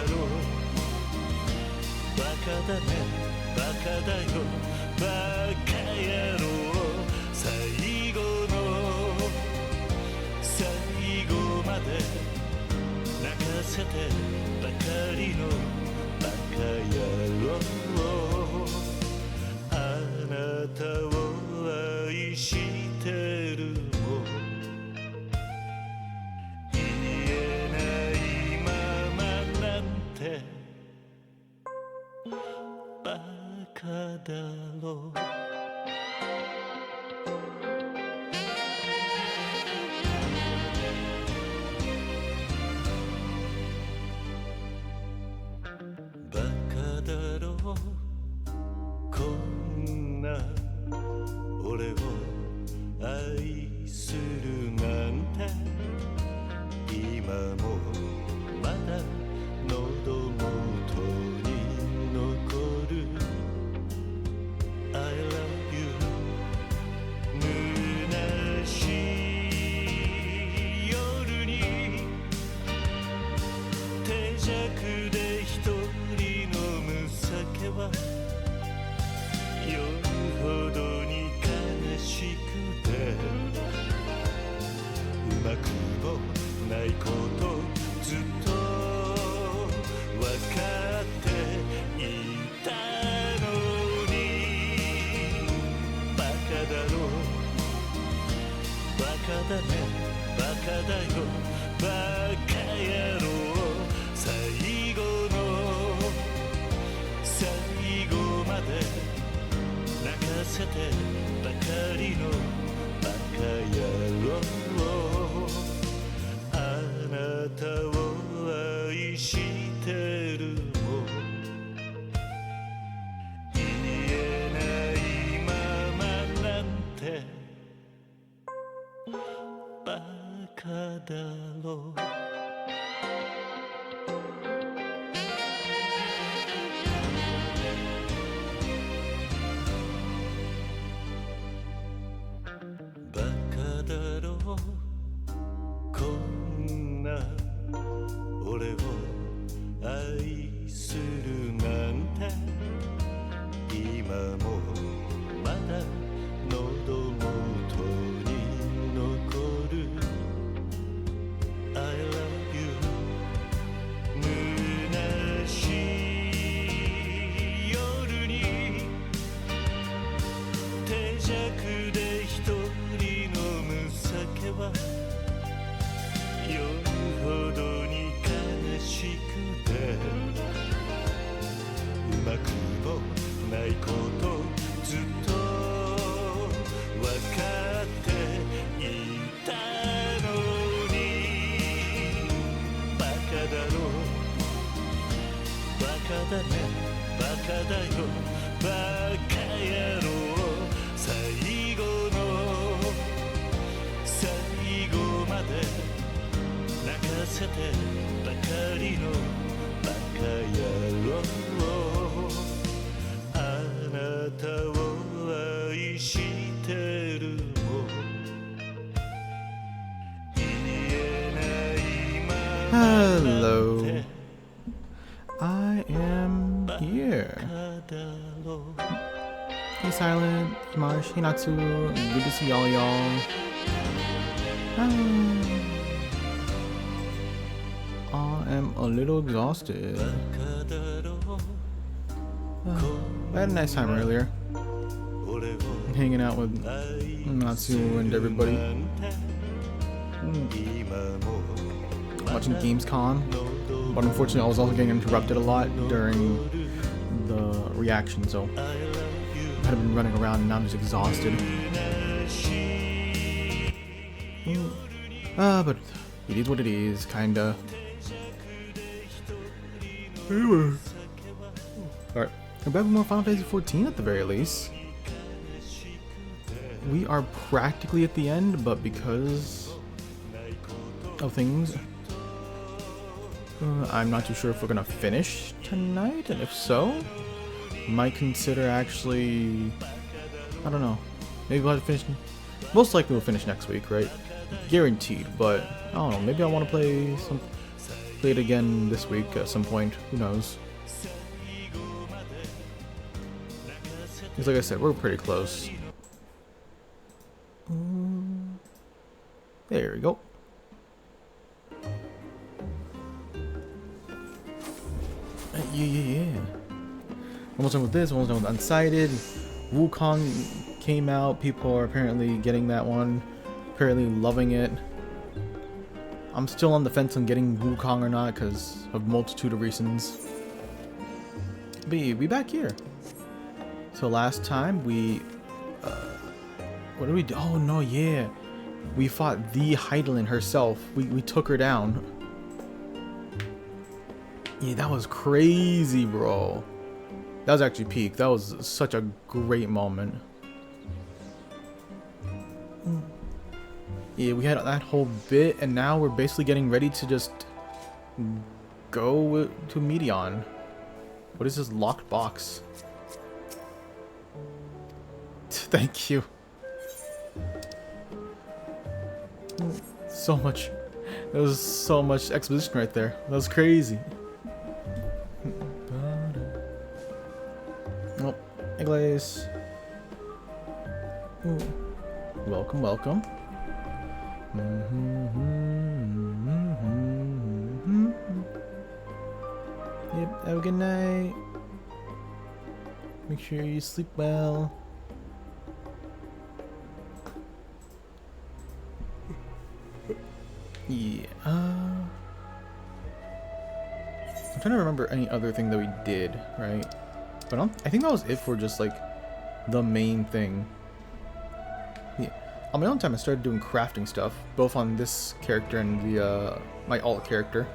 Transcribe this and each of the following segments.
ろうバカだねバカだよバカ野郎最後の最後まで泣かせてばかりのバカ野郎あなたを愛してるも言えないままなんてバカだろうバカだろうこんな俺を愛するなんて今もまだ喉元に残る I love you 虚しい夜に手酌で一人飲む酒は夜ほどに悲しくてうまくもないことずっとわかっていたのにバカだろうバカだねバカだよバカ野郎最後の最後まで泣かせてばかりのバカ野郎あなたを愛してるも言えないままなんてバカだろうバカだろうこんな俺を愛するなんて今もまだ喉元に残る I love you 虚しい夜に手酌で一人飲む酒は夜ほどに悲しくてうまくもないことずっとわかっていたのにバカだろうバカだねバカだよバカ野郎最後の最後まで泣かせてばかりのバカ野郎あなたを愛してるも言えないままなんて I am バ here. カだろう Hey Silent, Marsh, hey Natsu, good to see y'all. I am a little exhausted. バカだろう I had a nice time earlier, 俺を hanging out with Natsu and everybody, 今も watching Gamescom. But unfortunately, I was also getting interrupted a lot during the reaction, so I had been running around and now I'm just exhausted. But it is what it is, kinda. Anyway. Alright, we're back with more Final Fantasy XIV at the very least. We are practically at the end, but because of things, I'm not too sure if we're gonna finish tonight, and if so, might consider actually, I don't know, maybe we'll have to finish, most likely we'll finish next week, right? Guaranteed, but I don't know, maybe I want to play some, play it again this week at some point. Who knows? Because like I said, we're pretty close. There we go. Yeah. Almost done with this, almost done with Unsighted. Wukong came out. People are apparently getting that one. Apparently loving it. I'm still on the fence on getting Wukong or not because of multitude of reasons. But yeah, we back here. So last time we... what did we do? Oh no, yeah. We fought the Heidelin herself. We took her down. Yeah, that was crazy, bro. That was actually peak. That was such a great moment. Yeah, we had that whole bit, and now we're basically getting ready to just go to Medion. What is this locked box? Thank you. So much. There was so much exposition right there. That was crazy. Oh, hey Glaze. Ooh. Welcome, welcome. Yep, have a good night. Make sure you sleep well. Yeah. I'm trying to remember any other thing that we did, right? But I think that was it for just like the main thing. Yeah. On my own time, I started doing crafting stuff, both on this character and the my alt character.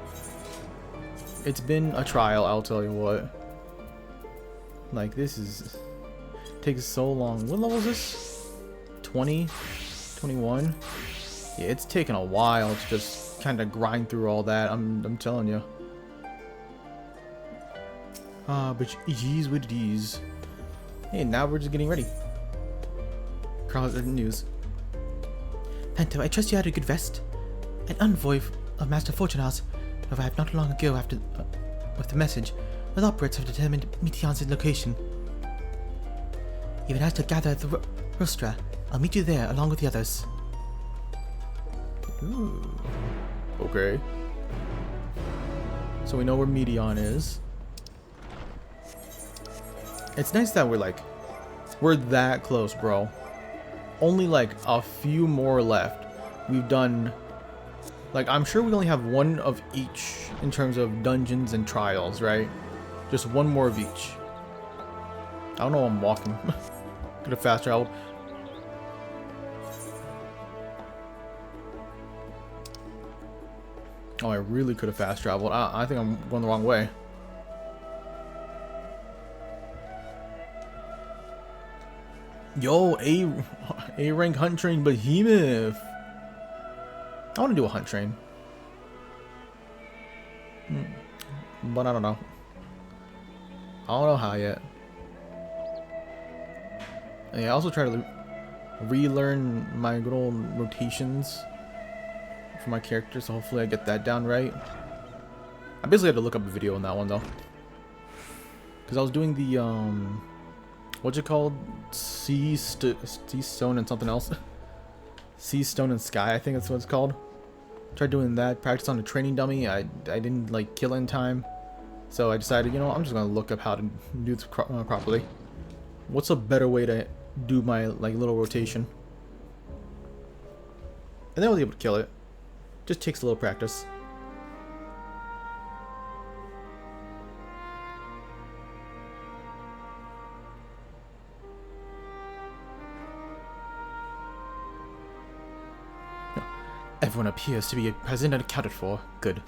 It's been a trial, I'll tell you what. Like this takes so long. What level is this? 20, 21. Yeah, it's taken a while to just kind of grind through all that. I'm telling you. But geez with these. Hey, now we're just getting ready. Carl has written news. Panto, I trust you had a good rest. An envoy of Master Fortuna's arrived not long ago after with the message. The operatives have determined Meteon's location. You've been asked to gather at the Rostra. I'll meet you there along with the others. Ooh. Okay. So we know where Meteon is. It's nice that we're that close, bro. Only like a few more left. We've done, like, I'm sure we only have one of each in terms of dungeons and trials, right? Just one more of each. I don't know, I'm walking. Could have fast traveled. Oh, I really could have fast traveled. I think I'm going the wrong way. Yo, A rank hunt train behemoth. I want to do a hunt train. But I don't know. I don't know how yet. And I also try to relearn my good old rotations for my character, so hopefully I get that down right. I basically had to look up a video on that one though, because I was doing the what's it called? Sea Stone and something else. Sea Stone and Sky, I think that's what it's called. Tried doing that, practice on a training dummy. I didn't like kill it in time, so I decided, you know, I'm just gonna look up how to do this properly. What's a better way to do my like little rotation? And then I was able to kill it. Just takes a little practice. Everyone appears to be present and accounted for. Good.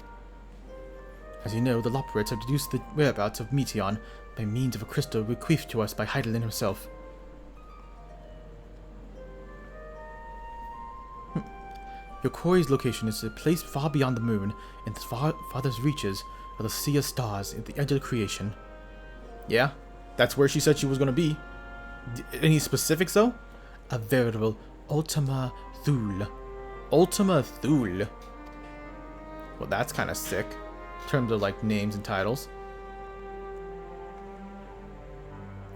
As you know, the Loperates have deduced the whereabouts of Meteon by means of a crystal bequeathed to us by Heidelin himself. Your quarry's location is a place far beyond the moon, in the farthest reaches of the sea of stars at the edge of creation. Yeah, that's where she said she was going to be. Any specifics though? A veritable Ultima Thule. Ultima Thule. Well, that's kind of sick. in terms of like names and titles.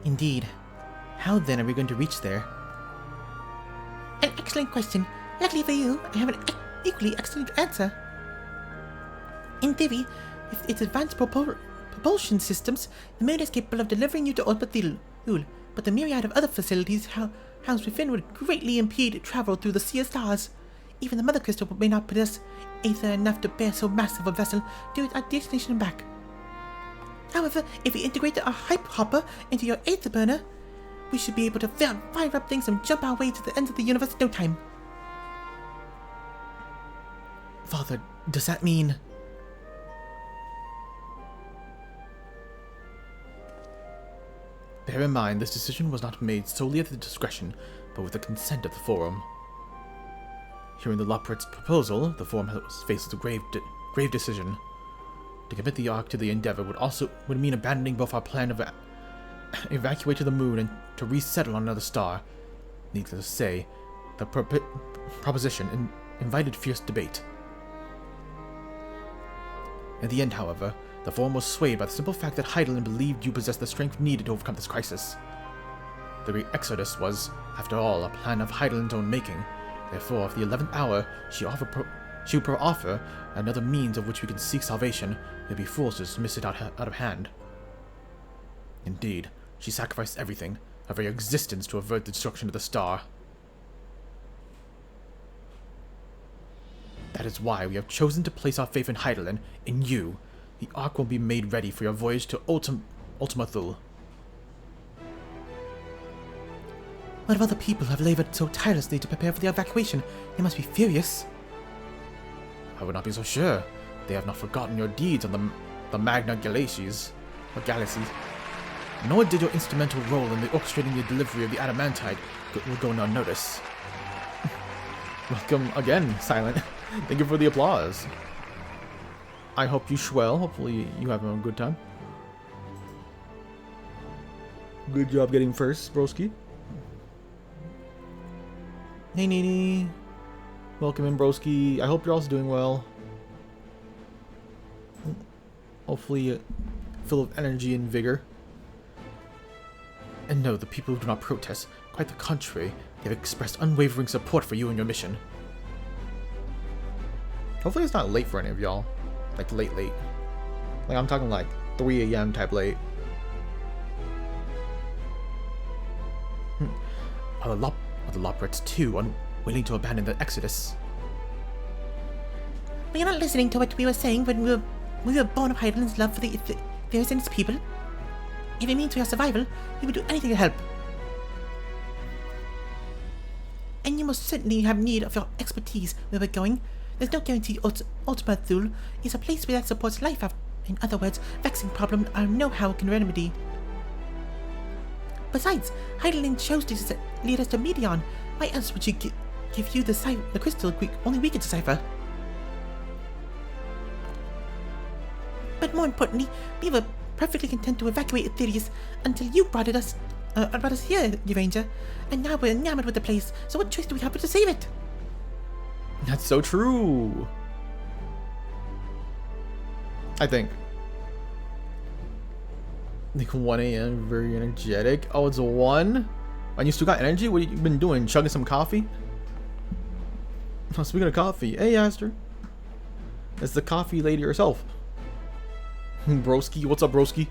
Indeed. How then are we going to reach there? An excellent question. Luckily for you, I have an equally excellent answer. In theory, with its advanced propulsion systems, the moon is capable of delivering you to Orbital, but the myriad of other facilities housed within would greatly impede travel through the sea of stars. Even the Mother Crystal may not possess aether enough to bear so massive a vessel to our destination and back. However, if we integrate our hype hopper into your aether burner, we should be able to fire up things and jump our way to the ends of the universe in no time. Father, does that mean... Bear in mind, this decision was not made solely at the discretion, but with the consent of the Forum. Hearing the Loprit's proposal, the Forum was faced with a grave decision. To commit the Ark to the endeavor would mean abandoning both our plan of evacuate to the moon and to resettle on another star. Needless to say, the proposition invited fierce debate. In the end, however, the Forum was swayed by the simple fact that Heidelin believed you possessed the strength needed to overcome this crisis. The Great Exodus was, after all, a plan of Heidelin's own making. Therefore, at the 11th hour, she would offer another means of which we can seek salvation. It would be foolish to dismiss it out of hand. Indeed, she sacrificed everything, her very existence, to avert the destruction of the star. That is why we have chosen to place our faith in Heidelin, in you. The Ark will be made ready for your voyage to Ultima Thule. What of other people have labored so tirelessly to prepare for the evacuation? They must be furious. I would not be so sure. They have not forgotten your deeds on the Magna Galaxies. Nor did your instrumental role in orchestrating the delivery of the adamantite will go unnoticed. Welcome again, Silent. Thank you for the applause. I hope you swell. Hopefully you have a good time. Good job getting first, broski. Hey, Nini. Welcome in, broski. I hope you're also doing well. Hopefully full of energy and vigor. And no, the people who do not protest. Quite the contrary. They have expressed unwavering support for you and your mission. Hopefully it's not late for any of y'all. Like late. Like I'm talking like 3 a.m. type late. Are the Loprits too unwilling to abandon the Exodus? Were you not listening to what we were saying when we were born of Heidelin's love for the Earth and its people? If it means your survival, we would do anything to help. And you most certainly have need of your expertise where we're going. There's no guarantee Ultima Thule is a place where that supports life. In other words, vexing problem our know-how can remedy. Besides, Heidelin chose to lead us to Medion. Why else would she give you the crystal only we can decipher? But more importantly, we were perfectly content to evacuate Aetherius until you brought us here, Uranger. And now we're enamored with the place, so what choice do we have but to save it? That's so true. I think. Like 1 a.m. very energetic. Oh, it's a 1? And you still got energy? What have you been doing? Chugging some coffee? Oh, speaking of coffee, hey Aster. It's the coffee lady herself. Broski, what's up, broski?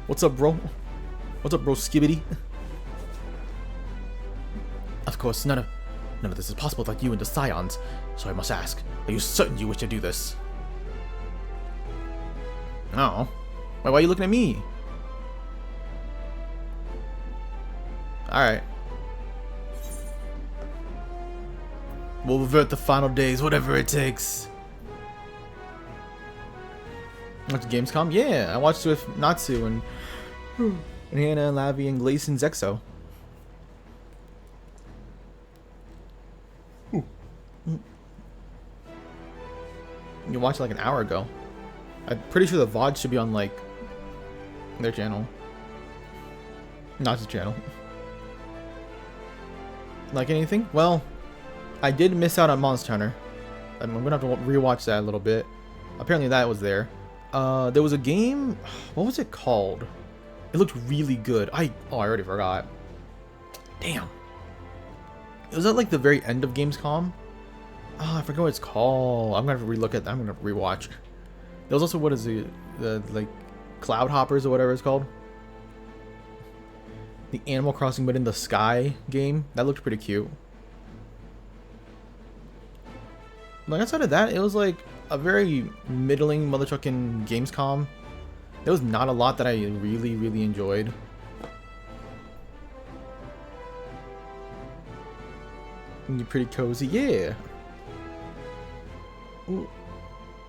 What's up, bro? What's up, bro skibbity? Of course, none of this is possible without you and the Scions, so I must ask, are you certain you wish to do this? No. Why are you looking at me? Alright. We'll revert the final days, whatever it takes. Watch Gamescom? Yeah, I watched it with Natsu and Hannah, Lavi, and Glayson's EXO. You watched it like an hour ago. I'm pretty sure the VOD should be on like their channel. Natsu's channel. Like anything? Well, I did miss out on Monster Hunter. I'm gonna have to rewatch that a little bit. Apparently that was there. There was a game. What was it called? It looked really good. I already forgot. Damn. It was at like the very end of Gamescom. Oh, I forgot what it's called. I'm gonna have to relook at. I'm gonna rewatch. There was also, what is the like Cloud Hoppers or whatever it's called. The Animal Crossing but in the sky game. That looked pretty cute. Like outside of that, it was like a very middling motherfucking Gamescom. There was not a lot that I really enjoyed. You're pretty cozy, yeah. Ooh.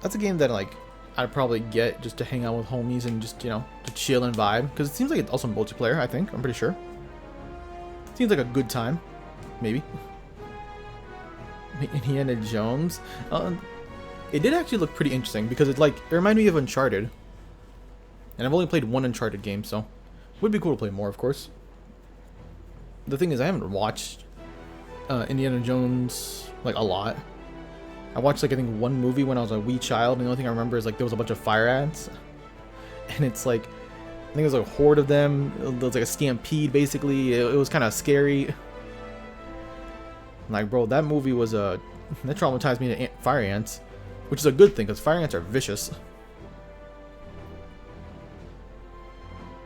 That's a game that like I'd probably get just to hang out with homies and just, you know, to chill and vibe. Because it seems like it's also multiplayer, I think. I'm pretty sure. Seems like a good time. Maybe. Indiana Jones. It did actually look pretty interesting because it reminded me of Uncharted. And I've only played one Uncharted game, so it would be cool to play more, of course. The thing is, I haven't watched Indiana Jones like a lot. I watched like I think one movie when I was a wee child, and the only thing I remember is like there was a bunch of fire ants, and it's like I think it was like a horde of them. There was like a stampede, basically. It was kind of scary. Like, bro, that movie was that traumatized me to fire ants, which is a good thing because fire ants are vicious.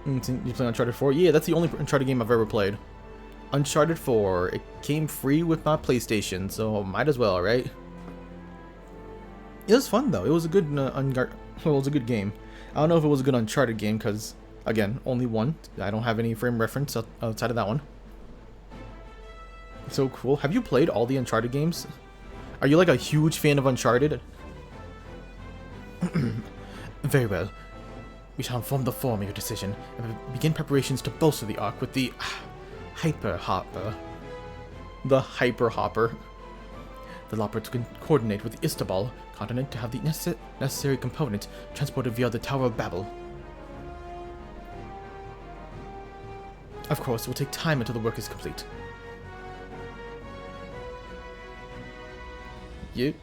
You play Uncharted 4? Yeah, that's the only Uncharted game I've ever played. Uncharted 4. It came free with my PlayStation, so might as well, right? It was fun though. It was a good it was a good game. I don't know if it was a good Uncharted game because, again, only one. I don't have any frame reference outside of that one. So cool. Have you played all the Uncharted games? Are you like a huge fan of Uncharted? Very well. We shall inform the form of your decision and begin preparations to bolster the Ark with the Hyper Hopper. The Hyper Hopper. The operator can coordinate with the Istanbul continent to have the necessary components transported via the Tower of Babel. Of course, it will take time until the work is complete. You.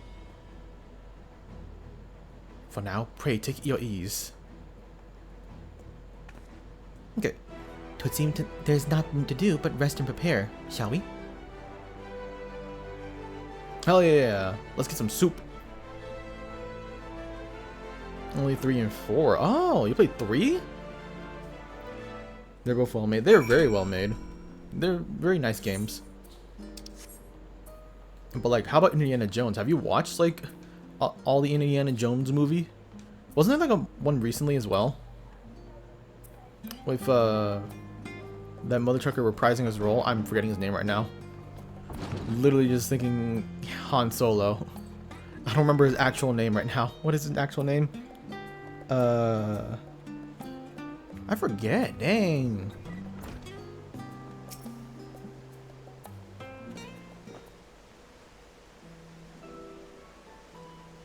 For now, pray take your ease. Okay. It would seem there's nothing to do but rest and prepare, shall we? Hell yeah. Let's get some soup. Only 3 and 4. Oh, you played 3? They're both well made. They're very well made. They're very nice games. But like, how about Indiana Jones? Have you watched like all the Indiana Jones movie? Wasn't there like one recently as well? With that mother trucker reprising his role. I'm forgetting his name right now. Literally just thinking Han Solo. I don't remember his actual name right now. What is his actual name? I forget. Dang.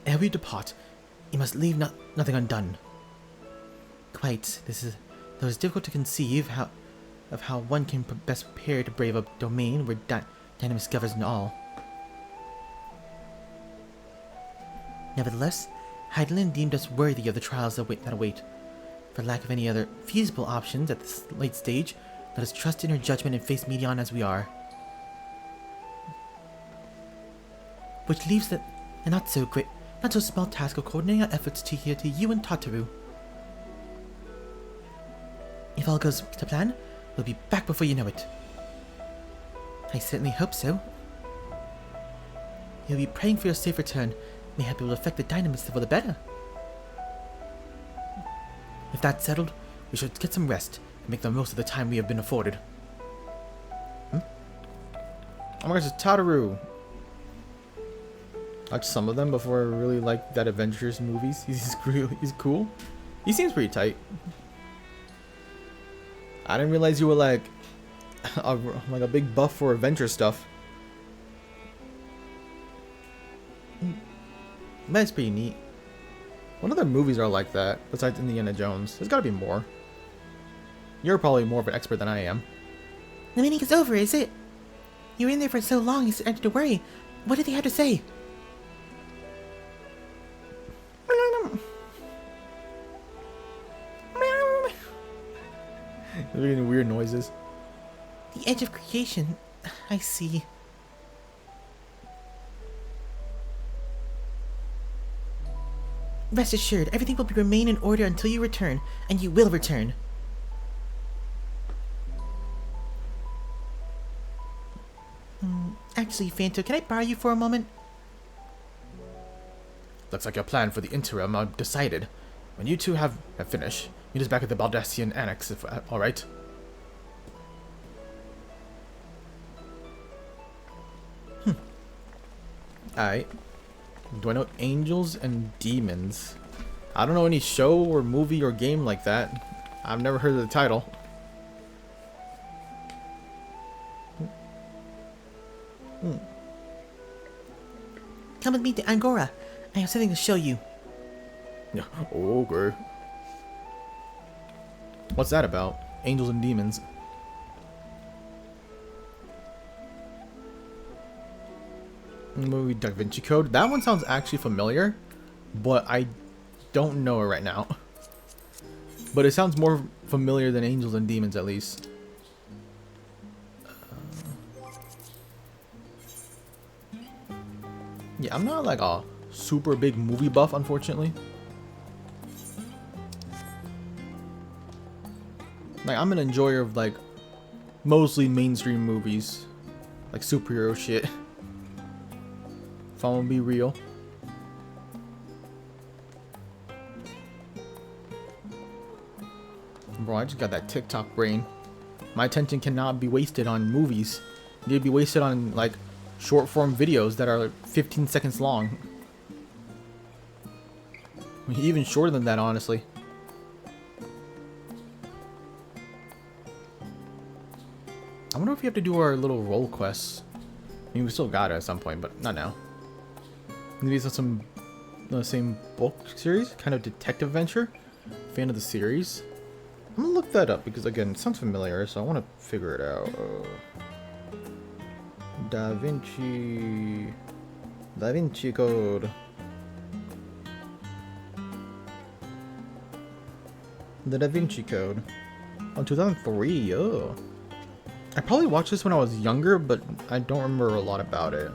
Ere we depart, you must leave nothing undone. Quite. Though it's difficult to conceive of how one can best prepare to brave a domain where Dynamis governs all. Nevertheless, Heidelin deemed us worthy of the trials that await. For lack of any other feasible options at this late stage, let us trust in her judgment and face Medion as we are. Which leaves the not so small task of coordinating our efforts to you and Tataru. If all goes to plan, we'll be back before you know it. I certainly hope so. You'll be praying for your safe return. Mayhap it will affect the dynamics for the better. With that settled, we should get some rest and make the most of the time we have been afforded. Oh my gosh, it's Tataru. I watched some of them before I really liked that Avengers movies. He's cool. He seems pretty tight. I didn't realize you were like a big buff for adventure stuff. That's pretty neat. What other movies are like that besides Indiana Jones? There's gotta be more. You're probably more of an expert than I am. The meeting is over, is it? You were in there for so long, you started to worry. What did they have to say? They're making weird noises. The edge of creation. I see. Rest assured, everything will remain in order until you return, and you will return. Actually, Phanto, can I borrow you for a moment? Looks like your plan for the interim are decided. When you two have finished, meet us back at the Baldassian Annex, if alright? Alright. Do I know angels and demons? I don't know any show or movie or game like that. I've never heard of the title. Come with me to Angora. I have something to show you. Yeah. Okay. What's that about? Angels and demons. Movie Da Vinci Code. That one sounds actually familiar, but I don't know it right now. But it sounds more familiar than Angels and Demons, at least. Yeah, I'm not like a super big movie buff, unfortunately. Like, I'm an enjoyer of like mostly mainstream movies, like superhero shit. If I'm gonna be real. Bro, I just got that TikTok brain. My attention cannot be wasted on movies. It need to be wasted on like short form videos that are like 15 seconds long. I mean, even shorter than that, honestly. I wonder if we have to do our little role quests. I mean, we still got it at some point, but not now. Maybe it's some the same book series, kind of detective venture. Fan of the series. I'm gonna look that up because again, it sounds familiar, so I want to figure it out. Da Vinci Code. The Da Vinci Code. Oh, 2003. Oh. I probably watched this when I was younger, but I don't remember a lot about it.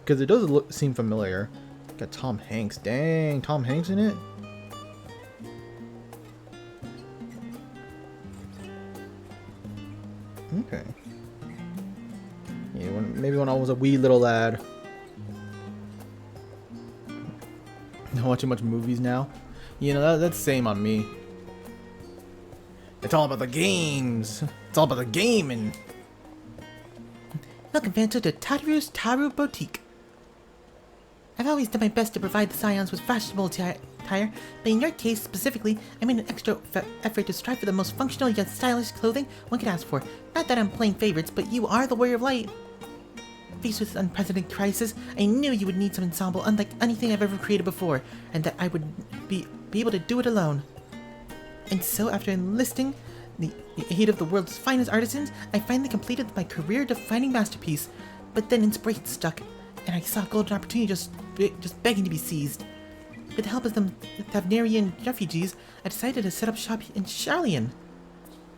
Because it does seem familiar. Got Tom Hanks. Dang, Tom Hanks in it? Okay. Yeah, maybe when I was a wee little lad. Not watching much movies now. You know, that's the same on me. It's all about the games. It's all about the gaming. Welcome, Phanto, to Tataru's Taru Boutique. I've always done my best to provide the Scions with fashionable attire, but in your case specifically, I made an extra effort to strive for the most functional yet stylish clothing one could ask for. Not that I'm playing favorites, but you are the Warrior of Light. Faced with this unprecedented crisis, I knew you would need some ensemble unlike anything I've ever created before, and that I would be able to do it alone. And so, after enlisting the aid of the world's finest artisans, I finally completed my career-defining masterpiece. But then inspiration struck, and I saw a golden opportunity just begging to be seized. With the help of some Thavnarian refugees, I decided to set up shop in Charlian.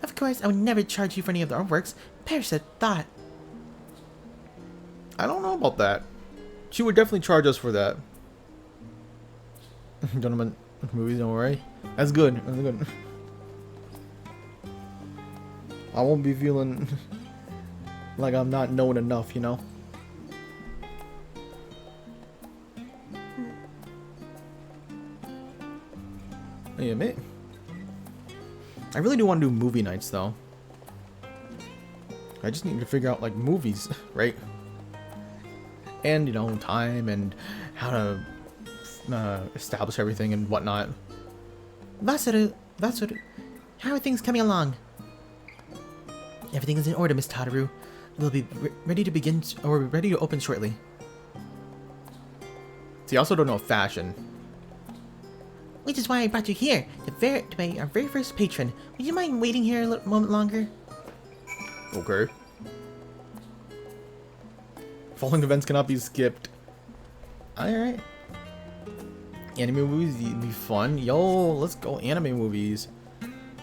Of course, I would never charge you for any of our works. Perish that thought. I don't know about that. She would definitely charge us for that. Gentlemen, movies, don't worry. That's good. That's good. I won't be feeling like I'm not knowing enough, you know? Yeah, mate. I really do want to do movie nights, though. I just need to figure out, like, movies, right? And, you know, time and how to establish everything and whatnot. Vasaru, how are things coming along? Everything is in order, Miss Tataru. We'll be ready to begin, or ready to open shortly. See, I also don't know fashion. Which is why I brought you here, to be our very first patron. Would you mind waiting here a little moment longer? Okay. Following events cannot be skipped. Alright. Anime movies be fun. Yo, let's go anime movies.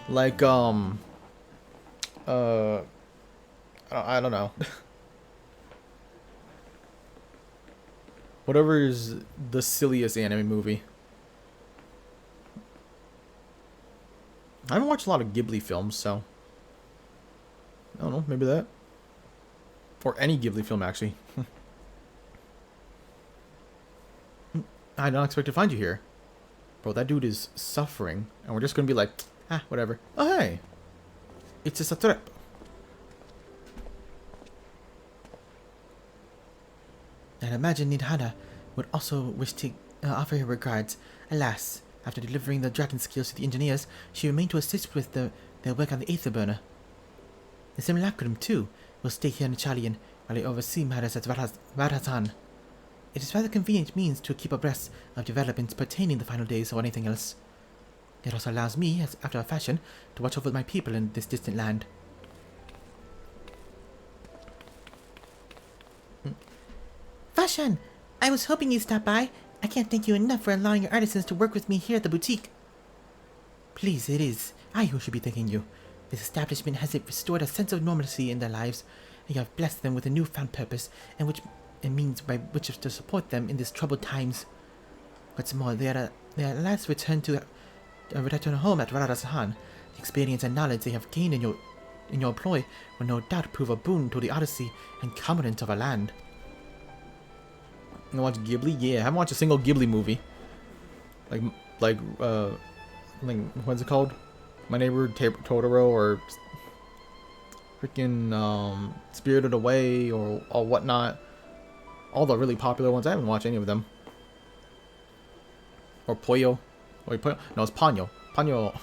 Like, I don't know. Whatever is the silliest anime movie. I haven't watched a lot of Ghibli films, so I don't know, maybe that. Or any Ghibli film, actually. I did not expect to find you here. Bro, that dude is suffering. And we're just gonna be like, ah, whatever. Oh, hey. It's just a trip. I imagine Nidhana would also wish to offer her regards. Alas, after delivering the dragon skills to the engineers, she remained to assist with their work on the Aether Burner. The Simulacrum, too, will stay here in Chalian while I oversee matters at Varazhan. It is rather convenient means to keep abreast of developments pertaining to the final days or anything else. It also allows me, as after a fashion, to watch over my people in this distant land. Fashion! I was hoping you'd stop by. I can't thank you enough for allowing your artisans to work with me here at the boutique. Please, it is I who should be thanking you. This establishment has restored a sense of normalcy in their lives, and you have blessed them with a newfound purpose, and means by which to support them in these troubled times. What's more, they are at last returned home at Radhasahan. The experience and knowledge they have gained in your employ will no doubt prove a boon to the odyssey and commandant of our land. You watch Ghibli? Yeah, I haven't watched a single Ghibli movie. Like what's it called? My Neighbor Totoro or freaking Spirited Away or whatnot. All the really popular ones. I haven't watched any of them. Or Poyo. Wait, Poyo? No, it's Ponyo. Ponyo.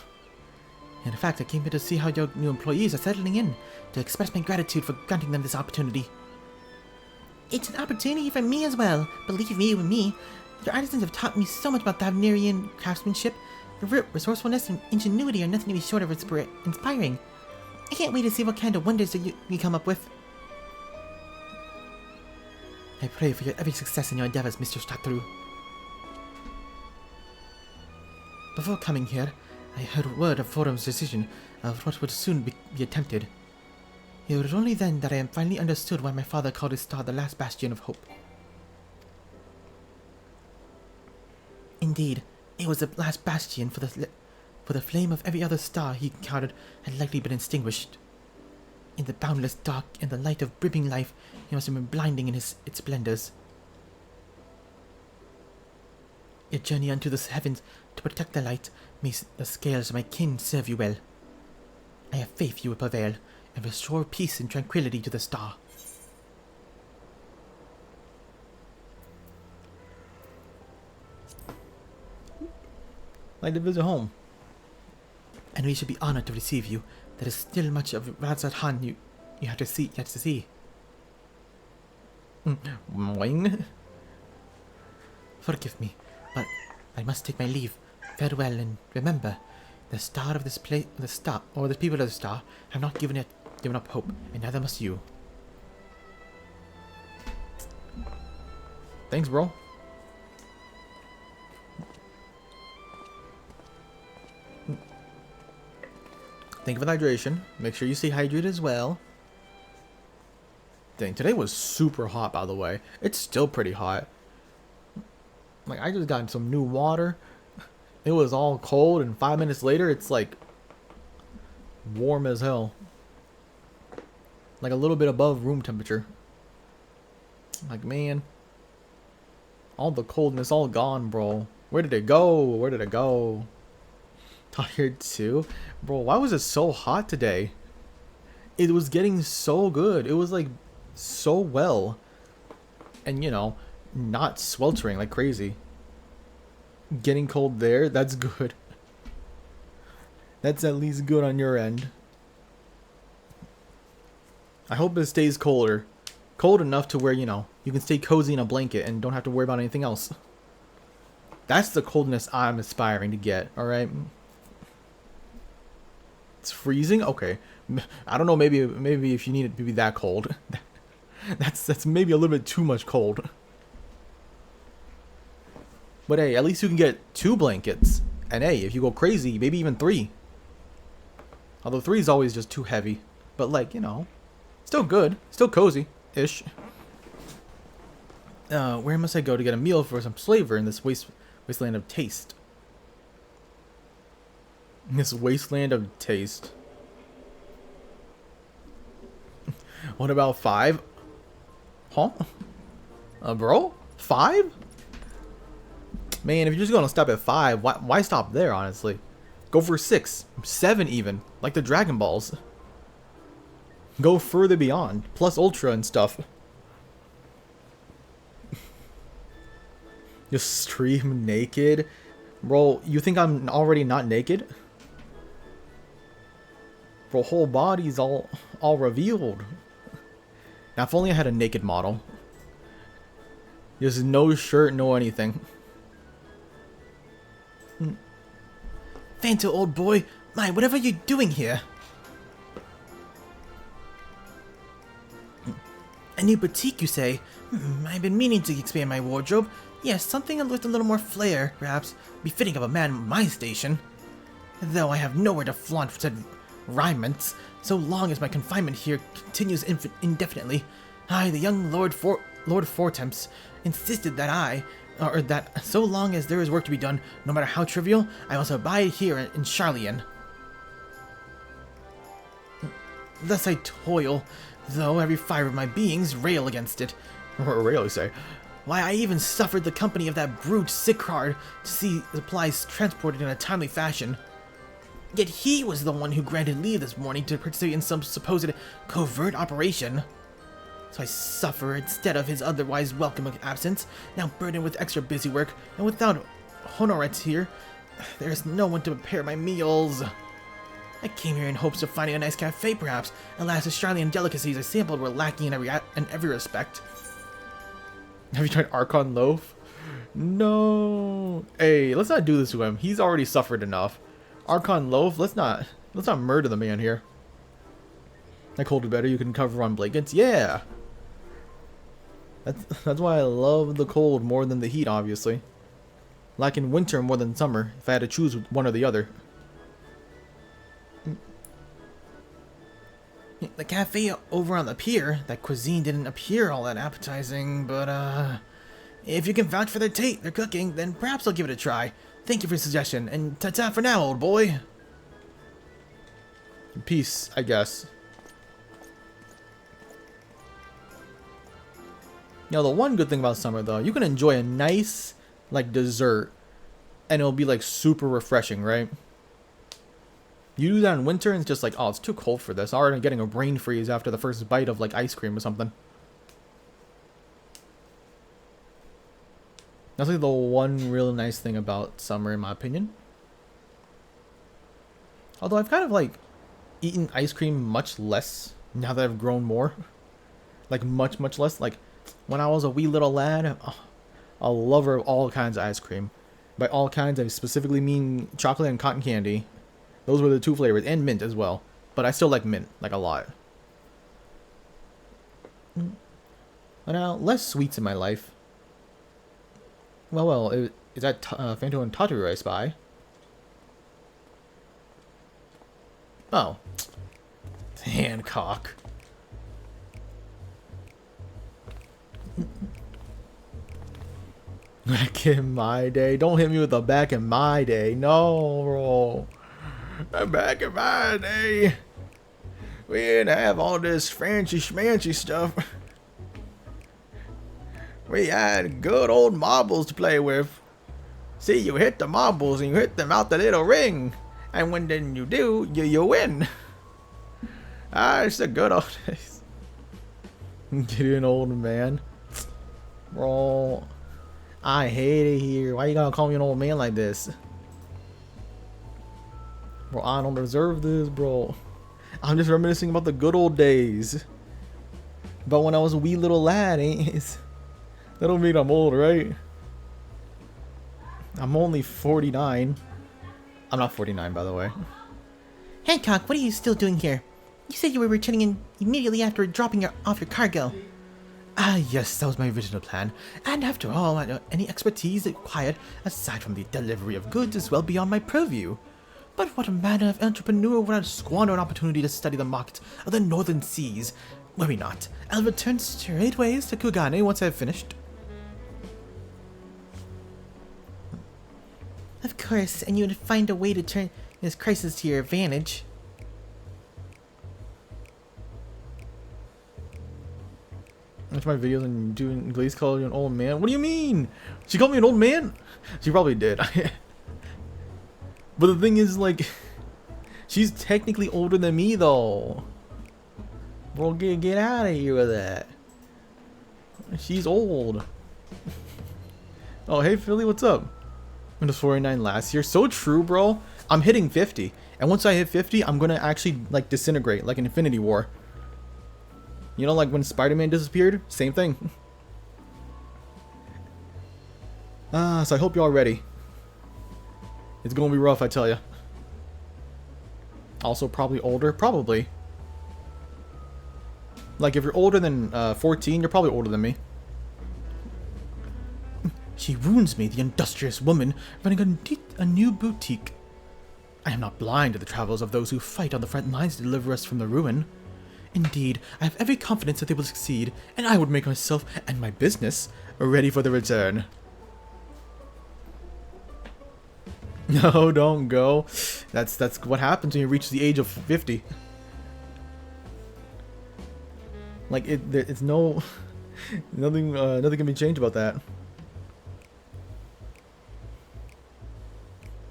In fact, I came here to see how your new employees are settling in, to express my gratitude for granting them this opportunity. It's an opportunity for me as well. Believe me, your artisans have taught me so much about Thavnerian craftsmanship. Your resourcefulness and ingenuity are nothing to be short of inspiring. I can't wait to see what kind of wonders you come up with. I pray for your every success in your endeavors, Mr. Statru. Before coming here, I heard word of Forum's decision of what would soon be attempted. It was only then that I finally understood why my father called his star the last bastion of hope. Indeed, it was the last bastion, for the flame of every other star he encountered had likely been extinguished. In the boundless dark and the light of brimming life, he must have been blinding in its splendors. Your journey unto the heavens to protect the light, may the scales of my kin serve you well. I have faith you will prevail, and restore peace and tranquility to the star. Like to visit home. And we should be honored to receive you. There is still much of Radhasahan you have to see. Wing. Forgive me, but I must take my leave. Farewell, and remember, the star of this place, the people of the star, have not given up hope, and neither must you. Thanks, bro. Thank you for the hydration. Make sure you stay hydrated as well. Dang, today was super hot, by the way. It's still pretty hot. Like, I just got some new water. It was all cold, and 5 minutes later, it's like warm as hell. Like a little bit above room temperature. Like, man. All the coldness all gone, bro. Where did it go? Where did it go? Tired too? Bro, why was it so hot today? It was getting so good. It was like so well. And you know, not sweltering like crazy. Getting cold there, that's good. That's at least good on your end. I hope it stays colder. Cold enough to where, you know, you can stay cozy in a blanket and don't have to worry about anything else. That's the coldness I'm aspiring to get, alright? It's freezing? Okay. I don't know, maybe if you need it to be that cold. That's maybe a little bit too much cold. But hey, at least you can get 2 blankets. And hey, if you go crazy, maybe even 3. Although 3 is always just too heavy. But like, you know, still good. Still cozy-ish. Where must I go to get a meal for some flavor in this wasteland of taste? This wasteland of taste. What about 5? Huh? Bro? 5? Man, if you're just gonna stop at 5, why stop there, honestly? Go for 6, 7 even, like the Dragon Balls. Go further beyond, plus Ultra and stuff. Just stream naked? Bro, you think I'm already not naked? Bro, whole body's all revealed. Now, if only I had a naked model. Just no shirt, no anything. Fanto, old boy, my, whatever you doing here? A new boutique, you say? I've been meaning to expand my wardrobe. Yes, something with a little more flair, perhaps, befitting of a man in my station. Though I have nowhere to flaunt said raiments, so long as my confinement here continues indefinitely. I, the young Lord Fortemps, insisted that that so long as there is work to be done, no matter how trivial, I must abide here in Charlian. Thus I toil, though every fibre of my beings rail against it. Or rail, you say? Why, I even suffered the company of that brute Sicard to see supplies transported in a timely fashion. Yet he was the one who granted leave this morning to participate in some supposed covert operation. So I suffer instead of his otherwise welcome absence, now burdened with extra busy work, and without honorets here, there is no one to prepare my meals. I came here in hopes of finding a nice cafe, perhaps. Alas, the Australian delicacies I sampled were lacking in every respect. Have you tried Archon Loaf? No. Hey, let's not do this to him. He's already suffered enough. Archon Loaf, let's not murder the man here. That cold better, you can cover on blankets. Yeah. That's why I love the cold more than the heat, obviously. Like in winter more than summer, if I had to choose one or the other. The cafe over on the pier, that cuisine didn't appear all that appetizing, but if you can vouch for their cooking, then perhaps I'll give it a try. Thank you for your suggestion, and ta-ta for now, old boy. Peace, I guess. Now, the one good thing about summer, though, you can enjoy a nice, like, dessert, and it'll be, like, super refreshing, right? You do that in winter, and it's just like, oh, it's too cold for this. I'm already getting a brain freeze after the first bite of, like, ice cream or something. That's, like, the one real nice thing about summer, in my opinion. Although I've kind of, like, eaten ice cream much less now that I've grown more. Like, much, much less. Like, when I was a wee little lad, a lover of all kinds of ice cream. By all kinds, I specifically mean chocolate and cotton candy. Those were the 2 flavors, and mint as well. But I still like mint, like a lot. But now, less sweets in my life. Well, is that Fanto and Tataru I spy? Oh. Hancock. Back in my day. Don't hit me with the back in my day. No, bro. Back in my day, we didn't have all this fancy schmancy stuff. We had good old marbles to play with. See, you hit the marbles and you hit them out the little ring. And when then you do, you win. It's the good old days. Get an old man. Bro, I hate it here. Why you gonna call me an old man like this? Bro, I don't deserve this, bro. I'm just reminiscing about the good old days. But when I was a wee little lad, that don't mean I'm old, right? I'm only 49. I'm not 49, by the way. Hancock, what are you still doing here? You said you were returning in immediately after dropping off your cargo. Ah, yes, that was my original plan. And after all, any expertise required, aside from the delivery of goods, is well beyond my purview. But what manner of entrepreneur would squander an opportunity to study the markets of the northern seas? Worry not. I'll return straightways to Kugane once I've finished. Of course, and you would find a way to turn this crisis to your advantage. Watch my videos and doing Glaze call you an old man. What do you mean? She called me an old man? She probably did. But the thing is, like, she's technically older than me, though. Bro, get out of here with that. She's old. Oh, hey, Philly, what's up? I'm just 49 last year. So true, bro. I'm hitting 50. And once I hit 50, I'm going to actually, like, disintegrate, like an Infinity War. You know, like when Spider-Man disappeared? Same thing. So I hope you're all ready. It's gonna be rough, I tell ya. Also, probably older? Probably. Like, if you're older than 14, you're probably older than me. She wounds me, the industrious woman, running a new boutique. I am not blind to the travels of those who fight on the front lines to deliver us from the ruin. Indeed, I have every confidence that they will succeed, and I would make myself and my business ready for the return. No, don't go. That's what happens when you reach the age of 50. Like it's no nothing can be changed about that.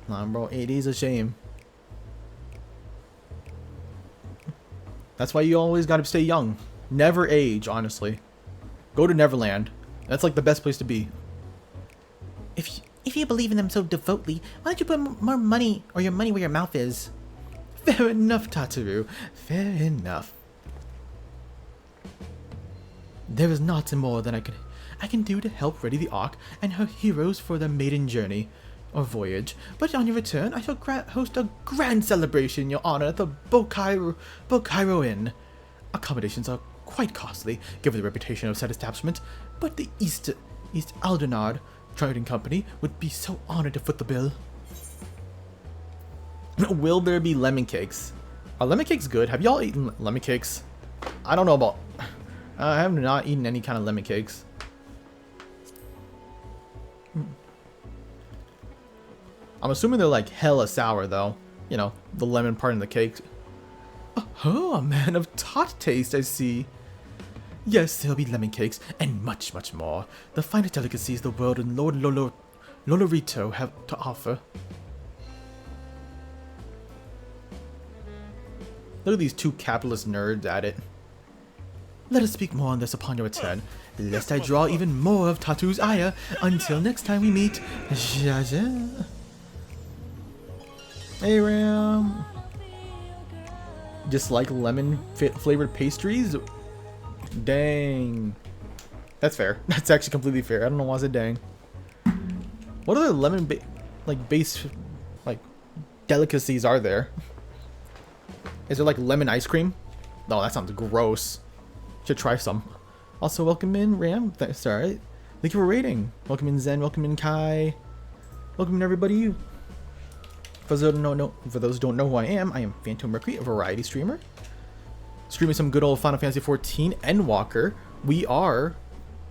Nah, bro, 80 is a shame. That's why you always gotta stay young. Never age, honestly. Go to Neverland. That's like the best place to be. If you believe in them so devotedly, why don't you put more money or your money where your mouth is? Fair enough, Tataru. Fair enough. There is not more than I can do to help ready the Ark and her heroes for their maiden journey or voyage. But on your return, I shall host a grand celebration in your honor at the Bokairo Inn. Accommodations are quite costly, given the reputation of said establishment, but the East Aldernard Trading Company would be so honored to foot the bill. Will there be lemon cakes? Are lemon cakes good? Have y'all eaten lemon cakes? I don't know about... I have not eaten any kind of lemon cakes. I'm assuming they're like hella sour though. You know, the lemon part in the cake. Oh, a man of tart taste, I see. Yes, there'll be lemon cakes and much, much more. The finest delicacies the world and Lord Lolorito have to offer. Look at these two capitalist nerds at it. Let us speak more on this upon your return, lest I draw even more of Tatu's ire. Until next time we meet. Jaja. Hey, Ram. Just like lemon flavored pastries? Dang. That's fair. That's actually completely fair. I don't know why I said dang. What other lemon base delicacies are there? Is there like lemon ice cream? No, that sounds gross. Should try some. Also, welcome in Ram. Sorry. Thank you for rating. Welcome in Zen. Welcome in Kai. Welcome in everybody. For those who don't know who I am Phantom Mercury, a variety streamer. Streaming some good old Final Fantasy XIV Endwalker. We are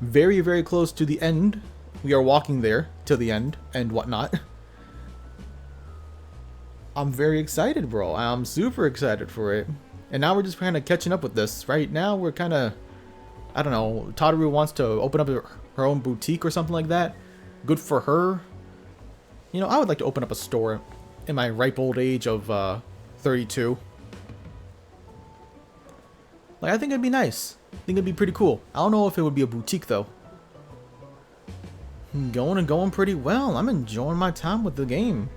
very, very close to the end. We are walking there to the end and whatnot. I'm very excited, bro. I'm super excited for it. And now we're just kind of catching up with this. Right now, we're kind of... I don't know. Tataru wants to open up her own boutique or something like that. Good for her. You know, I would like to open up a store in my ripe old age of 32. Like, I think it'd be nice. I think it'd be pretty cool. I don't know if it would be a boutique, though. Going pretty well. I'm enjoying my time with the game.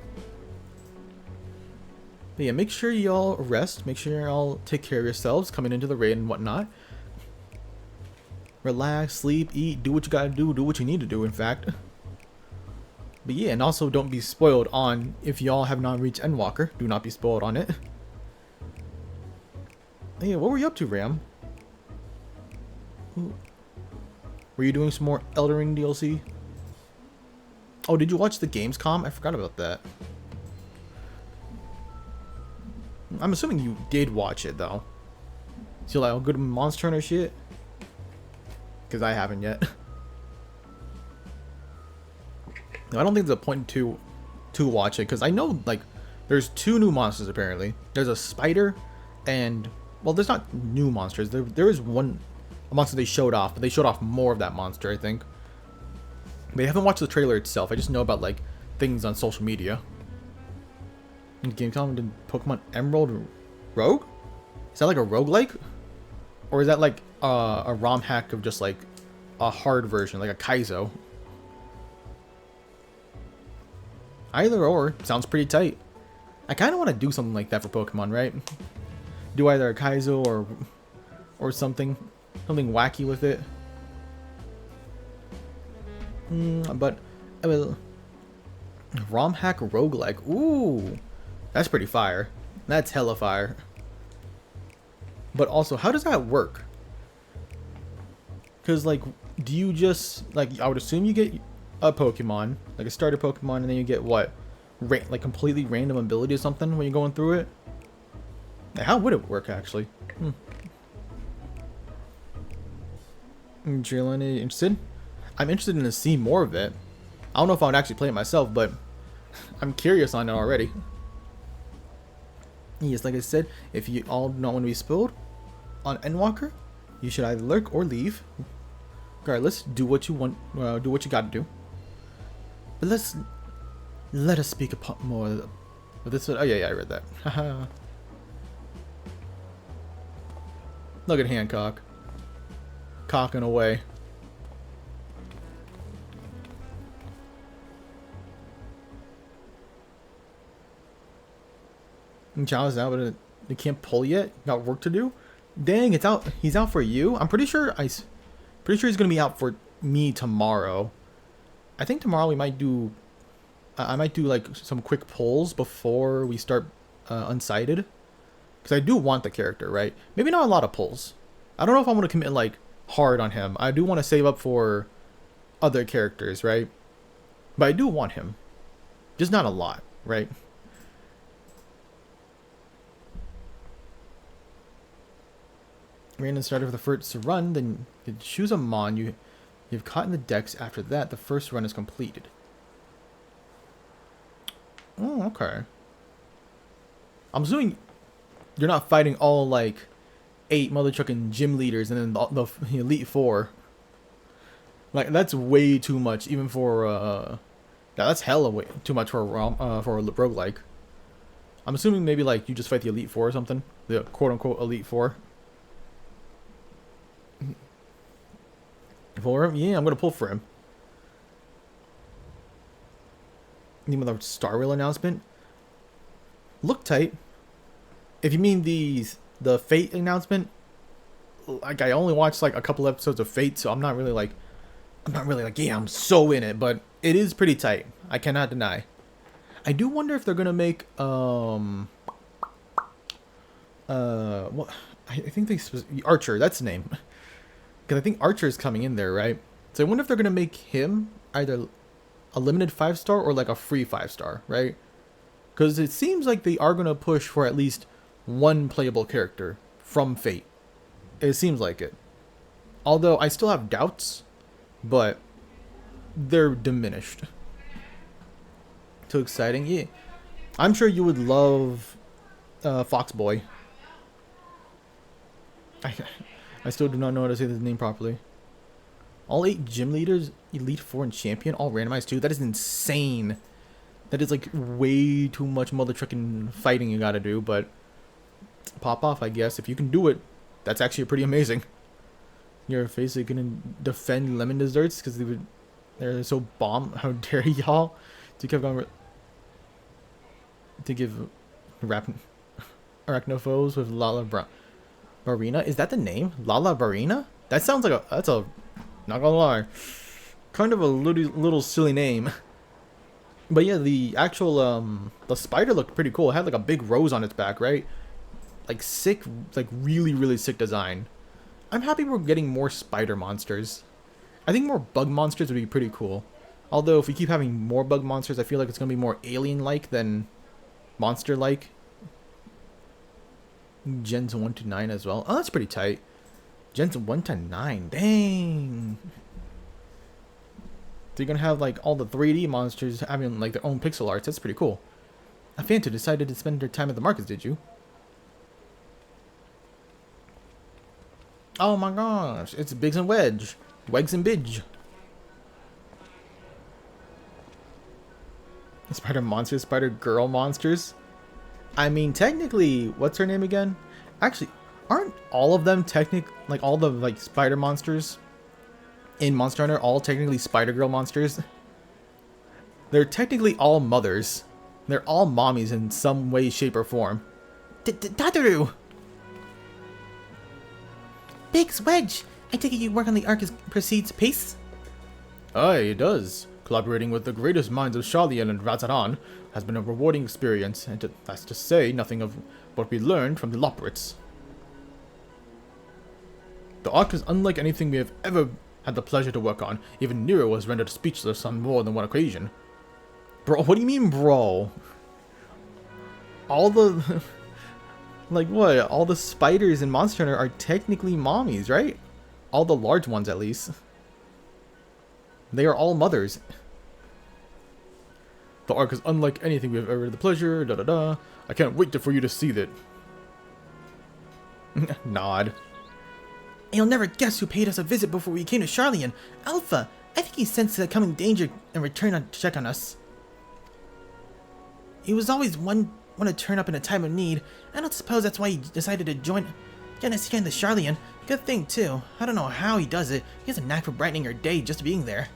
But yeah, make sure y'all rest. Make sure y'all take care of yourselves coming into the raid and whatnot. Relax, sleep, eat, do what you gotta do what you need to do, in fact. But yeah, and also don't be spoiled on, if y'all have not reached Endwalker, do not be spoiled on it. Hey, what were you up to, Ram? Ooh. Were you doing some more Elden Ring DLC? Oh, did you watch the Gamescom? I forgot about that. I'm assuming you did watch it, though. So like, a good Monster Hunter shit? Because I haven't yet. I don't think there's a point to watch it, because I know, like, there's 2 new monsters, apparently. There's a spider, and, well, there's not new monsters. There is a monster they showed off, but they showed off more of that monster, I think. But I haven't watched the trailer itself. I just know about, like, things on social media. Gamecom did Pokemon Emerald Rogue? Is that like a roguelike? Or is that like a ROM hack of just like a hard version, like a Kaizo? Either or, sounds pretty tight. I kind of want to do something like that for Pokemon, right? Do either a Kaizo or something wacky with it. But I will ROM hack roguelike. Ooh, that's pretty fire. That's hella fire. But also, how does that work? Because, like, do you just, like, I would assume you get a Pokemon, like a starter Pokemon, and then you get what? Like, completely random ability or something when you're going through it? Like, how would it work, actually? Jalen, interested? I'm interested in to see more of it. I don't know if I would actually play it myself, but I'm curious on it already. Yes, like I said, if you all do not want to be spoiled on Endwalker, you should either lurk or leave. Regardless, do what you want, do what you gotta do. But let us speak upon more of this. Oh yeah, I read that. Haha. Look at Hancock, cocking away. And Chow's out, but they can't pull yet. Got work to do. Dang, it's out. He's out for you. I'm pretty sure. Pretty sure he's gonna be out for me tomorrow. I think tomorrow we might do. I might do like some quick pulls before we start unsighted, because I do want the character, right? Maybe not a lot of pulls. I don't know if I want to commit like hard on him. I do want to save up for other characters, right? But I do want him, just not a lot, right? Random starter for the first run, then you choose a mon you've caught in the decks. After that, the first run is completed. Oh, okay. I'm assuming you're not fighting all like 8 mother trucking gym leaders and then the Elite Four. Like, that's way too much, even for yeah, that's hella way too much for a roguelike. I'm assuming maybe like you just fight the Elite Four or something, the quote unquote Elite Four. For him? Yeah, I'm gonna pull for him. Even the Star Rail announcement look tight. If you mean the Fate announcement, like I only watched like a couple episodes of Fate, so I'm not really like yeah, I'm so in it, but it is pretty tight. I cannot deny. I do wonder if they're gonna make what I think Archer. That's the name. Because I think Archer is coming in there, right? So I wonder if they're going to make him either a limited 5-star or like a free 5-star, right? Because it seems like they are going to push for at least one playable character from Fate. It seems like it. Although I still have doubts, but they're diminished. Too exciting? Yeah. I'm sure you would love Foxboy. I still do not know how to say this name properly. All 8 gym leaders, Elite Four, and Champion, all randomized too. That is insane. That is like way too much mother trucking fighting you gotta do, but pop off, I guess. If you can do it, that's actually pretty amazing. You're basically gonna defend lemon desserts because they're so bomb. How dare y'all to keep going to give arachnophobes with Lala Barina? Is that the name? Lala Barina? That sounds like that's a, not gonna lie, kind of a little silly name. But yeah, the actual the spider looked pretty cool. It had like a big rose on its back, right? Like sick, like really sick design. I'm happy we're getting more spider monsters. I think more bug monsters would be pretty cool. Although if we keep having more bug monsters, I feel like it's going to be more alien-like than monster-like. Gens 1 to 9 as well. Oh, that's pretty tight. Gens 1 to 9. Dang. So you're going to have like all the 3D monsters having like their own pixel arts. That's pretty cool. Phantom decided to spend her time at the markets, did you? Oh my gosh. It's Biggs and Wedge. Wegs and Bidge. Spider monsters, Spider girl monsters. I mean, technically, what's her name again? Actually, aren't all of them like all the like spider monsters in Monster Hunter all technically Spider Girl monsters? They're technically all mothers. They're all mommies in some way, shape, or form. Tataru! Biggs, Wedge! I take it you work on the arc as proceeds pace? Aye, it does. Collaborating with the greatest minds of Charlian and Razaran has been a rewarding experience, and that's to say nothing of what we learned from the Loporits. The arc is unlike anything we have ever had the pleasure to work on. Even Nero was rendered speechless on more than one occasion. Bro, what do you mean, bro? All the... like, what? All the spiders in Monster Hunter are technically mommies, right? All the large ones, at least. They are all mothers. The arc is unlike anything we have ever had the pleasure, da-da-da. I can't wait for you to see that. Nod. You'll never guess who paid us a visit before we came to Charlian. Alpha! I think he sensed the coming danger and returned to check on us. He was always one to turn up in a time of need. I don't suppose that's why he decided to join us here in the Charlian. Good thing, too. I don't know how he does it. He has a knack for brightening your day just being there.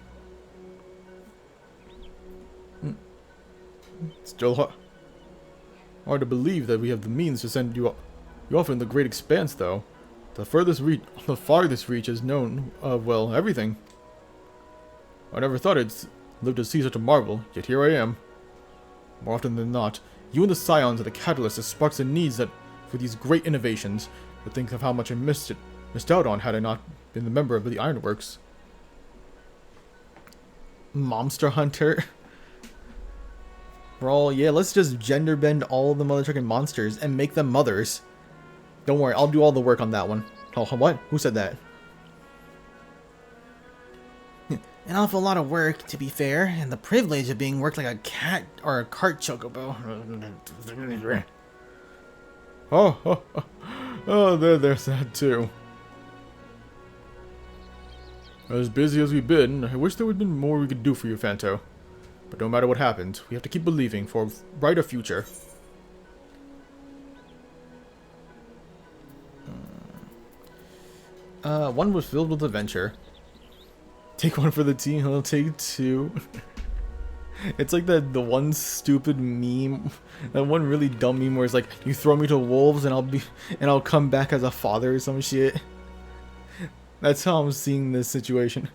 Still hard to believe that we have the means to send you off in the great expanse, though. The farthest reach is known of, well, everything. I never thought I'd live to see such a marvel, yet here I am. More often than not, you and the Scions are the catalyst that sparks the needs for these great innovations. But think of how much I missed out on had I not been a member of the Ironworks. Monster Hunter. Bro, yeah, let's just gender bend all of the motherfucking monsters and make them mothers. Don't worry, I'll do all the work on that one. Oh, what? Who said that? An awful lot of work, to be fair, and the privilege of being worked like a cat or a cart chocobo. There's that too. As busy as we've been, I wish there would have been more we could do for you, Phanto. But no matter what happens, we have to keep believing for a brighter future. One was filled with adventure. Take one for the team, he'll take two. It's like the one stupid meme, that one really dumb meme where it's like, you throw me to wolves and I'll come back as a father or some shit. That's how I'm seeing this situation.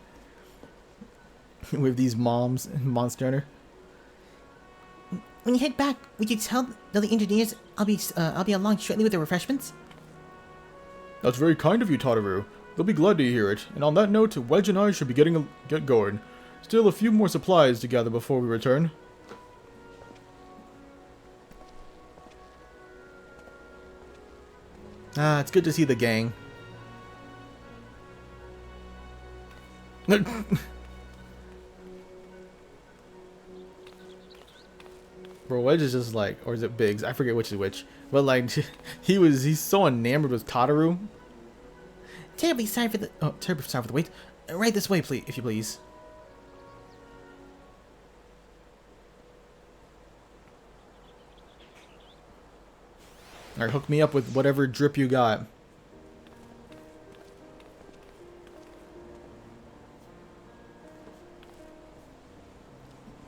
With these moms in Monster Hunter. When you head back, would you tell the engineers I'll be along shortly with the refreshments? That's very kind of you, Tataru. They'll be glad to hear it. And on that note, Wedge and I should be get going. Still a few more supplies to gather before we return. It's good to see the gang. Bro, Wedge is just like, or is it Biggs? I forget which is which. But like, he's so enamored with Tataru. Terribly sorry for the wait. Right this way, please, if you please. Alright, hook me up with whatever drip you got.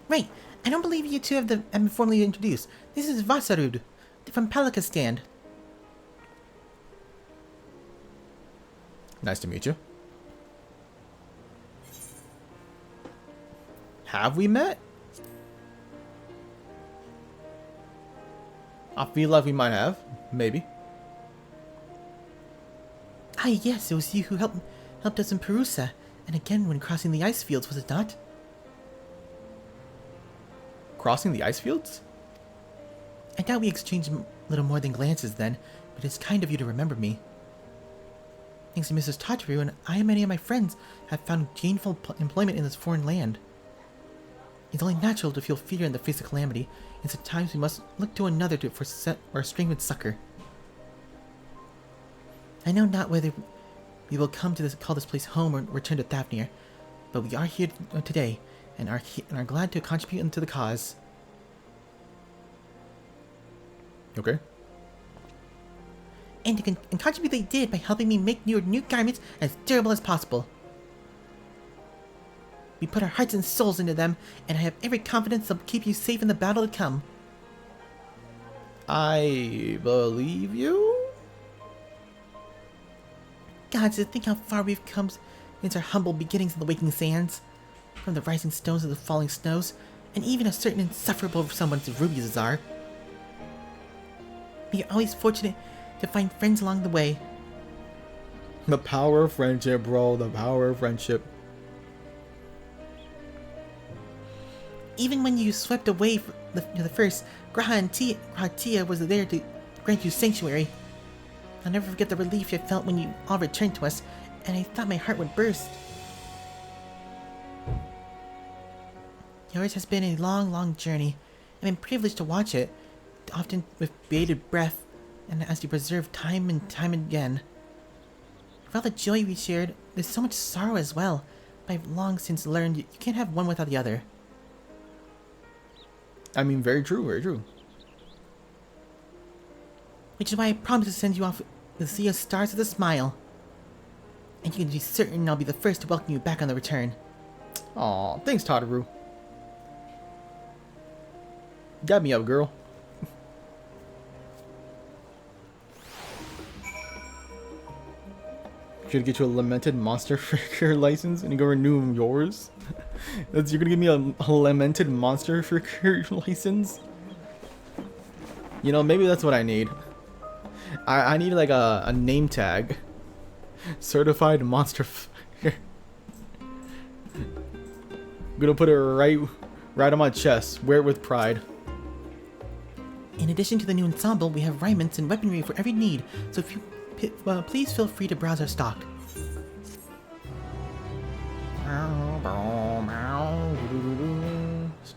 Right, I don't believe you two have been formally introduced. This is Vasarud, from Palika's stand. Nice to meet you. Have we met? I feel like we might have. Maybe. Ah, yes, it was you who helped us in Perusa, And again when crossing the ice fields, was it not? Crossing the ice fields? I doubt we exchanged little more than glances then, but it's kind of you to remember me. Thanks to Mrs. Tataru, and I and many of my friends have found gainful employment in this foreign land. It's only natural to feel fear in the face of calamity, and sometimes we must look to another for a strength and succor. I know not whether we will come to call this place home or return to Thavnir, but we are here today, and are glad to contribute into the cause. Okay. And contribute they did by helping me make new garments as durable as possible. We put our hearts and souls into them, and I have every confidence they'll keep you safe in the battle to come. I believe you? God, to think how far we've come since our humble beginnings in the waking sands. From the rising stones to the falling snows, and even a certain insufferable someone as Ruby's are. We are always fortunate to find friends along the way. The power of friendship, bro. The power of friendship. Even when you swept away the first, Graha and Tia was there to grant you sanctuary. I'll never forget the relief I felt when you all returned to us, and I thought my heart would burst. Yours has been a long, long journey, and I'm privileged to watch it, often with bated breath, and as you preserve time and time again. For all the joy we shared, there's so much sorrow as well, but I've long since learned you can't have one without the other. I mean, very true, very true. Which is why I promised to send you off the sea of stars with a smile. And you can be certain I'll be the first to welcome you back on the return. Aw, thanks, Tataru. Got me up, girl. Should get you a lamented monster freaker license and you go renew yours. You're gonna give me a lamented monster freaker license. You know, maybe that's what I need. I need like a name tag. Certified monster freaker. I'm gonna put it right on my chest. Wear it with pride. In addition to the new ensemble, we have raiments and weaponry for every need, so if you please feel free to browse our stock.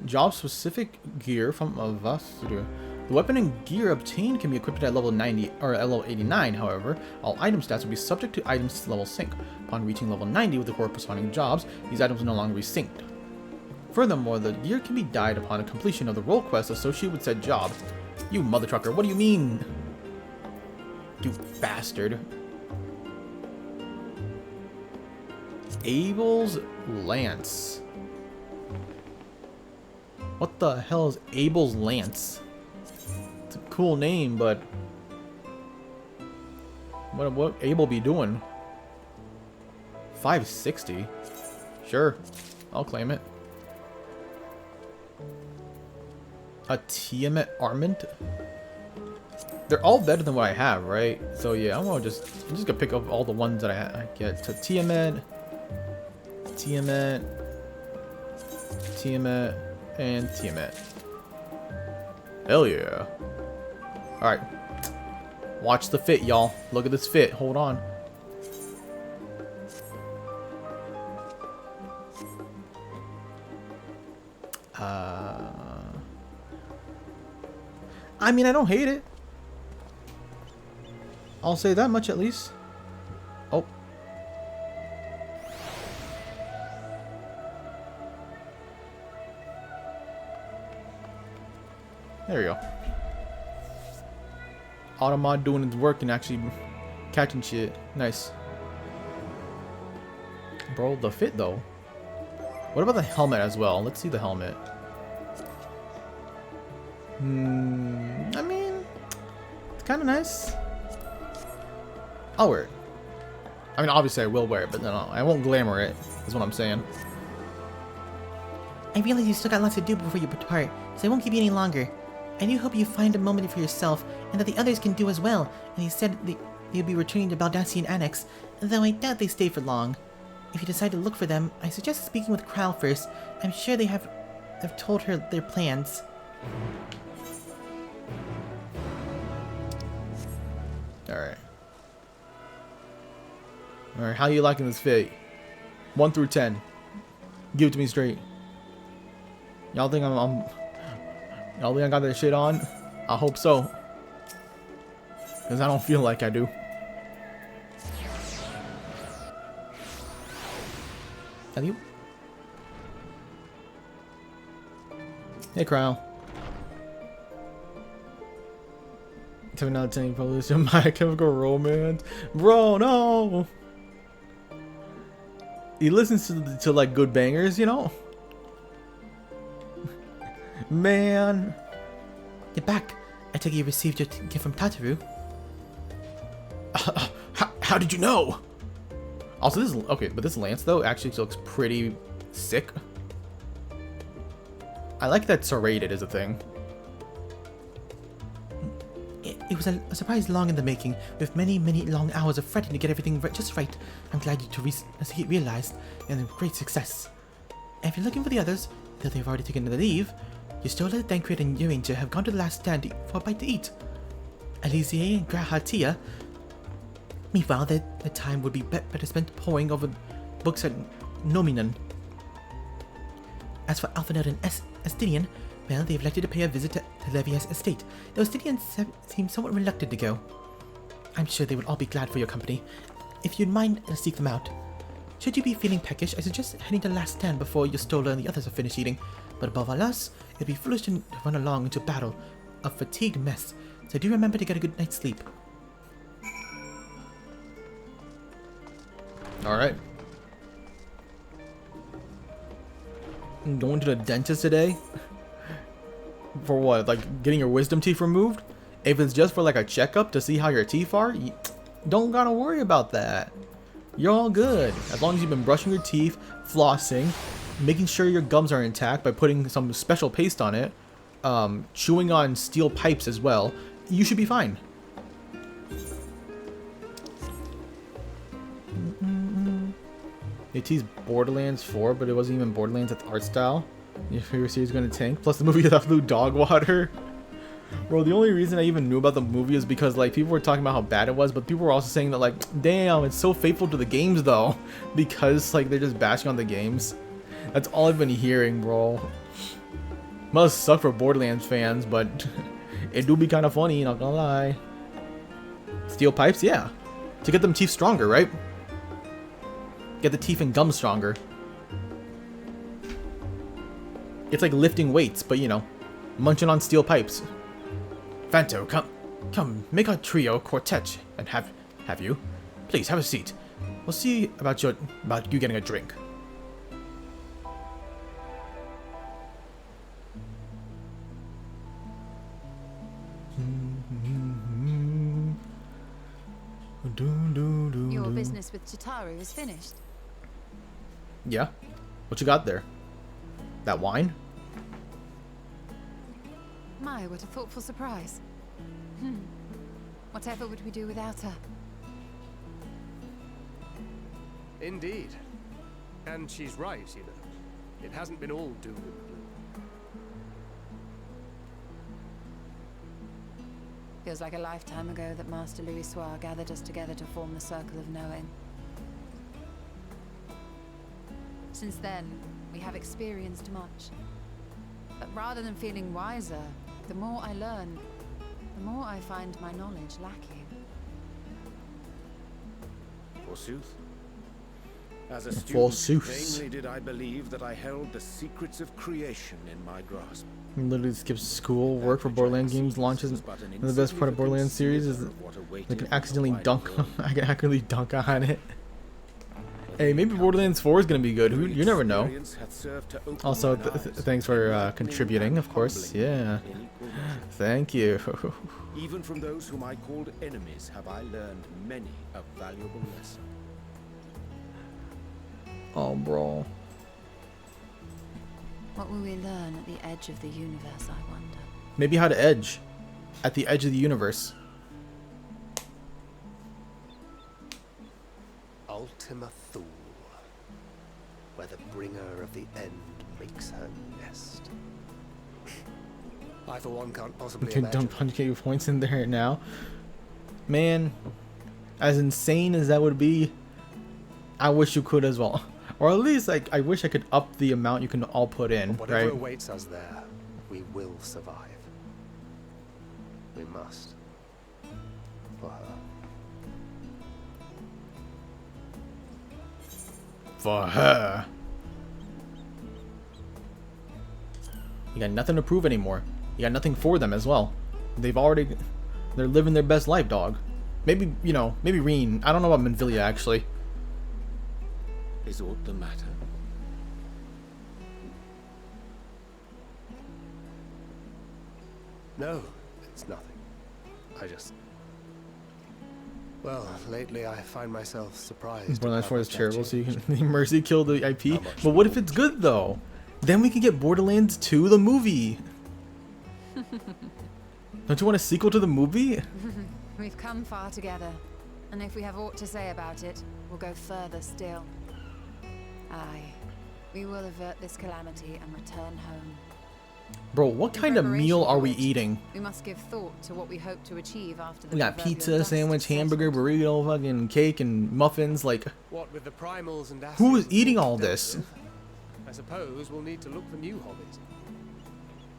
Job-specific gear from us. The weapon and gear obtained can be equipped at level 90 or at level 89. However, all item stats will be subject to items level sync. Upon reaching level 90 with the corresponding jobs, these items will no longer be synced. Furthermore, the gear can be dyed upon the completion of the role quest associated with said job. You mother trucker, what do you mean? You bastard. Abel's Lance. What the hell is Abel's Lance? It's a cool name, but what Abel be doing? 560? Sure, I'll claim it. A Tiamat armament? They're all better than what I have, right? So yeah, I'm just gonna pick up all the ones that I get. So Tiamat, and Tiamat. Hell yeah! All right, watch the fit, y'all. Look at this fit. Hold on. I mean, I don't hate it. I'll say that much at least. Oh. There we go. Automod doing its work and actually catching shit. Nice. Bro, the fit though. What about the helmet as well? Let's see the helmet. I mean, it's kind of nice. I'll wear it. I mean, obviously I will wear it, but no, I won't glamour it, is what I'm saying. I realize you still got lots to do before you depart, so I won't keep you any longer. I do hope you find a moment for yourself, and that the others can do as well, and he said they'll be returning to Baldassian Annex, though I doubt they stay for long. If you decide to look for them, I suggest speaking with Kral first. I'm sure they have told her their plans. Alright. Alright, how you liking this fit? 1 through 10. Give it to me straight. Y'all think y'all think I got that shit on? I hope so. Because I don't feel like I do. Have you? Hey, Kyle. 7 out of 10 probably My Chemical Romance. Bro, no! He listens to like good bangers, you know? Man. You're back. I take it you received your gift from Tataru. How did you know? Also, this is okay, but this lance though actually looks pretty sick. I like that serrated is a thing. It was a surprise long in the making, with many, many long hours of fretting to get everything just right. I'm glad you to realized, and a great success. And if you're looking for the others, though they've already taken the leave, you still let Thancred and Uranger have gone to the last stand for a bite to eat. Alizier and Grahatia. Meanwhile, the time would be better spent poring over books at Nominan. As for Alphanode and Estinian, well, they've elected to pay a visit to Levia's estate. The Estinians seem somewhat reluctant to go. I'm sure they would all be glad for your company. If you'd mind, seek them out. Should you be feeling peckish, I suggest heading to the last stand before your Stola and the others are finished eating. But above all else, it'd be foolish to run along into battle, a fatigued mess. So do remember to get a good night's sleep. Alright. I'm going to the dentist today? For what? Like getting your wisdom teeth removed? If it's just for like a checkup to see how your teeth are, you don't gotta worry about that. You're all good. As long as you've been brushing your teeth, flossing, making sure your gums are intact by putting some special paste on it, chewing on steel pipes as well, you should be fine. It teased Borderlands 4, but it wasn't even Borderlands at the art style. Your favorite series is gonna tank. Plus the movie that flew dog water. Bro, the only reason I even knew about the movie is because like people were talking about how bad it was, but people were also saying that like, damn, it's so faithful to the games though, because like they're just bashing on the games. That's all I've been hearing, bro. Must suck for Borderlands fans, but it do be kind of funny, not gonna lie. Steel pipes, yeah, to get them teeth stronger, right? Get the teeth and gums stronger. It's like lifting weights, but you know, munching on steel pipes. Fanto, come, make a trio quartet and have you. Please have a seat. We'll see about you getting a drink. Your business with Chitaru is finished. Yeah? What you got there? That wine? My, what a thoughtful surprise. Whatever would we do without her? Indeed. And she's right, you know. It hasn't been all doom and gloom. Feels like a lifetime ago that Master Louis Soir gathered us together to form the Circle of Knowing. Since then, we have experienced much. But rather than feeling wiser, the more I learn, the more I find my knowledge lacking. Forsooth. As a student, Forsooth. vainly did I believe that I held the secrets of creation in my grasp. Literally skips school, work for Borderlands games, launches, and the best part of Borderlands series is I can accidentally dunk on it. Hey, maybe Borderlands 4 is gonna be good. You never know. Also, thanks for contributing, of course. Yeah. Thank you. Even from those whom I called enemies have I learned many a valuable lesson. Oh, bro. What will we learn at the edge of the universe, I wonder? Maybe how to edge. At the edge of the universe. Ultima Thule. where the bringer of the end makes her nest. I, for one, can't possibly You can imagine. dump 100k points in there now. Man, as insane as that would be, I wish you could as well. Or at least, like, I wish I could up the amount you can all put in, But whatever right? awaits us there, we will survive. We must. For her. For her. You got nothing to prove anymore. You got nothing for them as well. They're living their best life, dog. Maybe, you know, maybe Reen. I don't know about Manvilia, actually. Is aught the matter? No, it's nothing. I just... Well, lately I find myself surprised. Borderlands at 4 how is much terrible, I've so you changed. can mercy kill the IP. How much But what if more it's good, though? Then we can get Borderlands 2, the movie. Don't you want a sequel to the movie? We've come far together, and if we have aught to say about it, we'll go further still. Aye, we will avert this calamity and return home. Bro, what In kind of preparation meal for are we it, eating? We must give thought to what we hope to achieve after the We got proverbial pizza, dust sandwich, has hamburger, settled. burrito, fucking cake, and muffins. Like, What with the primals and who is acids eating we've all dealt this? with, I suppose we'll need to look for new hobbies.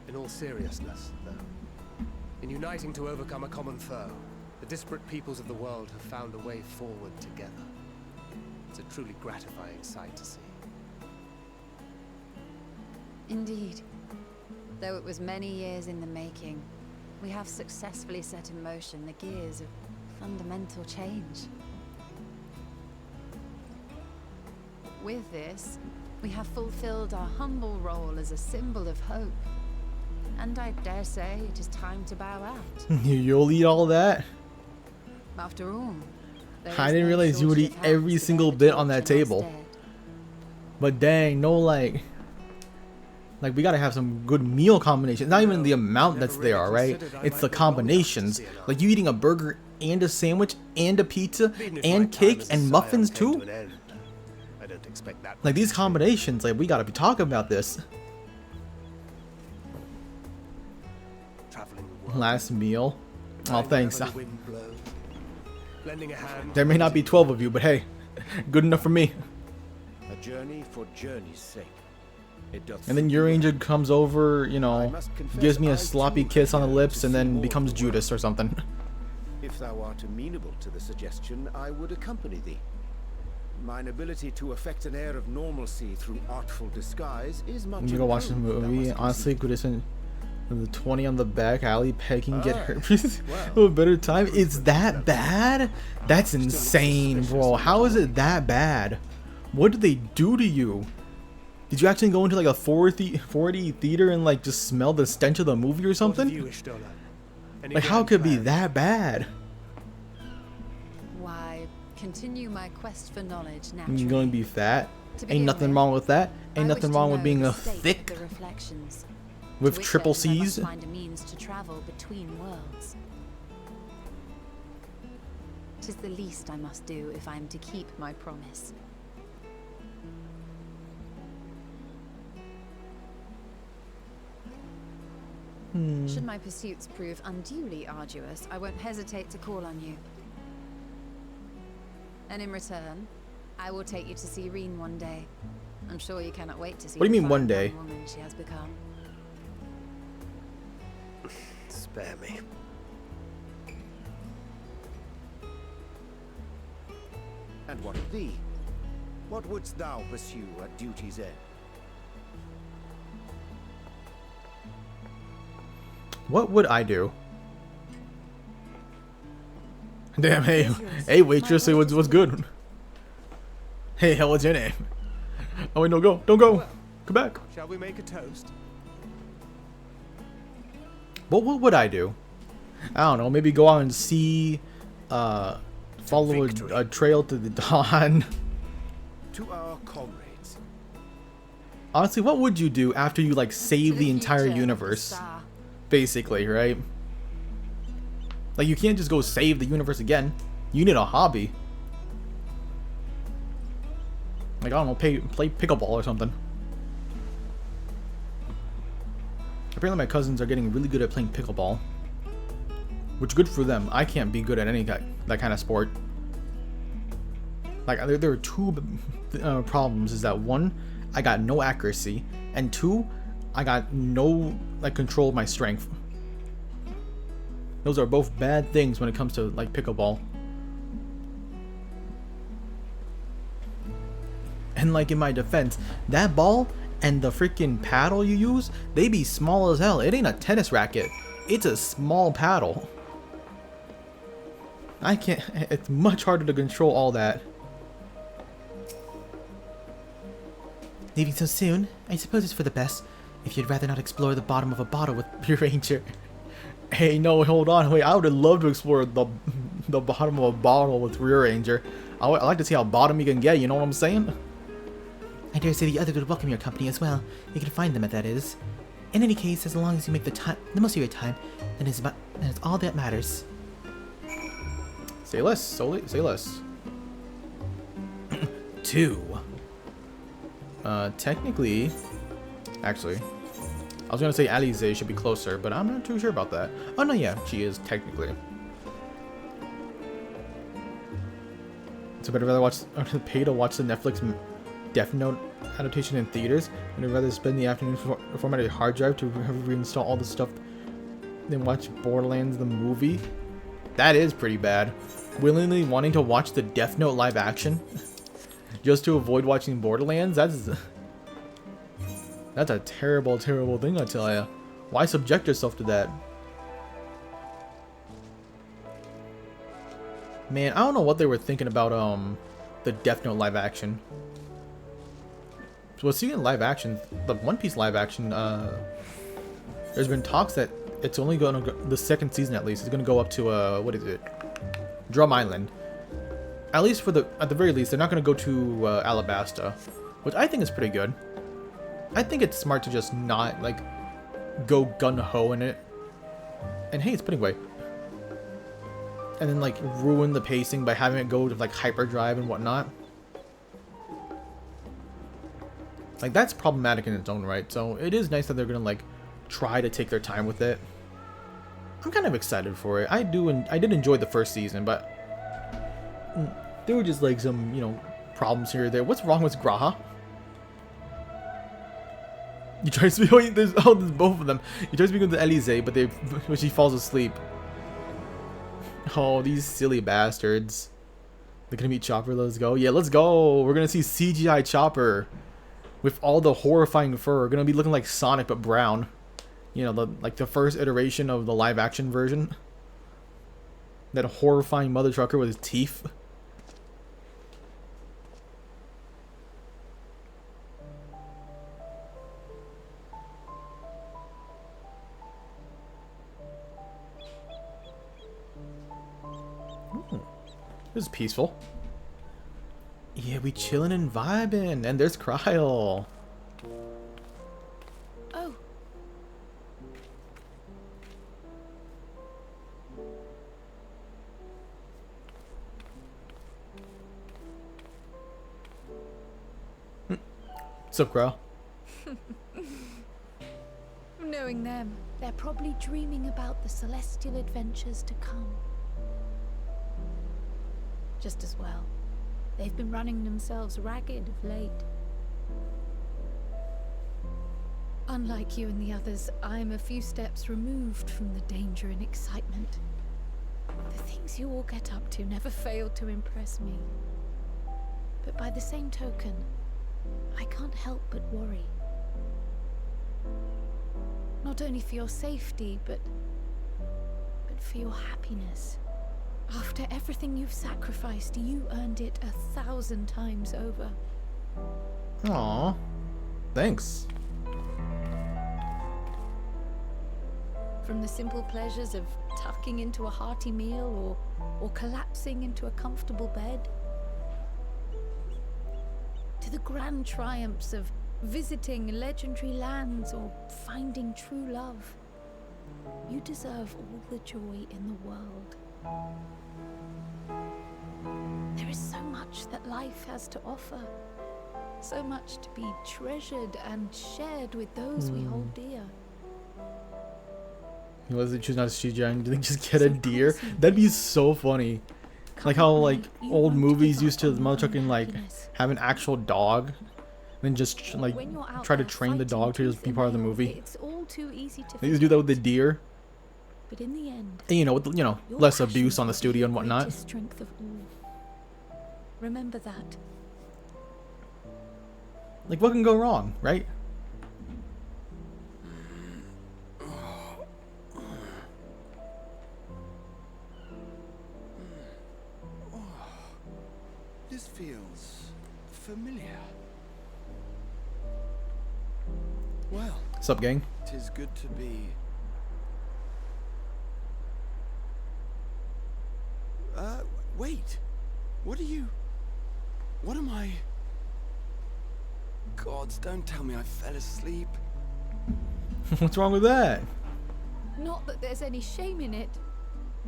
In all seriousness, though, in uniting to overcome a common foe, the disparate peoples of the world have found a way forward together. It's a truly gratifying sight to see. Indeed. Though it was many years in the making, we have successfully set in motion the gears of fundamental change. With this, we have fulfilled our humble role as a symbol of hope. And I dare say it is time to bow out. You'll eat all that? After all, there I is didn't no realize you would shortage eat of hands every to single bear the bit on that torch in our table. stead. But dang, no, like we gotta have some good meal combinations. Not even the amount that's there, alright? It's the combinations. Like you eating a burger and a sandwich and a pizza Even if my and time cake as a and scion muffins came to too. an end, I don't expect that Like much these to change. combinations, like we gotta be talking about this. Traveling the world, Last meal. Oh, flying thanks. wherever the wind blows, lending a hand There may not be 12 of you, but hey, good enough for me. A journey for journey's sake. It doth And then suit you well. Uranger comes over, you I know, must confess gives me I a sloppy too kiss on the prepare lips, to and see then more becomes of the world. Judas or something. If thou art amenable to the suggestion, I would accompany thee. Mine ability to affect an air of normalcy through artful disguise is much I'm gonna go watch this improved, thou movie. must Honestly, concede. could have seen the 20 on the back, alley pecking, get Ah, herpes. well, A better time. It's that bad? That's insane, bro. How is it that bad? What did they do to you? Did you actually go into like a 4D theater and like just smell the stench of the movie or What of something? you, Ishtola? Any Like how grand could it be plans? that bad? Why, continue my quest for knowledge You're naturally. going to be fat? To Ain't begin nothing with, wrong with that. I Ain't wish nothing to wrong with know being the a state of thick the reflections, with to which triple end I must C's. find a means to travel between worlds. 'Tis the least I must do if I am to keep my promise. Should my pursuits prove unduly arduous, I won't hesitate to call on you. And in return, I will take you to see Reen one day. I'm sure you cannot wait to see What do you the mean, one fine day? young woman she has become. Spare me. And what of thee? What wouldst thou pursue at duty's end? What would I do? Damn, hey waitress, say what's good? Hey, hell, what's your name? Oh wait, no, don't go, come back. Shall we make a toast? What would I do? I don't know, maybe go out and see, follow victory. a trail to the dawn. To our comrades. Honestly, what would you do after you like To save the entire future, universe? star. Basically, right? Like you can't just go save the universe again. You need a hobby. Like, I don't know, play pickleball or something. Apparently my cousins are getting really good at playing pickleball. Which, good for them. I can't be good at any that kind of sport. Like, there are two problems. Is that one, I got no accuracy. And two, I got no, like, control of my strength. Those are both bad things when it comes to, like, pickleball. And, like, in my defense, that ball and the freaking paddle you use, they be small as hell. It ain't a tennis racket. It's a small paddle. I can't, it's much harder to control all that. Leaving so soon? I suppose it's for the best. If you'd rather not explore the bottom of a bottle with your ranger. Hey, no, hold on, wait. I would have loved to explore the bottom of a bottle with Rear Ranger. I like to see how bottom you can get. You know what I'm saying? I dare say the others would welcome your company as well. You can find them, if that is. In any case, as long as you make the most of your time, then it's all that matters. Say less, say less. 2. Technically, actually, I was gonna say Alize should be closer, but I'm not too sure about that. Oh no, yeah, she is technically. So I'd rather pay to watch the Netflix Death Note adaptation in theaters, and I'd rather spend the afternoon formatting a hard drive to reinstall all the stuff than watch Borderlands the movie. That is pretty bad. Willingly wanting to watch the Death Note live action just to avoid watching Borderlands. That's a terrible, terrible thing, I tell ya. Why subject yourself to that? Man, I don't know what they were thinking about the Death Note live action. So seeing live action, the One Piece live action, there's been talks that it's only gonna go, the second season at least is gonna go up to what is it? Drum Island. At least at the very least, they're not gonna go to Alabasta, which I think is pretty good. I think it's smart to just not like go gun ho in it. And hey, it's Pennyway. And then like ruin the pacing by having it go to like hyperdrive and whatnot. Like that's problematic in its own right. So it is nice that they're gonna like try to take their time with it. I'm kind of excited for it. I did enjoy the first season, but there were just like some, you know, problems here or there. What's wrong with Graha? You try to speak. Oh, there's both of them. You try to speak with Alize, but she falls asleep. Oh, these silly bastards. They're gonna meet Chopper. Let's go. Yeah, let's go. We're gonna see CGI Chopper with all the horrifying fur. Gonna be looking like Sonic but brown. You know, like the first iteration of the live action version. That horrifying mother trucker with his teeth. This is peaceful. Yeah, we chilling and vibing. And there's Kryl. Oh. What's up, Kryl? Knowing them, they're probably dreaming about the celestial adventures to come. Just as well. They've been running themselves ragged of late. Unlike you and the others, I'm a few steps removed from the danger and excitement. The things you all get up to never fail to impress me. But by the same token, I can't help but worry. Not only for your safety, but for your happiness. After everything you've sacrificed, you earned it 1,000 times over. Aww. Thanks. From the simple pleasures of tucking into a hearty meal or collapsing into a comfortable bed, to the grand triumphs of visiting legendary lands or finding true love, you deserve all the joy in the world. There is so much that life has to offer. So much to be treasured and shared with those we hold dear. Unless they choose not to shoot you and they just get a deer. That'd be so funny. Like how like old movies used to motherfucking like have an actual dog, and just like try to train the dog to just be part of the movie. It's all too easy to They used to do that with the deer. But in the end, And, you know, with less abuse on the studio and whatnot. Strength of all. Remember that. Like what can go wrong, right? This feels familiar. Well, What's up, gang? 'tis good to be. Wait. What are you? What am I? Gods, don't tell me I fell asleep. What's wrong with that? Not that there's any shame in it,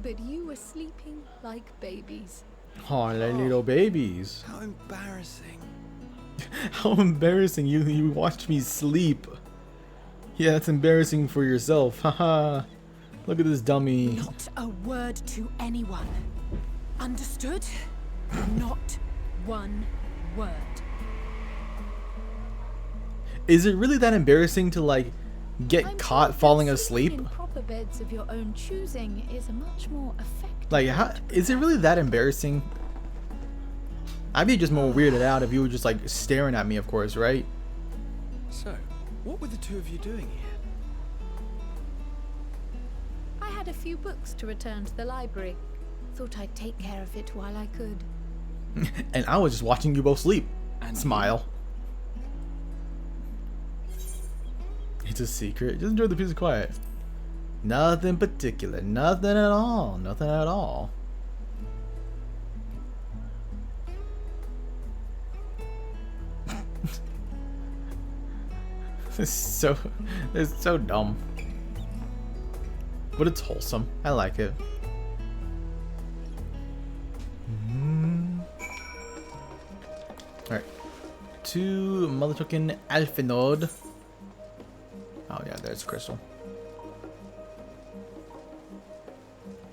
but you were sleeping like babies. Oh, like little babies. How embarrassing. How embarrassing. You watched me sleep. Yeah, that's embarrassing for yourself. Haha. Look at this dummy. Not a word to anyone. Understood? Not one word. Is it really that embarrassing to like get I'm caught told that falling sleeping asleep? in proper beds of your own choosing is a much more effective. Like, how is it really that embarrassing? I'd be just more weirded out if you were just like staring at me, of course, right? So, what were the two of you doing here? I had a few books to return to the library. Thought I'd take care of it while I could. And I was just watching you both sleep. And Smile. It's a secret. Just enjoy the peace of quiet. Nothing particular. Nothing at all. Nothing at all. It's so dumb. But it's wholesome. I like it. Alright. To motherfucking Alphenode. Oh yeah, there's Crystal.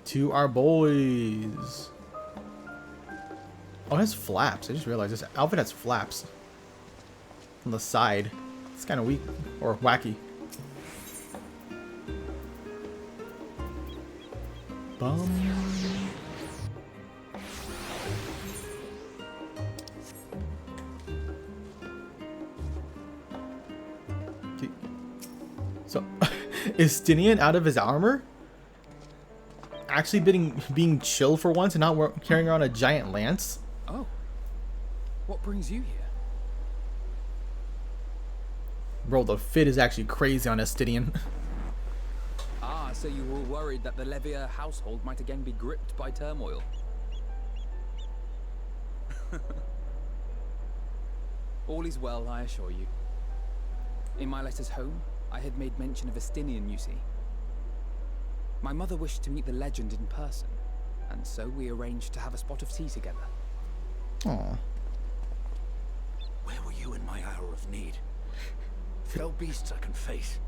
To our boys. Oh, it has flaps. I just realized this outfit has flaps on the side. It's kind of weak or wacky. Bum. Okay. So, is Stinian out of his armor? Actually being chill for once and not carrying around a giant lance? Oh. What brings you here? Bro, the fit is actually crazy on Estidian. Ah, so you were worried that the Levier household might again be gripped by turmoil. All is well, I assure you. In my letters home, I had made mention of Estinian, you see. My mother wished to meet the legend in person, and so we arranged to have a spot of tea together. Aww. Where were you in my hour of need? Fell beasts I can face.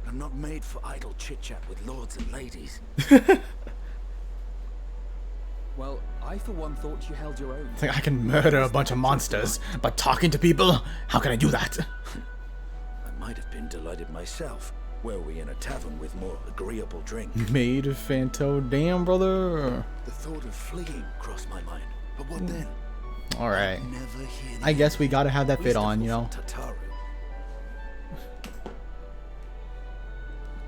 I'm not made for idle chit-chat with lords and ladies. Well, I for one thought you held your own. It's like I can murder a bunch of monsters, but talking to people? How can I do that? I might have been delighted myself, were we in a tavern with more agreeable drink. Made Fanto, damn brother. The thought of fleeing crossed my mind. But what then? Alright. Never hear the I guess we end. gotta have that fit Least of on, you all know? from Tataru.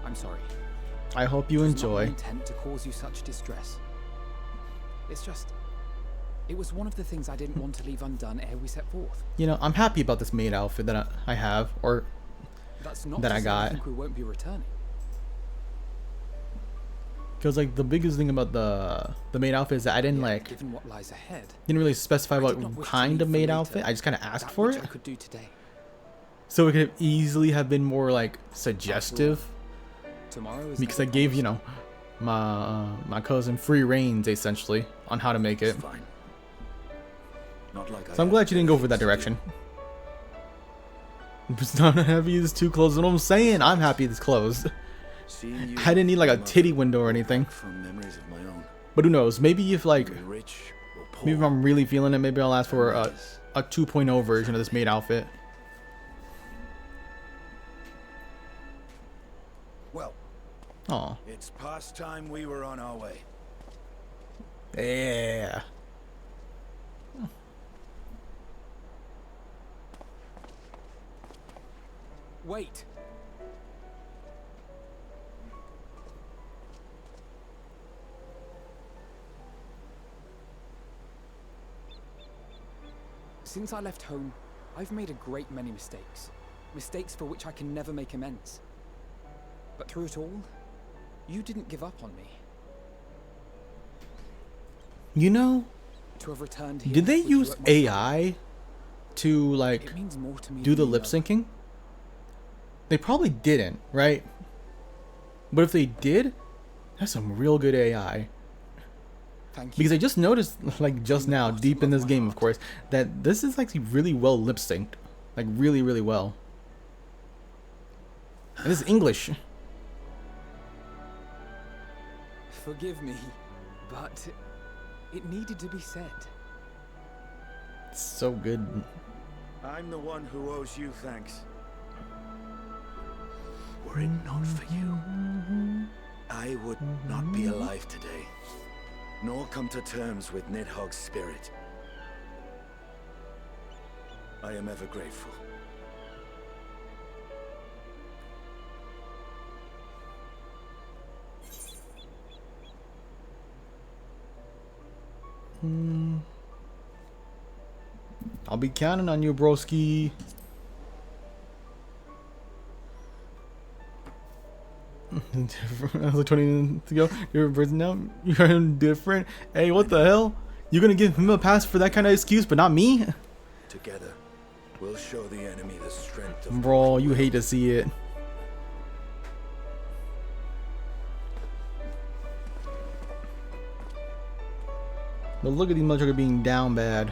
I'm sorry. I hope you It was not my enjoy. intent to cause you such distress. It's just, it was one of the things I didn't want to leave undone ere we set forth. You know, I'm happy about this maid outfit that I have, or That's not That to I say got. think we won't be returning. because like the biggest thing about the maid outfit is that I didn't like Given what lies ahead, didn't really specify I what did not wish to kind leave of for maid later outfit. I just kind of asked that for which it, I could do today. so it could easily have been more like suggestive. Tomorrow is Because the I gave, you promise. know, my cousin free reins essentially on how to make it. It's fine. Not like So I'm glad you didn't go for that direction. It's not happy it's too close. That's what I'm saying. I'm happy it's closed. Seeing you I didn't need like a titty window or anything. from memories of my own. But who knows? Maybe if like, Rich or poor. maybe if I'm really feeling it, maybe I'll ask for a 2.0 version of this maid outfit. Well, Aw. it's past time we were on our way. Yeah. Wait. Since I left home, I've made a great many mistakes. Mistakes for which I can never make amends. But through it all, you didn't give up on me. You know, To have returned here did they with you use at my side, AI to like it means more to me do than the you lip know. syncing? They probably didn't, right? But if they did, that's some real good AI. Thank you. Because I just noticed, like just From the now, bottom deep in of this my game, of heart. course, that this is like really well lip synced, like really, really well. And this is English. Forgive me, but it needed to be said. It's so good. I'm the one who owes you thanks. Were it not for you, I would not be alive today, nor come to terms with Nidhogg's spirit. I am ever grateful. I'll be counting on you, broski. That was like 20 minutes ago. You're a person now. You're different. Hey, what the hell? You're gonna give him a pass for that kind of excuse, but not me? Together, we'll show the enemy the strength of Bro, you hate to see it. But look at these motherfuckers being down bad.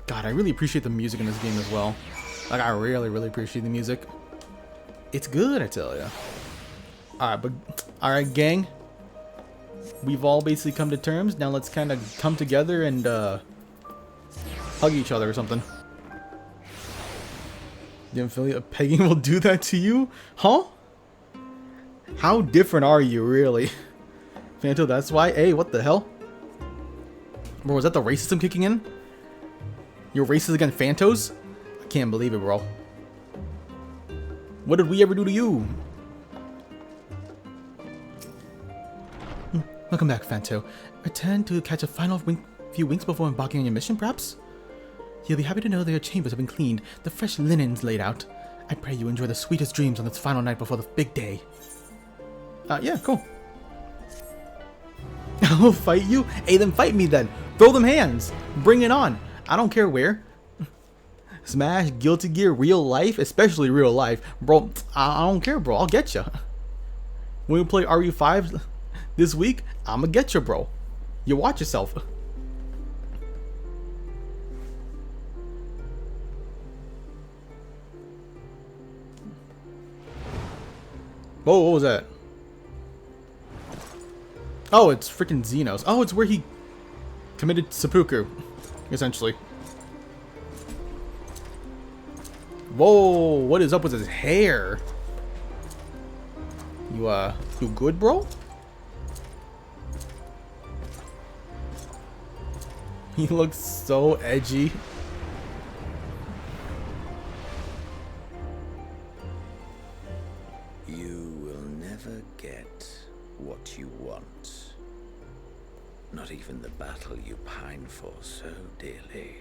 God, I really appreciate the music in this game as well. Like, I really, really appreciate the music. It's good, I tell ya. Alright, gang. We've all basically come to terms. Now let's kind of come together and hug each other or something. You don't feel like pegging will do that to you? Huh? How different are you, really? Fanto, that's why? Hey, what the hell? Bro, was that the racism kicking in? You're racist against Phantos? I can't believe it, bro. What did we ever do to you? Welcome back, Phanto. Return to catch a final few winks before embarking on your mission, perhaps? You'll be happy to know that your chambers have been cleaned, the fresh linens laid out. I pray you enjoy the sweetest dreams on this final night before the big day. Yeah, cool. I'll fight you? Hey, then fight me then. Throw them hands. Bring it on. I don't care where. Smash, Guilty Gear, real life, especially real life. Bro, I don't care, bro. I'll get you. When we play RE5 this week, I'ma get you, bro. You watch yourself. Whoa, what was that? Oh, it's freaking Xenos. Oh, it's where he committed seppuku, essentially. Whoa, what is up with his hair? You good, bro? He looks so edgy. You will never get what you want. Not even the battle you pine for so dearly.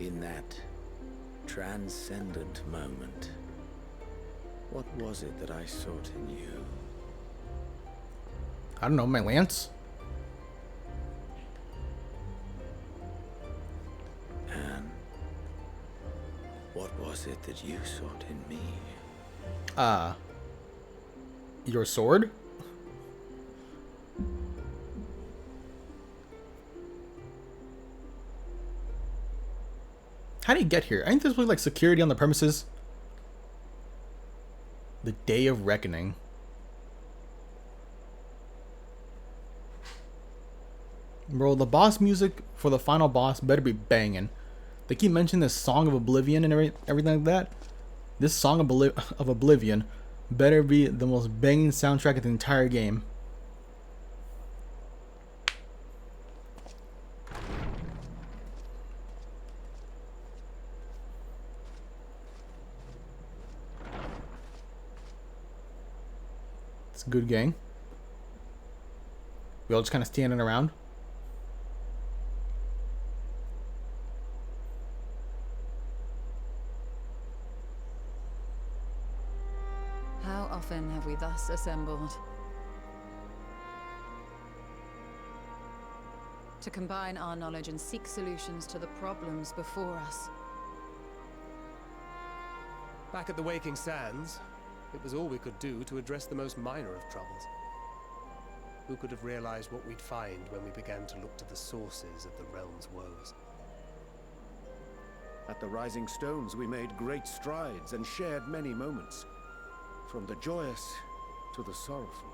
In that transcendent moment, what was it that I sought in you? I don't know, my lance? Anne, was it that you sought in me? Your sword? How do you get here? I think there's like security on the premises. The Day of Reckoning. Bro, the boss music for the final boss better be banging. They keep mentioning this Song of Oblivion and everything like that. This Song of Oblivion better be the most banging soundtrack of the entire game. It's a good gang. We all just kind of standing around. How often have we thus assembled? To combine our knowledge and seek solutions to the problems before us. Back at the Waking Sands, it was all we could do to address the most minor of troubles. Who could have realized what we'd find when we began to look to the sources of the realm's woes? At the Rising Stones, we made great strides and shared many moments. From the joyous to the sorrowful.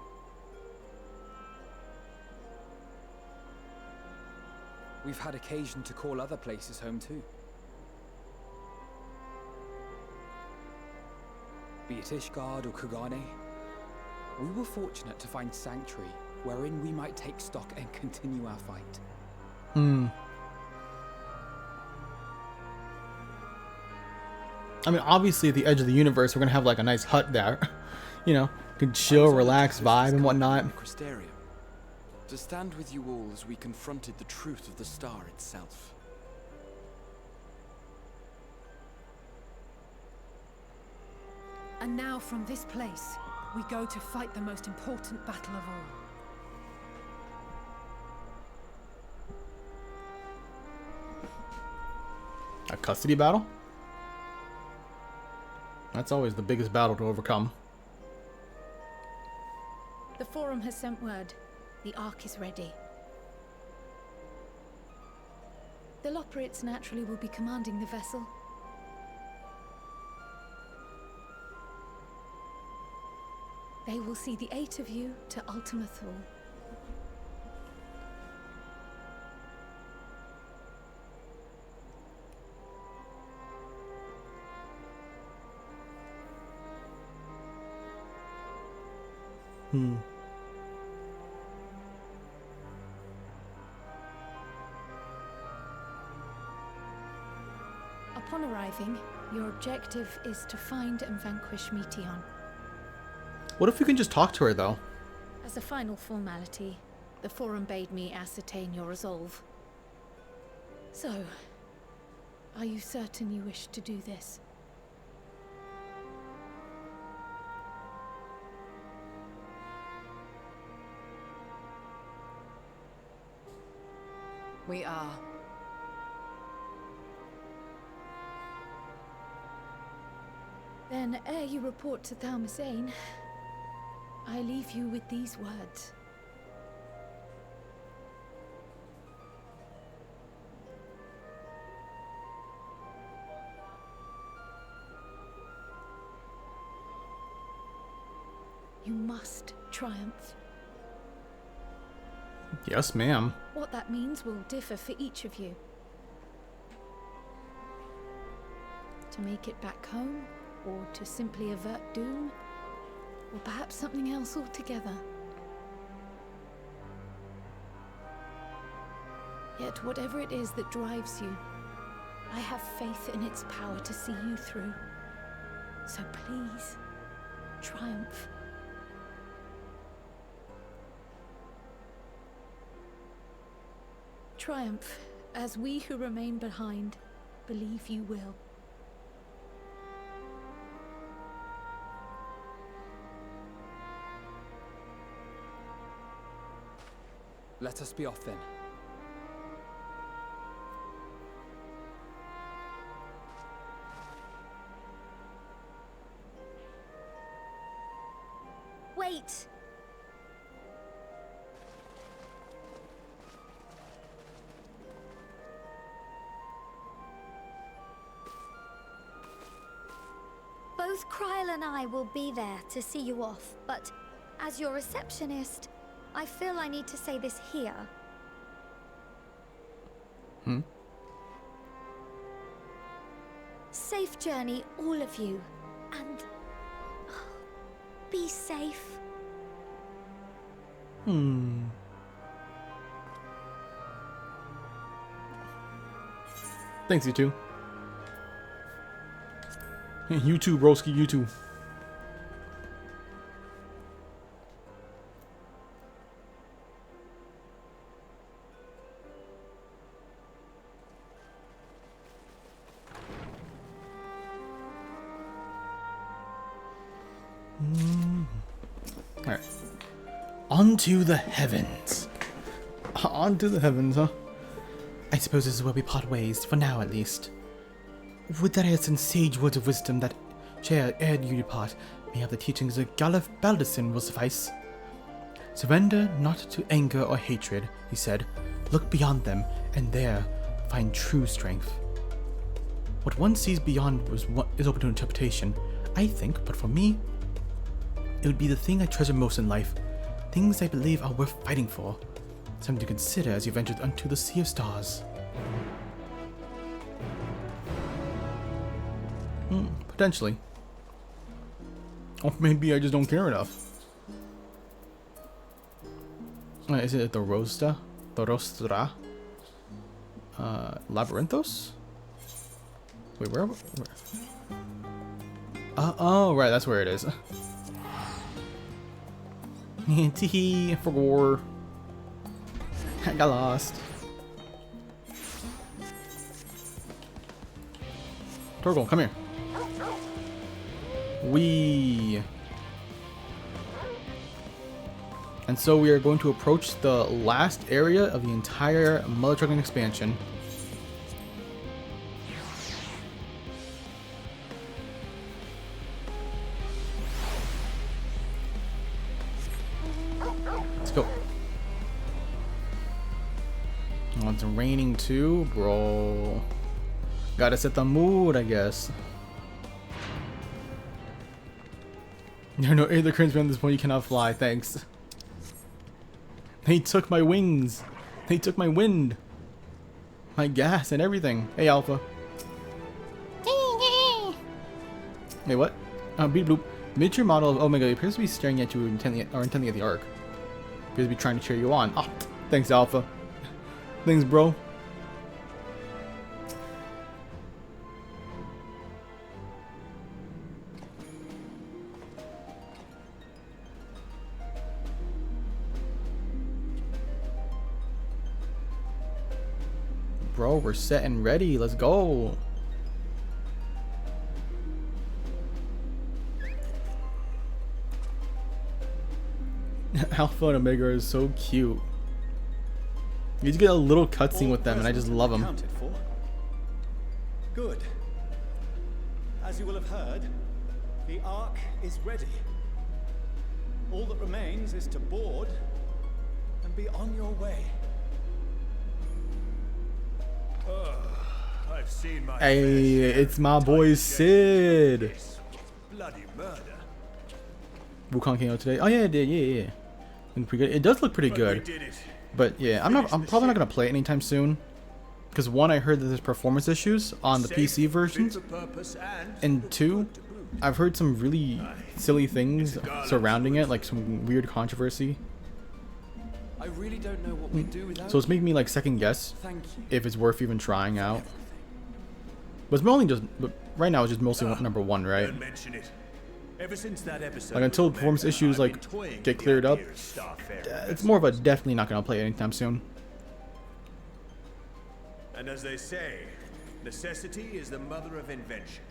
We've had occasion to call other places home too. Be it Ishgard or Kugane, we were fortunate to find sanctuary wherein we might take stock and continue our fight. I mean, obviously at the edge of the universe, we're gonna have like a nice hut there. You know, could chill, relax, vibe, and whatnot. To stand with you all as we confronted the truth of the star itself. And now from this place, we go to fight the most important battle of all. A custody battle? That's always the biggest battle to overcome. The Forum has sent word. The Ark is ready. The Loporrits naturally will be commanding the vessel. They will see the 8 of you to Ultima Thule. Upon arriving, your objective is to find and vanquish Meteon. What if we can just talk to her, though? As a final formality, the Forum bade me ascertain your resolve. So, are you certain you wish to do this? We are. Then, ere you report to Thalmasane, I leave you with these words. You must triumph. Yes, ma'am. What that means will differ for each of you. To make it back home, or to simply avert doom, or perhaps something else altogether. Yet whatever it is that drives you, I have faith in its power to see you through. So please, triumph. Triumph, as we who remain behind believe you will. Let us be off then. wait! Both Kryl and I will be there to see you off, but as your receptionist, I feel I need to say this here. Safe journey, all of you, and be safe. Thanks, you two. You too, broski, you too. Alright. Onto the heavens. Onto the heavens, huh? I suppose this is where we part ways, for now at least. Would that some sage words of wisdom that ere you depart may have the teachings of Galif Baldacin will suffice? Surrender not to anger or hatred, he said. Look beyond them, and there find true strength. What one sees beyond is open to interpretation, I think, but for me, it would be the thing I treasure most in life. Things I believe are worth fighting for. Something to consider as you venture unto the sea of stars. Potentially. Or maybe I just don't care enough. Is it the Rosta? The Rostra? Labyrinthos? Wait, where? Oh, right, that's where it is. Teehee, forgot. I got lost. Torgal, come here. And so we are going to approach the last area of the entire Mother Trucking expansion. Let's go. Oh, it's raining too, bro. Gotta set the mood, I guess. There are no air currents beyond this point. You cannot fly. Thanks. They took my wings. They took my wind. My gas and everything. Hey, Alpha. Hey, what? Beep bloop. Miniature model of Omega appears to be staring at you intently at the arc. Appears to be trying to cheer you on. Oh, thanks, Alpha. Thanks, bro. Bro, we're set and ready. Let's go. Alpha and Omega is so cute. You just get a little cutscene with them, and I just love them. Good. As you will have heard, the Ark is ready. All that remains is to board and be on your way. I've seen my Hey, it's my boy Sid. Bloody murder. Wukong came out today. Oh yeah, it did. Yeah. And pretty good. It does look pretty good. We did it. But yeah, I'm probably not gonna play it anytime soon. Because one, I heard that there's performance issues on the PC versions, and two, I've heard some really silly things surrounding it, like some weird controversy. I really don't know what we do without So it's making me like second guess if it's worth even trying out. But it's only just, but right now it's just mostly number one, right? Don't mention it. Ever since that episode, Like until performance issues like get cleared up, it's more of a definitely not gonna play it anytime soon. And as they say, necessity is the mother of invention.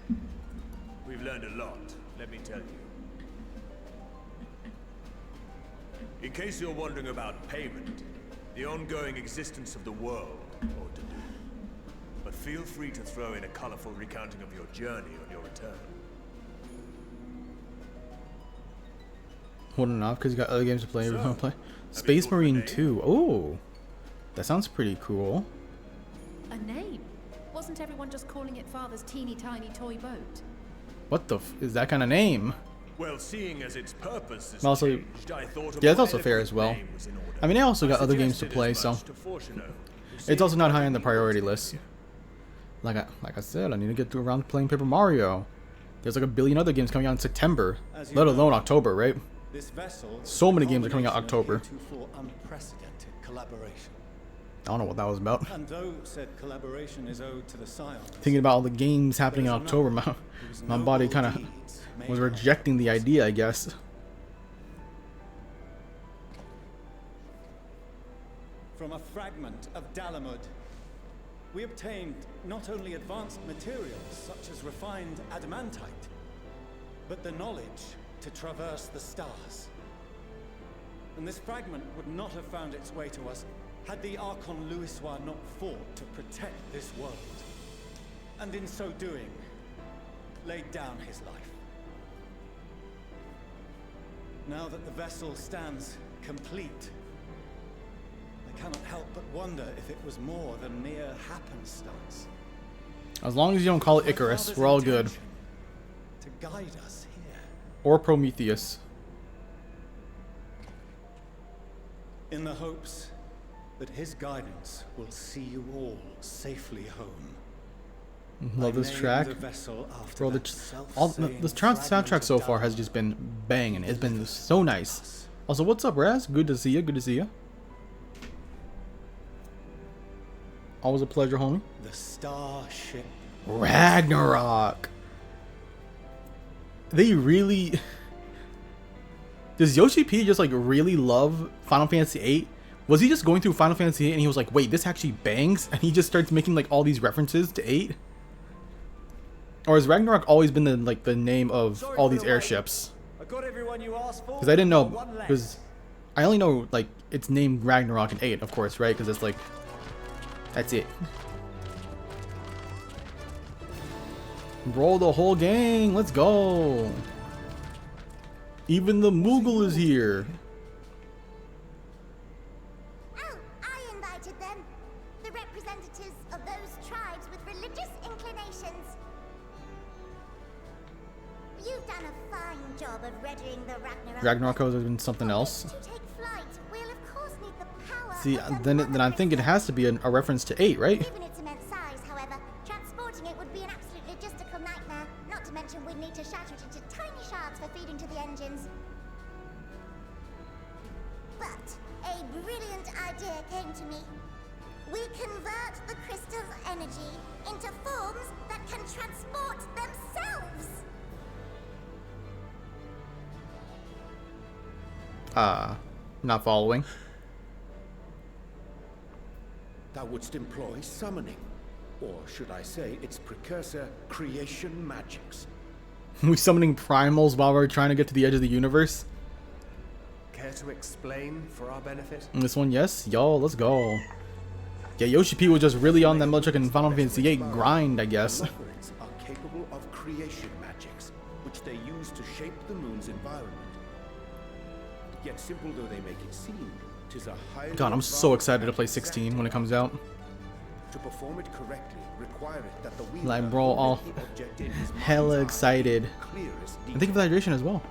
We've learned a lot, let me tell you. In case you're wondering about payment, the ongoing existence of the world ought to do. But feel free to throw in a colorful recounting of your journey on your return. holding off because you got other games to play. So, Space thought of a Marine name? 2. Oh, that sounds pretty cool. A name? Wasn't everyone just calling it Father's teeny tiny toy boat? What the is that kind of name? Well, seeing as its purpose is Also, changed, I thought a yeah, that's more also fair as well. eloquent name was in order. I mean, I also got other games to suggested play, as so much to Fortuno, who it's seemed also not high on the quite priority eager to list. help Like I said, I need to get around playing Paper Mario. There's like a billion other games coming out in September, As you let know, alone October, right? This vessel is So the many games are coming out culmination of October. heretofore unprecedented collaboration. I don't know what that was about. And though said collaboration is owed to the Scions, Thinking about all the games happening in there's October, another my whose body noble kind of deeds made was her rejecting the idea, I guess. From a fragment of Dalamud, we obtained not only advanced materials such as refined adamantite, but the knowledge to traverse the stars. And this fragment would not have found its way to us had the Archon Louisois not fought to protect this world. And in so doing, laid down his life. Now that the vessel stands complete, I cannot help but wonder if it was more than mere happenstance. As long as you don't call it My Icarus, father's we're all good. intention to guide us here. Or Prometheus. In the hopes that his guidance will see you all safely home. Love I this named track. the vessel after Bro, that the self-same soundtrack fragment so of far has Dalamud. just been banging. It's been so nice. Also, what's up, Raz? Good to see you. Good to see you. Always a pleasure, homie. The starship. Ragnarok. They really... Does Yoshi P just like really love Final Fantasy VIII? Was he just going through Final Fantasy VIII and he was like, wait, this actually bangs? And he just starts making like all these references to 8? Or has Ragnarok always been the name of all these airships? I got everyone you asked for. Because I didn't know, One left. because I only know like it's named Ragnarok in 8, of course, right? Because it's like, that's it. Roll the whole gang, let's go. Even the Moogle is here. Oh, I invited them. The representatives of those tribes with religious inclinations. You've done a fine job of readying the Ragnarok. Ragnarok has been something else. To take flight, we'll of course need the power See, of the then I think it has to be a reference to 8, right? Given its immense size, however, transporting it would be an absolute logistical nightmare. Not to mention we'd need to shatter it into tiny shards for feeding to the engines. But a brilliant idea came to me. We convert the crystal's energy into forms that can transport themselves. Not following. Thou wouldst employ summoning, or should I say its precursor, creation magics. We summoning primals while we're trying to get to the edge of the universe. Care to explain for our benefit? And this one, yes, yo, let's go. Yeah, Yoshi P was just really on that motherfucking Final Fantasy VIII grind, I guess. Leopards are capable of creation magics, which they use to shape the moon's environment. Yet simple though they make it seem, 'tis a highly God, I'm so advanced excited to play magic 16 when it set. comes out. To perform it correctly, require it that the wielder Like, bro, all hold the object in his mind's hella eye, excited. clear as And think of the hydration as well.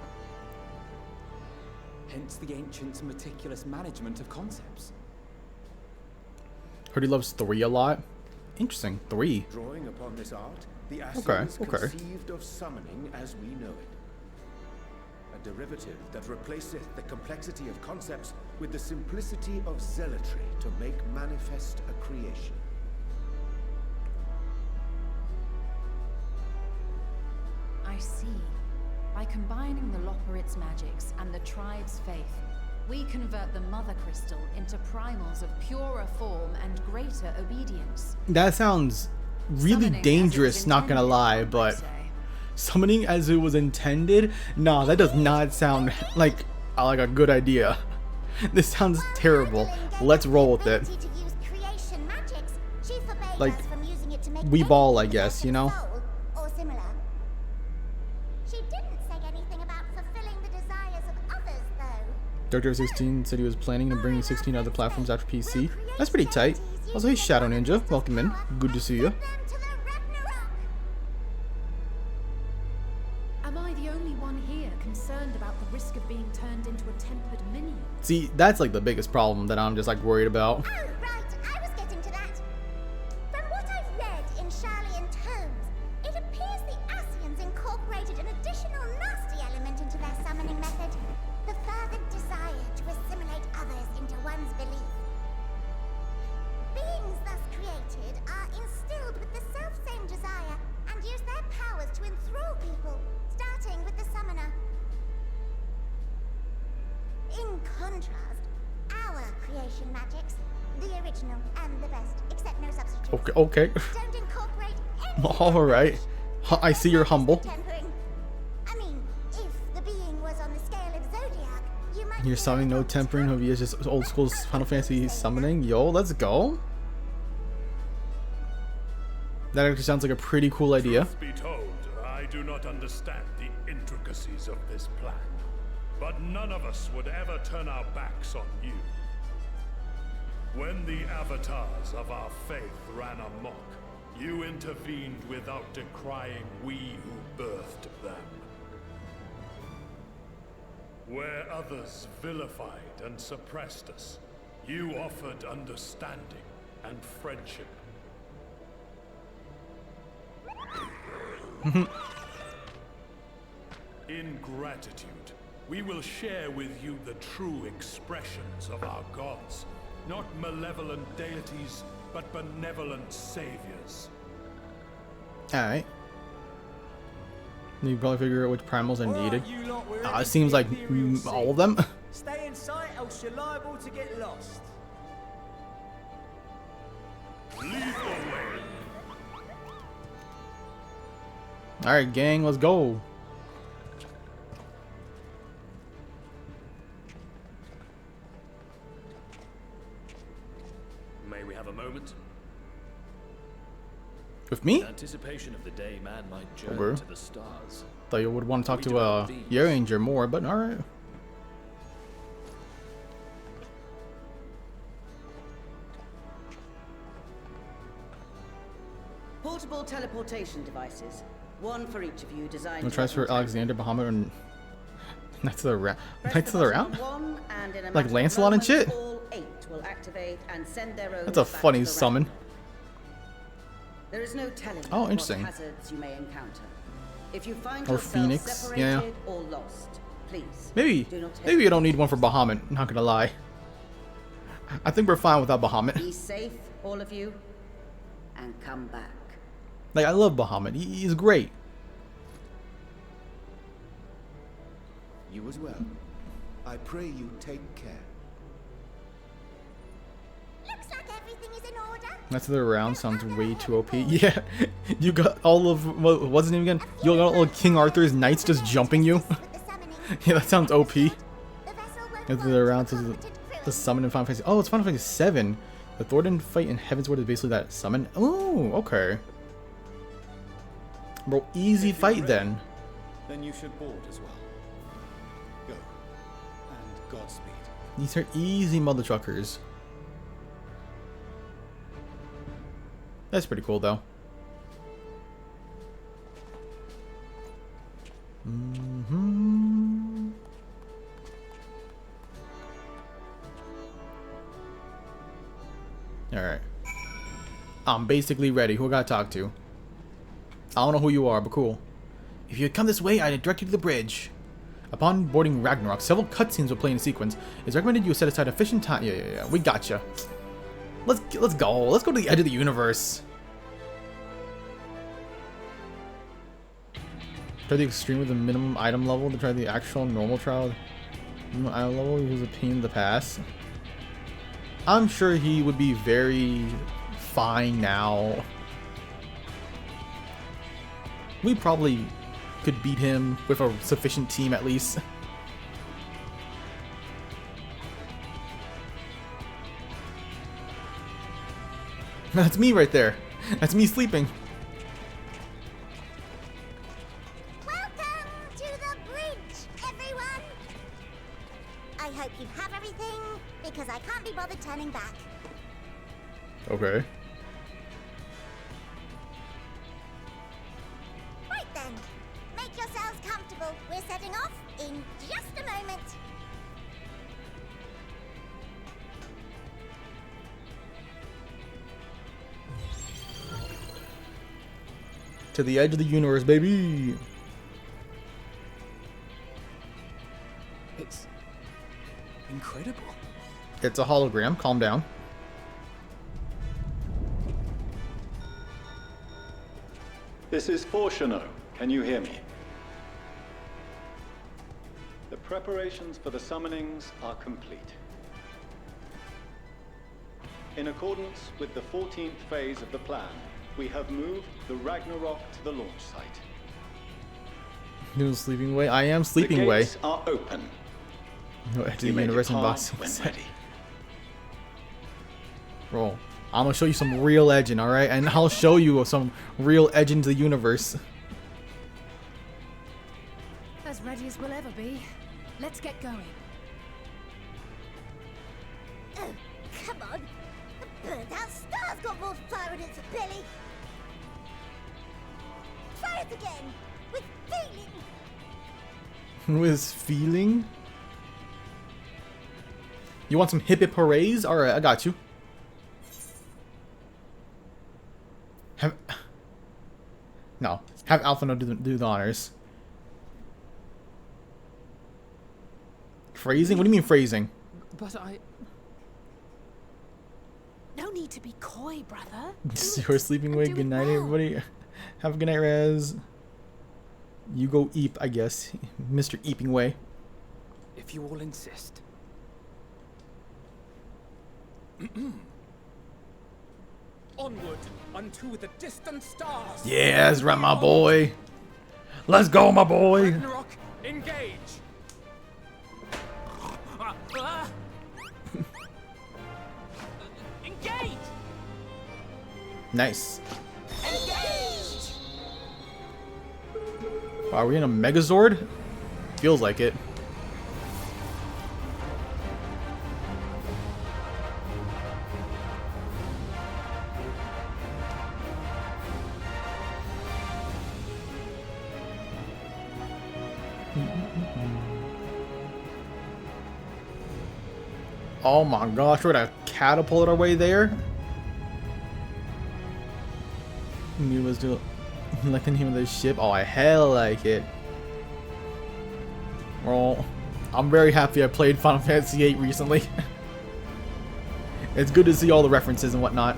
Hence the ancients' meticulous management of concepts. Heard he loves 3 a lot. Interesting, 3. Drawing upon this art, the Okay, Assyrians okay. conceived of summoning as we know it. A derivative that replaceth the complexity of concepts with the simplicity of zealotry to make manifest a creation. I see. By combining the Loporrit's magics and the tribe's faith, we convert the Mother Crystal into primals of purer form and greater obedience. That sounds really Summoning as it dangerous, was not gonna intended, lie, one might but say. summoning as it was intended? Nah, that does not sound like a good idea. This sounds terrible. Let's roll with it. Ability to use creation magics, she forbade Like, us from using it to make we ball, I anything guess, you know? soul or similar. She didn't say anything about fulfilling the desires of others, though. Director of 16 said he was planning on bringing 16 to other platforms after PC. That's pretty tight. Also, hey Shadow Ninja, welcome in. Good to see you. Am I the only one here concerned about the risk of being turned into a tempered minion? See, that's like the biggest problem that I'm just like worried about. Oh, right, I was getting to that. From what I've read in Charlian tomes, it appears the Ascians incorporated an additional nasty element into their summoning method. The fervent desire to assimilate others into one's belief. Beings thus created are instilled with the self-same desire and use their powers to enthrall people, starting with the summoner. In contrast, our creation magics, the original and the best, except no substitutes. Okay. Don't incorporate any Alright. I see you're humble. tempering. I mean, if the being was on the scale of Zodiac, you might You're summoning no tempering of just old school Final Fantasy summoning. Yo, let's go. That actually sounds like a pretty cool idea. Truth be told, I do not understand the intricacies of this plan. But none of us would ever turn our backs on you. When the avatars of our faith ran amok, you intervened without decrying we who birthed them. Where others vilified and suppressed us, you offered understanding and friendship. In gratitude, we will share with you the true expressions of our gods. Not malevolent deities, but benevolent saviors. Alright. You probably figure out which primals are needed. It seems like all of them. Stay in sight, else you're liable to get lost. Lead the way. Alright, gang, let's go. May we have a moment? With me? In anticipation of the day man might journey Okay. to the stars. Thought you would want to talk to your Ranger more, but alright. Portable teleportation devices. One for each of you designed We'll to transfer Alexander, Bahamut, and Knights of the Round. Knights of the Round? one, and in a Like matter of Lancelot and moments, shit? all 8 will activate and send their own That's a back funny to the summon. realm. There is no telling Oh, interesting. what hazards you may encounter. If you find Or yourself Phoenix, separated yeah. or lost, please Maybe do not maybe you don't need one for Bahamut, not gonna lie. I think we're fine without Bahamut. be safe, all of you, and come back. Like, I love Bahamut. He's great. You as well. I pray you take care. Looks like everything is in order. Knights of the Round sounds way too OP. Yeah, you got all of, what was his name again? You got all of King Arthur's knights just jumping you. Yeah, that sounds OP. Knights of the Round says the summon in Final Fantasy. Oh, it's Final Fantasy VII. The Thornton fight in Heaven's Word is basically that summon. Oh, okay. Bro, easy fight then. Then you should board as well. Go. And Godspeed. These are easy mother truckers. That's pretty cool though. Alright. I'm basically ready. Who I gotta talk to? I don't know who you are, but cool. If you had come this way, I'd direct you to the bridge. Upon boarding Ragnarok, several cutscenes will play in sequence. It's recommended you set aside efficient time. Yeah. We gotcha. Let's go. Let's go to the edge of the universe. Try the extreme with the minimum item level to try the actual normal trial. Minimum item level, he was a pain in the past. I'm sure he would be very fine now. We probably could beat him with a sufficient team at least. That's me right there. That's me sleeping. Welcome to the bridge, everyone. I hope you have everything, because I can't be bothered turning back. Okay. Right then, make yourselves comfortable. We're setting off in just a moment. To the edge of the universe, baby. It's incredible. It's a hologram. Calm down. This is Fortuno. Can you hear me? The preparations for the summonings are complete. In accordance with the 14th phase of the plan, we have moved the Ragnarok to the launch site. New sleeping way. I am sleeping the way. gates are open. No edge of the You may universe and depart boss. when ready. Bro, I'm gonna show you some real edging, alright? And I'll show you some real edge into the universe. As ready as we'll ever be. Let's get going. Oh, come on. The burned-out star's got more fire in its belly. Try it again, with feeling. With feeling? You want some hip hip hoorays? Alright, I got you. Have Alpha do the honors. Phrasing? What do you mean phrasing? But I... No need to be coy, brother. Your sleeping way. Good night, everybody. Have a good night, Raz. You go eep, I guess. Mr. Eeping Way. If you all insist. Onward unto the distant stars. Yeah, that's right, my boy. Let's go, my boy. Ragnarok, engage. Engage. Nice. Engage. Wow, are we in a Megazord? Feels like it. Oh my gosh, we're gonna catapult our way there. You was doing like the name of the ship. Oh, I hell like it. Well, I'm very happy I played Final Fantasy VIII recently. It's good to see all the references and whatnot.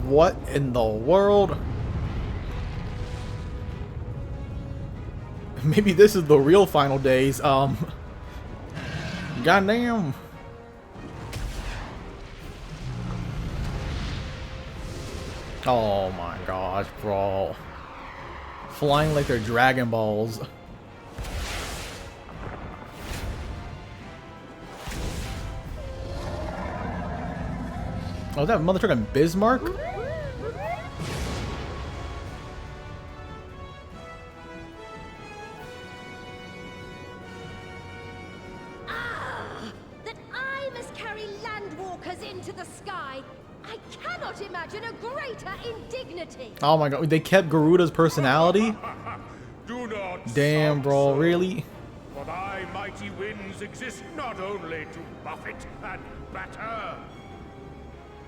What in the world? Maybe this is the real final days. Goddamn. Oh my gosh, bro. Flying like they're Dragon Balls. Oh, is that mother trucking Bismarck? That I must carry landwalkers into the sky. I cannot imagine a greater indignity. Oh my god, they kept Garuda's personality? Do not Damn, bro, really? For thy mighty winds exist not only to buffet and batter.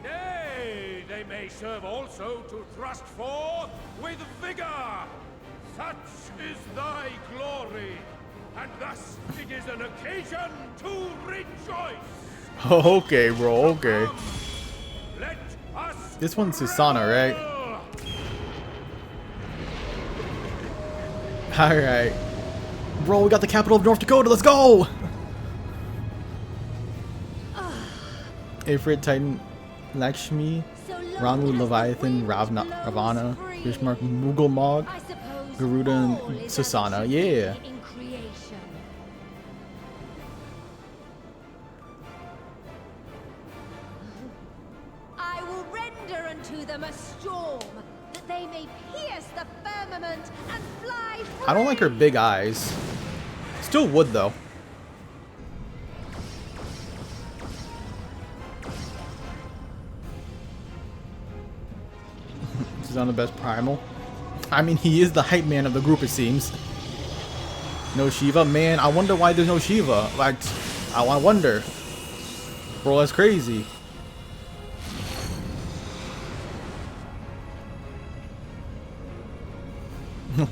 Nay, they may serve also to thrust forth with vigor. Such is thy glory, and thus it is an occasion to rejoice. Okay, bro, okay. Let us. This one's Susanna, right? Alright. Bro, we got the capital of North Dakota, let's go! Ifrit, Titan, Lakshmi, Ranu, Leviathan, Ravana, Bismarck, Mughal Mog, Garuda and Susana, yeah. in creation. I will render unto them a storm, that they may pierce the firmament and fly free. I don't like her big eyes. Still would though. This is on the best primal. I mean, he is the hype man of the group, it seems. No Shiva, man. I wonder why there's no Shiva. Like, I wonder. Bro, that's crazy.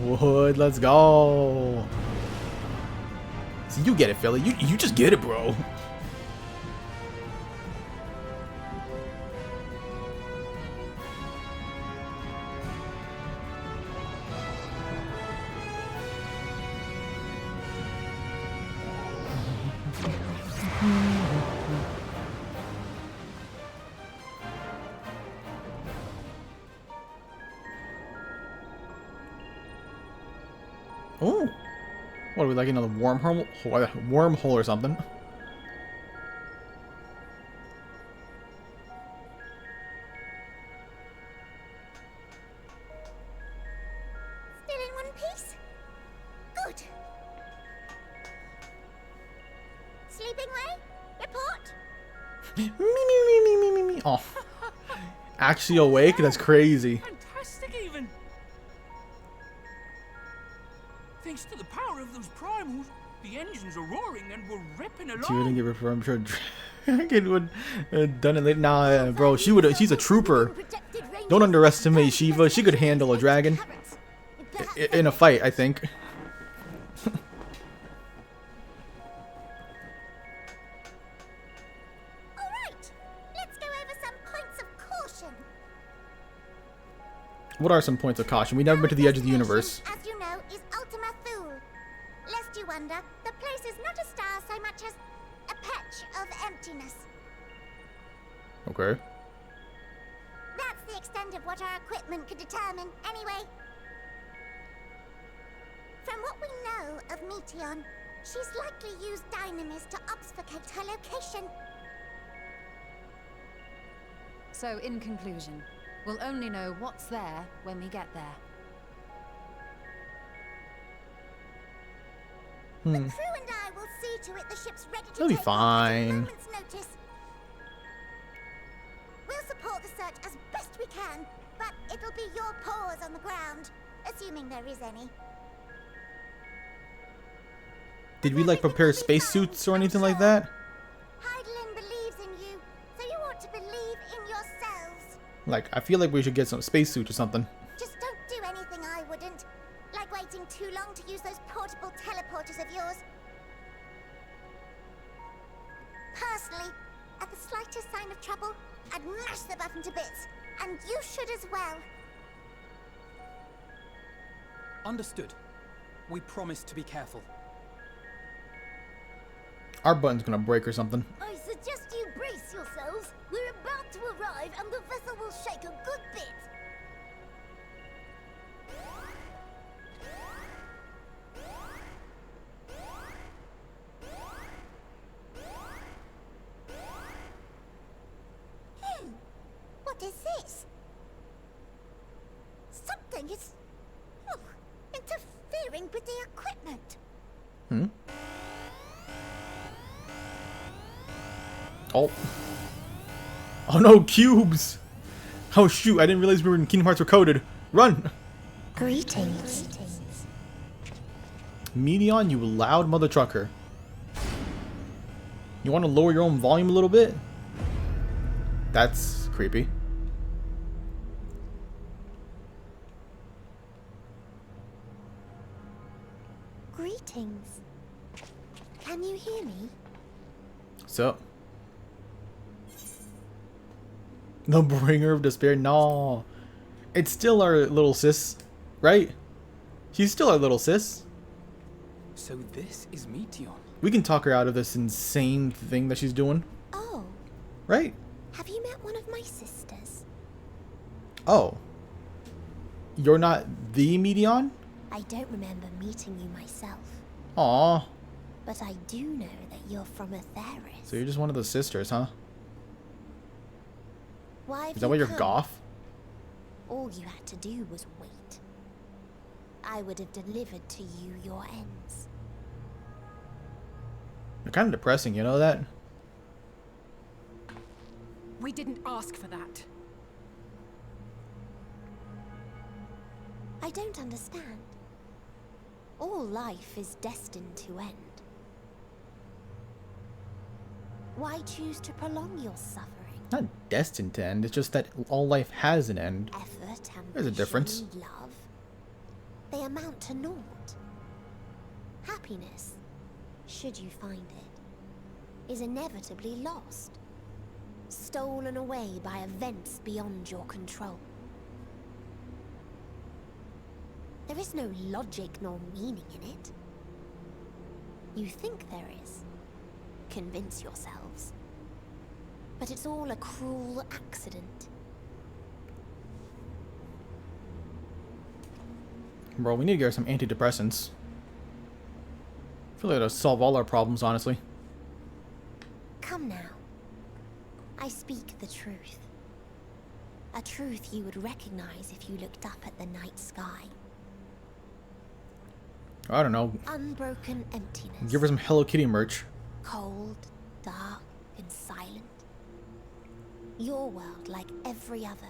Wood, let's go. See, you get it, Philly. You just get it, bro. Oh, what are we, like another wormhole or something? Still in one piece? Good. Sleeping way? Report? Me. Oh, actually awake? That's crazy. Fantastic, even. Thanks to the power of those primals, the engines are roaring and we're ripping along. She wouldn't give her for, I'm sure Dragon would done it later. Nah, bro, she's a trooper. Don't underestimate Shiva. She could handle a dragon in a fight, I think. Alright, let's go over some points of caution. What are some points of caution? We've never been to the edge of the universe. As you know, is Ultima Thule. Lest you wonder, the place is not a star so much as a patch of emptiness. Okay. That's the extent of what our equipment could determine, anyway. From what we know of Meteon, she's likely used dynamis to obfuscate her location. So, in conclusion, we'll only know what's there when we get there. The crew and I will see to it the ship's ready to It'll be take off at a fine. moment's notice. We'll support the search as best we can, but it'll be your paws on the ground, assuming there is any. Did we like prepare spacesuits or anything like that? Heidelin believes in you, so you ought to believe in yourselves. Like, I feel like we should get some spacesuits or something. Just don't do anything I wouldn't. Like waiting too long to use those portable teleporters of yours. Personally, at the slightest sign of trouble, I'd mash the button to bits. And you should as well. Understood. We promise to be careful. Our button's gonna break or something. I suggest you brace yourselves. We're about to arrive and the vessel will shake a good bit. What is this? Something is interfering with the equipment. Hmm? Oh. Oh no, cubes! Oh shoot, I didn't realize we were in Kingdom Hearts Recoded. Run! Greetings. Meteon, you loud mother trucker. You want to lower your own volume a little bit? That's creepy. Greetings. Can you hear me? So. The bringer of despair? No. It's still our little sis, right? She's still our little sis. So this is Meteon. We can talk her out of this insane thing that she's doing. Oh. Right? Have you met one of my sisters? Oh. You're not the Meteon? I don't remember meeting you myself, Aw. but I do know that you're from Atheris. So you're just one of the sisters, huh? Why have Is that you why you're come? goth? All you had to do was wait. I would have delivered to you your ends. You're kind of depressing, you know that? We didn't ask for that. I don't understand. All life is destined to end. Why choose to prolong your suffering? Not destined to end, it's just that all life has an end. Effort, There's a difference. ambition, love, they amount to naught. Happiness, should you find it, is inevitably lost. Stolen away by events beyond your control. There is no logic nor meaning in it. You think there is. Convince yourselves. But it's all a cruel accident. Bro, we need to get her some antidepressants. I feel like it'll solve all our problems, honestly. Come now. I speak the truth. A truth you would recognize if you looked up at the night sky. I don't know. Unbroken emptiness. Give her some Hello Kitty merch. Cold, dark, and silent. Your world, like every other,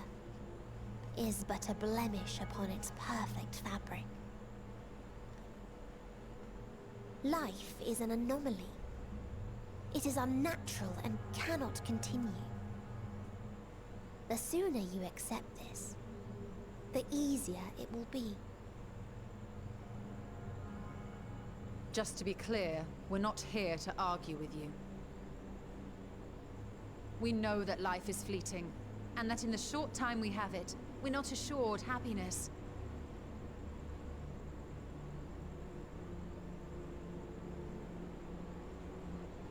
is but a blemish upon its perfect fabric. Life is an anomaly. It is unnatural and cannot continue. The sooner you accept this, the easier it will be. Just to be clear, we're not here to argue with you. We know that life is fleeting, and that in the short time we have it, we're not assured happiness.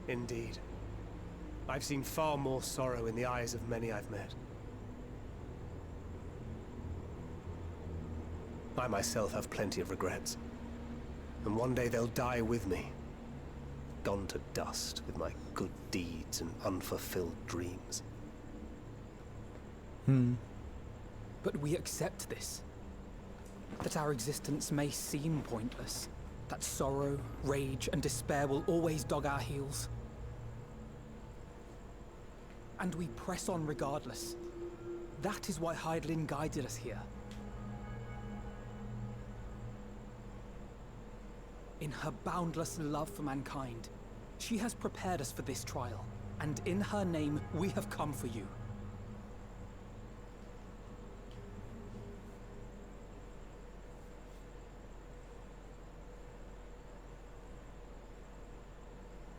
Indeed. I've seen far more sorrow in the eyes of many I've met. I myself have plenty of regrets. And one day they'll die with me. Gone to dust with my good deeds and unfulfilled dreams. But we accept this. That our existence may seem pointless. That sorrow, rage, and despair will always dog our heels. And we press on regardless. That is why Hydaelyn guided us here. In her boundless love for mankind, she has prepared us for this trial, and in her name, we have come for you.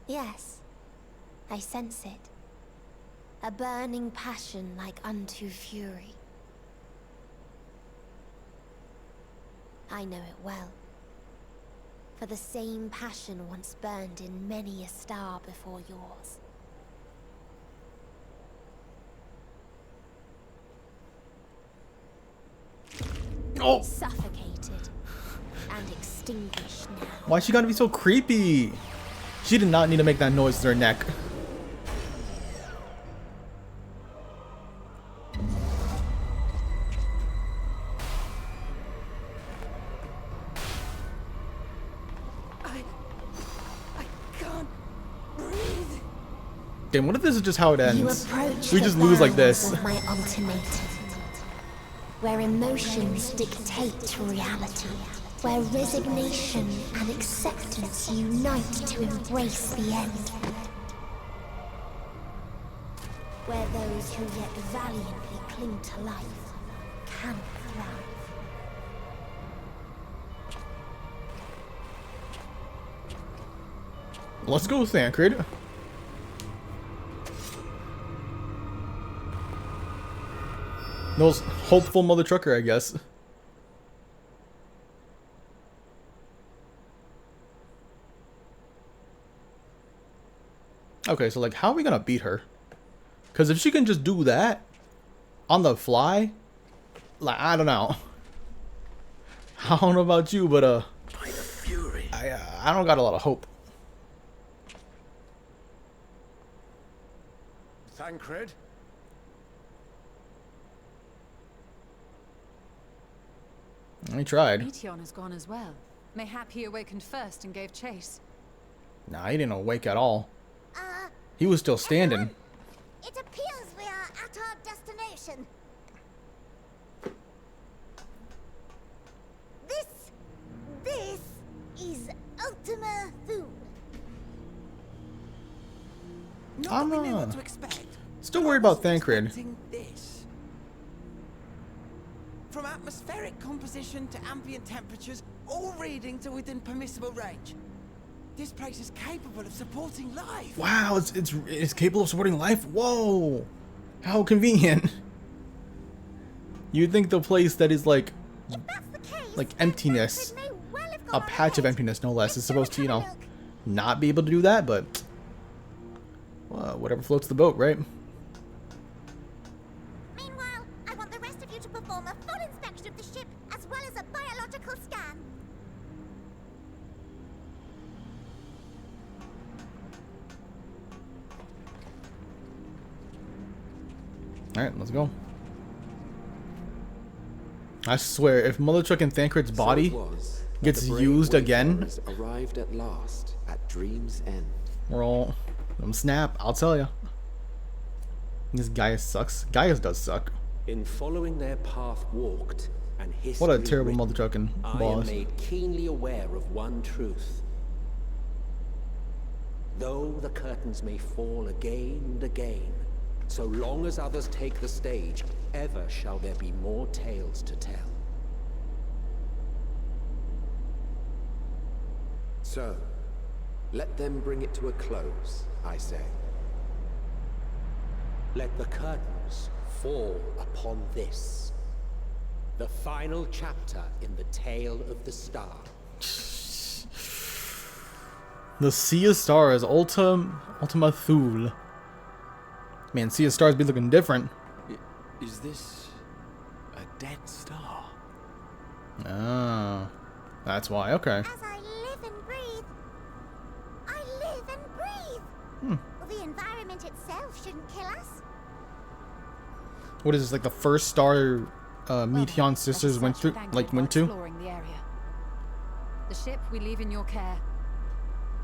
Yes, I sense it. A burning passion like unto fury. I know it well. For the same passion once burned in many a star before yours. Oh! Suffocated and extinguished now. Why she gotta be so creepy? She did not need to make that noise with her neck. Damn, what if this is just how it ends? We just lose like this. Of my ultimatum, where emotions dictate reality, where resignation and acceptance unite to embrace the end, where those who yet valiantly cling to life can thrive. Let's go, Thancred. Most hopeful mother trucker, I guess. Okay, so like, how are we gonna beat her? Because if she can just do that on the fly, like, I don't know. I don't know about you, but By the fury. I don't got a lot of hope. Thancred? I tried. Meteon has gone as well. Mayhap he awakened first and gave chase. Nah, he didn't awake at all. He was still standing. It appears we are at our destination. This is Ultima Thule. I'm Not that we knew what to expect. still worried about Thancred. Expecting this. From atmospheric composition to ambient temperatures, all reading to within permissible range. This place is capable of supporting life. Wow, it's capable of supporting life. Whoa, how convenient. You'd think the place that is like emptiness, a patch of emptiness no less, is supposed to, you know, not be able to do that, but well, whatever floats the boat, right? Meanwhile, I want the rest of you to perform a full inspection of the ship as well as a biological scan. Alright, let's go. I swear, if Mother Truck and Thancred's body gets used again, Arrived at last at Dream's End. we're all snap, I'll tell ya. This Gaius sucks. Gaius does suck. In following their path walked and history What a terrible written, Mother Trucking I am boss. made keenly aware of one truth. Though the curtains may fall again and again, so long as others take the stage, ever shall there be more tales to tell. So, let them bring it to a close, I say. Let the curtains fall upon this, the final chapter in the tale of the star. The Sea of Stars, Ultima Thule. Man, Sea of Stars be looking different. Is this a dead star? Oh, that's why. Okay. As I live and breathe, I live and breathe. Well, the environment itself shouldn't kill us. What is this, like the first star Meteon sisters went through, went to? Exploring the area. The ship we leave in your care.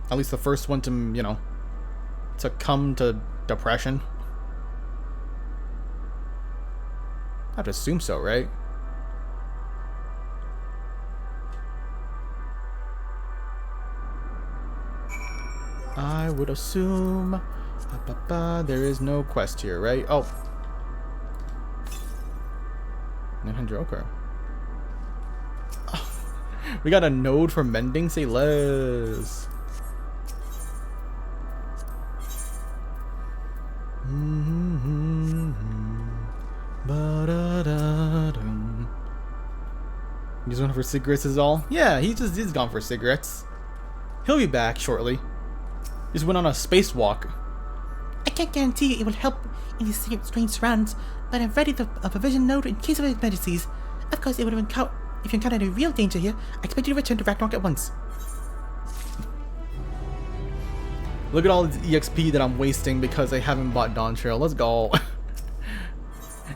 At least the first one to, you know, succumb to depression. I have to assume so, right? I would assume. There is no quest here, right? Oh. 900, okay. Oh, we got a node for mending, say less. He's going for cigarettes is all? Yeah, he's gone for cigarettes. He'll be back shortly. Just went on a spacewalk. I can't guarantee it will help in these strange surroundings, but I've ready a provision node in case of emergencies. Of course, it would have if you encountered any real danger here, I expect you to return to Ragnarok at once. Look at all this EXP that I'm wasting because I haven't bought Dawn Trail. Let's go.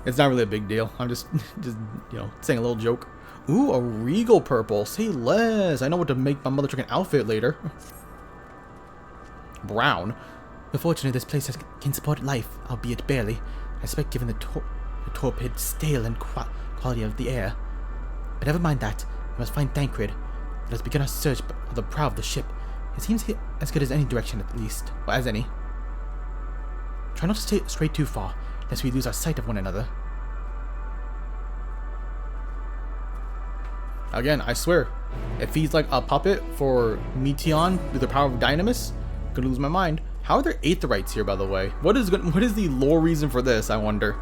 It's not really a big deal. I'm just you know, saying a little joke. Ooh, a regal purple. Say less. I know what to make my Mother Trucking outfit later. Brown. Unfortunately, this place can support life, albeit barely. I suspect given the torpid, stale, and quality of the air. But never mind that. We must find Thancred. Let us begin our search of the prow of the ship. It seems as good as any direction, at least. Well, as any. Try not to stray too far, lest we lose our sight of one another. Again, I swear, if he's like a puppet for Meteon with the power of Dynamis, I'm gonna lose my mind. How are there Aetherites here, by the way? What is the lore reason for this, I wonder?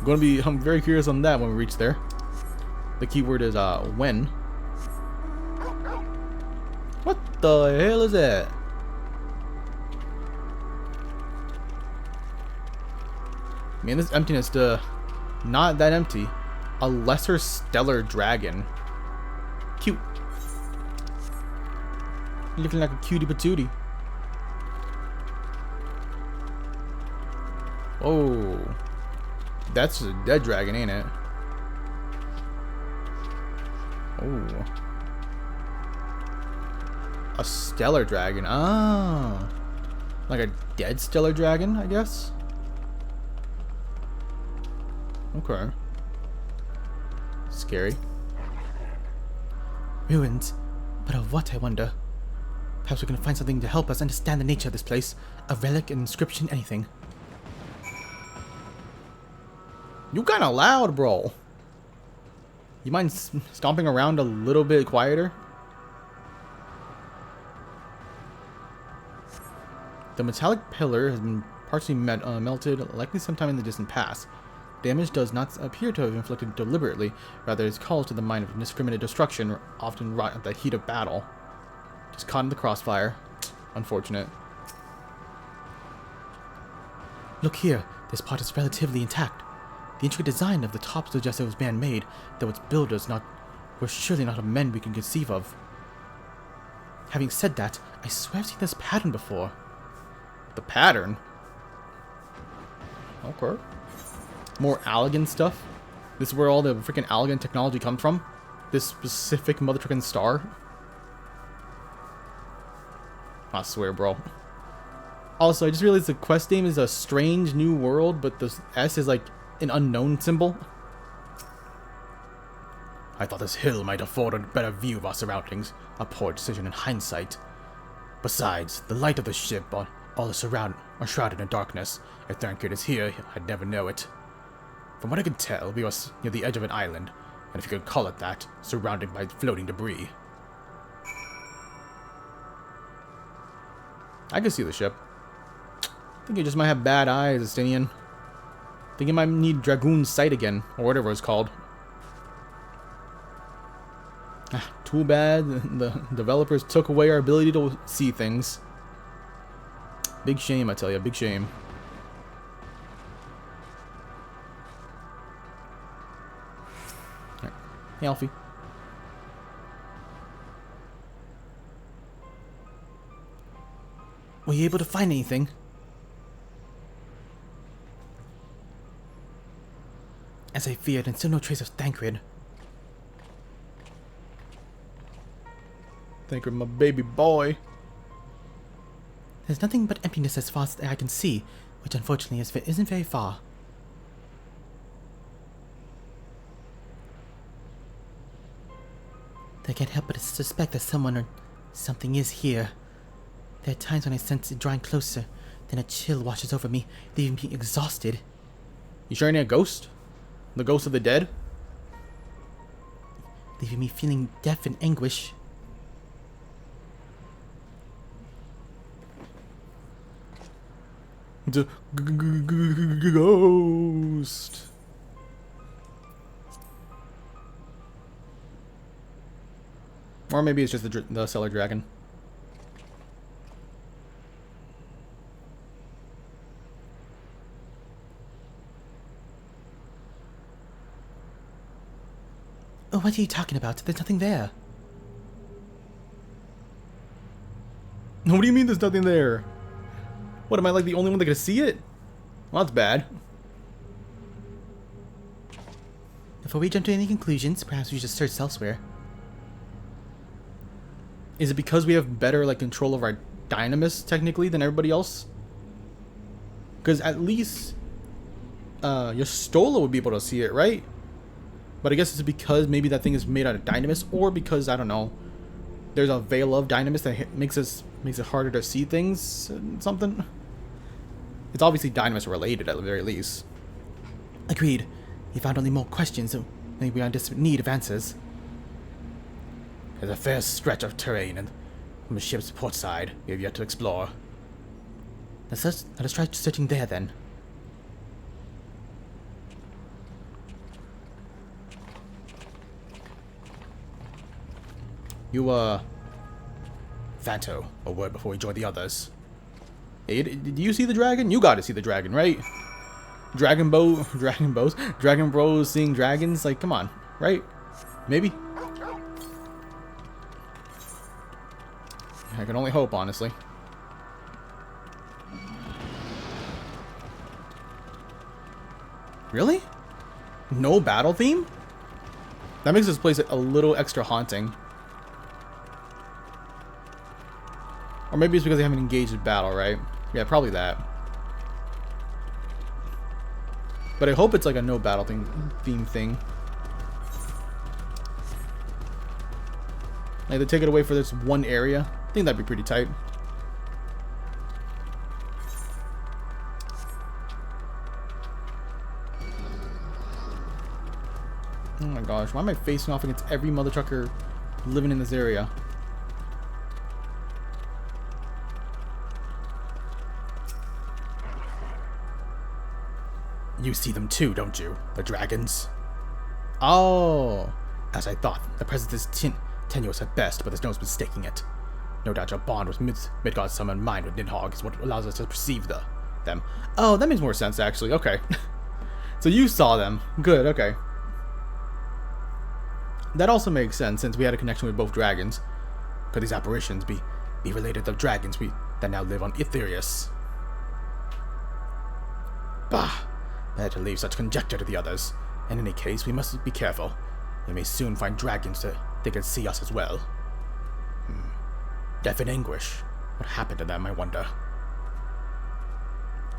I'm very curious on that when we reach there. The keyword is when. What the hell is that? Man, this emptiness, not that empty. A lesser stellar dragon. Looking like a cutie patootie. Oh, that's a dead dragon, ain't it? Oh, a stellar dragon. Ah, like a dead stellar dragon, I guess. Okay. Scary. Ruins. But of what, I wonder? Perhaps we can find something to help us understand the nature of this place. A relic, an inscription, anything. You kinda loud, bro. You mind stomping around a little bit quieter? The metallic pillar has been partially melted, likely sometime in the distant past. Damage does not appear to have been inflicted deliberately, rather it calls to the mind of indiscriminate destruction, often wrought at the heat of battle. Just caught in the crossfire. Unfortunate. Look here, this part is relatively intact. The intricate design of the top suggests it was man-made, though its builders were surely not of men we can conceive of. Having said that, I swear I've seen this pattern before. The pattern? Okay. More Allegan stuff? This is where all the freaking Allegan technology comes from? This specific mother trucking star? I swear, bro. Also, I just realized the quest name is a strange new world, but the S is like an unknown symbol. I thought this hill might afford a better view of our surroundings. A poor decision in hindsight. Besides, the light of the ship all is shrouded in darkness. If Thrankard is here, I'd never know it. From what I can tell, we are near the edge of an island, and if you could call it that, surrounded by floating debris. I can see the ship. I think it just might have bad eyes, Estinian. I think it might need Dragoon's Sight again, or whatever it's called. Too bad the developers took away our ability to see things. Big shame, I tell you, big shame. Right. Hey, Alfie. Were you able to find anything? As I feared, and still no trace of Thancred. Thancred, my baby boy. There's nothing but emptiness as far as I can see, which unfortunately isn't very far. I can't help but suspect that someone or something is here. There are times when I sense it drawing closer, then a chill washes over me, leaving me exhausted. You sure ain't a ghost? The ghost of the dead? Leaving me feeling deaf in anguish. The ghost. Or maybe it's just the cellar dragon. Oh, what are you talking about? There's nothing there. What do you mean there's nothing there? What, am I like the only one that can see it? Well, that's bad. Before we jump to any conclusions, perhaps we should search elsewhere. Is it because we have better like control of our dynamis technically than everybody else? Because at least your Stola would be able to see it, right? But I guess it's because maybe that thing is made out of dynamis, or because I don't know, there's a veil of dynamis that makes it harder to see things. Something. It's obviously dynamis related at the very least. Agreed. We found only more questions, so maybe we are in desperate need of answers. There's a fair stretch of terrain and from the ship's port side we have yet to explore. Let us try searching there then. You, Vanto, a word before we join the others. Hey, did you see the dragon? You gotta see the dragon, right? Dragon Bros seeing dragons? Like, come on, right? Maybe? I can only hope, honestly. Really? No battle theme? That makes this place a little extra haunting. Or maybe it's because they haven't engaged in battle, right? Yeah, probably that. But I hope it's like a no battle theme thing. Like they take it away for this one area. I think that'd be pretty tight. Oh my gosh, why am I facing off against every mother trucker living in this area? You see them too, don't you? The dragons? Oh, as I thought, the presence is tenuous at best, but there's no mistaking it. No doubt your bond with Midgard's summoned mind with Nidhogg is what allows us to perceive them. Oh, that makes more sense, actually. Okay. So you saw them. Good, okay. That also makes sense, since we had a connection with both dragons. Could these apparitions be related to the dragons that now live on Itherius? Bah! Better leave such conjecture to the others. In any case, we must be careful. We may soon find dragons they can see us as well. Death and anguish. What happened to them, I wonder?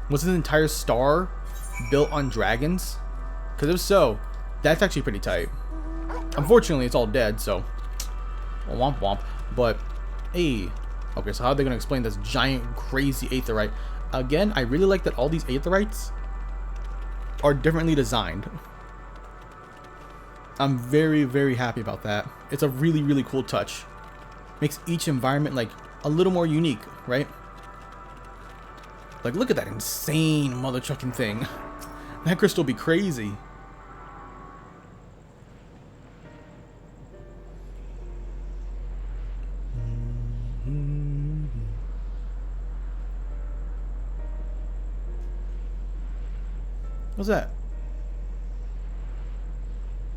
Was this entire star built on dragons? Because if so, that's actually pretty tight. Unfortunately, it's all dead, so womp womp. But, hey. Okay, so how are they going to explain this giant, crazy aetherite? Again, I really like that all these aetherites are differently designed. I'm very, very happy about that. It's a really, really cool touch. Makes each environment, like, a little more unique, right? Like, look at that insane mother trucking thing. That crystal be crazy. What's that?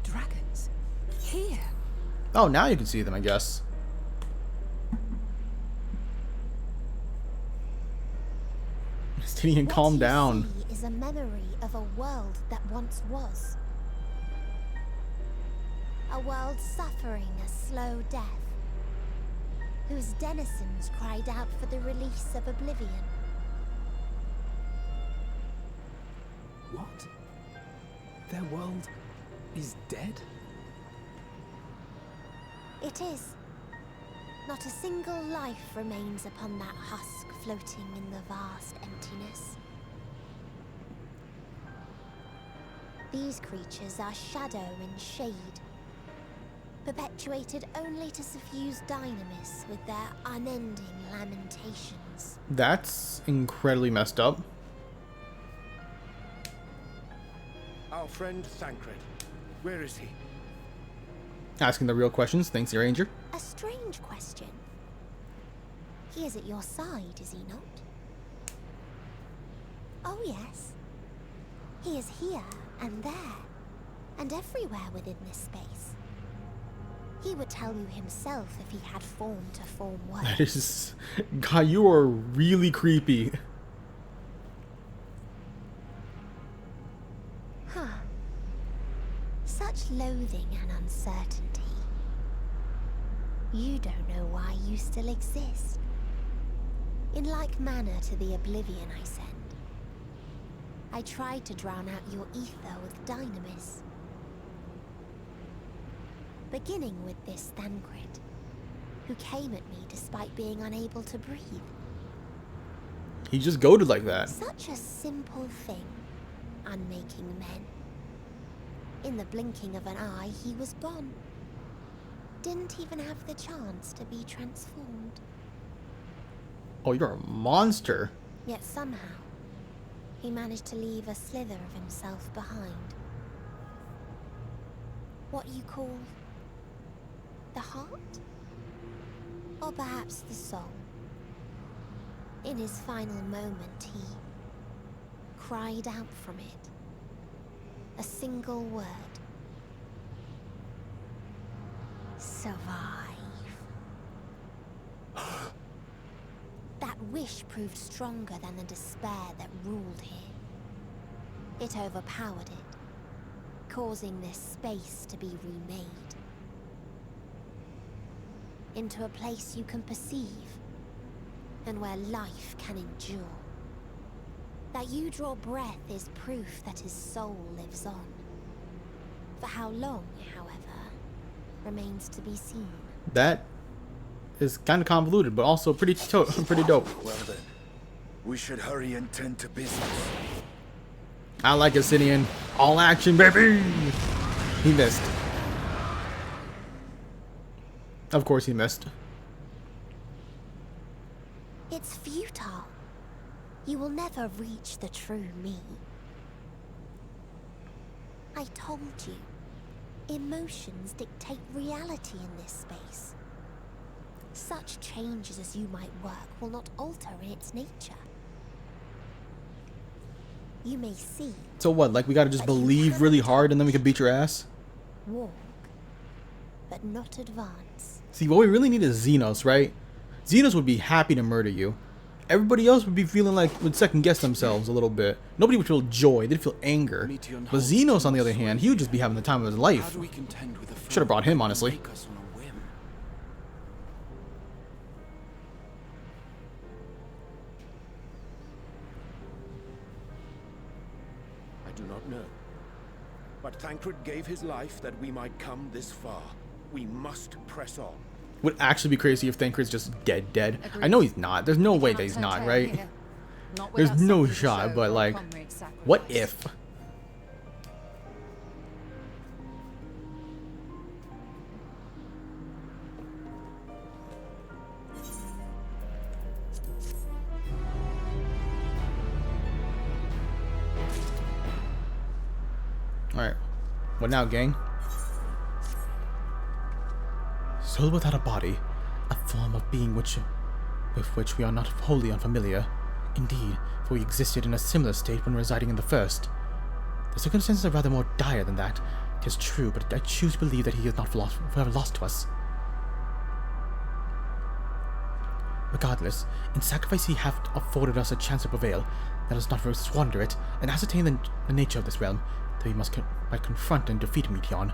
Dragons? Here? Oh, now you can see them, I guess. Stinian, calm down. What you see is a memory of a world that once was. A world suffering a slow death, whose denizens cried out for the release of oblivion. What? Their world is dead? It is. Not a single life remains upon that husk floating in the vast emptiness. These creatures are shadow and shade, perpetuated only to suffuse dynamis with their unending lamentations. That's incredibly messed up. Our friend Thancred, where is he? Asking the real questions. Thanks, your Ranger. A strange question. He is at your side, is he not? Oh yes. He is here and there, and everywhere within this space. He would tell you himself if he had form to form words. That is... God, you are really creepy. Huh. Such loathing and uncertainty. You don't know why you still exist. In like manner to the oblivion I send. I tried to drown out your ether with dynamis. Beginning with this Thancred, who came at me despite being unable to breathe. He just goaded like that. Such a simple thing, unmaking men. In the blinking of an eye, he was gone. Didn't even have the chance to be transformed. Oh, you're a monster. Yet somehow, he managed to leave a slither of himself behind. What you call the heart? Or perhaps the soul. In his final moment, he cried out from it. A single word. Survive. wish proved stronger than the despair that ruled here. It overpowered it, causing this space to be remade into a place you can perceive, and where life can endure. That you draw breath is proof that his soul lives on. For how long, however, remains to be seen. That is kind of convoluted, but also pretty dope. Well then, we should hurry and tend to business. I like Asinian. All action, baby! He missed. Of course he missed. It's futile. You will never reach the true me. I told you, emotions dictate reality in this space. Such changes as you might work will not alter its nature. You may see. So what, like we gotta just believe really hard and then we can beat your ass? Walk, but not advance. See, what we really need is Xenos, right? Xenos would be happy to murder you. Everybody else would be feeling like, would second guess themselves a little bit. Nobody would feel joy, they'd feel anger. But Xenos, on the other hand, he would just be having the time of his life. Should have brought him, honestly. I do not know. But Thancred gave his life that we might come this far. We must press on. Would actually be crazy if Thancred's just dead. I know he's not. There's no way that he's not, right? There's no shot, but like, what if? Alright. What now, gang? Soul without a body, a form of being with which we are not wholly unfamiliar. Indeed, for we existed in a similar state when residing in the first. The circumstances are rather more dire than that. It is true, but I choose to believe that he is not forever lost to us. Regardless, in sacrifice he hath afforded us a chance to prevail. Let us not squander it, and ascertain the nature of this realm, that we must might confront and defeat Meteon.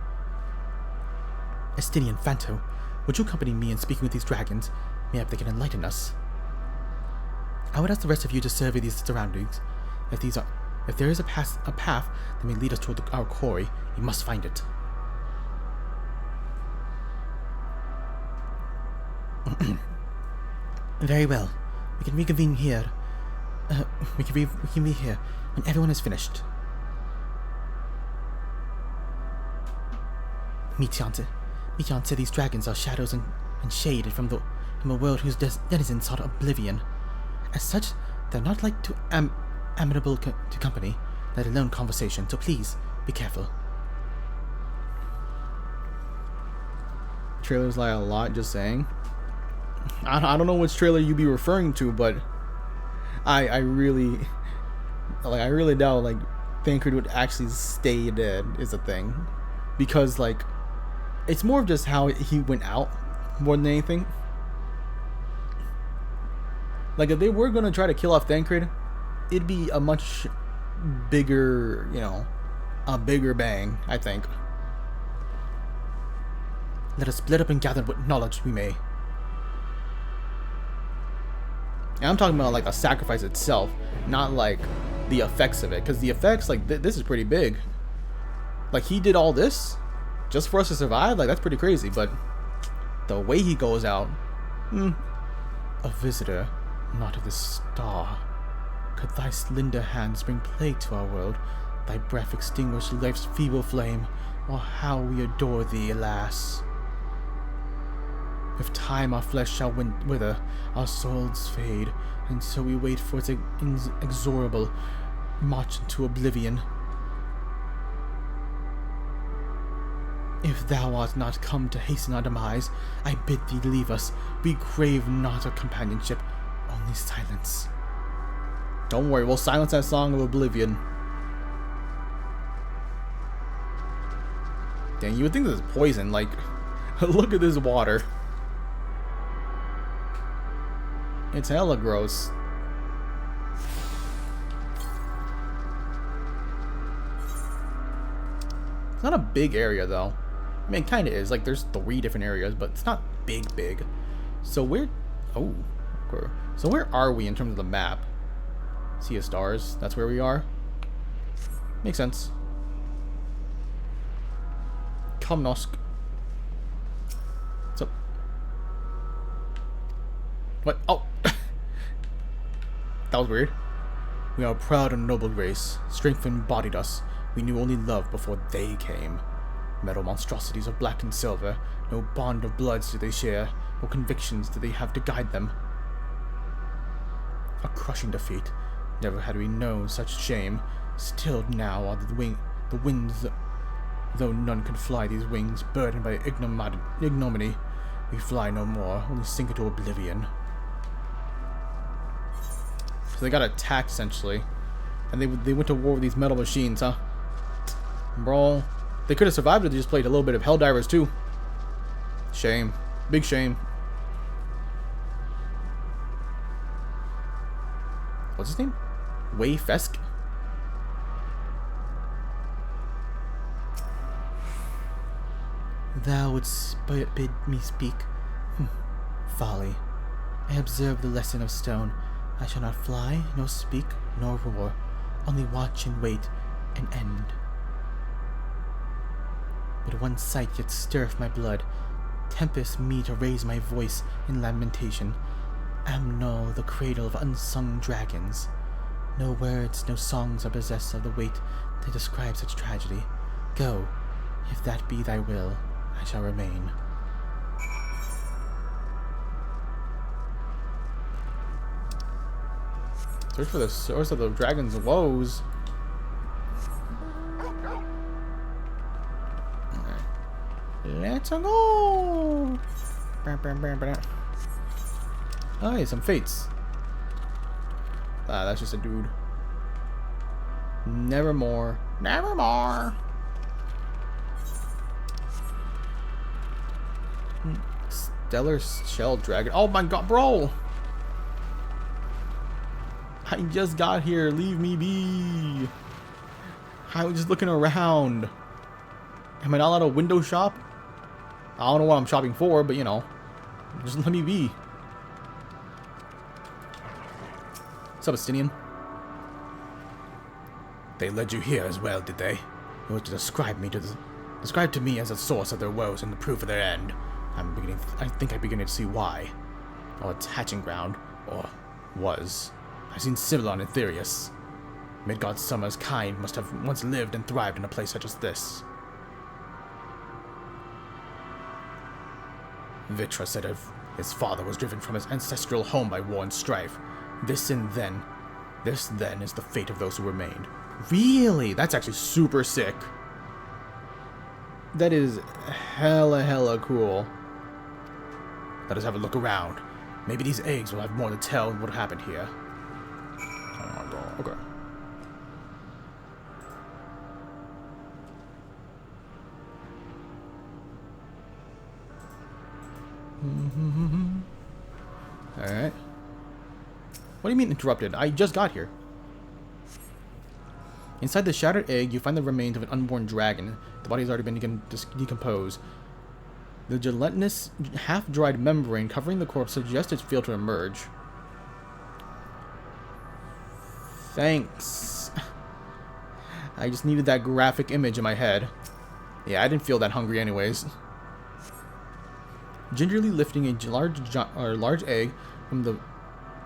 Estinian Phanto, would you accompany me in speaking with these dragons? Maybe they can enlighten us. I would ask the rest of you to survey these surroundings. If there is a path that may lead us toward our quarry, we must find it. Very well. We can reconvene here. We can reconvene here when everyone is finished. Meteon said these dragons are shadows and shade from a world whose denizens sought oblivion. As such, they're not like to amenable to company, let alone conversation, so please, be careful. Trailers lie a lot, just saying. I don't know which trailer you be referring to, but I really doubt like Thancred would actually stay dead is the thing, because like it's more of just how he went out more than anything. Like if they were gonna try to kill off Thancred, it'd be a much bigger, a bigger bang, I think. Let us split up and gather what knowledge we may. And I'm talking about like a sacrifice itself, not like the effects of it, because the effects, like this is pretty big. Like he did all this just for us to survive, like that's pretty crazy. But the way he goes out, a visitor, not of this star. Could thy slender hands bring plague to our world? Thy breath extinguish life's feeble flame. Oh, how we adore thee, alas! With time our flesh shall wither, our souls fade, and so we wait for its inexorable march into oblivion. If thou art not come to hasten our demise, I bid thee leave us. We crave not a companionship, only silence. Don't worry, we'll silence that song of oblivion. Dang, you would think this is poison, like, look at this water. It's hella gross. It's not a big area though. I mean, it kind of is. Like, there's 3 different areas, but it's not big. So where... Oh. Okay. So where are we in terms of the map? Sea of Stars. That's where we are. Makes sense. Komnosk. What's up? What? Oh! That was weird. We are a proud and noble race. Strength embodied us. We knew only love before they came. Metal monstrosities of black and silver. No bond of bloods do they share. No convictions do they have to guide them. A crushing defeat. Never had we known such shame. Stilled now are the winds, though none can fly these wings, burdened by ignominy. We fly no more, only sink into oblivion. So they got attacked, essentially. And they went to war with these metal machines, huh? Bro, they could have survived if they just played a little bit of Helldivers, too. Shame. Big shame. What's his name? Wei Fesk? Thou wouldst bid me speak. Folly. I observe the lesson of stone. I shall not fly, nor speak, nor roar. Only watch and wait, and end. But one sight yet stirreth my blood. Tempest me to raise my voice in lamentation. Am no the cradle of unsung dragons. No words, no songs are possessed of the weight to describe such tragedy. Go, if that be thy will, I shall remain. Search for the source of the dragon's woes. Alright. Let's go! Oh, hey, some fates. Ah, that's just a dude. Nevermore. Nevermore! Stellar Shell Dragon. Oh my god, bro! I just got here. Leave me be. I was just looking around. Am I not allowed to window shop? I don't know what I'm shopping for, but you know. Just let me be. What's up, Estinian? They led you here as well, did they? They were to describe to me as a source of their woes and the proof of their end. I think I'm beginning to see why. Or its hatching ground, or was. I've seen Sibylon and Therius. Midgard Summer's kind must have once lived and thrived in a place such as this. Vitra said his father was driven from his ancestral home by war and strife. This then is the fate of those who remained. Really? That's actually super sick. That is hella cool. Let us have a look around. Maybe these eggs will have more to tell what happened here. Okay. Alright. What do you mean interrupted? I just got here. Inside the shattered egg, you find the remains of an unborn dragon. The body has already been decomposed. The gelatinous, half-dried membrane covering the corpse suggests it's failed to emerge. Thanks. I just needed that graphic image in my head. Yeah, I didn't feel that hungry anyways. Gingerly lifting a large egg from the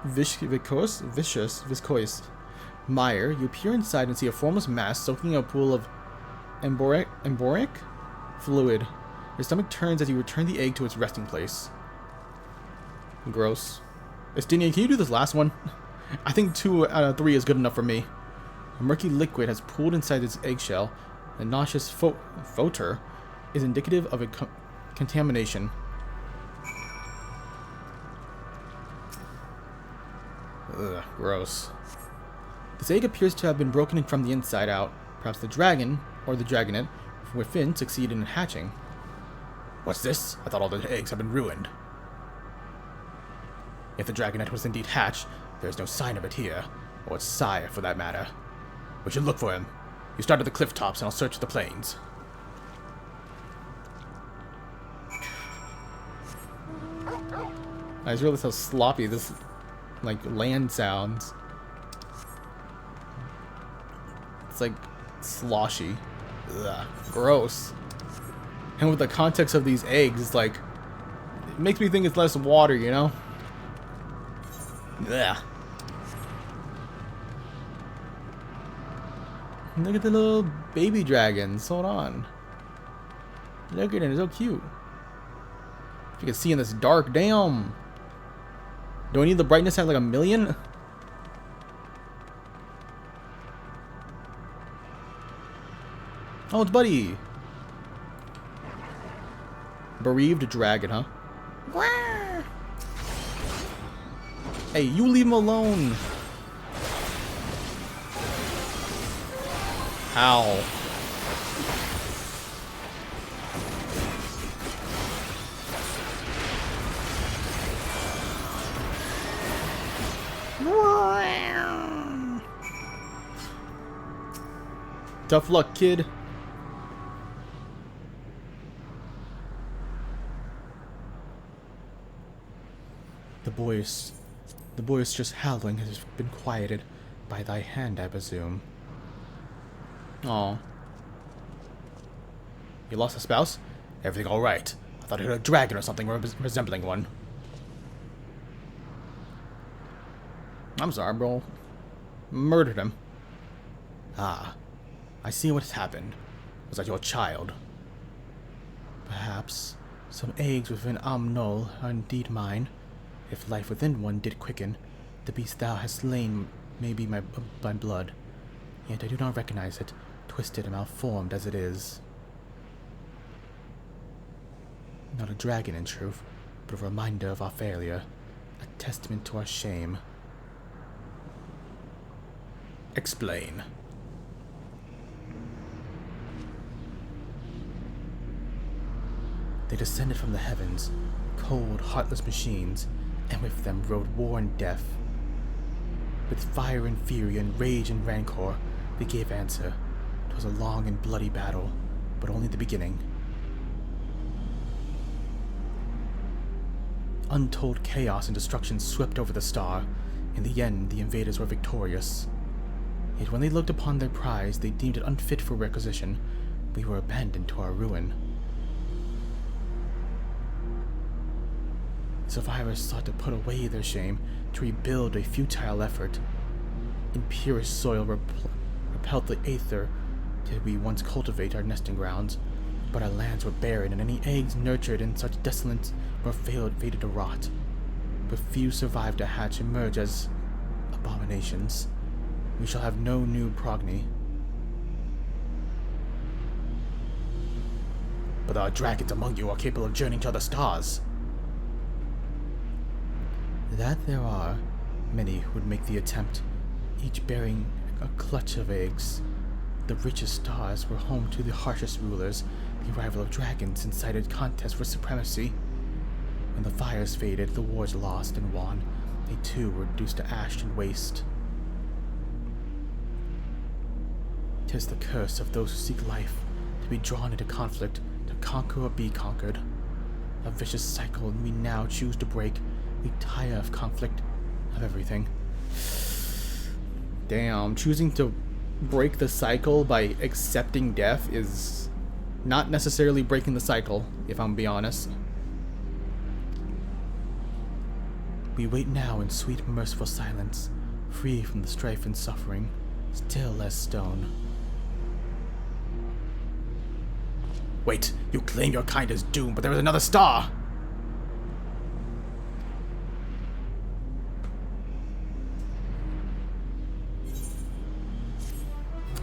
viscous mire, you peer inside and see a formless mass soaking in a pool of emboric fluid. Your stomach turns as you return the egg to its resting place. Gross. Estinian, can you do this last one? I think 2 out of 3 is good enough for me. A murky liquid has pooled inside its eggshell. The nauseous photor is indicative of a contamination. Ugh, gross. This egg appears to have been broken from the inside out. Perhaps the dragon, or the dragonet, within succeeded in hatching. What's this? I thought all the eggs had been ruined. If the dragonet was indeed hatched, there is no sign of it here, or its sire for that matter. We should look for him. You start at the cliff tops and I'll search the plains. I just realized how sloppy this, like, land sounds. It's like sloshy. Ugh, gross. And with the context of these eggs, it's like, it makes me think it's less water, you know? Ugh. Look at the little baby dragons. Hold on. Look at it, it's so cute. If you can see in this dark, damn. Do I need the brightness at like 1,000,000? Oh, it's Buddy. Bereaved dragon, huh? Hey, you leave him alone. Ow. Tough luck, kid. The boisterous howling has been quieted by thy hand, I presume. Aw. You lost a spouse? Everything all right? I thought I heard a dragon or something resembling one. I'm sorry, bro. Murdered him. Ah. I see what has happened. Was that your child? Perhaps some eggs within Amnol are indeed mine. If life within one did quicken, the beast thou hast slain may be my blood. Yet I do not recognize it, twisted and malformed as it is. Not a dragon in truth, but a reminder of our failure, a testament to our shame. Explain. They descended from the heavens, cold, heartless machines, and with them rode war and death. With fire and fury and rage and rancor, they gave answer. 'Twas a long and bloody battle, but only the beginning. Untold chaos and destruction swept over the star. In the end, the invaders were victorious. Yet when they looked upon their prize, they deemed it unfit for requisition. We were abandoned to our ruin. Survivors sought to put away their shame, to rebuild a futile effort. Impure soil repelled the aether did we once cultivate our nesting grounds, but our lands were barren, and any eggs nurtured in such desolence were fated to rot. But few survived to hatch and emerge as abominations. We shall have no new progeny. But there are dragons among you who are capable of journeying to other stars. That there are many who would make the attempt, each bearing a clutch of eggs. The richest stars were home to the harshest rulers. The arrival of dragons incited contests for supremacy. When the fires faded, the wars lost and won. They too were reduced to ash and waste. 'Tis the curse of those who seek life, to be drawn into conflict, to conquer or be conquered. A vicious cycle we now choose to break. We tire of conflict, of everything. Damn, choosing to break the cycle by accepting death is not necessarily breaking the cycle, if I'm being honest. We wait now in sweet, merciful silence, free from the strife and suffering, still as stone. Wait, you claim your kind is doomed, but there is another star!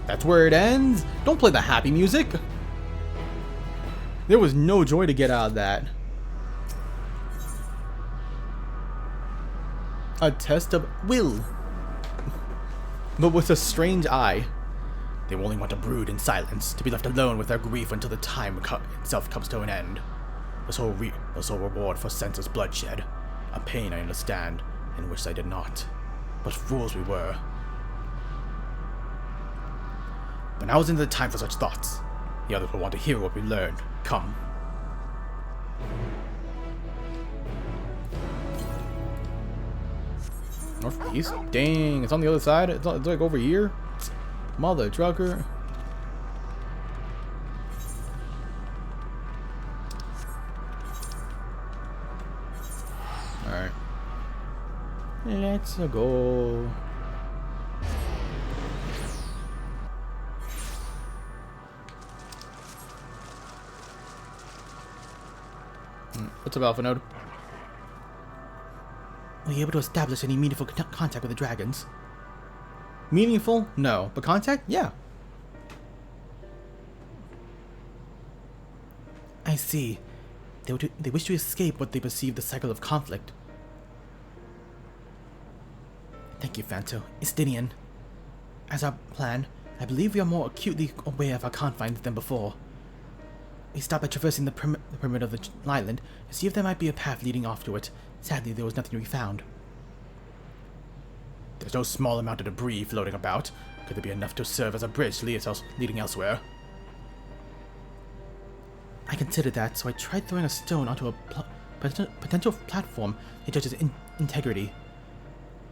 That's where it ends? Don't play the happy music! There was no joy to get out of that. A test of will. But with a strange eye. They only want to brood in silence, to be left alone with their grief until the time itself comes to an end. The sole reward for senseless bloodshed. A pain I understand, and wish I did not. But fools we were. But now isn't the time for such thoughts. The others will want to hear what we learned. Come. Northeast? Dang, it's on the other side? It's like over here? Mother trucker. Alright. Let's go. What's up, Alpha Node? Were you able to establish any meaningful contact with the dragons? Meaningful? No. But contact? Yeah. I see. They wish to escape what they perceive the cycle of conflict. Thank you, Phanto. Estinian. As our plan, I believe we are more acutely aware of our confines than before. We stopped by traversing the perimeter of the island to see if there might be a path leading off to it. Sadly, there was nothing to be found. There's no small amount of debris floating about. Could there be enough to serve as a bridge leading elsewhere? I considered that, so I tried throwing a stone onto a potential platform to judge its integrity.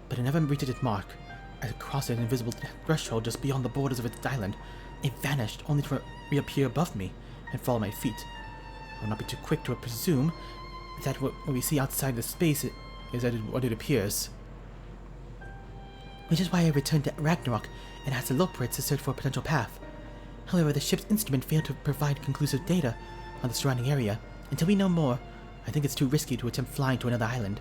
But it never reached its mark. As it crossed an invisible threshold just beyond the borders of its island, it vanished, only to reappear above me and fall at my feet. I will not be too quick to presume that what we see outside the space is what it appears. Which is why I returned to Ragnarok and asked the look for it to search for a potential path. However, the ship's instrument failed to provide conclusive data on the surrounding area. Until we know more, I think it's too risky to attempt flying to another island.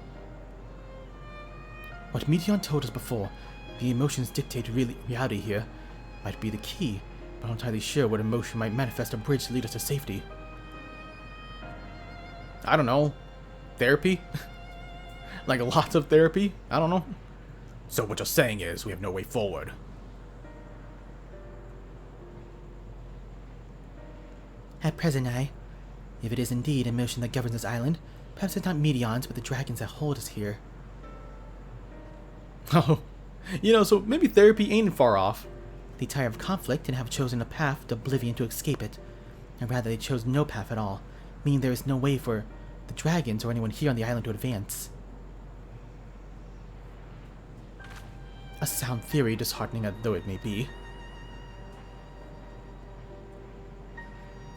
What Meteon told us before, the emotions dictate reality here, might be the key, but I'm not entirely sure what emotion might manifest a bridge to lead us to safety. I don't know. Therapy? Like lots of therapy? I don't know. So what you're saying is we have no way forward. At present, if it is indeed emotion that governs this island, perhaps it's not Meteons, but the dragons that hold us here. Oh, so maybe therapy ain't far off. They tire of conflict and have chosen a path to oblivion to escape it. And rather, they chose no path at all, meaning there is no way for the dragons or anyone here on the island to advance. A sound theory, disheartening though it may be.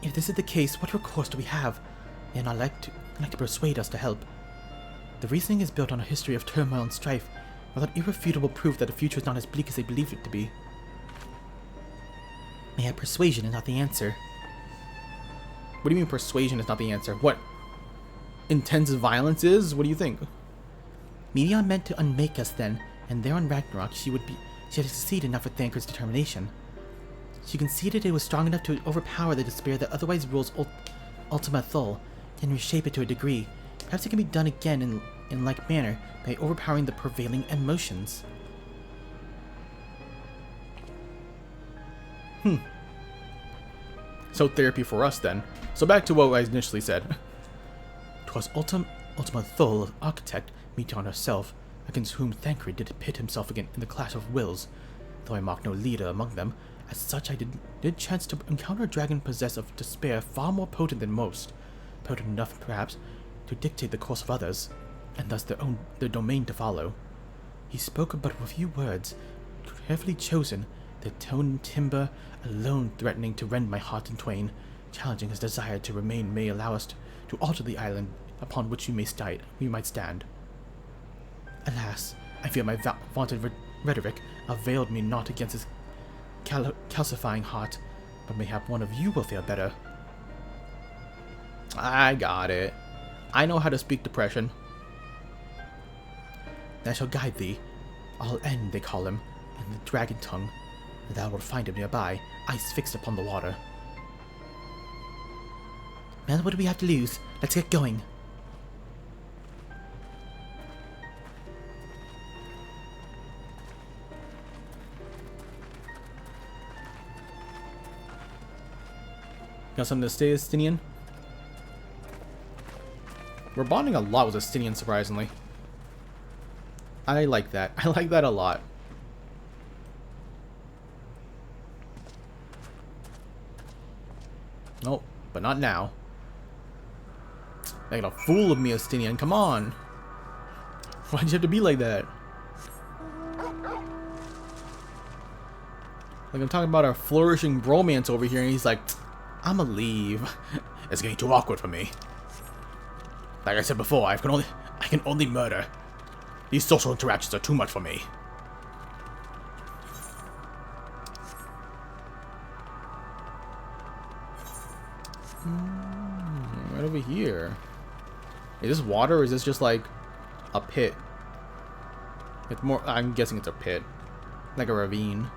If this is the case, what recourse do we have? They are not like to persuade us to help. The reasoning is built on a history of turmoil and strife, without irrefutable proof that the future is not as bleak as they believe it to be. Mayhap persuasion is not the answer. What do you mean persuasion is not the answer? What? Intense violence is? What do you think? Meteon meant to unmake us then, and there on Ragnarok she had succeeded enough with Thanker's determination. She conceded it was strong enough to overpower the despair that otherwise rules Ultima Thule, and reshape it to a degree. Perhaps it can be done again in like manner by overpowering the prevailing emotions. So therapy for us then. So back to what I initially said. 'Twas Ultima Thule, architect, Meteon herself, against whom Thancred did pit himself again in the clash of wills. Though I mock no leader among them, as such I did chance to encounter a dragon possessed of despair far more potent than most, potent enough perhaps to dictate the course of others, and thus their domain to follow. He spoke but a few words, carefully chosen, their tone and timbre alone threatening to rend my heart in twain, challenging his desire to remain may allow us to alter the island upon which we might stand. Alas, I fear my vaunted rhetoric availed me not against his calcifying heart, but mayhap one of you will fare better. I got it. I know how to speak depression. That shall guide thee. All End, they call him, in the dragon tongue. Thou wilt find him nearby, eyes fixed upon the water. Well, what do we have to lose? Let's get going. Got something to say, Estinian? We're bonding a lot with Estinian, surprisingly. I like that. I like that a lot. Nope, but not now. Making a fool of me, Estinian. Come on. Why'd you have to be like that? Like, I'm talking about our flourishing bromance over here, and he's like, I'ma leave. It's getting too awkward for me. Like I said before, I can only murder. These social interactions are too much for me. Right over here. Is this water, or is this just like a pit? It's more. I'm guessing it's a pit, like a ravine.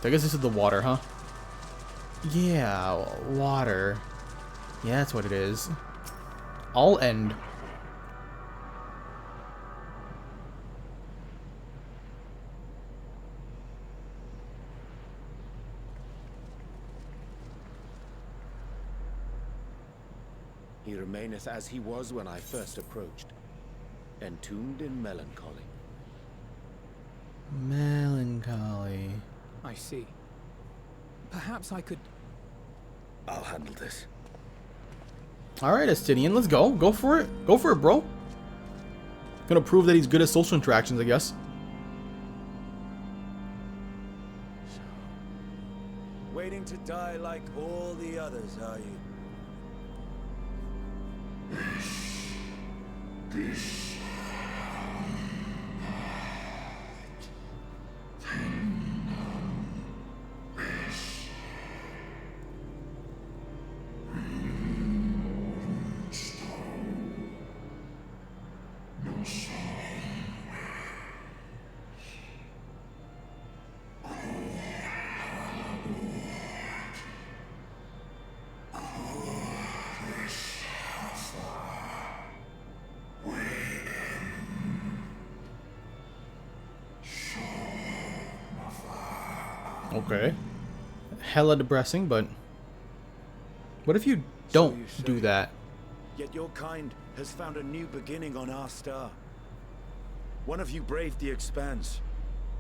So I guess this is the water, huh? Yeah, water. Yeah, that's what it is. I'll end. He remaineth as he was when I first approached, entombed in melancholy. Melancholy. I see. Perhaps I could... I'll handle this. Alright, Estinian, let's go. Go for it. Go for it, bro. Gonna prove that he's good at social interactions, I guess. Waiting to die like all the others, are you? Okay. Hella depressing, but what if you don't do that? Yet your kind has found a new beginning on our star. One of you braved the expanse,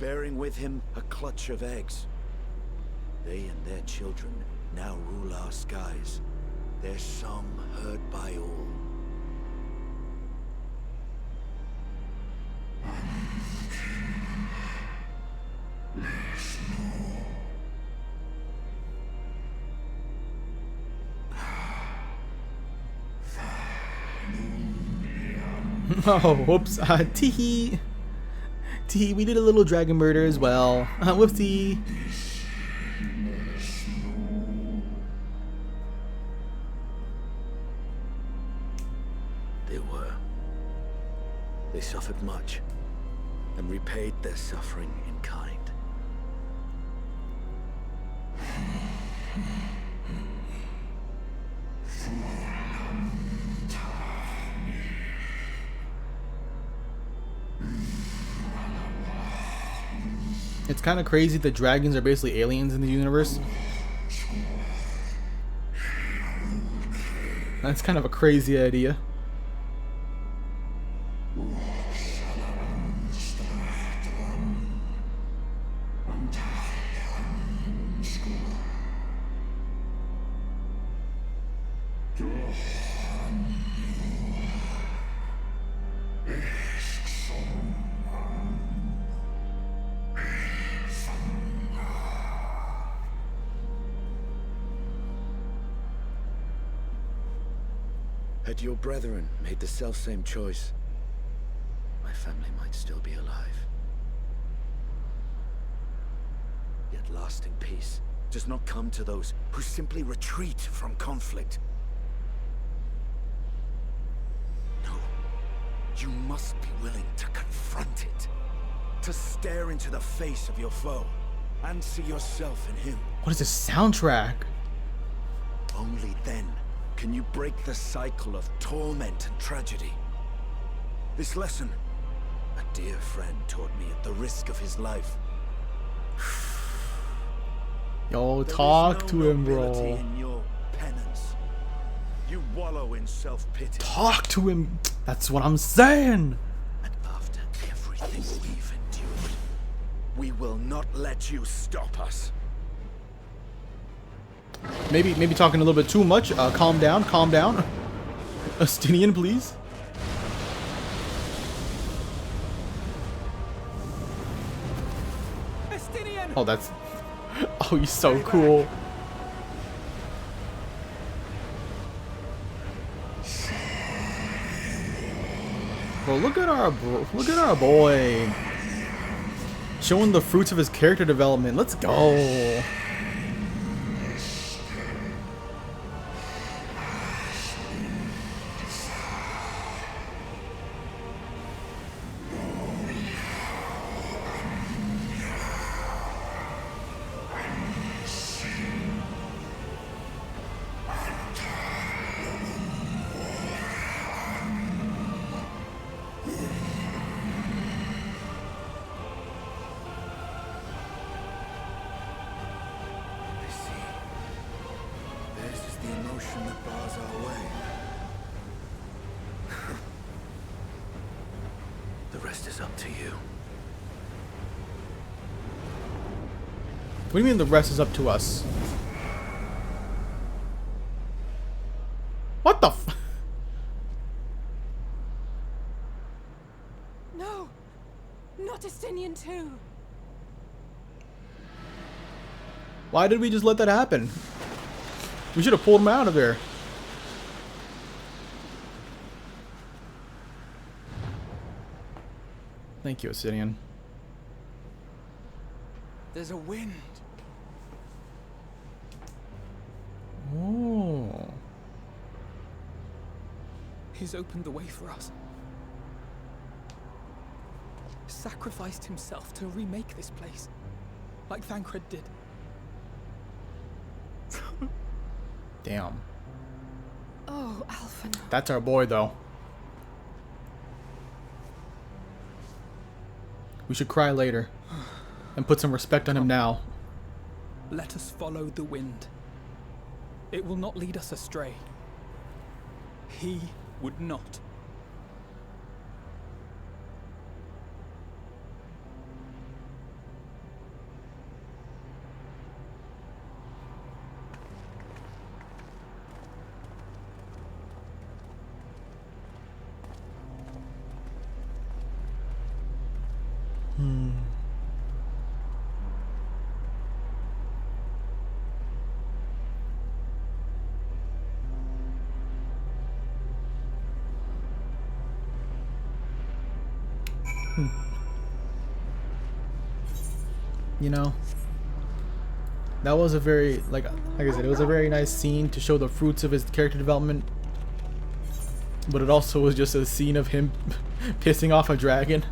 bearing with him a clutch of eggs. They and their children now rule our skies, their song heard by all. Oh, whoops. Teehee. Teehee, we did a little dragon murder as well. Whoopsie. They were. They suffered much, and repaid their suffering in kind. It's kind of crazy that dragons are basically aliens in the universe. That's kind of a crazy idea. Had your brethren made the selfsame choice, my family might still be alive. Yet lasting peace does not come to those who simply retreat from conflict. No, you must be willing to confront it, to stare into the face of your foe, and see yourself in him. What is this soundtrack? Only then can you break the cycle of torment and tragedy. This lesson, a dear friend taught me at the risk of his life. Yo, talk to him, bro. In your penance. You wallow in self-pity. Talk to him. That's what I'm saying. And after We will not let you stop us. Maybe talking a little bit too much. Calm down, calm down. Estinian, please. Estinian! Oh, that's... Oh, he's so cool. Bro, look at our boy. Showing the fruits of his character development. Let's go. That bars our way. The rest is up to you. What do you mean the rest is up to us? What the f- No! Not Estinian too! Why did we just let that happen? We should have pulled him out of there. Thank you, Obsidian. There's a wind. Oh. He's opened the way for us. Sacrificed himself to remake this place, like Thancred did. Damn. Oh, Alphen. That's our boy, though. We should cry later and put some respect on him now. Let us follow the wind. It will not lead us astray. He would not. You know, that was a very, like I said, it was a very nice scene to show the fruits of his character development. But it also was just a scene of him pissing off a dragon.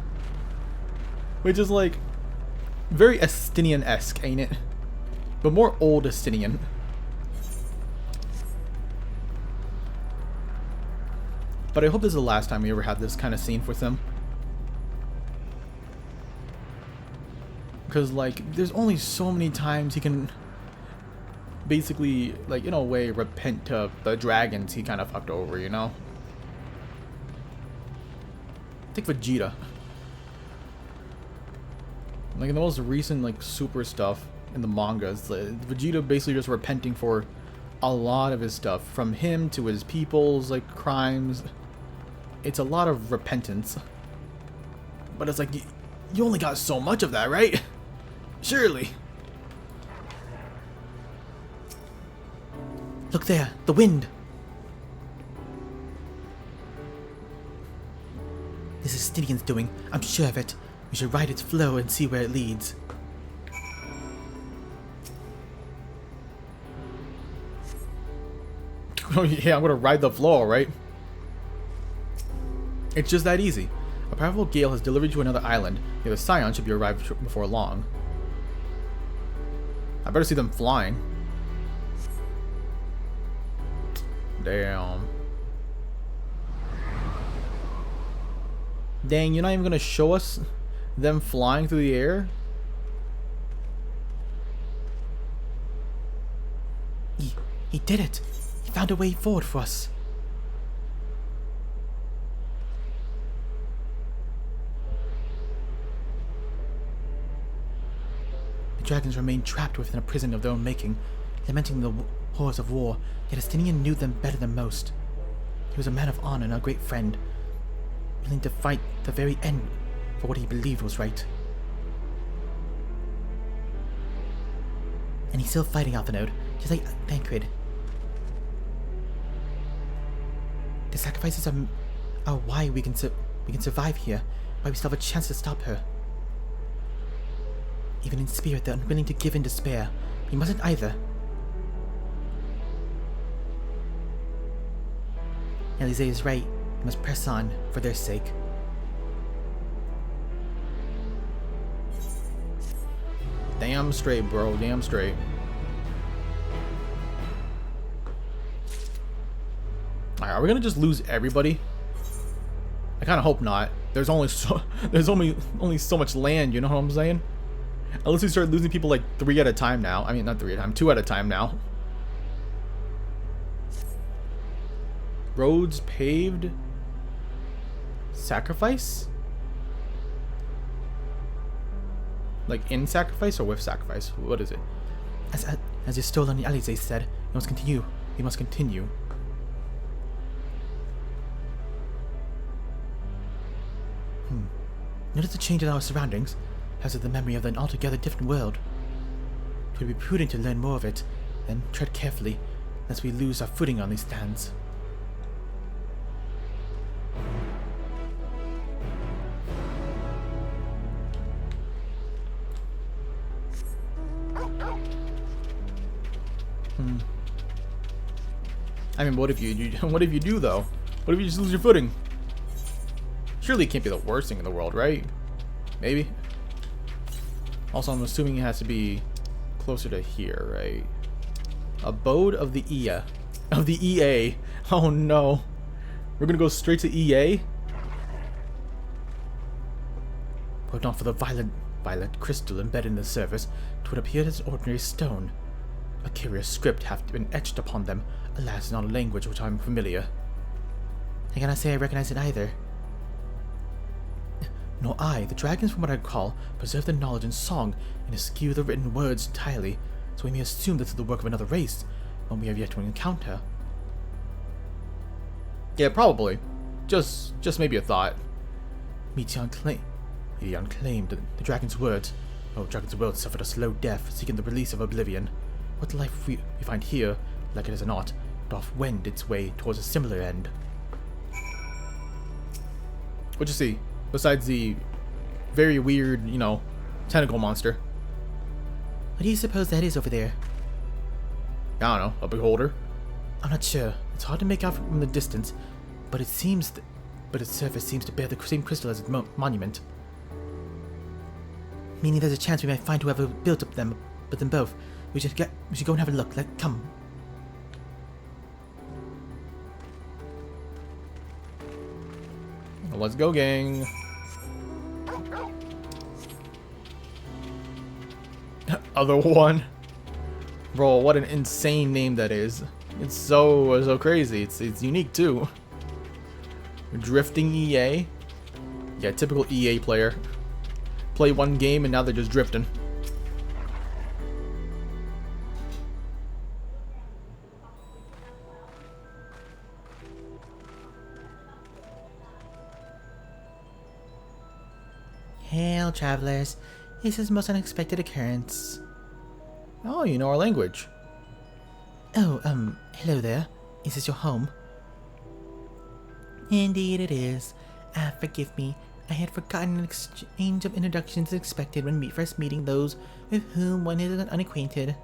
Which is like, very Estinian-esque, ain't it? But more old Estinian. But I hope this is the last time we ever had this kind of scene with him. Because, like, there's only so many times he can basically, like, in a way, repent to the dragons he kind of fucked over, you know? Take Vegeta. Like, in the most recent, like, super stuff in the mangas, Vegeta basically just repenting for a lot of his stuff. From him to his people's, like, crimes. It's a lot of repentance. But it's like, you only got so much of that, right? Surely. Look there, the wind. This is Stygian's doing, I'm sure of it. We should ride its flow and see where it leads. Oh yeah, I'm gonna ride the flow, right? It's just that easy. A powerful gale has delivered you to another island. The other Scion should be arrived before long. I better see them flying. Damn. Dang, you're not even gonna show us them flying through the air? He did it. He found a way forward for us. The dragons remained trapped within a prison of their own making, lamenting the horrors of war, yet Estinian knew them better than most. He was a man of honor and a great friend, willing to fight the very end for what he believed was right. And he's still fighting, Alphanode, just like Thancred. The sacrifices are why we can survive here, why we still have a chance to stop her. Even in spirit, they're unwilling to give in despair. We mustn't either. Elise is right. We must press on for their sake. Damn straight, bro. Damn straight. Alright, are we gonna just lose everybody? I kind of hope not. There's only so much land. You know what I'm saying? Unless we start losing people like 3 at a time now. I mean, not 3 at a time, 2 at a time now. Roads paved. Sacrifice? Like in sacrifice or with sacrifice? What is it? As your stolen Alize said, we must continue. We must continue. Notice the change in our surroundings, as of the memory of an altogether different world. It would be prudent to learn more of it, then tread carefully, lest we lose our footing on these stands. I mean, what if you do though? What if you just lose your footing? Surely it can't be the worst thing in the world, right? Maybe. Also, I'm assuming it has to be closer to here, right? Abode of the EA. Of the EA. Oh no. We're gonna go straight to EA? Were it not for the violet crystal embedded in the surface, it would appear as ordinary stone. A curious script hath been etched upon them, alas, not a language which I am familiar. I cannot say I recognize it either. Nor I. The dragons, from what I recall, preserve their knowledge in song and eschew the written words entirely, so we may assume this is the work of another race, one we have yet to encounter. Yeah, probably. Just maybe a thought. Meteon claimed the dragon's words. Oh, dragon's words suffered a slow death, seeking the release of oblivion. What life we find here, like it is or not, doth wend its way towards a similar end. What'd you see? Besides the very weird, you know, tentacle monster. What do you suppose that is over there? I don't know, a beholder? I'm not sure. It's hard to make out from the distance, but its surface seems to bear the same crystal as its monument. Meaning there's a chance we might find whoever built up them both. We should go and have a look. Come. Let's go, gang. Other one. Bro, what an insane name that is. It's so crazy. It's unique too. Drifting EA. Yeah, typical EA player. Play one game and now they're just drifting. Hail, travelers. This is a most unexpected occurrence. Oh, you know our language. Oh, hello there. Is this your home? Indeed it is. Forgive me. I had forgotten an exchange of introductions is expected when first meeting those with whom one is unacquainted.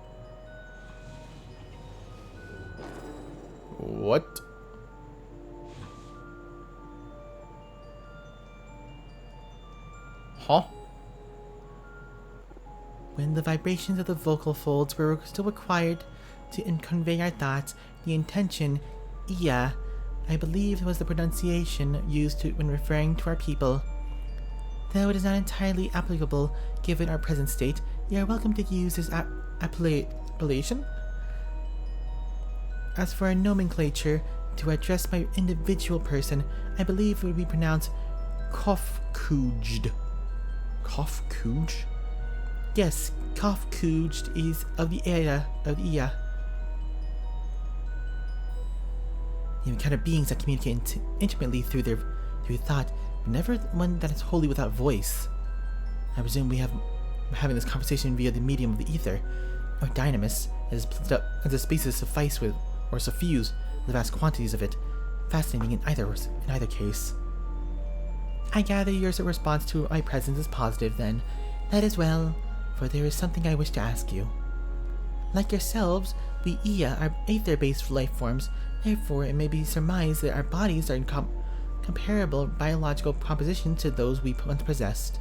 What? Huh? When the vibrations of the vocal folds were still required to convey our thoughts, the intention, iya, I believe was the pronunciation used when referring to our people. Though it is not entirely applicable given our present state, you are welcome to use this appellation. As for our nomenclature, to address my individual person, I believe it would be pronounced Kofkujd. Kofkuj? Yes, Kafkuj is of the era of Iya. The kind of beings that communicate intimately through thought, but never one that is wholly without voice. I presume we're having this conversation via the medium of the ether, or dynamis, as a space to suffice with, or suffuse with vast quantities of it. Fascinating in either case. I gather your response to my presence is positive, then. That is well, for there is something I wish to ask you. Like yourselves, we Iya are aether-based life forms. Therefore, it may be surmised that our bodies are in comparable biological composition to those we once possessed.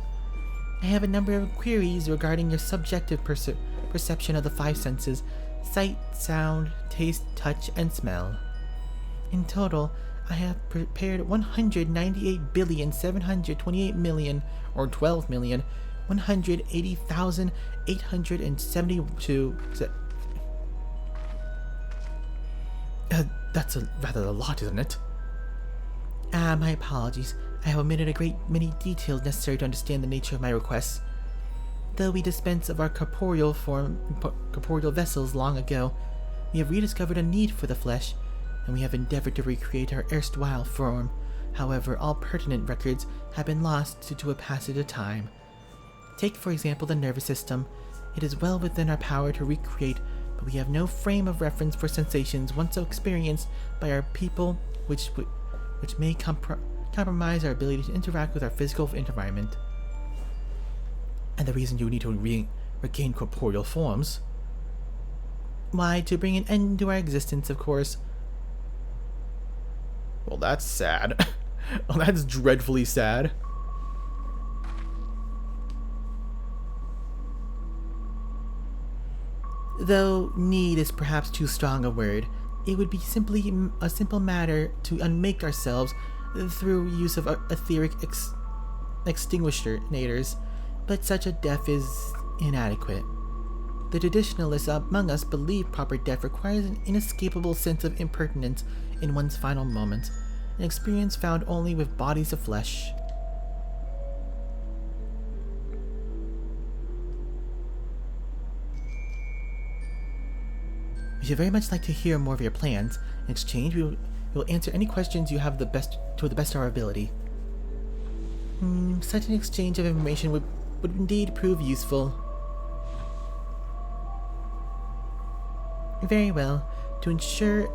I have a number of queries regarding your subjective perception of the five senses: sight, sound, taste, touch, and smell. In total, I have prepared 198,728,000,000, or 12,180,872. That's rather a lot, isn't it? My apologies. I have omitted a great many details necessary to understand the nature of my requests. Though we dispensed of our corporeal vessels long ago, we have rediscovered a need for the flesh, and we have endeavored to recreate our erstwhile form. However, all pertinent records have been lost due to a passage of time. Take, for example, the nervous system. It is well within our power to recreate, but we have no frame of reference for sensations once experienced by our people, which may compromise our ability to interact with our physical environment. And the reason you need to regain corporeal forms? Why, to bring an end to our existence, of course. Well, that's sad. Well, that's dreadfully sad. Though need is perhaps too strong a word, it would be simply a simple matter to unmake ourselves through use of etheric extinguishators, but such a death is inadequate. The traditionalists among us believe proper death requires an inescapable sense of impertinence in one's final moments, an experience found only with bodies of flesh. We should very much like to hear more of your plans. In exchange, we will answer any questions you have to the best of our ability. Such an exchange of information would indeed prove useful. Very well. To ensure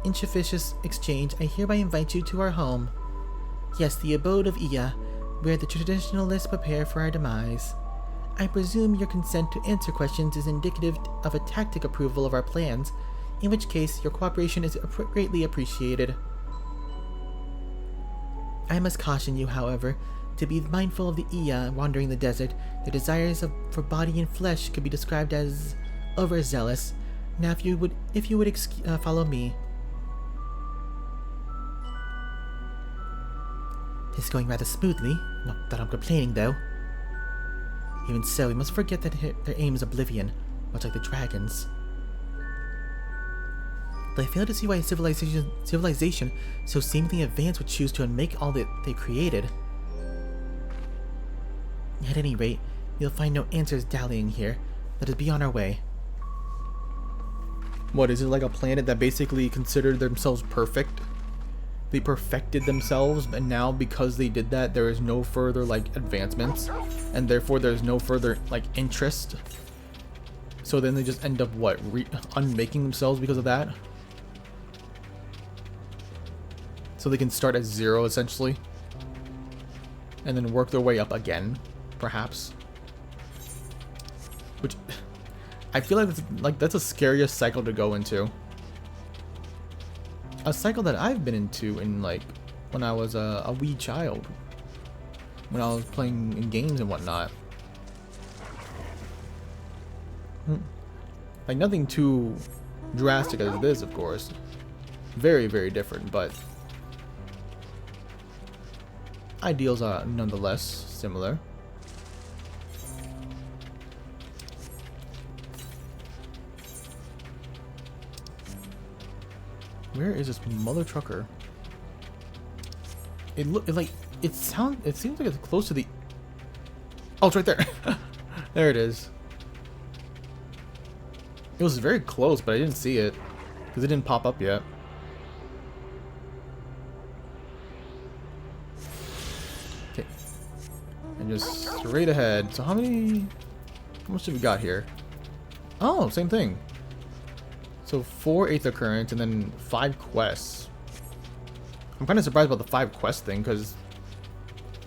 inefficacious exchange, I hereby invite you to our home. Yes, the abode of Iya, where the traditionalists prepare for our demise. I presume your consent to answer questions is indicative of a tacit approval of our plans, in which case your cooperation is greatly appreciated. I must caution you, however, to be mindful of the Iya wandering the desert. Their desires for body and flesh could be described as overzealous. Now, if you would follow me. This is going rather smoothly. Not that I'm complaining, though. Even so, we must forget that their aim is oblivion, much like the dragons. But I fail to see why a civilization so seemingly advanced would choose to unmake all that they created. At any rate, you'll find no answers dallying here. Let us be on our way. What, is it like a planet that basically considered themselves perfect? They perfected themselves, and now because they did that, there is no further, like, advancements, and therefore there's no further, like, interest. So then they just end up, what, unmaking themselves because of that? So they can start at 0, essentially, and then work their way up again, perhaps. Which, I feel like that's a scariest cycle to go into. A cycle that I've been into in, like, when I was a wee child. When I was playing in games and whatnot. Like, nothing too drastic as this, of course. Very, very different, but ideals are nonetheless similar. Where is this mother trucker? It seems like it's close to the... Oh, it's right there. There it is. It was very close, but I didn't see it because it didn't pop up yet. Okay. And just straight ahead. So how much have we got here? Oh, same thing. So 4 Aether Currents and then 5 quests. I'm kind of surprised about the 5 quest thing because,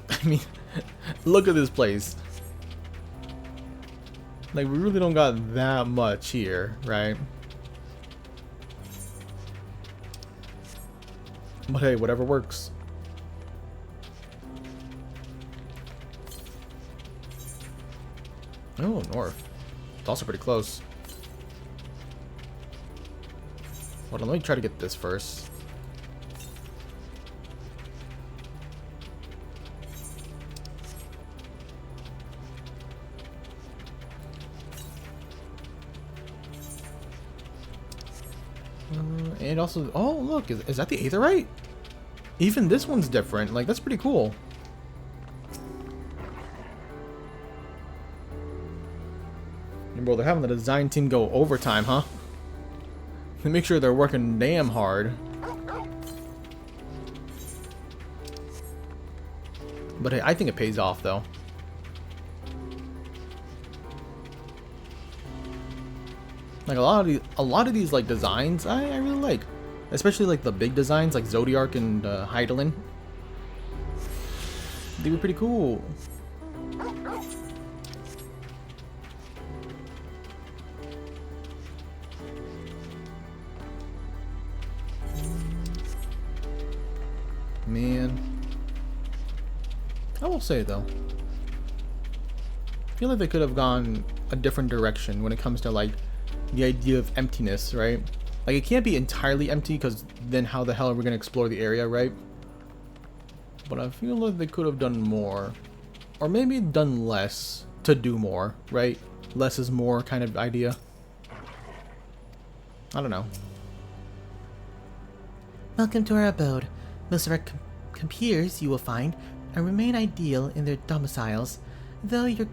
I mean, look at this place. Like, we really don't got that much here, right? But hey, whatever works. Oh, north. It's also pretty close. Hold on, let me try to get this first. And also, oh look, is that the Aetherite? Even this one's different. Like, that's pretty cool. And bro, they're having the design team go overtime, huh? They make sure they're working damn hard. But hey, I think it pays off though. Like a lot of these like designs, I really like, especially like the big designs like Zodiac and Heidelin. They were pretty cool. Man, I will say though, I feel like they could have gone a different direction when it comes to like the idea of emptiness, right? Like, it can't be entirely empty because then how the hell are we going to explore the area, right? But I feel like they could have done more, or maybe done less to do more, right? Less is more kind of idea. I don't know. Welcome to our abode. Most of our compeers, you will find, remain ideal in their domiciles, though your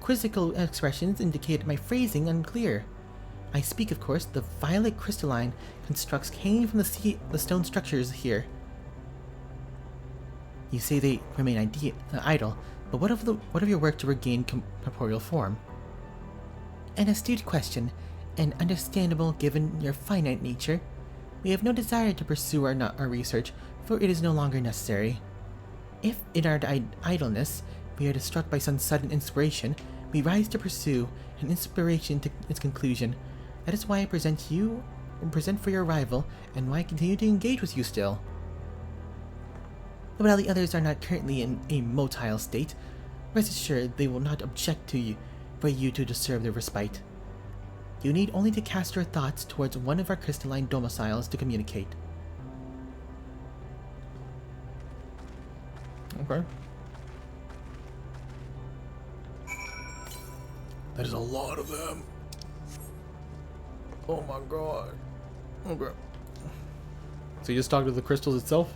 quizzical expressions indicate my phrasing unclear. I speak, of course, the violet crystalline constructs came from the stone structures here. You say they remain idle, but what of your work to regain corporeal form? An astute question, and understandable given your finite nature. We have no desire to pursue our research, for it is no longer necessary. If, in our idleness, we are struck by some sudden inspiration, we rise to pursue an inspiration to its conclusion. That is why I present for your arrival, and why I continue to engage with you still. While the others are not currently in a motile state, rest assured they will not object to you for you to disturb their respite. You need only to cast your thoughts towards one of our crystalline domiciles to communicate. Okay. That is a lot of them. Oh my god. Okay. So you just talk to the crystals itself?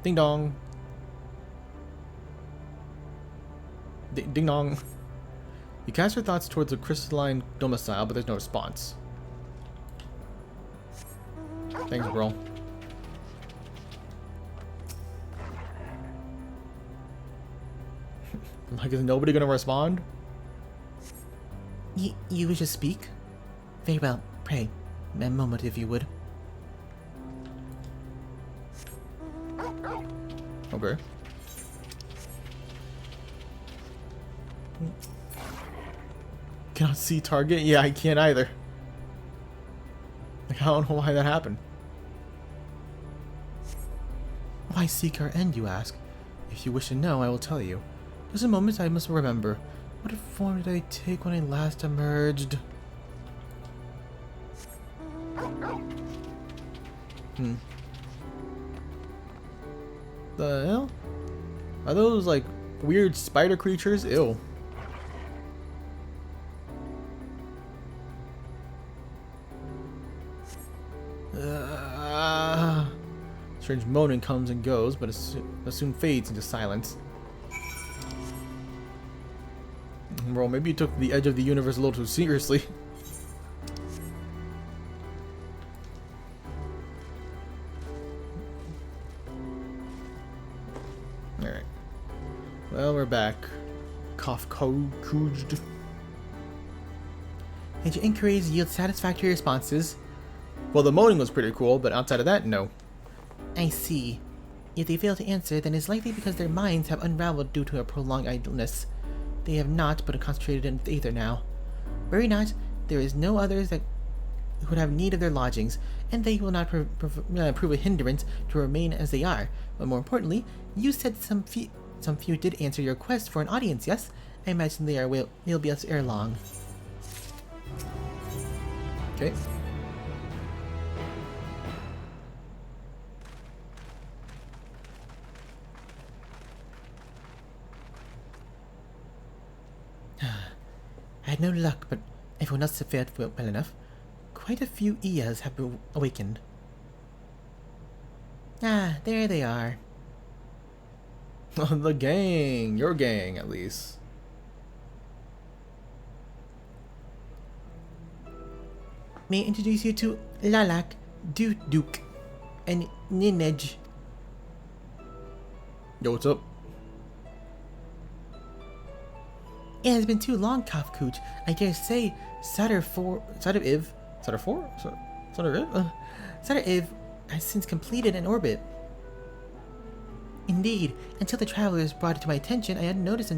Ding dong. Ding dong. You cast your thoughts towards a crystalline domicile, but there's no response. Thanks, bro. Like, is nobody gonna respond? You wish to speak? Very well, pray. A moment, if you would. Okay. Cannot see target? Yeah, I can't either. Like, I don't know why that happened. Why seek our end, you ask? If you wish to know, I will tell you. Just a moment, I must remember. What form did I take when I last emerged? The hell? Are those like weird spider creatures? Ew. Strange moaning comes and goes, but it soon fades into silence. Bro, maybe you took the edge of the universe a little too seriously. Well, we're back. Cough cooged. Did your inquiries yield satisfactory responses? Well, the moaning was pretty cool, but outside of that, no. I see. If they fail to answer, then it's likely because their minds have unraveled due to a prolonged idleness. They have not, but are concentrated in the ether now. Worry not, there is no others that would have need of their lodgings, and they will not prove a hindrance to remain as they are. But more importantly, you said some few did answer your request for an audience, yes? I imagine they'll be us ere long. Okay. I had no luck, but everyone else fared well enough. Quite a few Ias have been awakened. Ah, there they are. The gang. Your gang, at least. May I introduce you to Lalak, Duke, and Ninej. Yo, what's up? It has been too long, Kafkuch. I dare say, Sadar-IV has since completed an orbit. Indeed, until the travelers brought it to my attention, I hadn't noticed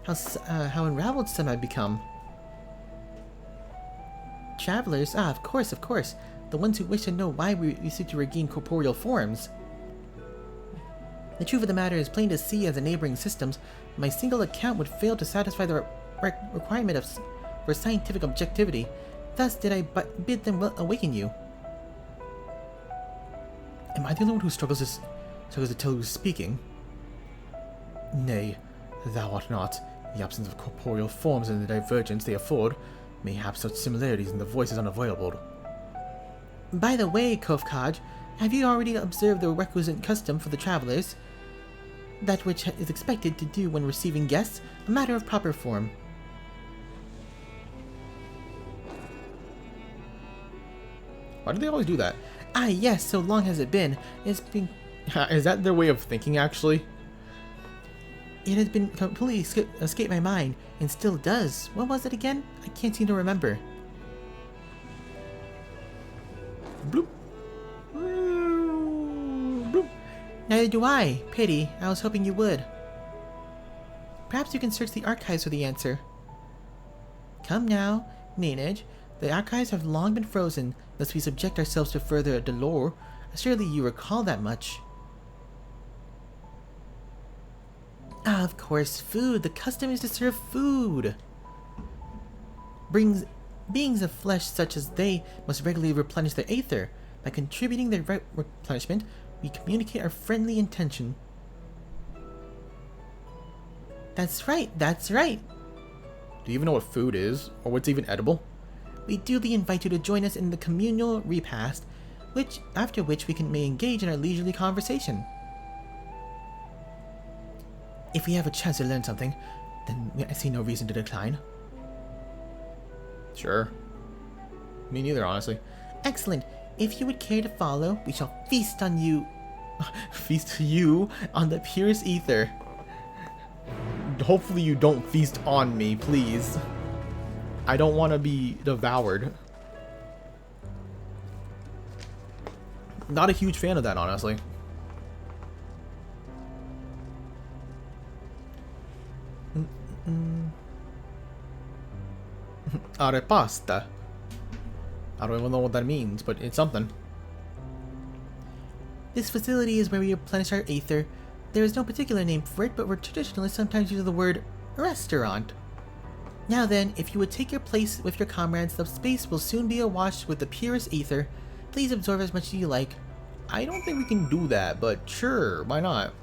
how unraveled some had become. Travelers? Ah, of course. The ones who wish to know why we seek to regain corporeal forms. The truth of the matter is plain to see as the neighboring systems. My single account would fail to satisfy the requirement for scientific objectivity. Thus did I bid them awaken you. Am I the only one who struggles to tell who's speaking? Nay, thou art not. The absence of corporeal forms and the divergence they afford may have such similarities in the voice is unavoidable. By the way, Kofkaj, have you already observed the requisite custom for the travelers? That which is expected to do when receiving guests, a matter of proper form. Why do they always do that? Ah, yes, so long has it been. It's been... Is that their way of thinking, actually? It has been completely escaped my mind, and still does. What was it again? I can't seem to remember. Bloop. Bloop. Neither do I. Pity. I was hoping you would. Perhaps you can search the archives for the answer. Come now, Ninej. The archives have long been frozen, lest we subject ourselves to further dolor. Surely you recall that much. Ah, of course, food. The custom is to serve food. Beings of flesh such as they must regularly replenish their aether. By contributing their replenishment, we communicate our friendly intention. That's right. Do you even know what food is, or what's even edible? We duly invite you to join us in the communal repast, after which we may engage in our leisurely conversation. If we have a chance to learn something, then I see no reason to decline. Sure. Me neither, honestly. Excellent. If you would care to follow, we shall feast on you. Feast you on the purest ether. Hopefully you don't feast on me, please. I don't want to be devoured. Not a huge fan of that, honestly. Arepasta. I don't even know what that means, but it's something. This facility is where we replenish our aether. There is no particular name for it, but we're traditionally sometimes use the word restaurant. Now then, if you would take your place with your comrades, the space will soon be awash with the purest ether. Please absorb as much as you like. I don't think we can do that, but sure, why not?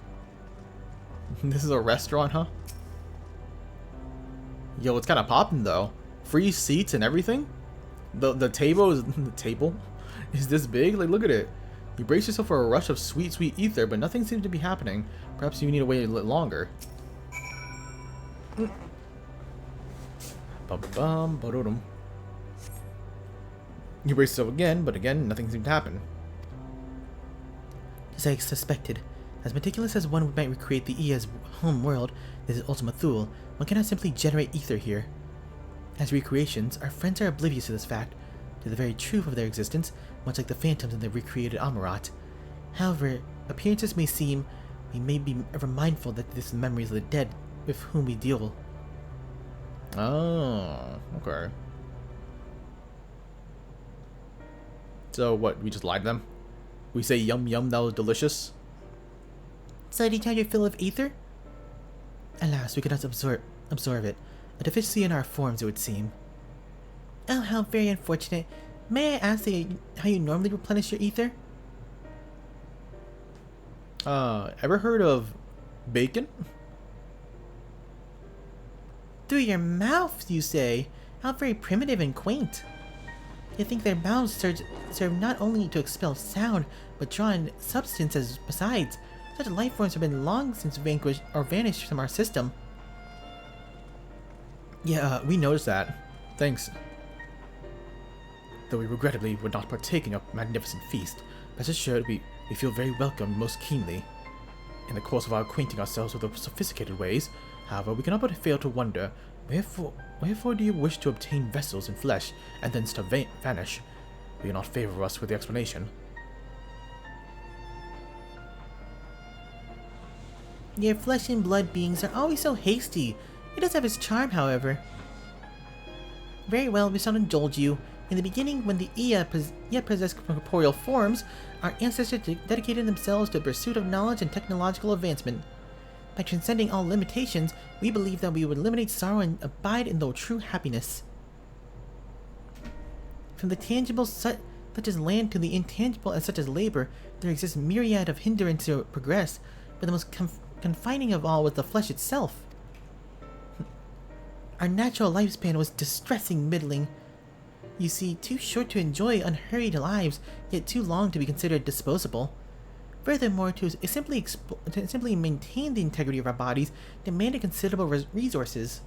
This is a restaurant, huh? Yo, it's kind of popping though. Free seats and everything. The table is this big. Like, look at it. You brace yourself for a rush of sweet ether, but nothing seems to be happening. Perhaps you need to wait a little longer. You brace yourself again, but again, nothing seemed to happen. As I suspected, As meticulous as one might recreate the Ia's home world, this is Ultima Thule, one cannot simply generate ether here. As recreations, our friends are oblivious to this fact, to the very truth of their existence, much like the phantoms in the recreated Amarat. However, appearances may seem, we may be ever mindful that this is the memories of the dead with whom we deal. Oh, okay. So what, we just lied to them? We say yum yum, that was delicious? So did you have your fill of ether? Alas, we cannot absorb it. A deficiency in our forms, it would seem. Oh, how very unfortunate. May I ask how you normally replenish your ether? Ever heard of bacon? Through your mouth, you say? How very primitive and quaint. You think their mouths serve not only to expel sound, but draw in substances besides. Such life forms have been long since vanquished or vanished from our system. Yeah, we noticed that. Thanks. Though we regrettably would not partake in your magnificent feast, rest assured we feel very welcome most keenly. In the course of our acquainting ourselves with the sophisticated ways, however, we cannot but fail to wonder, wherefore do you wish to obtain vessels in flesh, and thence to vanish? Will you not favor us with the explanation? Your flesh and blood beings are always so hasty. It does have its charm, however. Very well, we shall indulge you. In the beginning, when the Ia yet possessed corporeal forms, our ancestors dedicated themselves to the pursuit of knowledge and technological advancement. By transcending all limitations, we believe that we would eliminate sorrow and abide in the true happiness. From the tangible such as land to the intangible such as labor, there exists myriad of hindrances to progress, but the most confining of all was the flesh itself. Our natural lifespan was distressing middling. You see, too short to enjoy unhurried lives, yet too long to be considered disposable. Furthermore, to simply maintain the integrity of our bodies demanded considerable resources.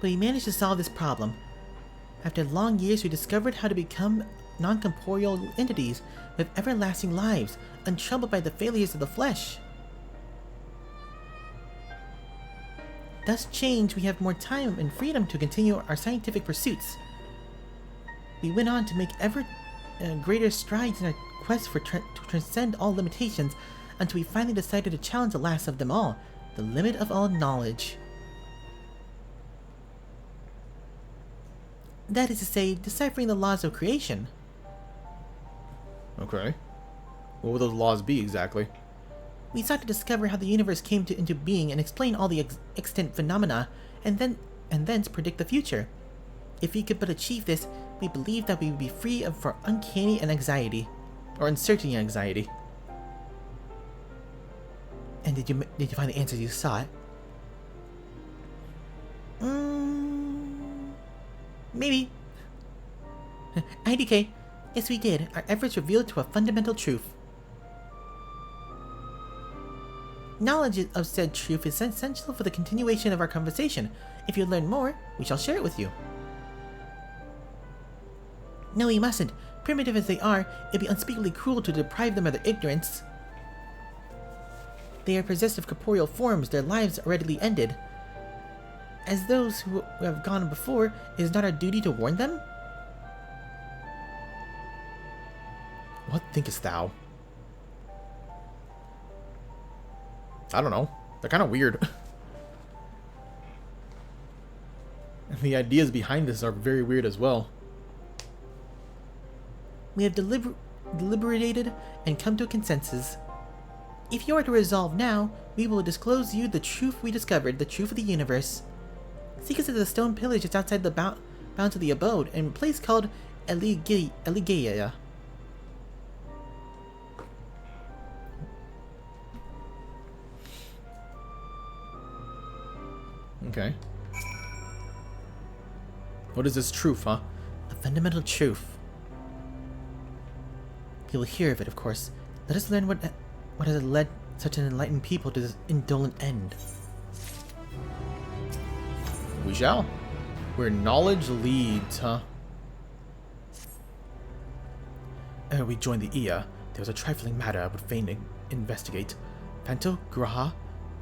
But we managed to solve this problem. After long years, we discovered how to become non-corporeal entities with everlasting lives, untroubled by the failures of the flesh. Thus changed, we have more time and freedom to continue our scientific pursuits. We went on to make ever greater strides in our quest to transcend all limitations until we finally decided to challenge the last of them all, the limit of all knowledge. That is to say, deciphering the laws of creation. Okay. What would those laws be exactly? We sought to discover how the universe came into being and explain all the extant phenomena, and thence predict the future. If we could but achieve this, we believe that we would be free for uncanny and anxiety, or uncertainty and anxiety. And did you find the answers you sought? Maybe. IDK, yes we did. Our efforts revealed to a fundamental truth. Knowledge of said truth is essential for the continuation of our conversation. If you learn more, we shall share it with you. No, we mustn't. Primitive as they are, it'd be unspeakably cruel to deprive them of their ignorance. They are possessed of corporeal forms, their lives are readily ended. As those who have gone before, it is not our duty to warn them? What thinkest thou? I don't know. They're kind of weird. And the ideas behind this are very weird as well. We have deliberated and come to a consensus. If you are to resolve now, we will disclose you the truth we discovered, the truth of the universe. Seek us at the stone pillar just outside the bounds of the abode, in a place called Eligeia. Okay. What is this truth, huh? A fundamental truth. You will hear of it, of course. Let us learn what has led such an enlightened people to this indolent end. We shall. Where knowledge leads, huh? Ere we join the Ia, There was a trifling matter I would fain investigate. Fanto, Graha,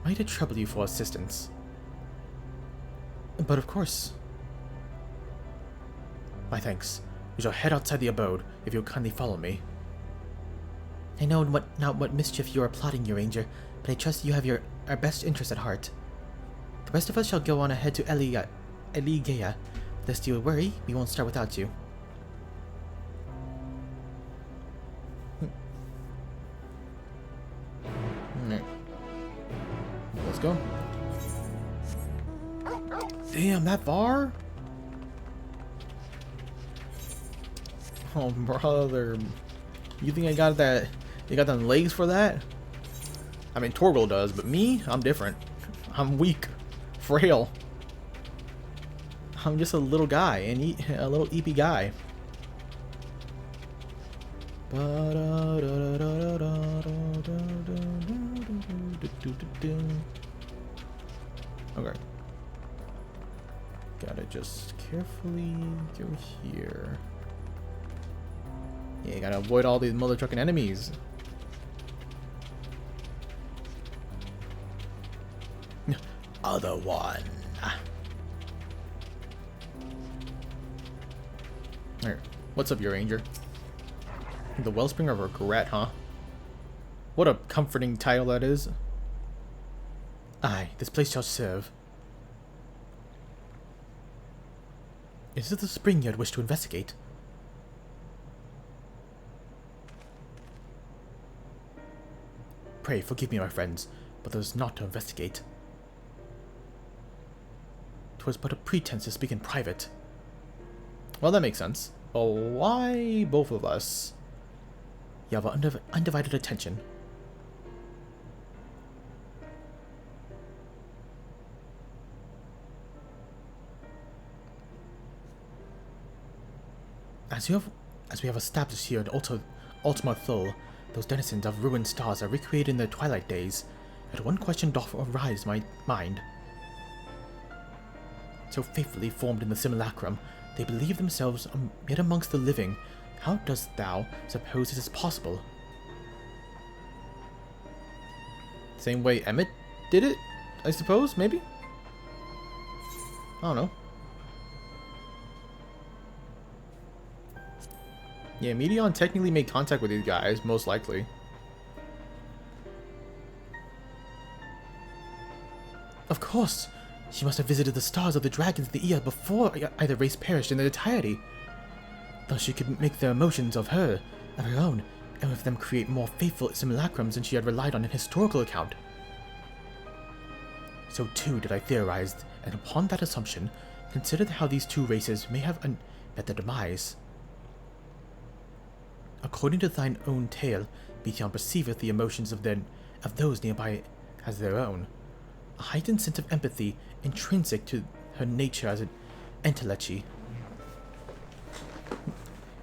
might I trouble you for assistance? But of course. My thanks. We shall head outside the abode, if you'll kindly follow me. I know not what mischief you are plotting, your Ranger, but I trust you have our best interest at heart. The rest of us shall go on ahead to Eligea. Lest you worry, we won't start without you. Alright. Let's go. Damn, that far? Oh, brother. You think I got that? You got them legs for that? I mean, Torgal does, but me? I'm different. I'm weak. Frail. I'm just a little guy, and a little eepy guy. Okay. Gotta just carefully go here. Yeah, you gotta avoid all these mother trucking enemies. Other one. Alright, what's up, your Ranger? The Wellspring of Regret, huh? What a comforting title that is. Aye, this place shall serve. Is it the spring you'd wish to investigate? Pray, forgive me, my friends, but there's naught to investigate. 'Twas but a pretense to speak in private. Well, that makes sense. But why both of us? You have undivided attention. As we have established here in Ultima Thule, those denizens of ruined stars are recreated in their twilight days. Yet one question doth arise in my mind. So faithfully formed in the simulacrum, they believe themselves yet amongst the living. How dost thou suppose it is possible? Same way Emmett did it, I suppose, maybe? I don't know. Yeah, Medion technically made contact with these guys, most likely. Of course! She must have visited the stars of the dragons in the Ea before either race perished in their entirety. Thus she could make the emotions of her own, and with them create more faithful simulacrums than she had relied on in historical account. So too did I theorize, and upon that assumption, considered how these two races may have met their demise. According to thine own tale, Bition perceiveth the emotions of those nearby as their own. A heightened sense of empathy intrinsic to her nature as an entelechy.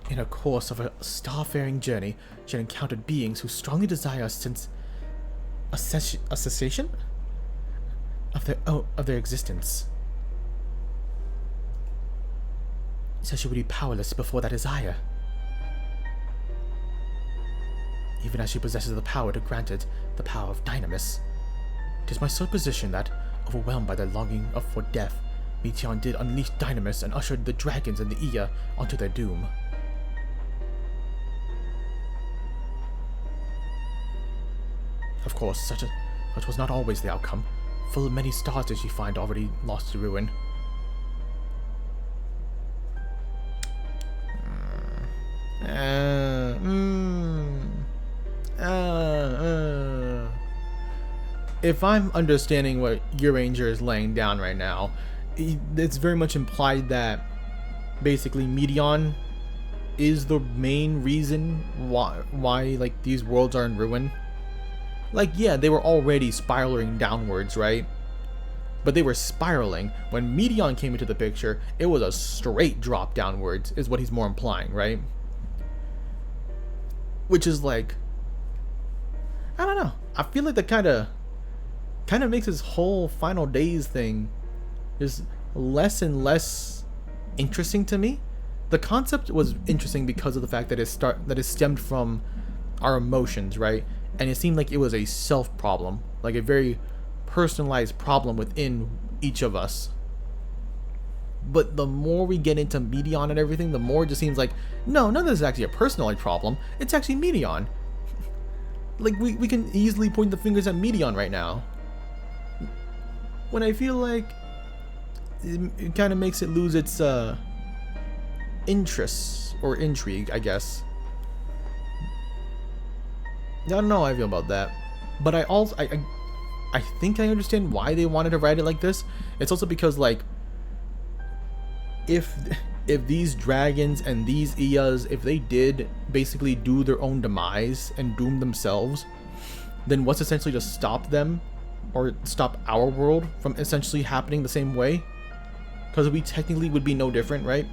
In the course of a starfaring journey, she had encountered beings who strongly desire a cessation of their existence. So she would be powerless before that desire. Even as she possesses the power to grant it the power of Dynamis. It is my supposition that, overwhelmed by their longing for death, Meteon did unleash Dynamis and ushered the dragons and the Ea onto their doom. Of course, such was not always the outcome. Full of many stars did she find already lost to ruin. If I'm understanding what your Ranger is laying down right now, it's very much implied that basically Medion is the main reason why like these worlds are in ruin. Like, yeah, they were already spiraling downwards, right? But they were spiraling. When Medion came into the picture, it was a straight drop downwards, is what he's more implying, right? Which is like, I don't know. I feel like that kind of makes this whole Final Days thing just less and less interesting to me. The concept was interesting because of the fact that it stemmed from our emotions, right? And it seemed like it was a self problem, like a very personalized problem within each of us. But the more we get into Medion and everything, the more it just seems like, no, none of this is actually a personalized problem. It's actually Medion. Like, we can easily point the fingers at Medion right now. When I feel like it kind of makes it lose its interest or intrigue, I guess. I don't know how I feel about that. But I also, I think I understand why they wanted to write it like this. It's also because, like, if these dragons and these Iyas, if they did basically do their own demise and doom themselves, then what's essentially to stop them or stop our world from essentially happening the same way? Because we technically would be no different, right?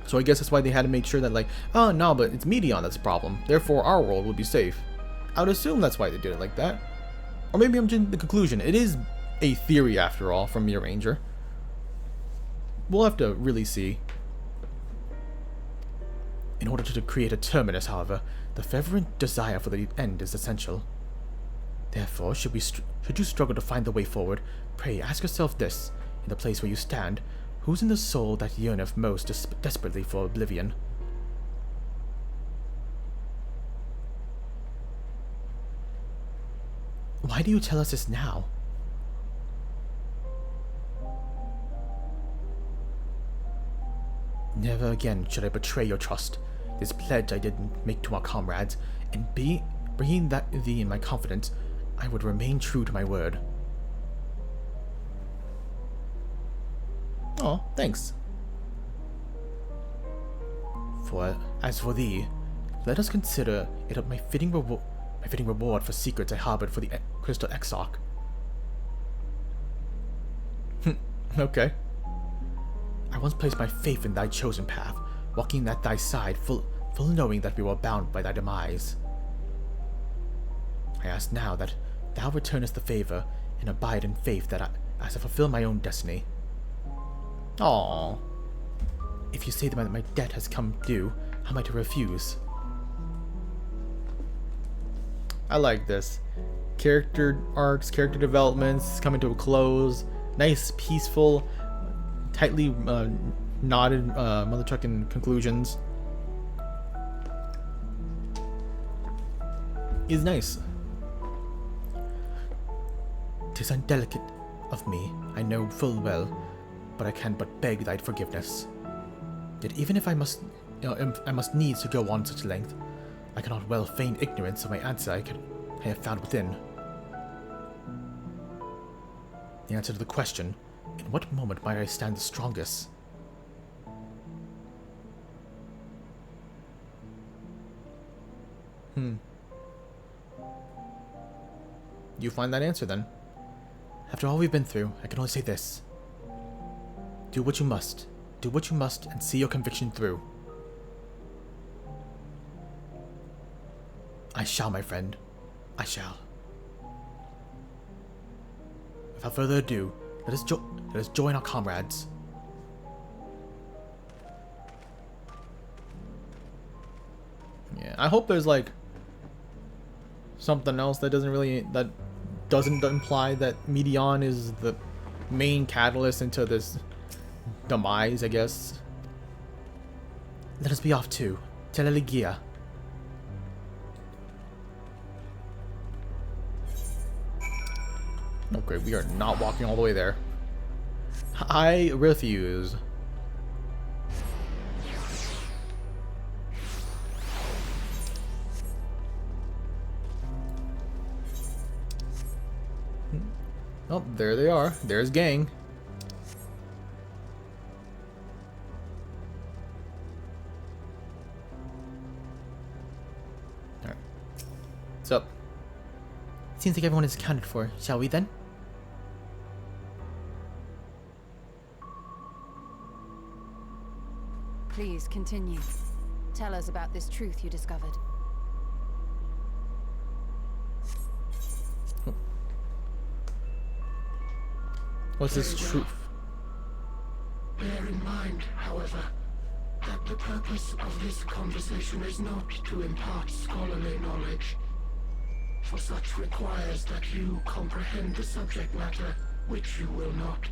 So I guess that's why they had to make sure that, like, oh no, but it's Medion that's the problem, therefore our world will be safe. I would assume that's why they did it like that. Or maybe I'm jumping to the conclusion. It is a theory after all from Mir Ranger. We'll have to really see. In order to create a terminus, however, the fervent desire for the end is essential. Therefore, should you struggle to find the way forward, pray ask yourself this, in the place where you stand, who's in the soul that yearneth most desperately for oblivion? Why do you tell us this now? Never again should I betray your trust. This pledge I did make to our comrades, and bringing thee in my confidence, I would remain true to my word. Oh, thanks. As for thee, let us consider it my fitting reward for secrets I harbored for the Crystal Exarch. Okay. I once placed my faith in thy chosen path, walking at thy side, full knowing that we were bound by thy demise. I ask now that thou returnest the favor, and abide in faith that as I fulfill my own destiny. Aww. If you say that my debt has come due, how am I to refuse? I like this. Character arcs, character developments coming to a close. Nice, peaceful, tightly knotted motherfucking conclusions. Is nice. 'Tis undelicate of me, I know full well, but I can but beg thy forgiveness. Yet even if I must needs to go on such length, I cannot well feign ignorance of my answer I have found within. The answer to the question, in what moment might I stand the strongest? You find that answer then. After all we've been through, I can only say this. Do what you must. Do what you must and see your conviction through. I shall, my friend. I shall. Without further ado, let us join our comrades. Yeah, I hope there's like something else that doesn't imply that Medion is the main catalyst into this demise, I guess. Let us be off too. Teleligia. Okay, we are not walking all the way there. I refuse. Oh, there they are. There's gang. Alright. What's up? Seems like everyone is accounted for. Shall we then? Please continue. Tell us about this truth you discovered. What's this truth? Bear in mind, however, that the purpose of this conversation is not to impart scholarly knowledge, for such requires that you comprehend the subject matter, which you will not.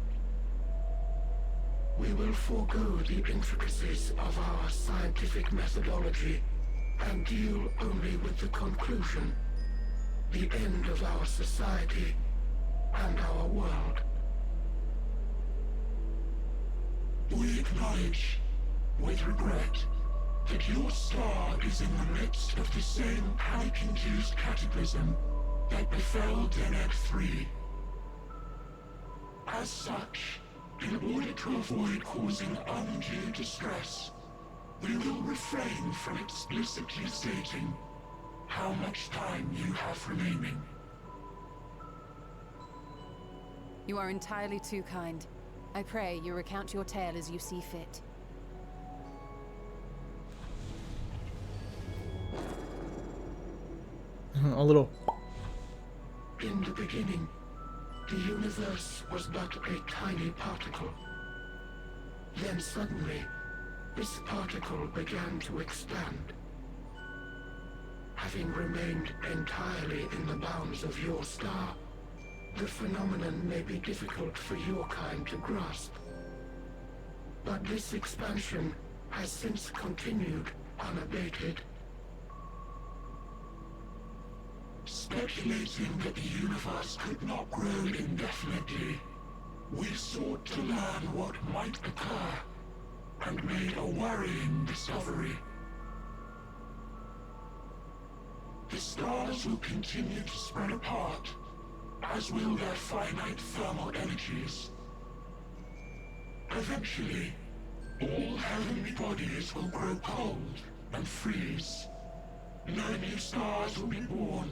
We will forego the intricacies of our scientific methodology and deal only with the conclusion, the end of our society and our world. We acknowledge, with regret, that your star is in the midst of the same panic-induced cataclysm that befell Deneb 3. As such, in order to avoid causing undue distress, we will refrain from explicitly stating how much time you have remaining. You are entirely too kind. I pray you recount your tale as you see fit. A little. In the beginning, the universe was but a tiny particle. Then suddenly, this particle began to expand. Having remained entirely in the bounds of your star, the phenomenon may be difficult for your kind to grasp. But this expansion has since continued unabated. Speculating that the universe could not grow indefinitely, we sought to learn what might occur, and made a worrying discovery. The stars will continue to spread apart, as will their finite thermal energies. Eventually, all heavenly bodies will grow cold and freeze. No new stars will be born,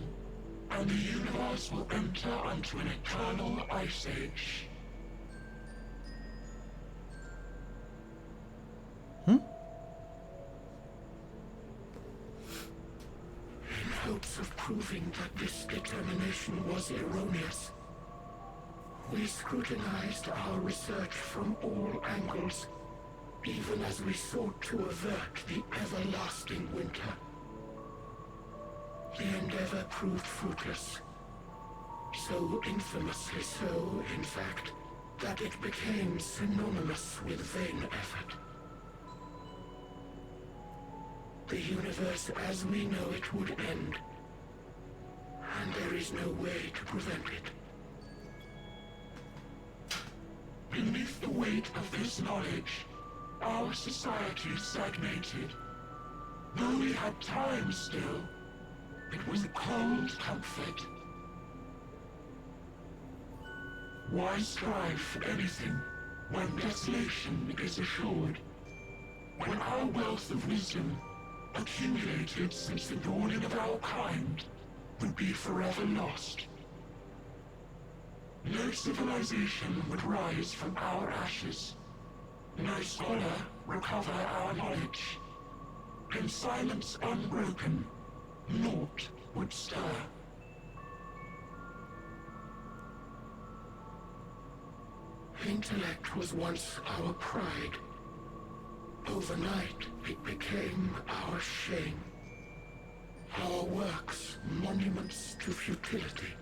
and the universe will enter onto an eternal ice age. In hopes of proving that this determination was erroneous, we scrutinized our research from all angles, even as we sought to avert the everlasting winter. The endeavor proved fruitless. So infamously so, in fact, that it became synonymous with vain effort. The universe as we know it would end, and there is no way to prevent it. Beneath the weight of this knowledge, our society stagnated. Though we had time still, it was a cold comfort. Why strive for anything when desolation is assured? When our wealth of wisdom, accumulated since the dawning of our kind, would be forever lost. No civilization would rise from our ashes. No scholar recover our knowledge. In silence unbroken, naught would stir. Intellect was once our pride. Overnight, it became our shame. Our works, monuments to futility.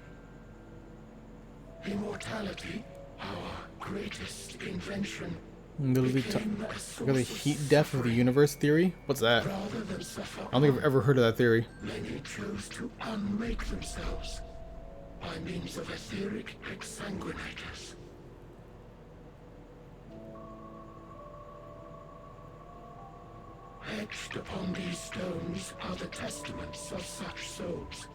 Immortality, our greatest invention, I'm gonna the heat death of the universe theory? What's that? I don't think I've ever heard of that theory. Many chose to unmake themselves by means of etheric exsanguinators. Etched upon these stones are the testaments of such souls.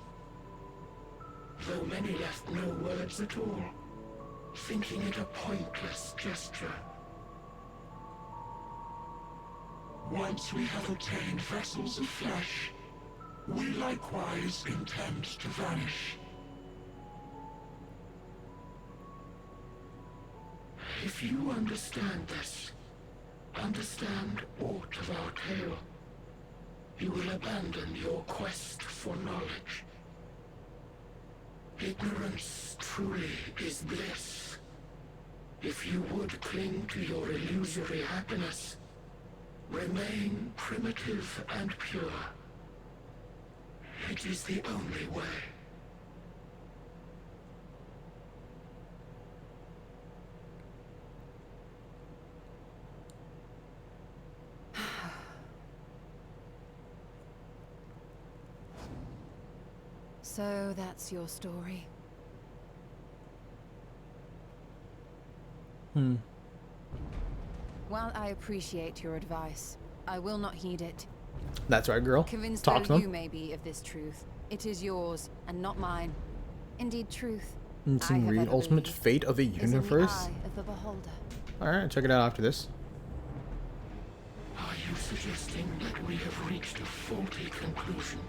Though many left no words at all, thinking it a pointless gesture. Once we have obtained vessels of flesh, we likewise intend to vanish. If you understand this, understand aught of our tale, you will abandon your quest for knowledge. Ignorance truly is bliss. If you would cling to your illusory happiness, Remain primitive and pure. It is the only way. So that's your story. While I appreciate your advice, I will not heed it. That's right, girl. Convinced Talk to though him. you may be of this truth, it is yours and not mine. Indeed, truth. Let's I have read ever Ultimate believed Fate of a is in the Universe. eye of the beholder. Alright, check it out after this. Are you suggesting that we have reached a faulty conclusion?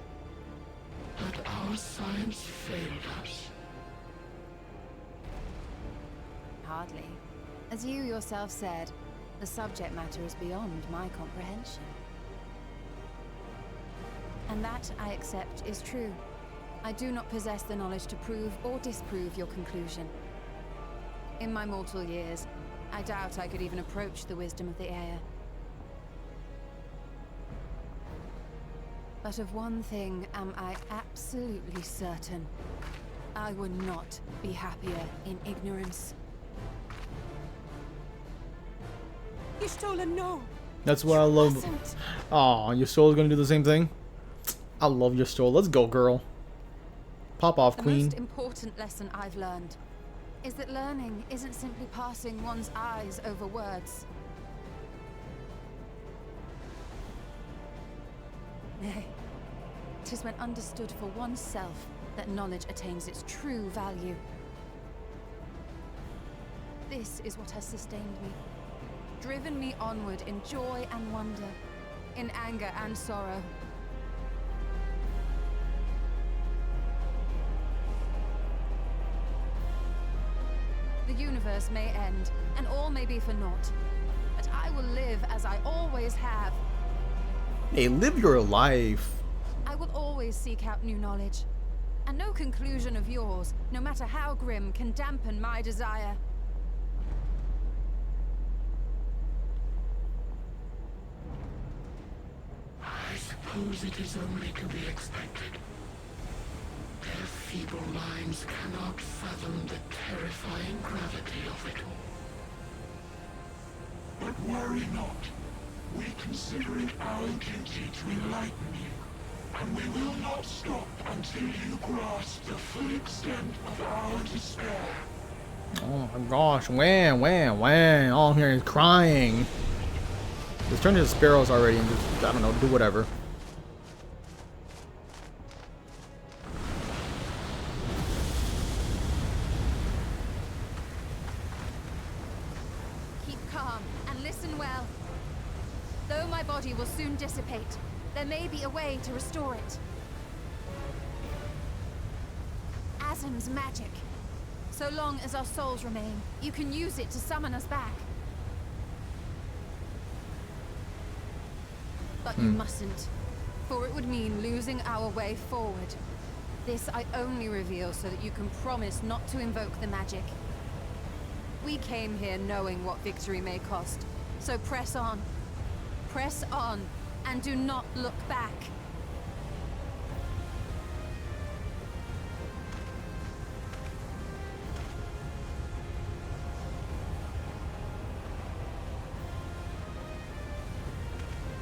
That our science failed us? Hardly. As you yourself said, the subject matter is beyond my comprehension. And that, I accept, is true. I do not possess the knowledge to prove or disprove your conclusion. In my mortal years, I doubt I could even approach the wisdom of the Air. But of one thing am I absolutely certain. I would not be happier in ignorance. You stole a no. That's what I love. Aw, your soul's gonna do the same thing. I love your soul. Let's go, girl. Pop off, The queen. most important lesson I've learned is that learning isn't simply passing one's eyes over words. Nay, 'tis when understood for oneself that knowledge attains its true value. This is what has sustained me, driven me onward in joy and wonder, in anger and sorrow. The universe may end, and all may be for naught, but I will live as I always have. Hey, live your life. I will always seek out new knowledge, and no conclusion of yours, no matter how grim, can dampen my desire. I suppose it is only to be expected. Their feeble minds cannot fathom the terrifying gravity of it. But worry not. We consider it our duty to enlighten you, and we will not stop until you grasp the full extent of our despair. Oh my gosh, wham. All I'm hearing is crying. Just turn into sparrows already and just, I don't know, do whatever. Keep calm and listen well. Though my body will soon dissipate, there may be a way to restore it. Azim's magic. So long as our souls remain, you can use it to summon us back. But you mustn't, for it would mean losing our way forward. This I only reveal so that you can promise not to invoke the magic. We came here knowing what victory may cost, so press on. Press on, and do not look back.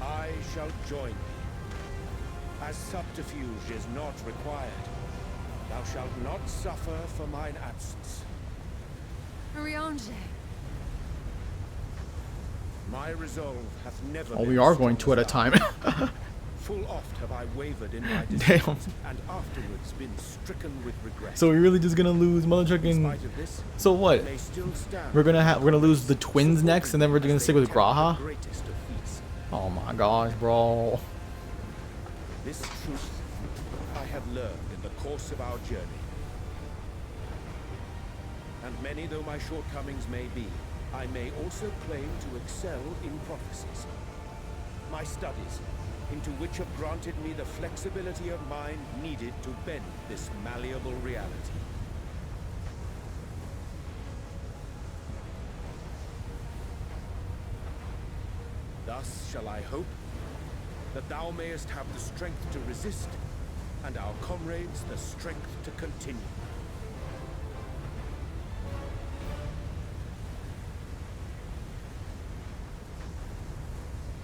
I shall join thee. As subterfuge is not required, thou shalt not suffer for mine absence. Riange. My resolve hath never Oh, been we are strong going two as at a thine. time. Full oft have I wavered in my Damn. decisions, and afterwards been stricken with regret. So we're really just gonna lose mother trucking. So what? They still stand. We're gonna lose the twins next, and then we're gonna stick with Graha. Greatest of feats. Oh my gosh, bro. This truth I have learned in the course of our journey. And many though my shortcomings may be, I may also claim to excel in prophecies. My studies, into which have granted me the flexibility of mind needed to bend this malleable reality. Thus shall I hope that thou mayest have the strength to resist, and our comrades the strength to continue.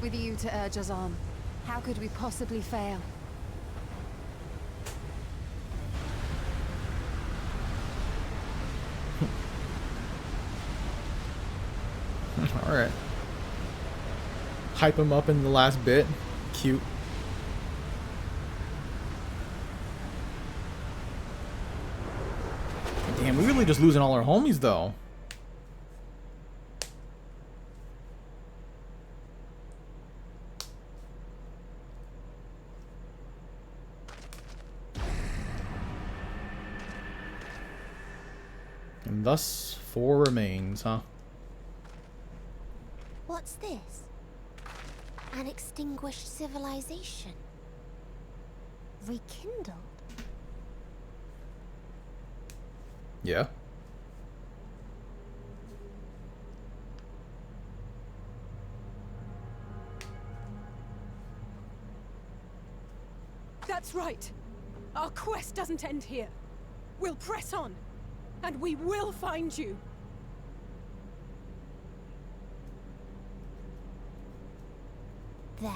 With you to urge us on, how could we possibly fail? Alright. Hype him up in the last bit. Cute. Damn, we're really just losing all our homies though. And thus 4 remains, huh? What's this? An extinguished civilization. Rekindled. Yeah. That's right. Our quest doesn't end here. We'll press on, and we will find you. There.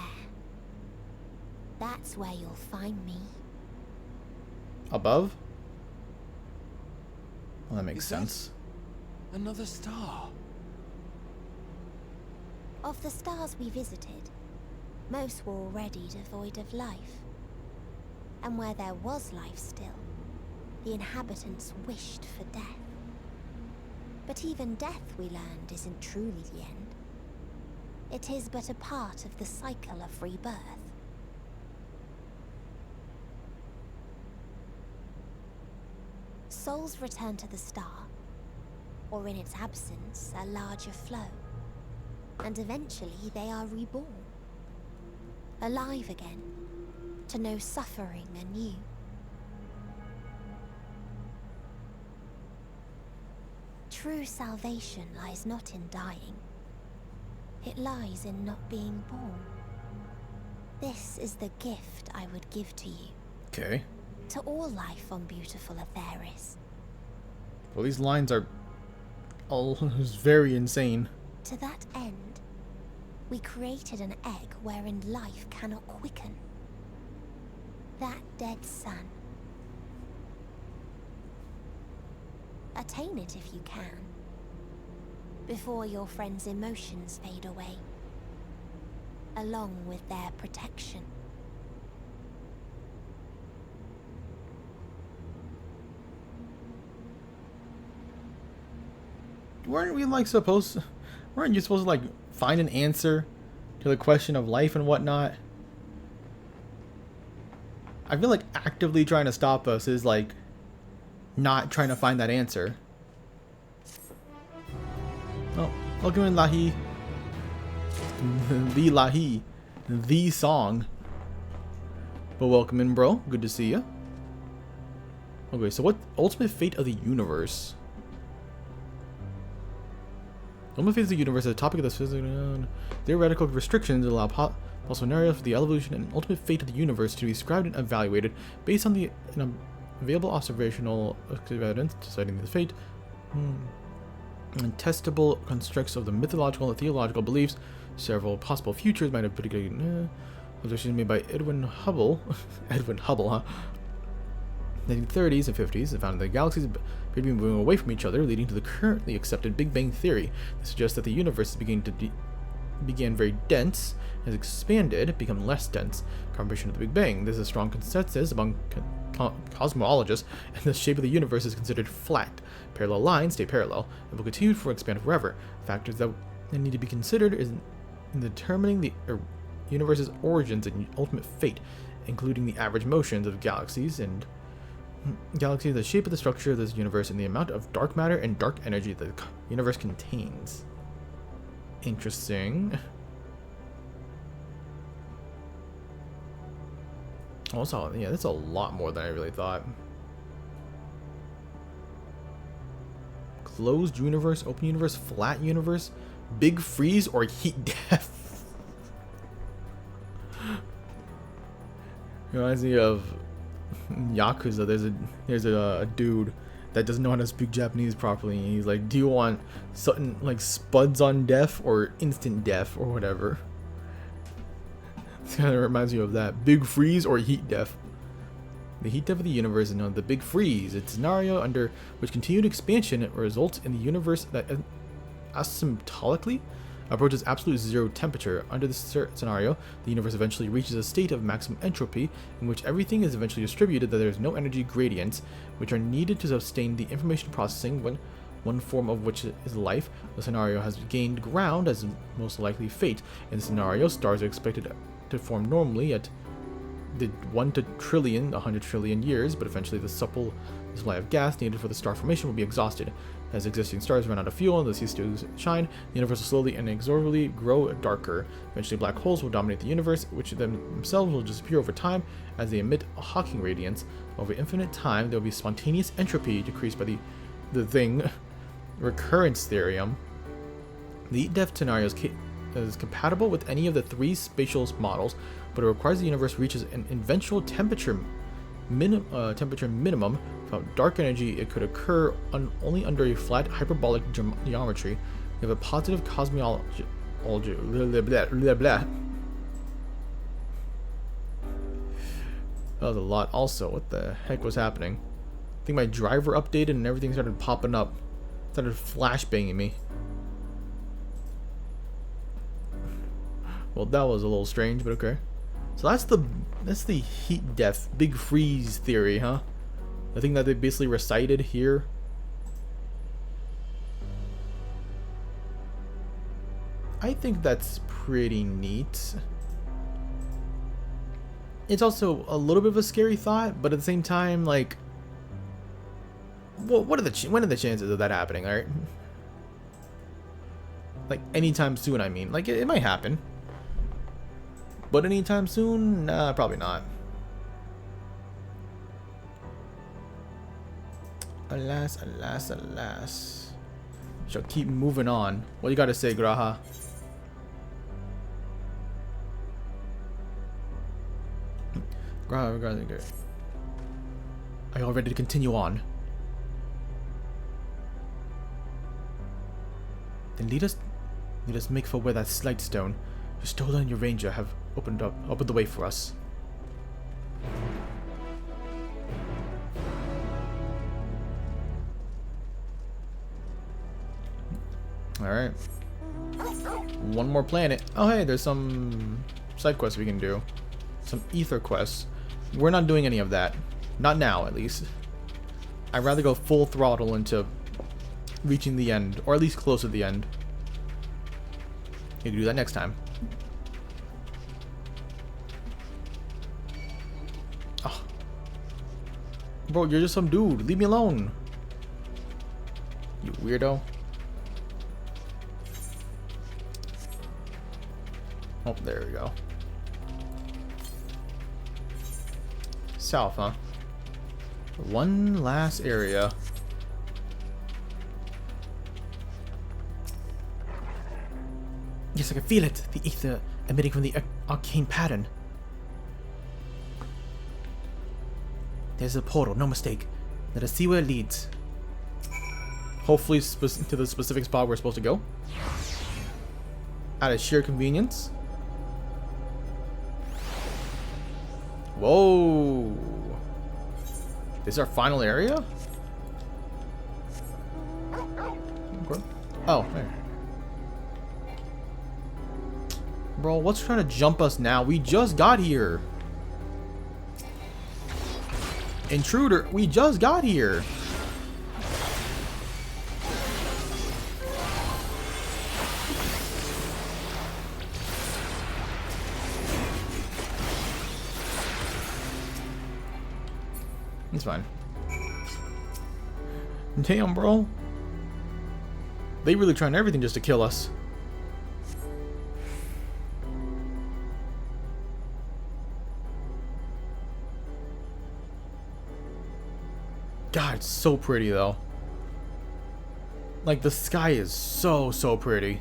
That's where you'll find me. Above? Well, that makes sense. Another star. Of the stars we visited, most were already devoid of life. And where there was life still, the inhabitants wished for death. But even death, we learned, isn't truly the end. It is but a part of the cycle of rebirth. Souls return to the star, or in its absence, a larger flow. And eventually they are reborn. Alive again, to know suffering anew. True salvation lies not in dying. It lies in not being born. This is the gift I would give to you. Okay. To all life on beautiful Atheris. Well, these lines are all very insane. To that end, we created an egg wherein life cannot quicken. That dead sun. Attain it if you can. Before your friends' emotions fade away. Along with their protection. Weren't you supposed to like find an answer to the question of life and whatnot? I feel like actively trying to stop us is like not trying to find that answer. Oh, welcome in, Lahi. The Lahi. The song. But welcome in, bro. Good to see you. Okay, so what ultimate fate of the universe? Ultimate fate of the universe is a topic of this physical theoretical restrictions that allow possible scenarios for the evolution and ultimate fate of the universe to be described and evaluated based on the available observational evidence deciding the fate and testable constructs of the mythological and theological beliefs. Several possible futures might have particularly observations made by Edwin Hubble. Edwin Hubble, huh? In the 1930s and 50s, they found that the galaxies appear to be moving away from each other, leading to the currently accepted Big Bang Theory. This suggests that the universe is began very dense, has expanded, become less dense. Confirmation of the Big Bang. There's a strong consensus among cosmologists, and the shape of the universe is considered flat. Parallel lines stay parallel, and will continue to expand forever. Factors that need to be considered in determining the universe's origins and ultimate fate, including the average motions of galaxies, the shape of the structure of this universe, and the amount of dark matter and dark energy that the universe contains. Interesting. Also, yeah, that's a lot more than I really thought. Closed universe, open universe, flat universe, big freeze, or heat death. reminds me of Yakuza. There's a dude that doesn't know how to speak Japanese properly, and he's like, "Do you want something like spuds on death or instant death or whatever?" It kind of reminds me of that. Big freeze or heat death. The heat death of the universe is known as the Big Freeze. It's a scenario under which continued expansion results in the universe that asymptotically approaches absolute zero temperature. Under this scenario, the universe eventually reaches a state of maximum entropy in which everything is eventually distributed, that there is no energy gradients which are needed to sustain the information processing, when one form of which is life. The scenario has gained ground as most likely fate. In the scenario, stars are expected to form normally at the 1 to trillion, 100 trillion years, but eventually the supply of gas needed for the star formation will be exhausted. As existing stars run out of fuel and they cease to shine, the universe will slowly and inexorably grow darker. Eventually black holes will dominate the universe, which themselves will disappear over time as they emit Hawking radiance. Over infinite time, there will be spontaneous entropy decreased by the thing recurrence theorem. The heat death scenario is compatible with any of the 3 spatial models, but it requires the universe reaches an eventual temperature minimum. Without dark energy, it could occur only under a flat hyperbolic geometry. You have a positive cosmology. Blah, blah, blah, blah. That was a lot. Also, what the heck was happening? I think my driver updated and everything started popping up. Started flashbanging me. Well, that was a little strange, but okay. So that's the heat death, big freeze theory, huh? I think that they basically recited here. I think that's pretty neat. It's also a little bit of a scary thought, but at the same time, like, when are the chances of that happening, alright? Like, anytime soon, I mean. Like, it might happen. But anytime soon? Nah, probably not. Alas, alas, alas. Shall keep moving on. What you gotta say, Graha? Graha, are you all ready to continue on? Then lead us make for where that slight stone your Stola and your ranger have opened the way for us. Alright. One more planet. Oh hey, there's some side quests we can do. Some ether quests. We're not doing any of that. Not now, at least. I'd rather go full throttle into reaching the end, or at least close to the end. You can do that next time. Oh. Bro, you're just some dude. Leave me alone. You weirdo. Oh, there we go. South, huh? One last area. Yes, I can feel it. The ether emitting from the arcane pattern. There's a portal, no mistake. Let us see where it leads. Hopefully to the specific spot we're supposed to go. Out of sheer convenience. Whoa. This is our final area? Okay. Oh, there. Bro, what's trying to jump us now? We just got here. Intruder, we just got here. It's fine. Damn, bro. They really trying everything just to kill us. God, it's so pretty though. Like the sky is so pretty.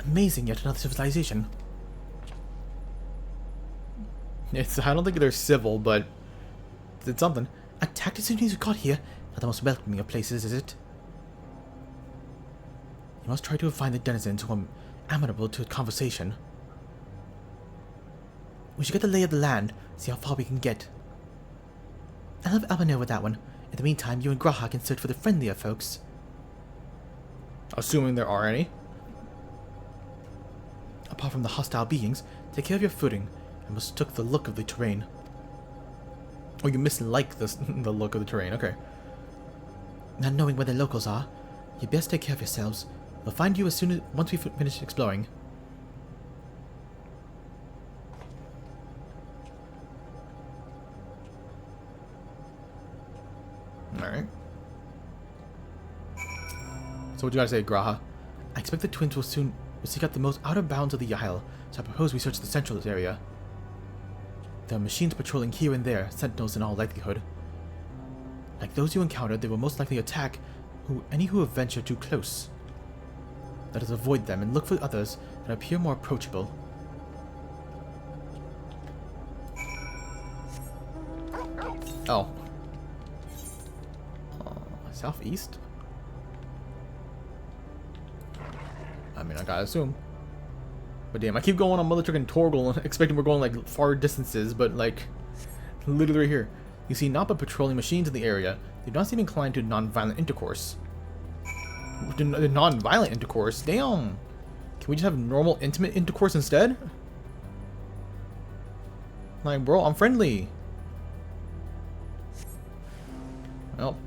Amazing, yet another civilization. I don't think they're civil, but it's something. Attacked as soon as you got here. Not the most welcoming of places, is it? You must try to find the denizens who are amenable to conversation. We should get the lay of the land, see how far we can get. I'll have Alba know with that one. In the meantime, you and Graha can search for the friendlier folks. Assuming there are any. Apart from the hostile beings, take care of your footing. I mistook the look of the terrain. Oh, you mislike the look of the terrain, okay. Not knowing where the locals are, you best take care of yourselves. We'll find you once we finish exploring. Alright. So what do you gotta say, Graha? I expect the twins will soon seek out the most outer bounds of the Isle, so I propose we search the central area. There are machines patrolling here and there, sentinels in all likelihood. Like those you encountered, they will most likely attack any who have ventured too close. Let us avoid them and look for others that appear more approachable. Oh. Southeast? I mean, I gotta assume. But damn, I keep going on Mother Trick and Torgal, expecting we're going like far distances, but like, literally right here. You see Nappa patrolling machines in the area. They do not seem inclined to non-violent intercourse. Non-violent intercourse? Damn! Can we just have normal, intimate intercourse instead? Like, bro, I'm friendly. Well,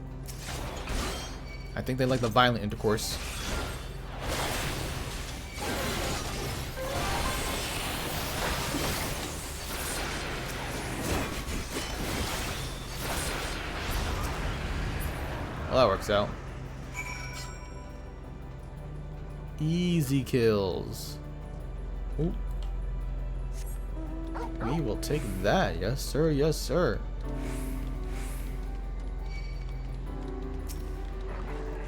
I think they like the violent intercourse. Well, that works out. Easy kills. Ooh. We will take that. Yes, sir. Yes, sir.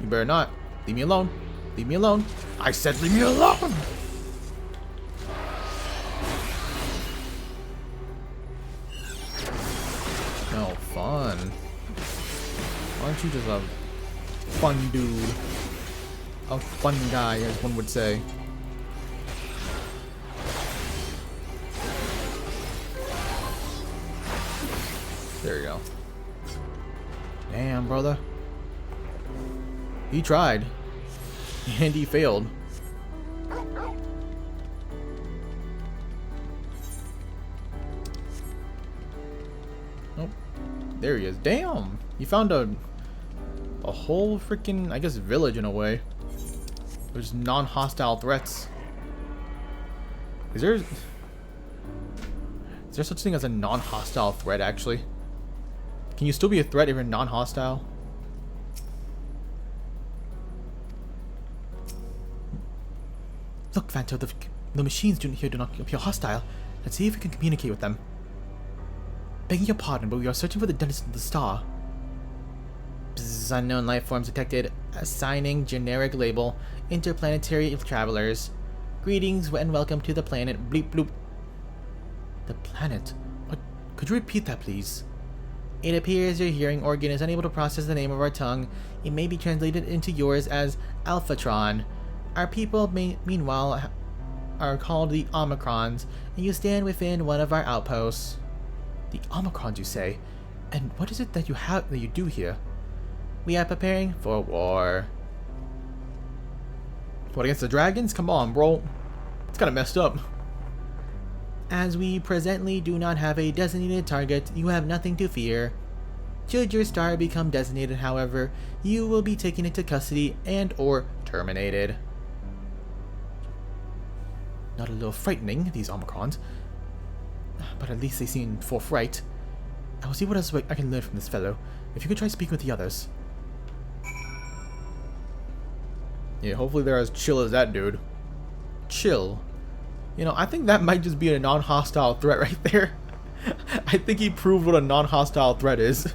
You better not. Leave me alone. Leave me alone. I said leave me alone! No fun. Why aren't you just a fun dude? A fun guy, as one would say. There you go. Damn, brother. He tried. And he failed. Nope. There he is. Damn! You found a whole freaking, I guess, village in a way. There's non-hostile threats. Is there such thing as a non-hostile threat, actually? Can you still be a threat if you're non-hostile? Look, Vanto, the machines here do not appear hostile. Let's see if we can communicate with them. Begging your pardon, but we are searching for the denizens of the star. Bzz, unknown life forms detected. Assigning generic label. Interplanetary travelers. Greetings and welcome to the planet. Bleep bloop. The planet? What? Could you repeat that, please? It appears your hearing organ is unable to process the name of our tongue. It may be translated into yours as Alphatron. Our people, meanwhile, are called the Omicrons, and you stand within one of our outposts. The Omicrons, you say? And what is it that you do here? We are preparing for war. What, against the dragons? Come on, bro. It's kind of messed up. As we presently do not have a designated target, you have nothing to fear. Should your star become designated, however, you will be taken into custody and/or terminated. Not a little frightening, these Omicrons, but at least they seem forthright. I will see what else I can learn from this fellow. If you could try speaking with the others. Yeah, hopefully they're as chill as that dude. Chill. You know, I think that might just be a non-hostile threat right there. I think he proved what a non-hostile threat is.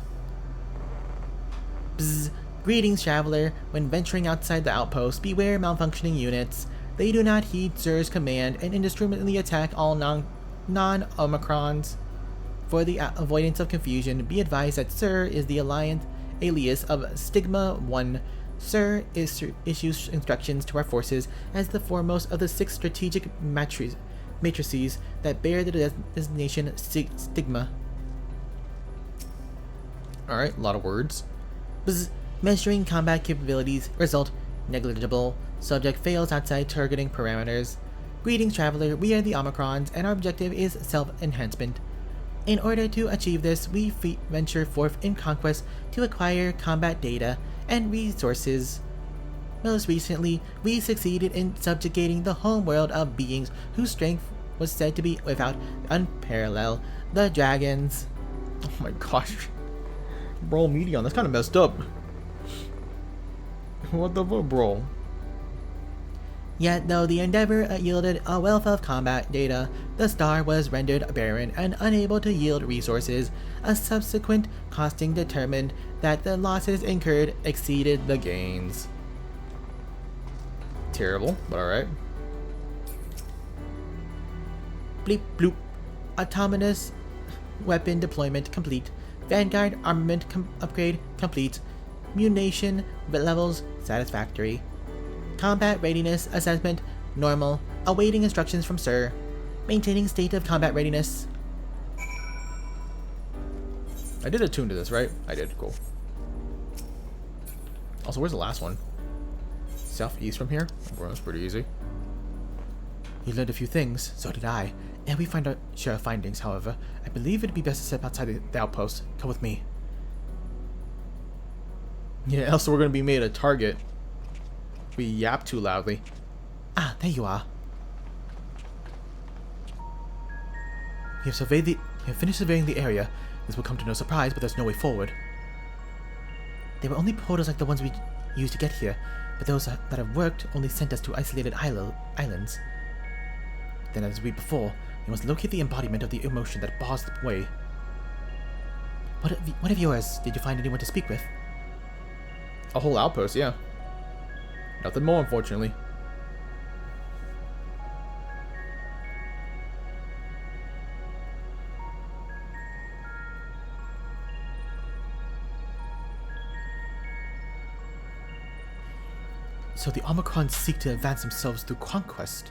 Bzz. Greetings, traveler. When venturing outside the outpost, beware malfunctioning units. They do not heed Sir's command and indiscriminately attack all non-Omicrons. For the avoidance of confusion, be advised that Sir is the alias of Stigma 1. Sir issues instructions to our forces as the foremost of the 6 strategic matrices that bear the designation Stigma. Alright, a lot of words. Measuring combat capabilities. Result, negligible. Subject fails outside targeting parameters. Greetings, traveler. We are the Omicrons, and our objective is self-enhancement. In order to achieve this, we venture forth in conquest to acquire combat data and resources. Most recently, we succeeded in subjugating the homeworld of beings whose strength was said to be without unparalleled, the dragons. Oh my gosh. Bro, Medion, that's kind of messed up. What the fuck, bro? Yet, though the endeavor yielded a wealth of combat data, the star was rendered barren and unable to yield resources. A subsequent costing determined that the losses incurred exceeded the gains. Terrible, but alright. Bleep bloop. Autonomous weapon deployment complete. Vanguard armament upgrade complete. Munition levels satisfactory. Combat readiness assessment normal. Awaiting instructions from Sir. Maintaining state of combat readiness. I did attune to this, right? I did. Cool. Also, where's the last one? Southeast from here? Well, that's pretty easy. You learned a few things, so did I. And we find our share of findings, however. I believe it'd be best to step outside the outpost. Come with me. Yeah, else we're gonna be made a target. We yap too loudly. Ah, there you are. We have finished surveying the area. This will come to no surprise, but there's no way forward. There were only portals like the ones we used to get here, but those that have worked only sent us to isolated islands. Then, as we before, we must locate the embodiment of the emotion that bars the way. What of yours? Did you find anyone to speak with? A whole outpost, yeah. Nothing more, unfortunately. So the Omicrons seek to advance themselves through conquest.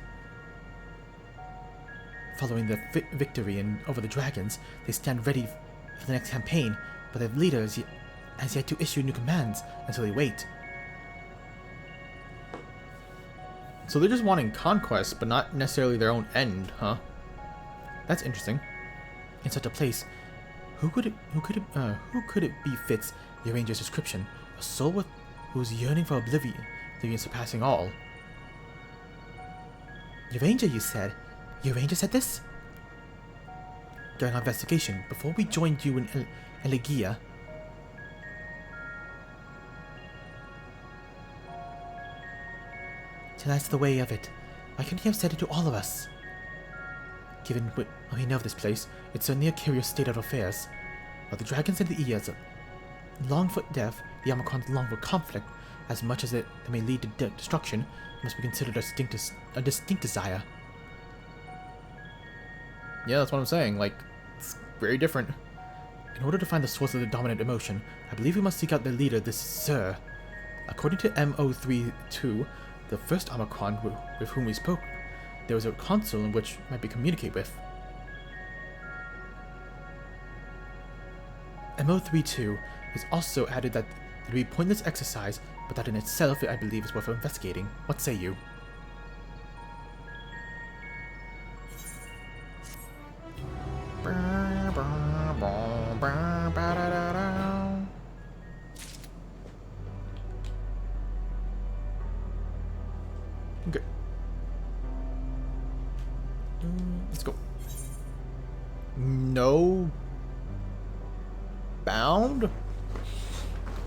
Following their victory over the dragons, they stand ready for the next campaign, but their leader has yet to issue new commands until they wait. So they're just wanting conquest, but not necessarily their own end, huh? That's interesting. In such a place, who could it be fits the Ranger's description? A soul who's yearning for oblivion surpassing all. Your Ranger, you said? Your Ranger said this? During our investigation, before we joined you in Elegia, so that's the way of it. Why couldn't you have said it to all of us? Given what we know of this place, it's certainly a curious state of affairs. While the dragons and the Ears long for death, the Omicrons long for conflict. As much as it may lead to destruction, it must be considered a distinct desire. Yeah, that's what I'm saying. Like, it's very different. In order to find the source of the dominant emotion, I believe we must seek out the leader, this Sir. According to MO32, the first Omicron with whom we spoke, there was a console in which might be communicated with. MO32 is also added that it would be a pointless exercise, but that in itself I believe is worth investigating. What say you? Okay. Let's go. No bound?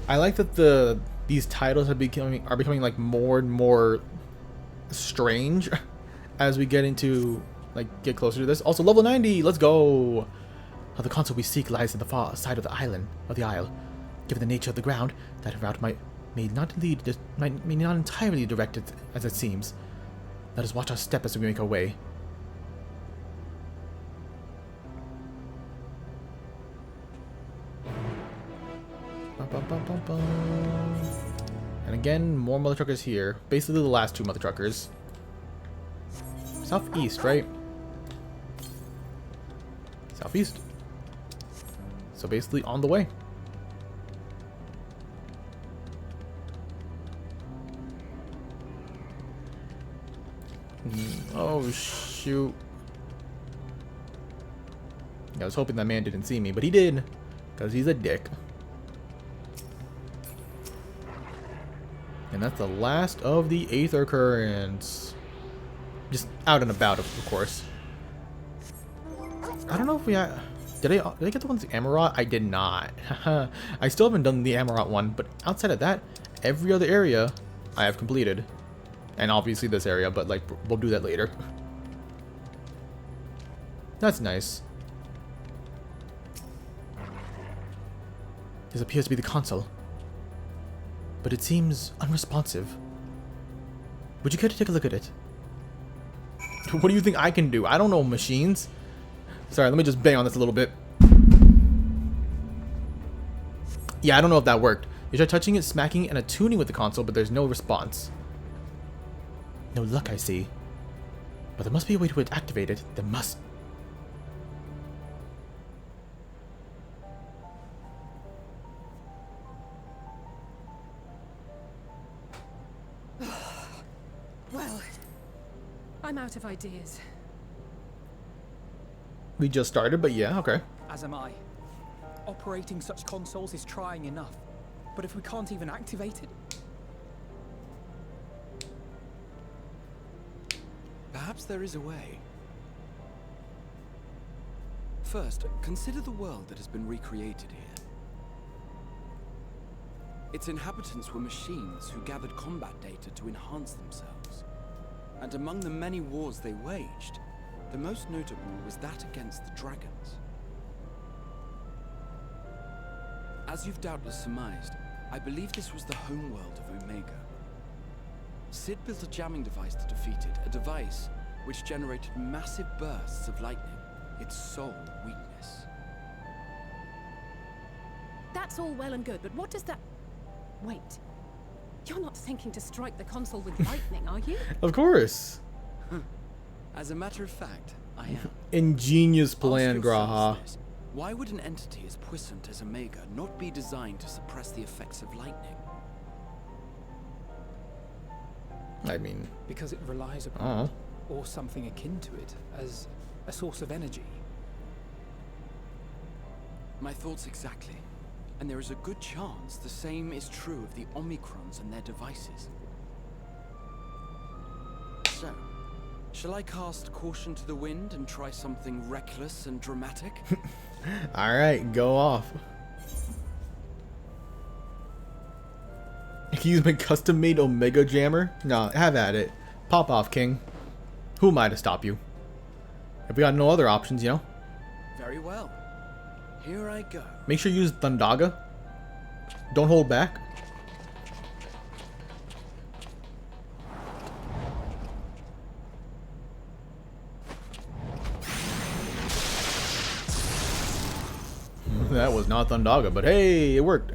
I like that these titles are becoming like more and more strange as we get closer to this. Also, level 90. Let's go. The console we seek lies at the far side of the isle. Given the nature of the ground, that route may not entirely direct it as it seems. Let us watch our step as we make our way. And again, more mother truckers here. Basically the last two mother truckers. Southeast, right? Southeast. So basically on the way. Oh shoot. I was hoping that man didn't see me, but he did. Because he's a dick. And that's the last of the Aether Currents. Just out and about, of course. I don't know if we did I get the ones the Amarot? I did not. I still haven't done the Amarot one, but outside of that, every other area I have completed. And obviously this area, but like we'll do that later. That's nice. This appears to be the console, but it seems unresponsive. Would you care to take a look at it? What do you think I can do? I don't know machines. Sorry, let me just bang on this a little bit. Yeah, I don't know if that worked. You try touching it, smacking, and attuning with the console, but there's no response. No luck, I see. But there must be a way to activate it. There must. Well, I'm out of ideas. We just started, but yeah, okay. As am I. Operating such consoles is trying enough. But if we can't even activate it... Perhaps there is a way. First, consider the world that has been recreated here. Its inhabitants were machines who gathered combat data to enhance themselves. And among the many wars they waged, the most notable was that against the dragons. As you've doubtless surmised, I believe this was the homeworld of Omega. Sid built a jamming device to defeat it, a device which generated massive bursts of lightning, its sole weakness. That's all well and good, but what does that... Wait. You're not thinking to strike the console with lightning, are you? Of course. As a matter of fact, I am. Ingenious plan, Graha. Why would an entity as puissant as Omega not be designed to suppress the effects of lightning? I mean... Because it relies upon it, or something akin to it, as a source of energy. My thoughts exactly. And there is a good chance the same is true of the Omicrons and their devices. So, shall I cast caution to the wind and try something reckless and dramatic? Alright, go off. Use my custom-made Omega Jammer? Nah, have at it. Pop off, King. Who am I to stop you? If we got no other options, you know? Very well. Here I go. Make sure you use Thundaga. Don't hold back. That was not Thundaga, but hey, it worked.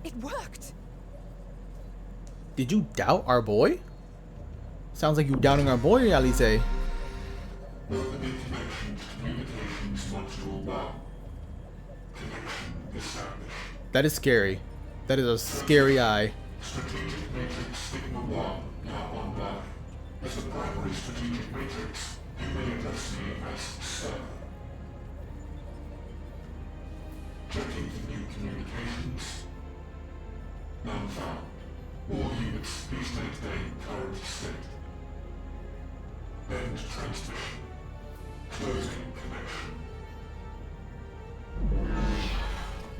It worked. Did you doubt our boy? Sounds like you doubting our boy, Alice. That is scary. That is a scary eye. Checking for new communications. None found. All units, please maintain current state. End transmission. Closing connection.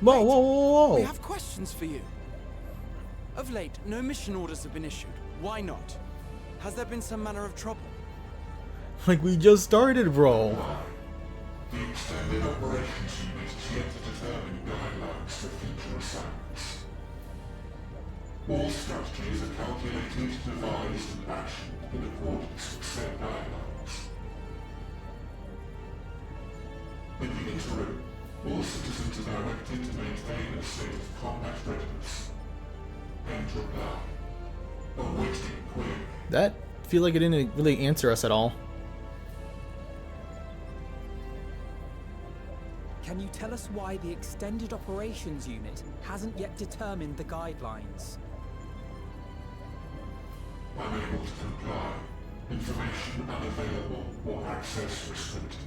Whoa, whoa, whoa, whoa! We have questions for you. Of late, no mission orders have been issued. Why not? Has there been some manner of trouble? Like we just started, bro. The extended operations unit is yet to determine guidelines for future assignments. All strategies are calculated, devised, and actioned in accordance with set guidelines. In the interim, all citizens are directed to maintain a state of combat readiness. End reply. Awaiting query. That feel like it didn't really answer us at all. Can you tell us why the Extended Operations Unit hasn't yet determined the guidelines? Unable to comply. Information unavailable or access restricted.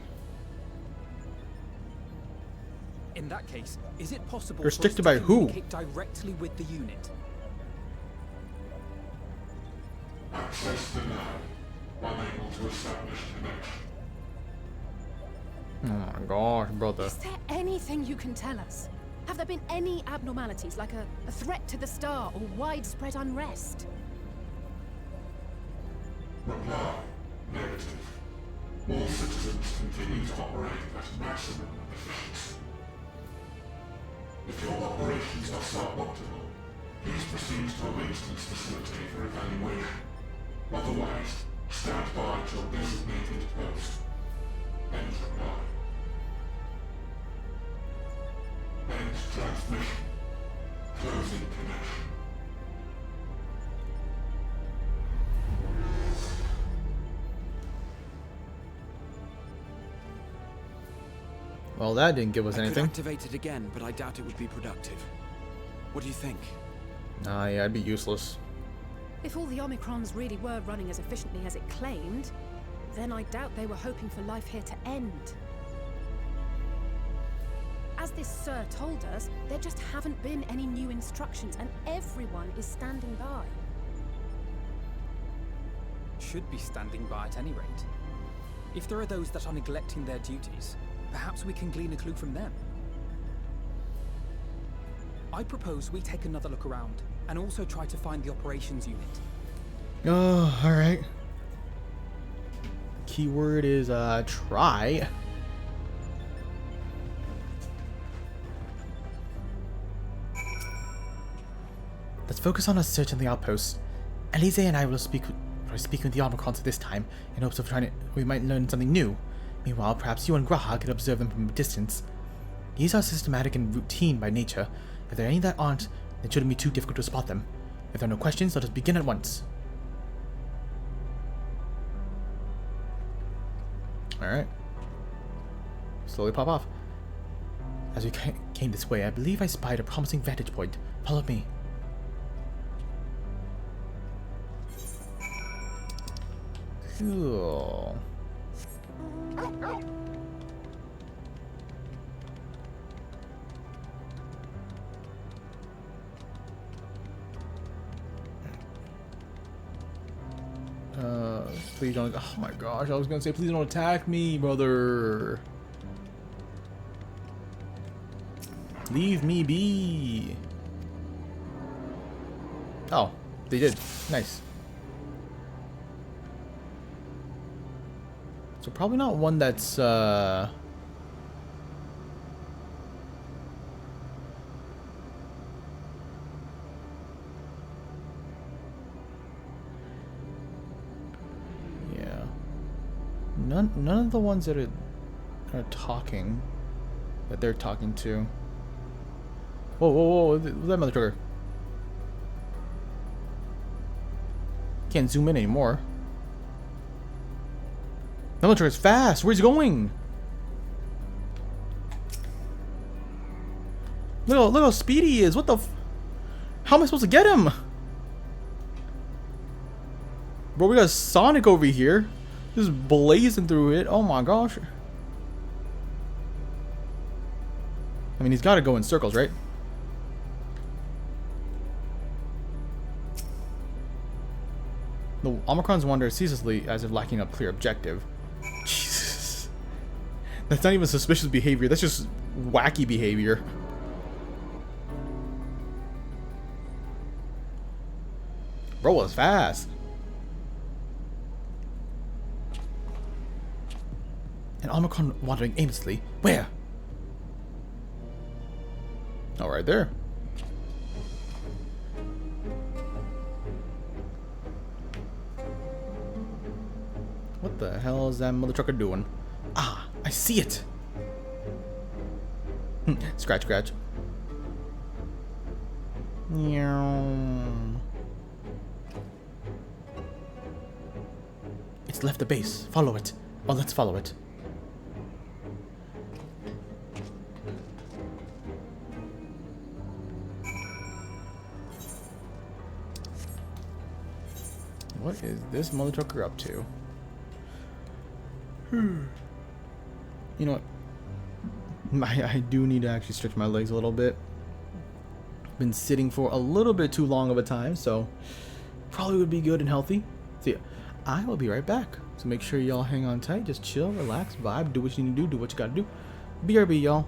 In that case, is it possible Restricted for us by to who? communicate directly with the unit? Access denied. Unable to establish connection. Oh my gosh, brother. Is there anything you can tell us? Have there been any abnormalities, like a threat to the star or widespread unrest? Reply. Negative. All citizens continue to operate at maximum efficiency. If your operations are suboptimal, please proceed to a maintenance facility for evaluation. Otherwise, stand by at your designated post. End reply. End transmission. Closing connection. Well, that didn't give us I could anything. activate it again, but I doubt it would be productive. What do you think? Nah, yeah, it'd be useless. If all the Omicrons really were running as efficiently as it claimed, then I doubt they were hoping for life here to end. As this Sir told us, there just haven't been any new instructions, and everyone is standing by. Should be standing by at any rate. If there are those that are neglecting their duties, perhaps we can glean a clue from them. I propose we take another look around, and also try to find the operations unit. Oh, alright. Keyword is, try. Let's focus on our search in the outpost. Elise and I will speaking with the Omicrons this time, in hopes of we might learn something new. Meanwhile, perhaps you and Graha could observe them from a distance. These are systematic and routine by nature. If there are any that aren't, it shouldn't be too difficult to spot them. If there are no questions, let us begin at once. Alright. Slowly pop off. As we came this way, I believe I spied a promising vantage point. Follow me. Cool. Please don't. Oh my gosh, I was gonna say, please don't attack me, brother. Leave me be. Oh, they did. Nice. So probably not one that's none of the ones that are talking, that they're talking to. Whoa, whoa, whoa! That mother trucker. Can't zoom in anymore. That mother trucker's fast. Where's he going? Look how speedy he is. What the? How am I supposed to get him? Bro, we got Sonic over here. Just blazing through it. Oh my gosh. I mean, he's got to go in circles, right? The Omicrons wander ceaselessly as if lacking a clear objective. Jesus. That's not even suspicious behavior. That's just wacky behavior. Bro was fast. An Omicron wandering aimlessly. Where? Oh, right there. the hell is that mother trucker doing? Ah, I see it. Scratch, scratch. It's left the base. Follow it. Oh, let's follow it. What is this mother trucker up to? You know what? I do need to actually stretch my legs a little bit. Been sitting for a little bit too long of a time, so probably would be good and healthy. So yeah, I will be right back. So make sure y'all hang on tight, just chill, relax, vibe, do what you need to do what you gotta do. BRB, y'all.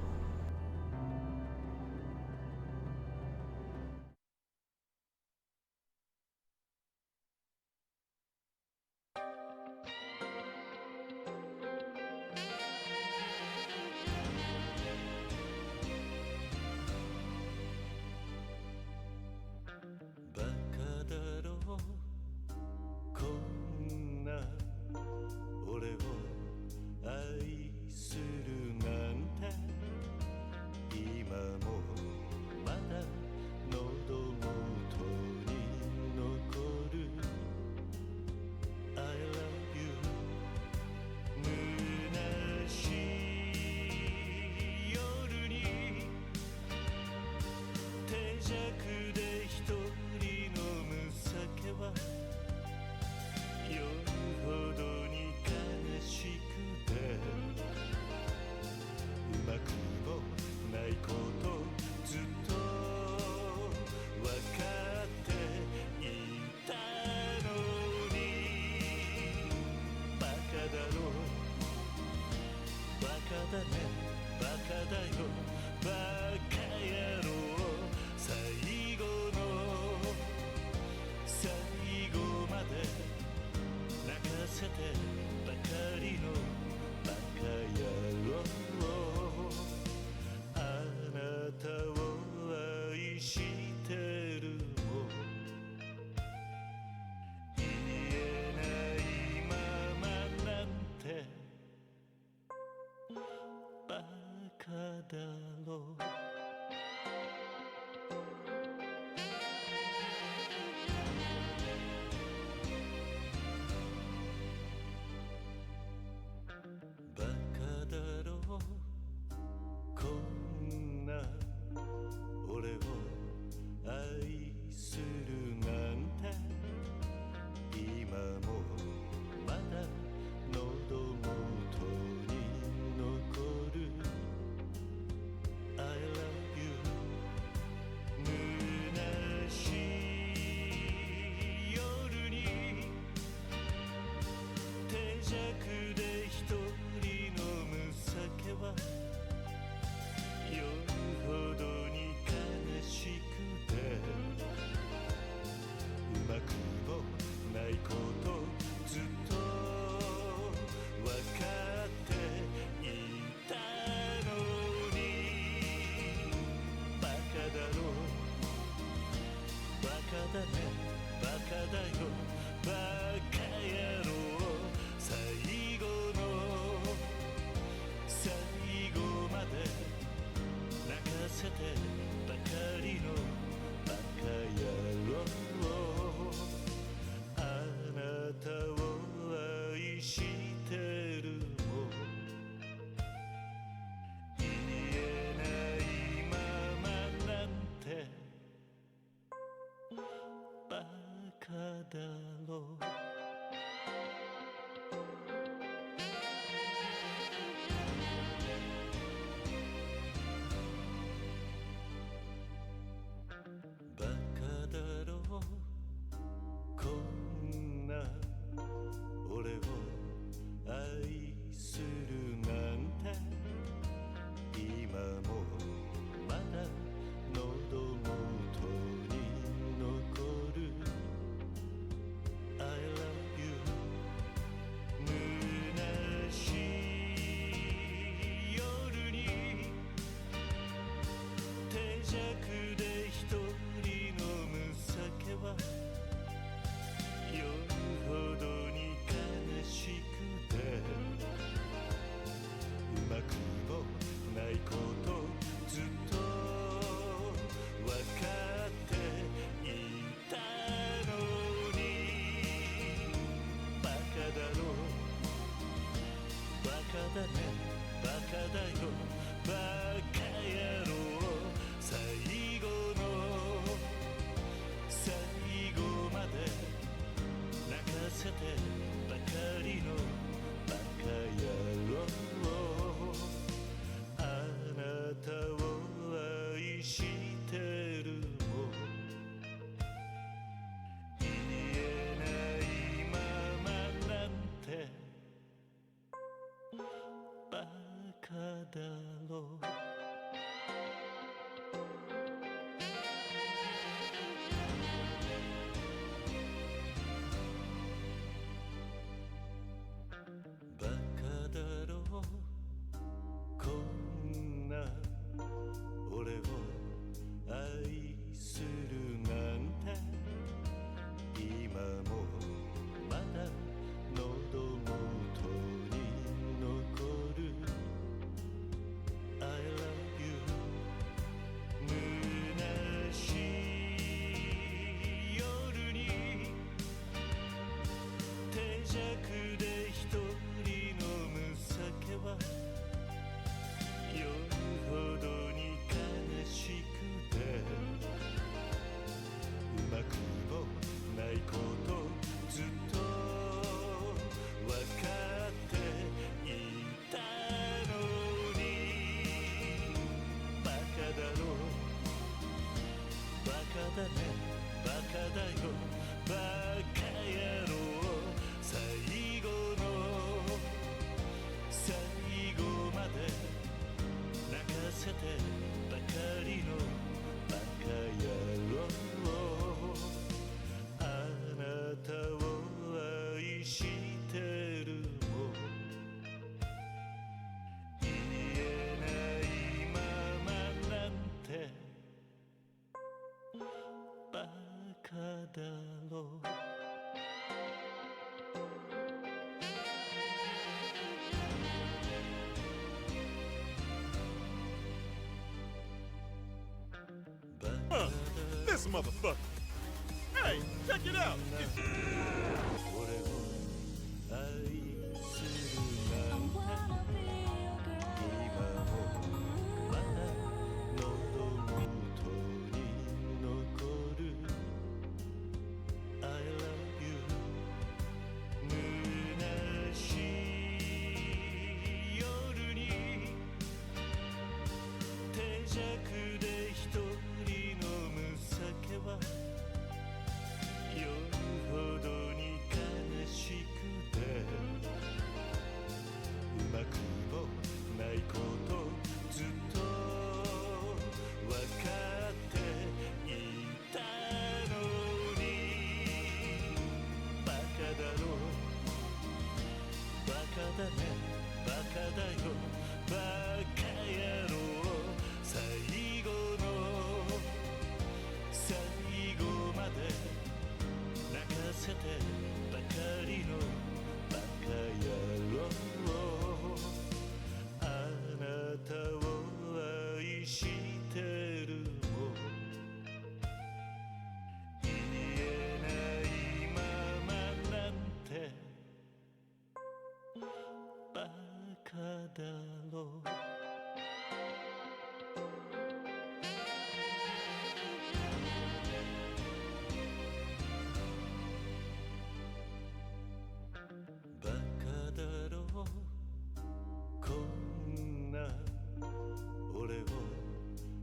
だねバカだよバカ野郎最後の最後まで泣かせてばかりのバカ野郎あなたを愛してるも言えないままなんてバカだろうThis motherfucker! Hey, check it out!だねバカだよバカ野郎最後の最後まで泣かせてばかりのバカ野郎あなたを愛してるも言えないままなんてバカだろうバカだろうこんな俺を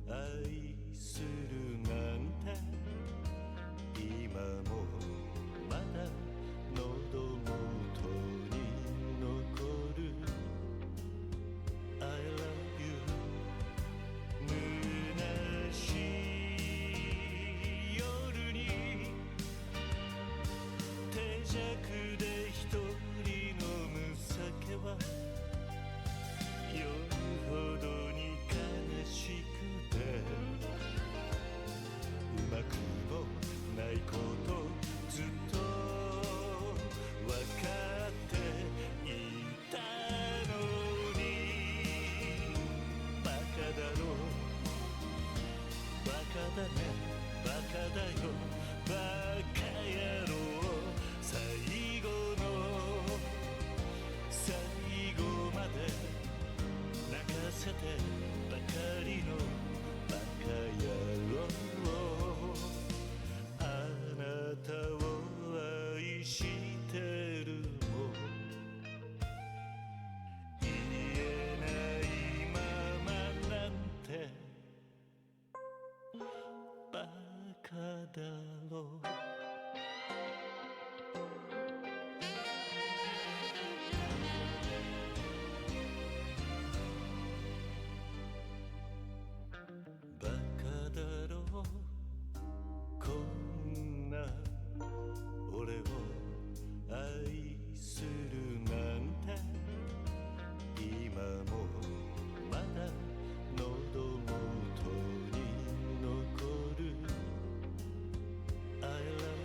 愛するなんて今もまだ喉元に残る I love you 虚しい夜に手酌で一人飲む酒は夜ほどに悲しくてうまくもないことずっと分かっていたのにバカだろうバカだねバカだよバカ野郎最後の最後まで泣かせてばかりのバカ野郎あなたを愛してるも言えないままなんてバカだろうバカだろうこんな俺を愛するなんて今もまだ喉元に残る I love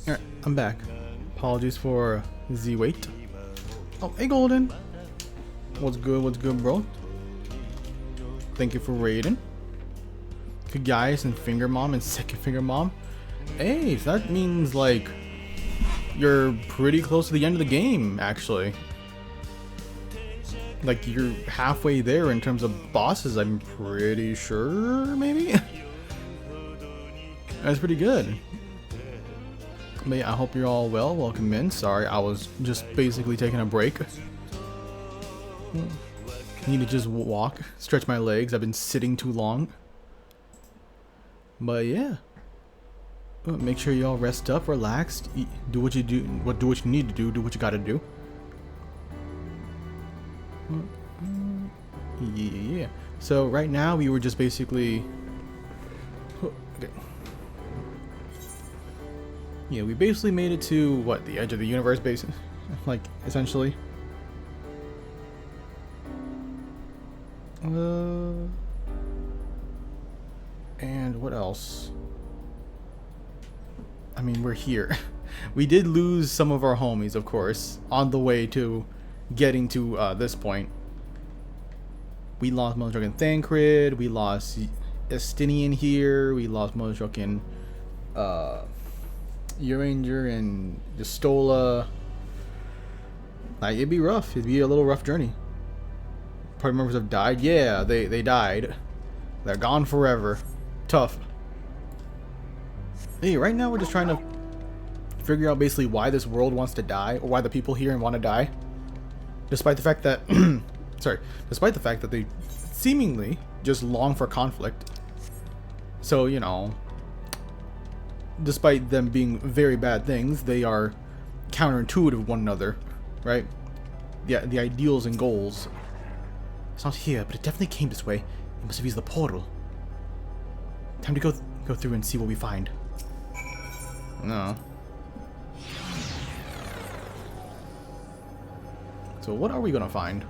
Alright, I'm back. Apologies for the wait. Oh, hey Golden. What's good, bro? Thank you for raiding. Good guys and Finger Mom and Second Finger Mom. Hey, that means like you're pretty close to the end of the game, actually. Like you're halfway there in terms of bosses, I'm pretty sure, maybe? That's pretty good. But yeah, I hope you're all well. Welcome in. Sorry, I was just basically taking a break. Need to just walk, stretch my legs. I've been sitting too long. But yeah. Make sure you all rest up, relaxed, do what you do, do what you need to do what you gotta do. Yeah. So right now we were just basically, okay. Yeah, we basically made it to what, the edge of the universe, basically, like essentially. And what else? I mean, we're here. We did lose some of our homies, of course, on the way to getting to this point. We lost Motherfucking Thancred, we lost Estinian here, we lost Motherfucking Uranger and Justola. Like, it'd be rough. It'd be a little rough journey. Party members have died. Yeah, they died. They're gone forever. Tough. Hey, right now we're just trying to figure out basically why this world wants to die, or why the people here want to die. Despite the fact that despite the fact that they seemingly just long for conflict. So, you know, despite them being very bad things, they are counterintuitive with one another, right? Yeah, the ideals and goals. It's not here, but it definitely came this way. It must have used the portal. Time to go through and see what we find. No. So what are we gonna find?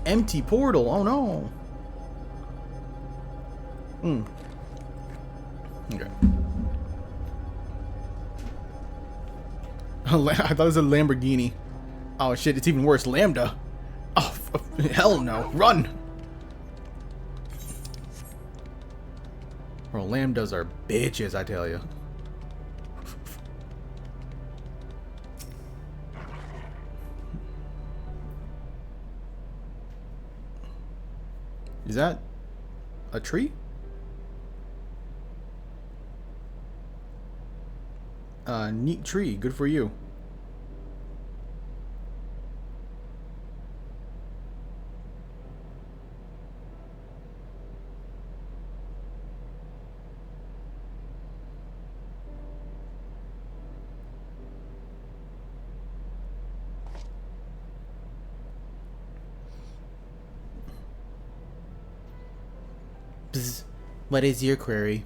Empty portal. Oh no. Okay. I thought it was a Lamborghini. Oh shit, it's even worse. Lambda. Oh, hell no. Run! Bro, Lambdas are bitches, I tell you. Is that a tree? Neat tree. Good for you. Bzz. What is your query?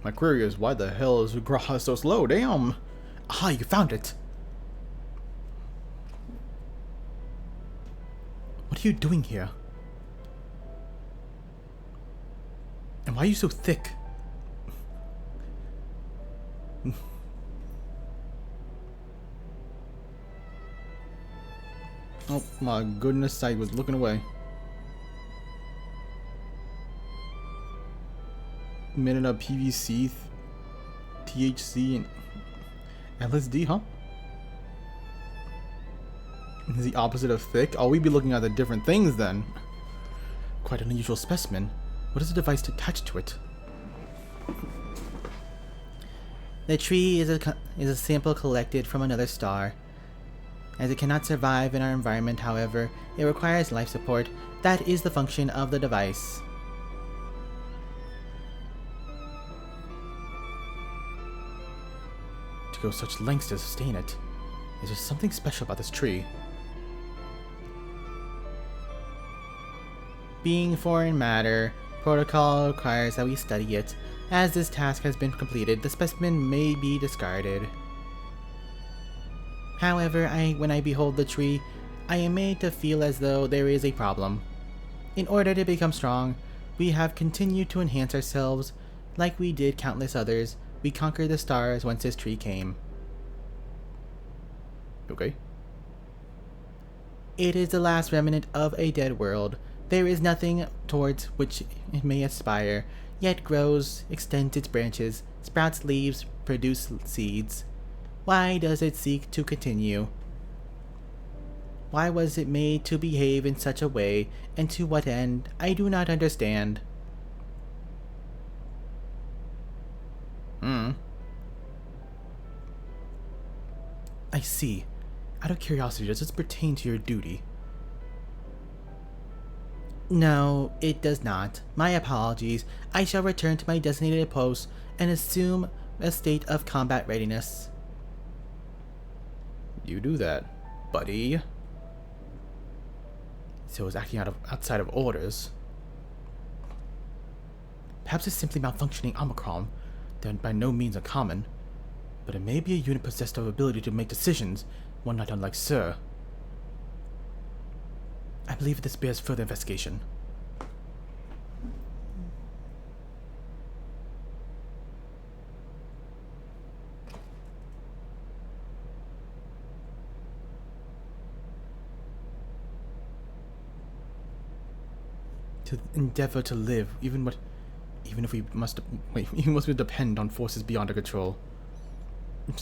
My query is, why the hell is Graha so slow? Damn! Ah, you found it! What are you doing here? And why are you so thick? Oh my goodness, I was looking away. Minute of PVC, THC, and LSD, huh? Is the opposite of thick? Oh, we'd be looking at the different things then. Quite an unusual specimen. What is the device attached to it? The tree is a sample collected from another star. As it cannot survive in our environment, however, it requires life support. That is the function of the device. To go such lengths to sustain it. Is there something special about this tree? Being foreign matter, protocol requires that we study it. As this task has been completed, the specimen may be discarded. However, when I behold the tree, I am made to feel as though there is a problem. In order to become strong, we have continued to enhance ourselves, Like we did countless others, we conquered the stars whence this tree came. Okay. It is the last remnant of a dead world. There is nothing towards which it may aspire, yet grows, extends its branches, sprouts leaves, produces seeds. Why does it seek to continue? Why was it made to behave in such a way, and to what end? I do not understand. I see. Out of curiosity, does this pertain to your duty? No, it does not. My apologies. I shall return to my designated post and assume a state of combat readiness. You do that, buddy. So it's acting outside of orders. Perhaps it's simply malfunctioning Omicron, then by no means uncommon. But it may be a unit possessed of ability to make decisions, one not unlike Sir. I believe this bears further investigation. To endeavor to live, even if we must depend on forces beyond our control.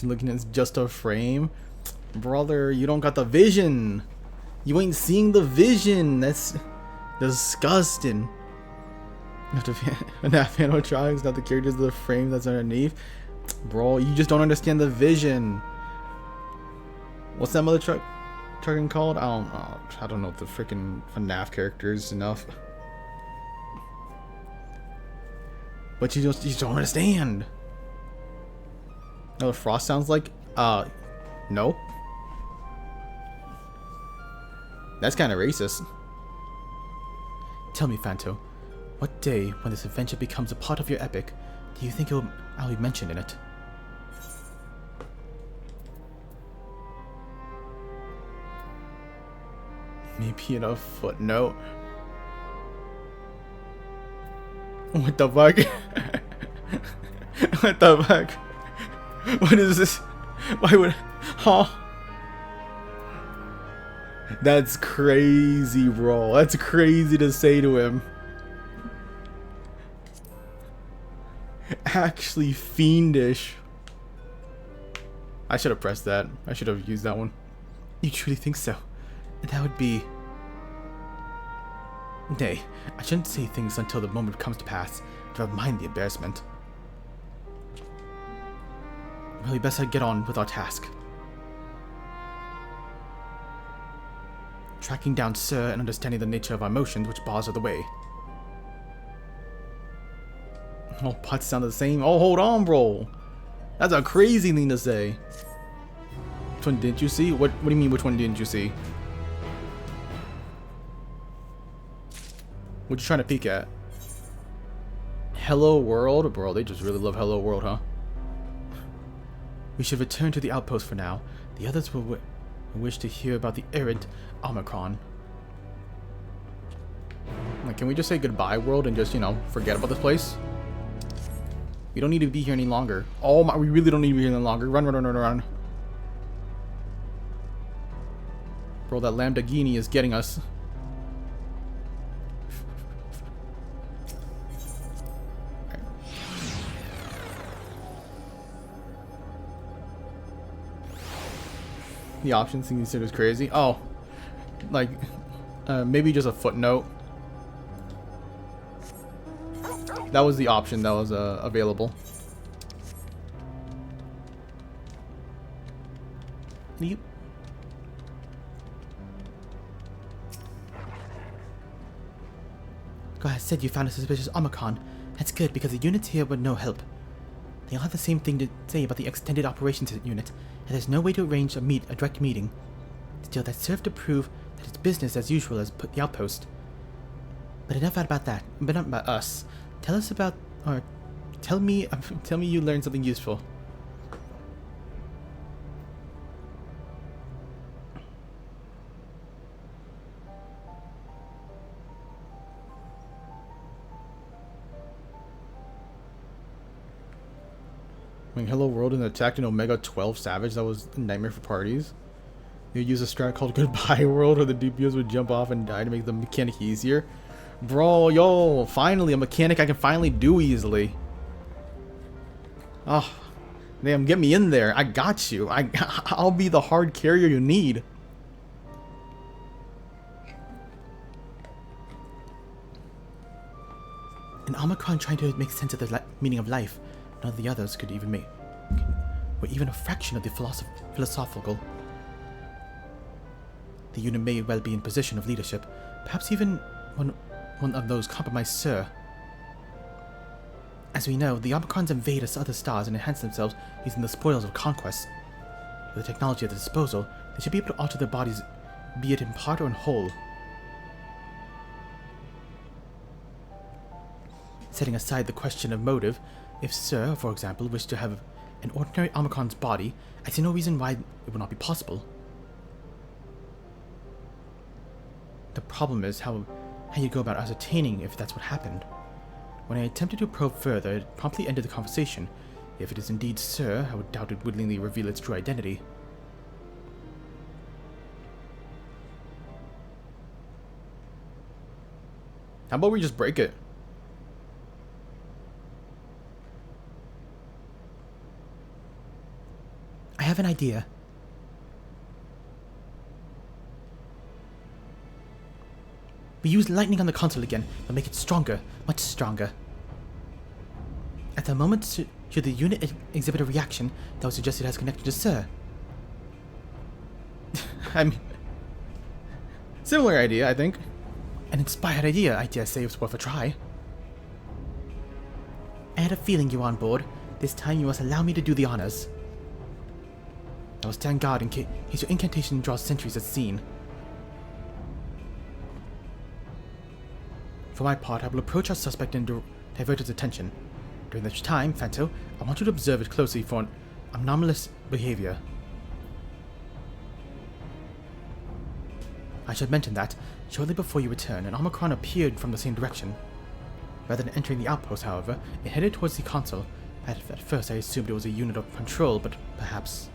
Looking at just a frame, brother. You don't got the vision. You ain't seeing the vision. That's disgusting. You have to have animatronics, not the characters of the frame that's underneath, bro. You just don't understand the vision. What's that mother trucking called? I don't know the freaking FNAF characters enough. But you don't understand. Know what Frost sounds like? No. That's kind of racist. Tell me, Phanto, what day, when this adventure becomes a part of your epic, do you think I'll be mentioned in it? Maybe in a footnote. What the fuck? What the fuck? What is this? Why would... Huh? That's crazy, bro. That's crazy to say to him. Actually fiendish. I should have pressed that. I should have used that one. You truly think so? That would be... Nay, I shouldn't say things until the moment comes to pass, to mind the embarrassment. Well, we best get on with our task. Tracking down Sir and understanding the nature of our emotions which bars are the way. Oh, parts sound the same? Oh, hold on, bro. That's a crazy thing to say. Which one didn't you see? What do you mean, which one didn't you see? What you trying to peek at? Hello World? Bro, they just really love Hello World, huh? We should return to the outpost for now. The others will wish to hear about the errant Omicron. Like, can we just say goodbye, world, and just, you know, forget about this place? We don't need to be here any longer. Oh my, we really don't need to be here any longer. Run, run, run, run, run. Bro, that Lamborghini is getting us. The options he considers crazy. Oh, like maybe just a footnote. That was the option that was available. Yep. God said you found a suspicious Omicron. That's good because the units here were no help. They all have the same thing to say about the extended operations unit, and there's no way to arrange a direct meeting. Still, that served to prove that it's business as usual as the outpost. But enough about that. But not about us. Tell us about, or tell me you learned something useful. mean, Hello World and attacked an Omega 12 Savage that was a nightmare for parties. You use a strat called Goodbye World where the DPS would jump off and die to make the mechanic easier. Bro, yo, finally, a mechanic I can finally do easily. Oh, damn, get me in there. I got you. I'll be the hard carrier you need. An Omicron trying to make sense of the meaning of life. None of the others could even make, or even a fraction of the philosophical. The unit may well be in position of leadership, perhaps even one of those compromised Sir. As we know, the Omicrons invade us other stars and enhance themselves using the spoils of conquest. With the technology at their disposal, they should be able to alter their bodies, be it in part or in whole. Setting aside the question of motive, if Sir, for example, wished to have an ordinary Omicron's body, I see no reason why it would not be possible. The problem is how you go about ascertaining if that's what happened. When I attempted to probe further, it promptly ended the conversation. If it is indeed Sir, I would doubt it would willingly reveal its true identity. How about we just break it? I have an idea. We use lightning on the console again, but make it stronger, much stronger. At the moment, should the unit exhibit a reaction, that would suggest it has connected to Sir. I mean, similar idea, I think. An inspired idea, I dare say it's worth a try. I had a feeling you were on board. This time you must allow me to do the honors. I will stand guard in case your incantation draws sentries as seen. For my part, I will approach our suspect and divert his attention. During this time, Fanto, I want you to observe it closely for anomalous behavior. I should mention that, shortly before you return, an Omicron appeared from the same direction. Rather than entering the outpost, however, it headed towards the console. At first I assumed it was a unit of patrol, but perhaps...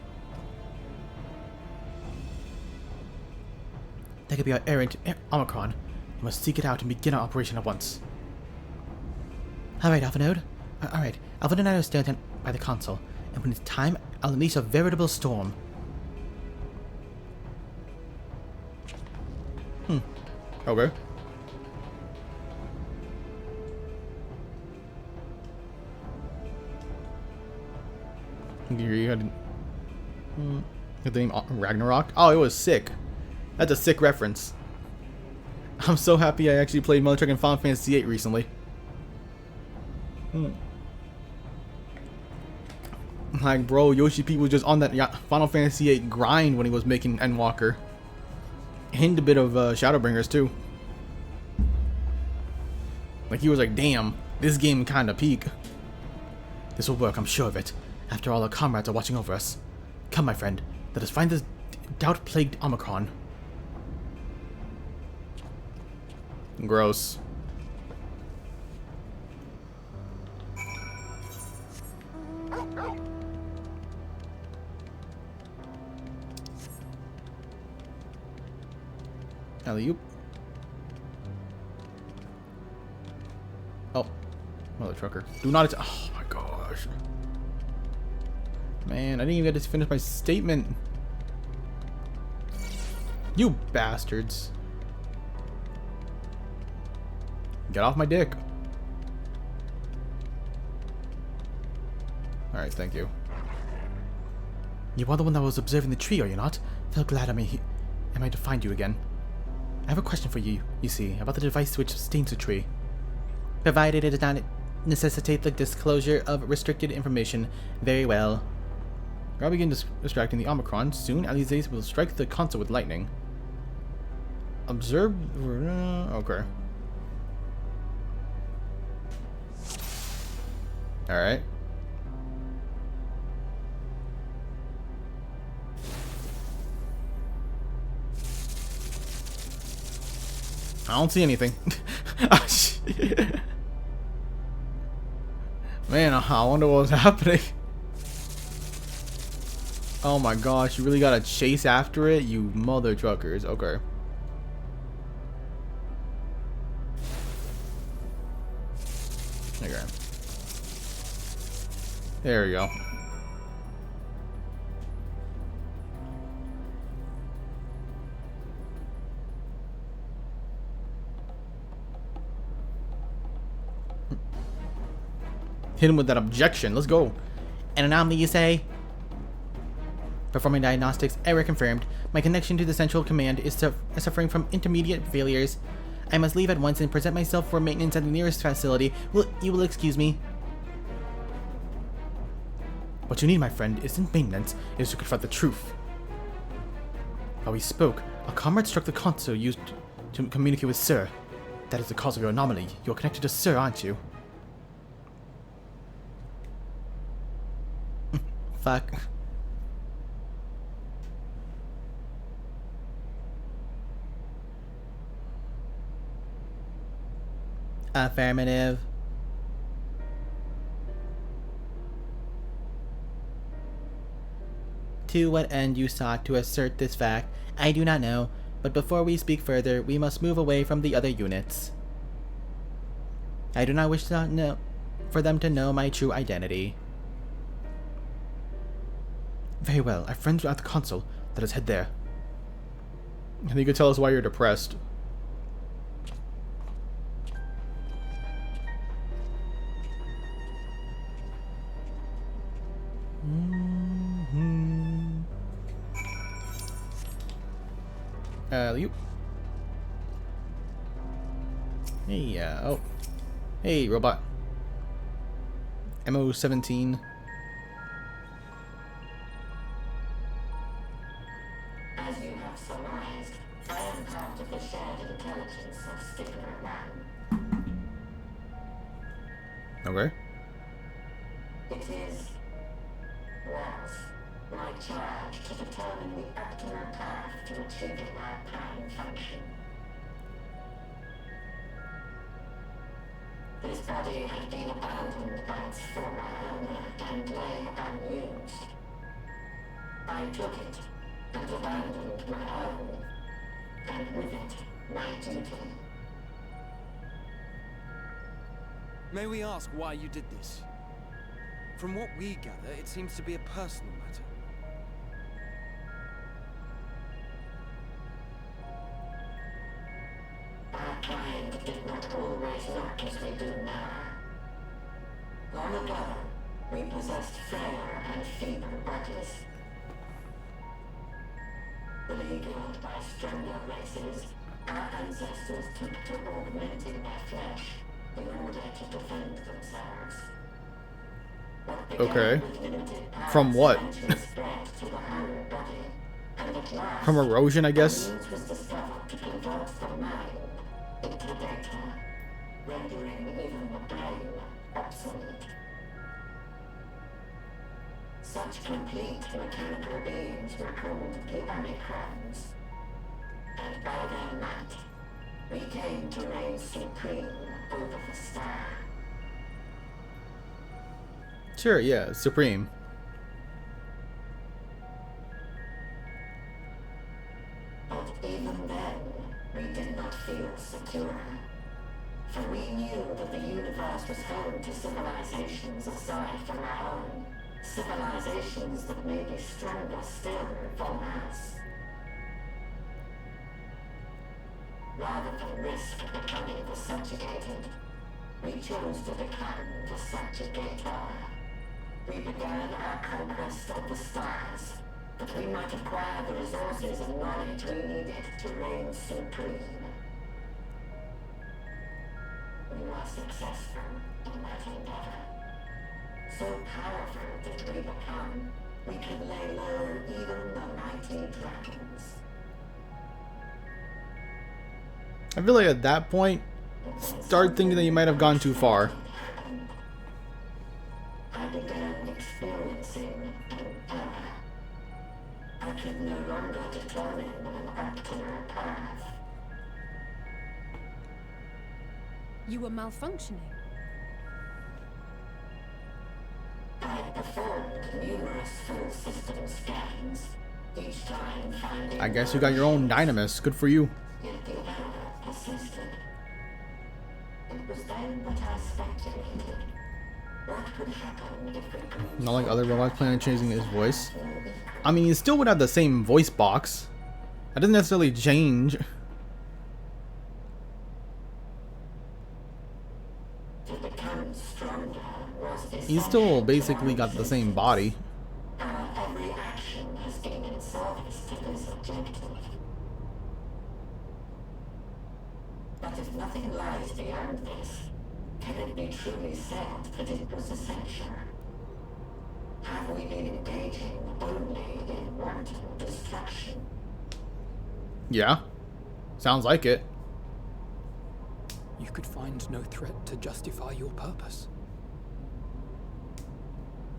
That could be our errant Omicron. We must seek it out and begin our operation at once. Alright, Alphanode. Alright, Alpha and I will stand by the console, and when it's time, I'll unleash a veritable storm. Okay. You had the name Ragnarok? Oh, it was sick. That's a sick reference. I'm so happy I actually played Mother Truck in Final Fantasy VIII recently. Like, bro, Yoshi P was just on that Final Fantasy VIII grind when he was making Endwalker. And a bit of Shadowbringers, too. Like, he was like, damn, this game kinda peak. This will work, I'm sure of it. After all, our comrades are watching over us. Come, my friend, let us find this doubt-plagued Omicron. Gross. Alley-oop. Oh, mother trucker. Do not. Oh my gosh. Man, I didn't even get to finish my statement. You bastards. Get off my dick. Alright, thank you. You are the one that was observing the tree, are you not? Felt glad am I to find you again. I have a question for you, you see, about the device which stains the tree. Provided it does not necessitate the disclosure of restricted information, very well. I'll begin distracting the Omicron. Soon, Alize will strike the console with lightning. Observe... okay. Alright. I don't see anything. Oh, shit. Man, I wonder what was happening. Oh my gosh, you really gotta chase after it, you mother truckers. Okay. Okay. There we go. Hit him with that objection. Let's go. An anomaly, you say? Performing diagnostics, error confirmed. My connection to the central command is suffering from intermediate failures. I must leave at once and present myself for maintenance at the nearest facility. You will excuse me? What you need, my friend, isn't maintenance. It is to confront the truth. While we spoke, a comrade struck the console used to communicate with Sir. That is the cause of your anomaly. You're connected to Sir, aren't you? Fuck. Affirmative. To what end you sought to assert this fact, I do not know, but before we speak further, we must move away from the other units. I do not wish for them to know my true identity. Very well, our friends are at the console. Let us head there. And you could tell us why you're depressed. You. Hey, oh. Hey, robot. MO17. As you have surmised, I am part of the shared intelligence of Stigma Man. Okay. It was my charge to determine the optimal path to achieving my prime function. His body had been abandoned by its former owner and lay unused. I took it and abandoned my own, and with it, my duty. May we ask why you did this? From what we gather, it seems to be a personal matter. Our kind did not always look as we do now. Long ago, we possessed frail and feeble bodies. Beleaguered by stronger races, our ancestors took to augmenting their flesh in order to defend themselves. Okay. From what? From erosion, I guess? Rendering even the brain obsolete. Such complete mechanical beings were called the Omicrons. And by their might, we came to reign supreme over the star. Sure, yeah, Supreme. But even then, we did not feel secure. For we knew that the universe was home to civilizations aside from our own. Civilizations that may be stronger still than us. Rather than risk becoming the subjugated, we chose to become the subjugator. We began our conquest of the stars, that we might acquire the resources and knowledge we needed to reign supreme. We were successful in that endeavor. So powerful did we become, we could lay low even the mighty dragons. I feel like at that point, start thinking that you might have gone too far. I began experiencing an error. I could no longer determine an optimal path. You were malfunctioning. I performed numerous full system scans I guess you got your own dynamis. Good for you. Not like other robots planning on changing his voice. I mean, he still would have the same voice box. That doesn't necessarily change. He's still basically got the same body. Every action has been in service to this objective. But if nothing lies beyond this, can it be truly said that it was essential? Have we been engaging only in wanton destruction? Yeah. Sounds like it. You could find no threat to justify your purpose.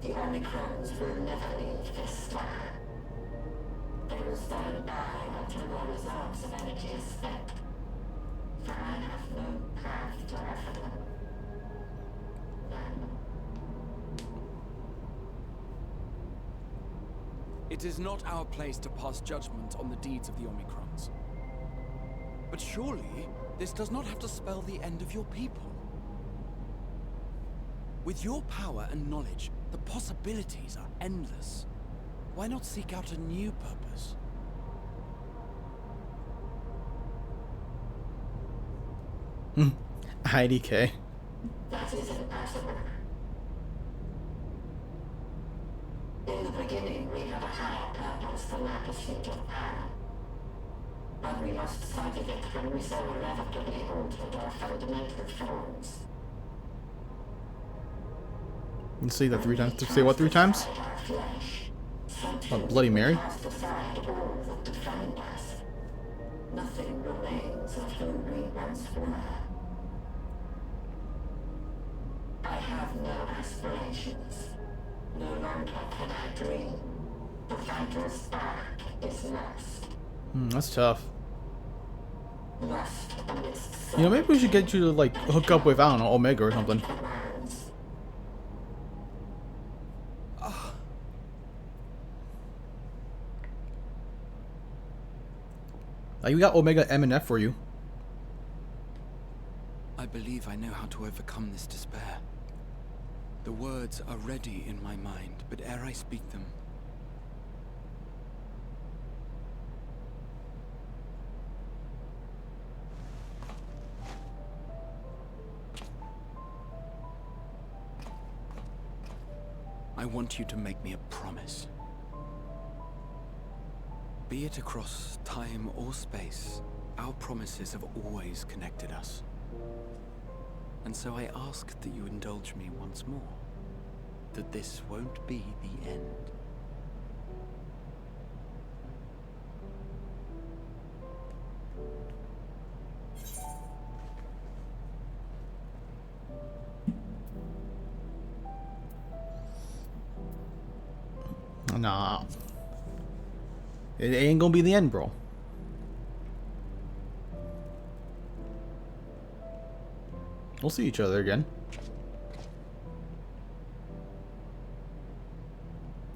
The Omicrons will never leave this star. They will stand by until their reserves of energy is spent. For I have no path to offer them. It is not our place to pass judgment on the deeds of the Omicrons. But surely, this does not have to spell the end of your people. With your power and knowledge, the possibilities are endless. Why not seek out a new purpose? IDK. That is impossible. In the beginning, we had a higher purpose than our pursuit of power. But we lost sight of it when we so irrevocably altered our fundamental forms. You say that 3 times. Say what 3 times? What, Bloody Mary? Nothing remains of who we once were. I have no aspirations. No longer can I dream. The vital spark is lost. That's tough. Lost amidst You know, maybe we should get you to like hook up with, I don't know, Omega or something. Like, we got Omega M and F for you. I believe I know how to overcome this despair. The words are ready in my mind, but ere I speak them, I want you to make me a promise. Be it across time or space, our promises have always connected us. And so I ask that you indulge me once more, that this won't be the end. Nah. It ain't gonna be the end, bro. We'll see each other again.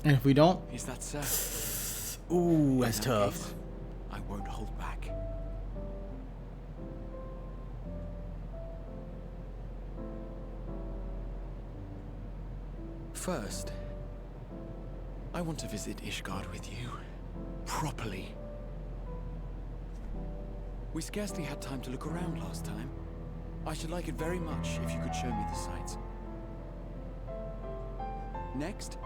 And if we don't... Is that so? Ooh, that's tough. I won't hold back. First, I want to visit Ishgard with you. Properly. We scarcely had time to look around last time. I should like it very much if you could show me the sights. Next,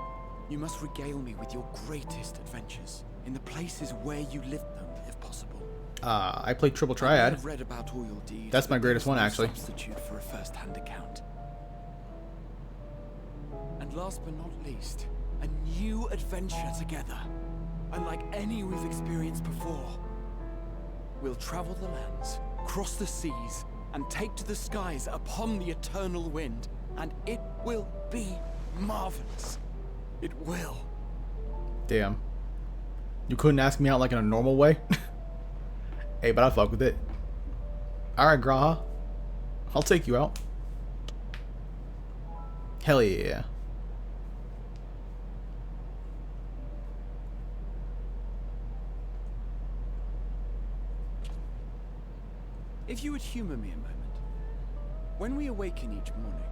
you must regale me with your greatest adventures, in the places where you lived them, if possible. I played Triple Triad. I've read about all your deeds. That's my greatest one, actually. Substitute for a first-hand account. And last but not least, a new adventure together, unlike any we've experienced before. We'll travel the lands, cross the seas, and take to the skies upon the eternal wind, and it will be marvelous. It will. Damn. You couldn't ask me out like in a normal way? Hey, but I fuck with it. Alright, Graha. I'll take you out. Hell yeah. If you would humor me a moment. When we awaken each morning,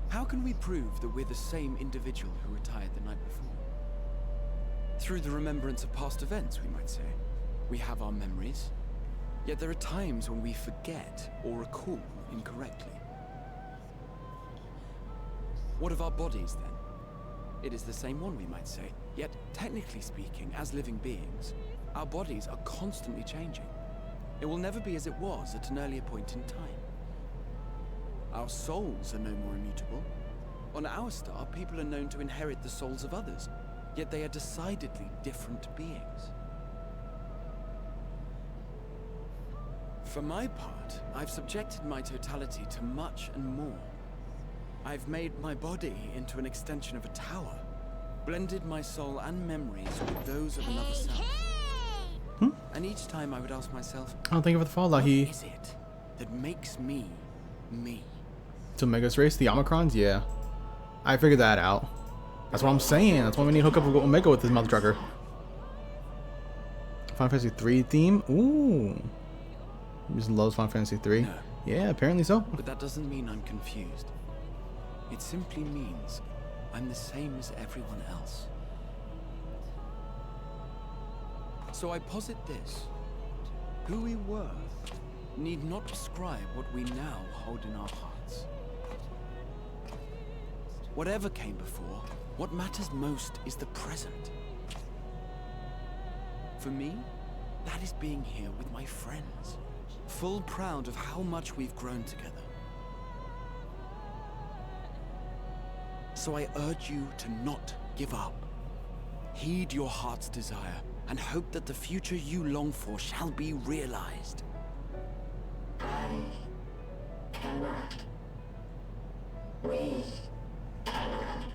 how can we prove that we're the same individual who retired the night before? Through the remembrance of past events, we might say. We have our memories, yet there are times when we forget or recall incorrectly. What of our bodies, then? It is the same one, we might say, yet technically speaking, as living beings, our bodies are constantly changing. It will never be as it was at an earlier point in time. Our souls are no more immutable. On our star, people are known to inherit the souls of others, yet they are decidedly different beings. For my part, I've subjected my totality to much and more. I've made my body into an extension of a tower, blended my soul and memories with those of another self. And each time I would ask myself, oh, thank you for the follow. What is it that makes me, me? It's Omega's race, the Omicrons? Yeah. I figured that out. That's what I'm saying. That's why we need to hook up with Omega with this mother trucker. Final Fantasy 3 theme? Ooh. He just loves Final Fantasy 3. No. Yeah, apparently so. But that doesn't mean I'm confused. It simply means I'm the same as everyone else. So I posit this. Who we were need not describe what we now hold in our hearts. Whatever came before, what matters most is the present. For me, that is being here with my friends, full proud of how much we've grown together. So I urge you to not give up. Heed your heart's desire and hope that the future you long for shall be realized. I cannot. We cannot.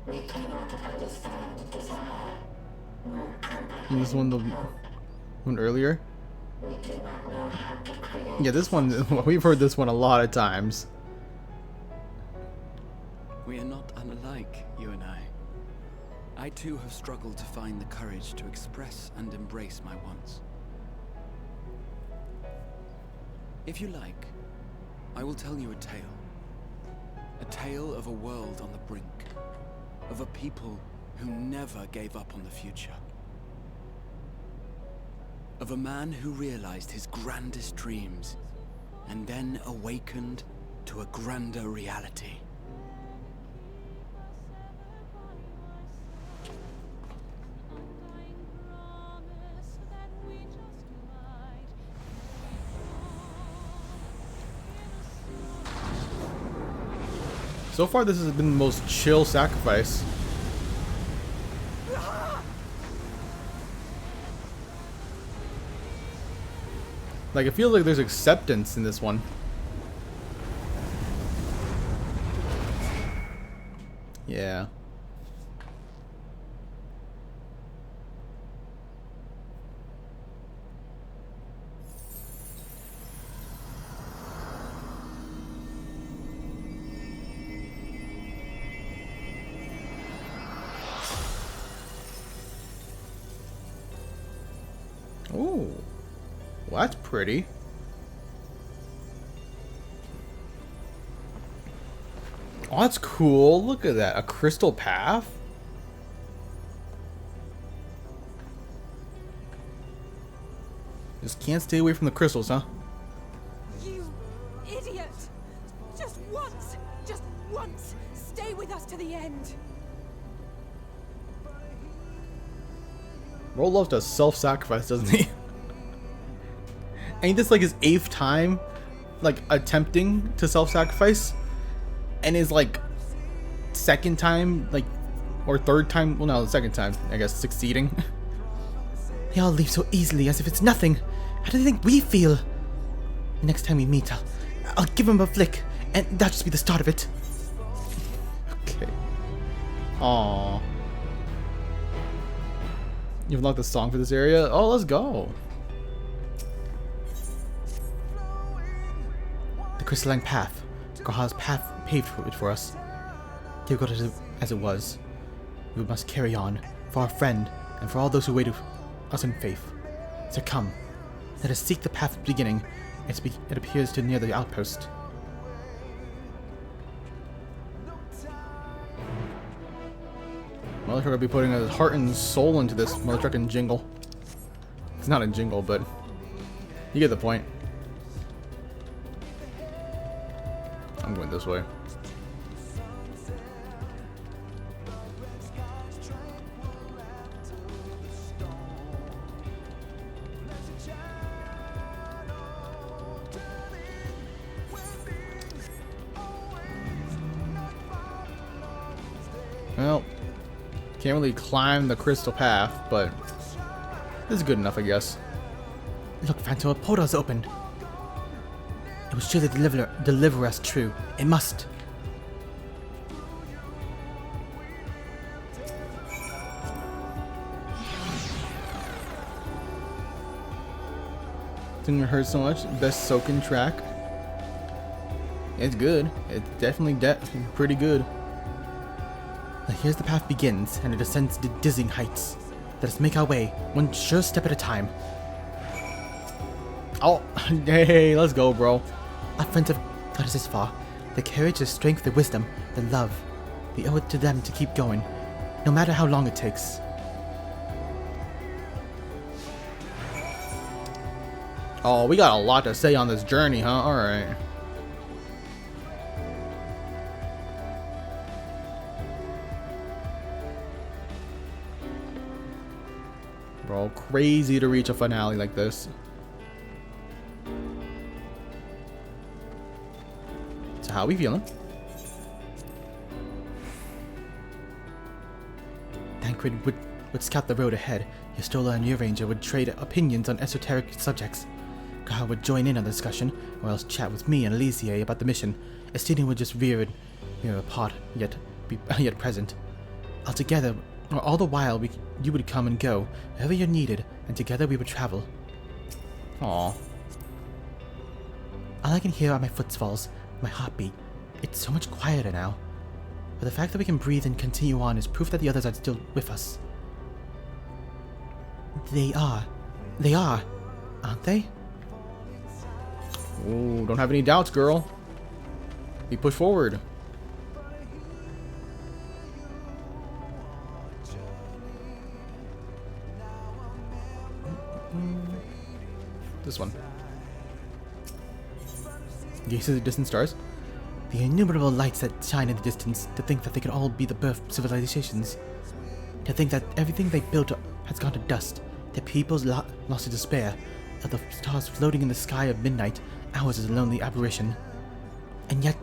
We cannot understand desire. Nor comprehend This one, the one earlier? We do not know how to create. Yeah, this one, we've heard this one a lot of times. We are not unlike, you and I. I too have struggled to find the courage to express and embrace my wants. If you like, I will tell you a tale. A tale of a world on the brink. Of a people who never gave up on the future. Of a man who realized his grandest dreams and then awakened to a grander reality. So far, this has been the most chill sacrifice. Like, it feels like there's acceptance in this one. Yeah. Ooh. Well, that's pretty. Oh, that's cool. Look at that. A crystal path? Just can't stay away from the crystals, huh? You idiot! Just once, stay with us to the end. Roll loves to self-sacrifice, doesn't he? Ain't this like his 8th time, like, attempting to self-sacrifice? And his, like, 2nd time, like, or 3rd time, well, no, the 2nd time, I guess, succeeding. They all leave so easily, as if it's nothing. How do they think we feel? The next time we meet, I'll give him a flick, and that'll just be the start of it. Okay. Aww. You've unlocked the song for this area? Oh, let's go. The crystalline path. Grahal's path paved it for us. Difficult as it was, we must carry on for our friend and for all those who waited us in faith. So come, Let us seek the path beginning. It appears to near the outpost. Mother trucker will be putting his heart and soul into this mother trucking jingle. It's not a jingle, but you get the point. I'm going this way. Well, can't really climb the crystal path, but this is good enough, I guess. Look, Phantom, a portal's opened. It will surely deliver us true. It must. Didn't hurt so much. Best soaking track. It's good. It's definitely pretty good. Now here's the path begins, and it ascends to dizzying heights. Let us make our way, one sure step at a time. Oh, hey, let's go, bro. Our friends have got us this far. The courage, the strength, the wisdom, the love. We owe it to them to keep going, no matter how long it takes. Oh, we got a lot to say on this journey, huh? Alright. Bro, crazy to reach a finale like this. So how we feeling? Tancred would scout the road ahead. Yostola and Uranger would trade opinions on esoteric subjects. Kahar would join in on the discussion, or else chat with me and Elysia about the mission. Estinian would just veer apart, yet present. Altogether, or all the while, you would come and go, wherever you're needed, and together we would travel. Aww. All I can hear are my footfalls, my heartbeat. It's so much quieter now. But the fact that we can breathe and continue on is proof that the others are still with us. They are, aren't they? Ooh, don't have any doubts, girl. We push forward. This one. Gaze at the distant stars. The innumerable lights that shine in the distance, to think that they could all be the birth of civilizations. To think that everything they built has gone to dust, their peoples lost to despair, that the stars floating in the sky of midnight, ours is a lonely aberration. And yet,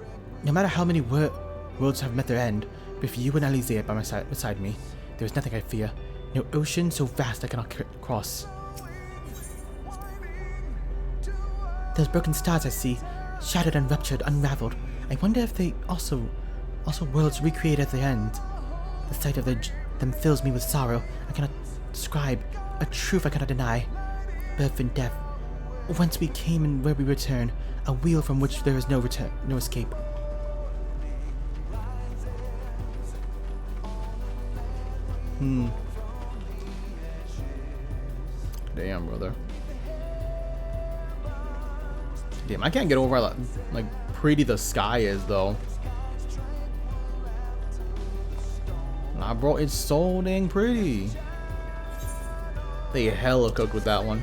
no matter how many worlds have met their end, with you and Elysia by beside me, there is nothing I fear. No ocean so vast I cannot cross. Those broken stars I see, shattered and ruptured, unraveled. I wonder if they also worlds recreate at their end. The sight of them fills me with sorrow. I cannot describe, a truth I cannot deny. Birth and death. Whence we came and where we return, a wheel from which there is no return, no escape. Damn, brother. Damn, I can't get over like pretty the sky is though. Nah, bro, it's so dang pretty. They hella cooked with that one.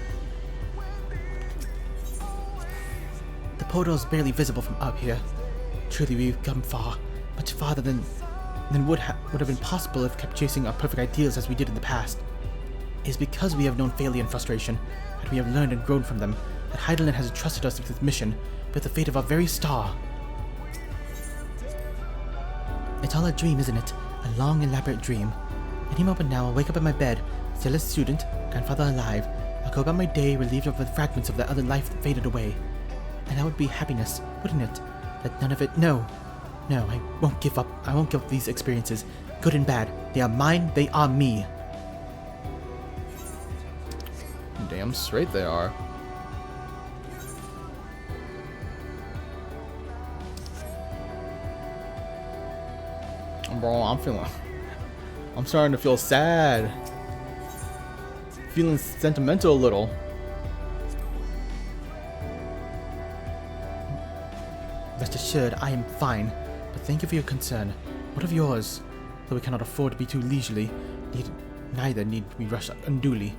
The portal is barely visible from up here. Truly, we've come far, much farther than would have been possible if kept chasing our perfect ideals as we did in the past. It is because we have known failure and frustration, that we have learned and grown from them, that Heidelin has entrusted us with this mission, with the fate of our very star. It's all a dream, isn't it? A long, elaborate dream. Any moment now, I'll wake up in my bed, still a student, grandfather alive. I'll go about my day relieved of the fragments of that other life that faded away. And that would be happiness, wouldn't it? That none of it... No, I won't give up. I won't give up these experiences. Good and bad. They are mine, they are me. Damn straight they are. Bro, I'm starting to feel sad. Feeling sentimental a little. assured I am fine, but thank you for your concern. What of yours? Though we cannot afford to be too leisurely, neither need we rush unduly.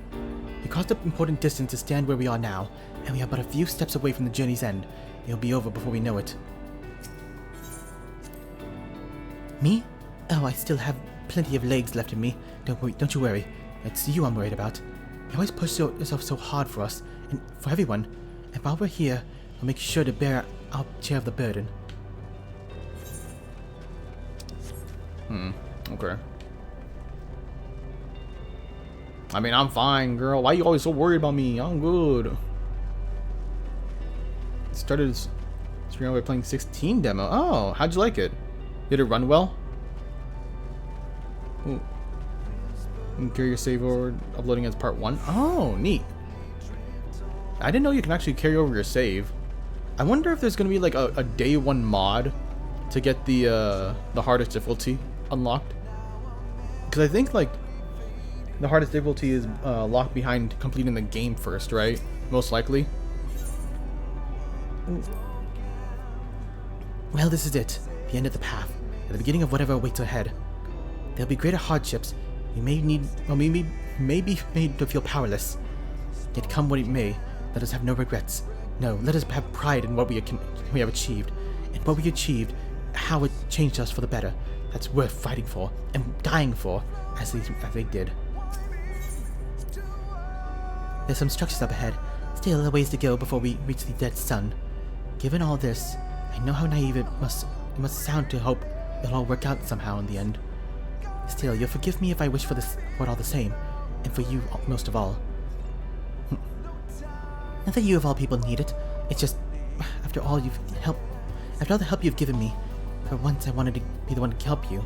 We crossed the important distance to stand where we are now, and we are but a few steps away from the journey's end. It'll be over before we know it. Me? Oh, I still have plenty of legs left in me. Don't you worry. It's you I'm worried about. You always push yourself so hard for us, and for everyone. And while we're here, we'll make sure to bear our share of the burden. Okay. I mean, I'm fine, girl. Why are you always so worried about me? I'm good. Started by playing 16 demo. Oh, how'd you like it? Did it run well? Ooh. And carry your save forward, uploading as part 1. Oh, neat. I didn't know you can actually carry over your save. I wonder if there's gonna be like a day 1 mod to get the hardest difficulty unlocked. Because I think like the hardest difficulty is locked behind completing the game first, right? Most likely. Well, this is it. The end of the path. At the beginning of whatever awaits ahead. There'll be greater hardships. You may need, or may be made to feel powerless. Yet come what it may, let us have no regrets. No, let us have pride in what we have achieved. And what we achieved, how it changed us for the better. That's worth fighting for, and dying for, as they did. There's some structures up ahead. Still a ways to go before we reach the dead sun. Given all this, I know how naive it must sound to hope it'll all work out somehow in the end. Still, you'll forgive me if I wish for it all the same, and for you most of all. Not that you of all people need it. It's just, after all the help you've given me, for once I wanted to be the one to help you.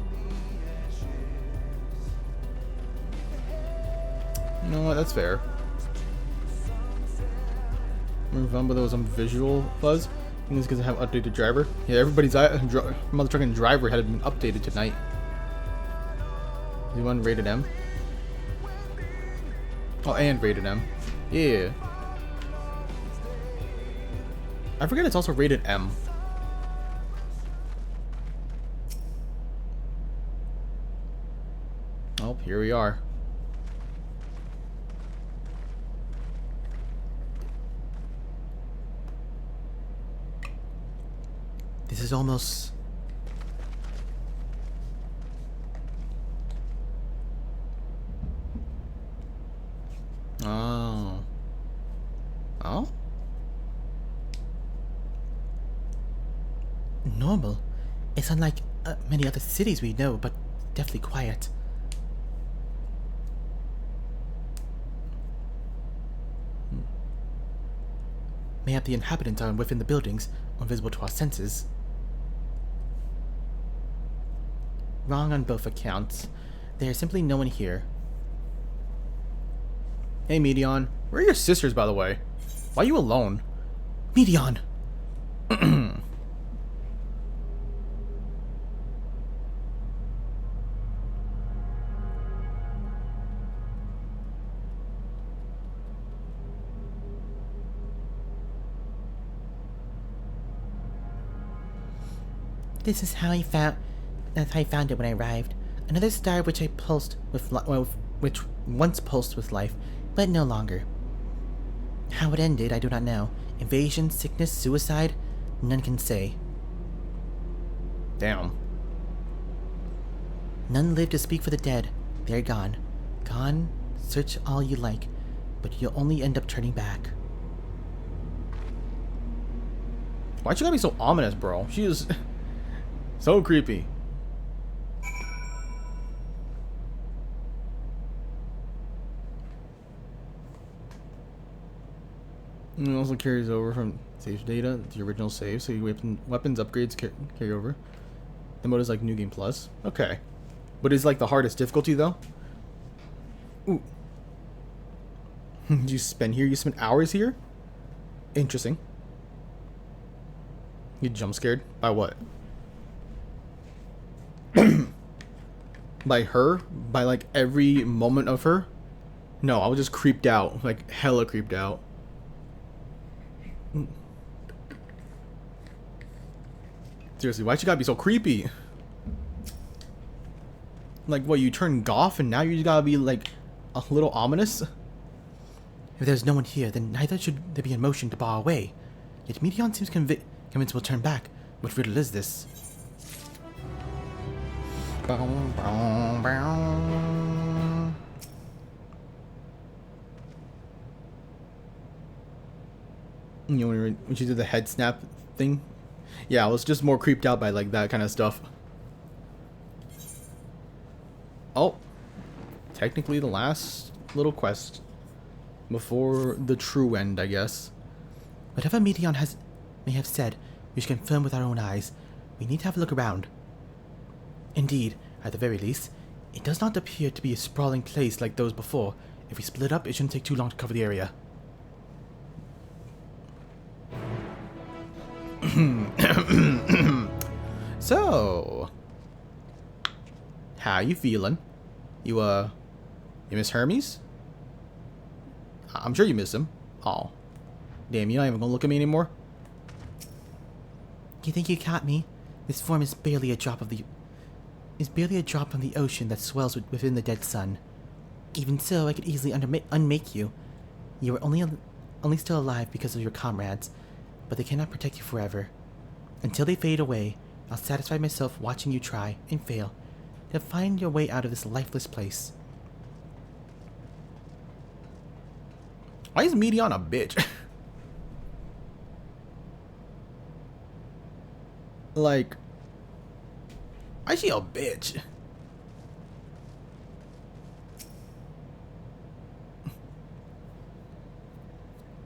You know what? That's fair. Remember there was some visual fuzz? I think it's because I have updated driver. Yeah, everybody's mother trucking driver had been updated tonight. Is one rated M? Oh, and rated M. Yeah. I forget it's also rated M. Oh, here we are. This is almost... Oh. Oh? Normal. It's unlike many other cities we know, but definitely quiet. Mayhap the inhabitants are within the buildings, invisible to our senses. Wrong on both accounts. There is simply no one here. Hey, Medion. Where are your sisters, by the way? Why are you alone? Medion! This is how I found it when I arrived. Another star which I pulsed with, which once pulsed with life, but no longer. How it ended, I do not know. Invasion, sickness, suicide, none can say. Damn. None live to speak for the dead. They're gone. Gone, search all you like, but you'll only end up turning back. Why'd you gotta be so ominous, bro? She is so creepy. And it also carries over from save data to the original save, so your weapons upgrades carry over. The mode is like New Game Plus. Okay. But is like the hardest difficulty though? Ooh. You spend here? You spend hours here? Interesting. You jump scared? By what? By her? By like every moment of her? No, I was just creeped out. Like hella creeped out. Seriously, why'd you gotta be so creepy? Like, what, you turn goth and now you just gotta be, like, a little ominous? If there's no one here, then neither should there be a motion to bar away. Yet Medion seems convinced we'll turn back. What riddle is this? You know, when she did the head snap thing? Yeah, I was just more creeped out by, like, that kind of stuff. Oh. Technically the last little quest before the true end, I guess. Whatever Medion may have said, we should confirm with our own eyes. We need to have a look around. Indeed, at the very least, it does not appear to be a sprawling place like those before. If we split up, it shouldn't take too long to cover the area. So, how you feeling? You miss Hermes? I'm sure you miss him. Oh, damn, you're not even gonna look at me anymore? You think you caught me? This form is barely a drop on the ocean that swells within the dead sun. Even so, I could easily unmake you. You are only still alive because of your comrades, but they cannot protect you forever. Until they fade away, I'll satisfy myself watching you try, and fail, to find your way out of this lifeless place. Why is Medion a bitch? Like, why is she a bitch?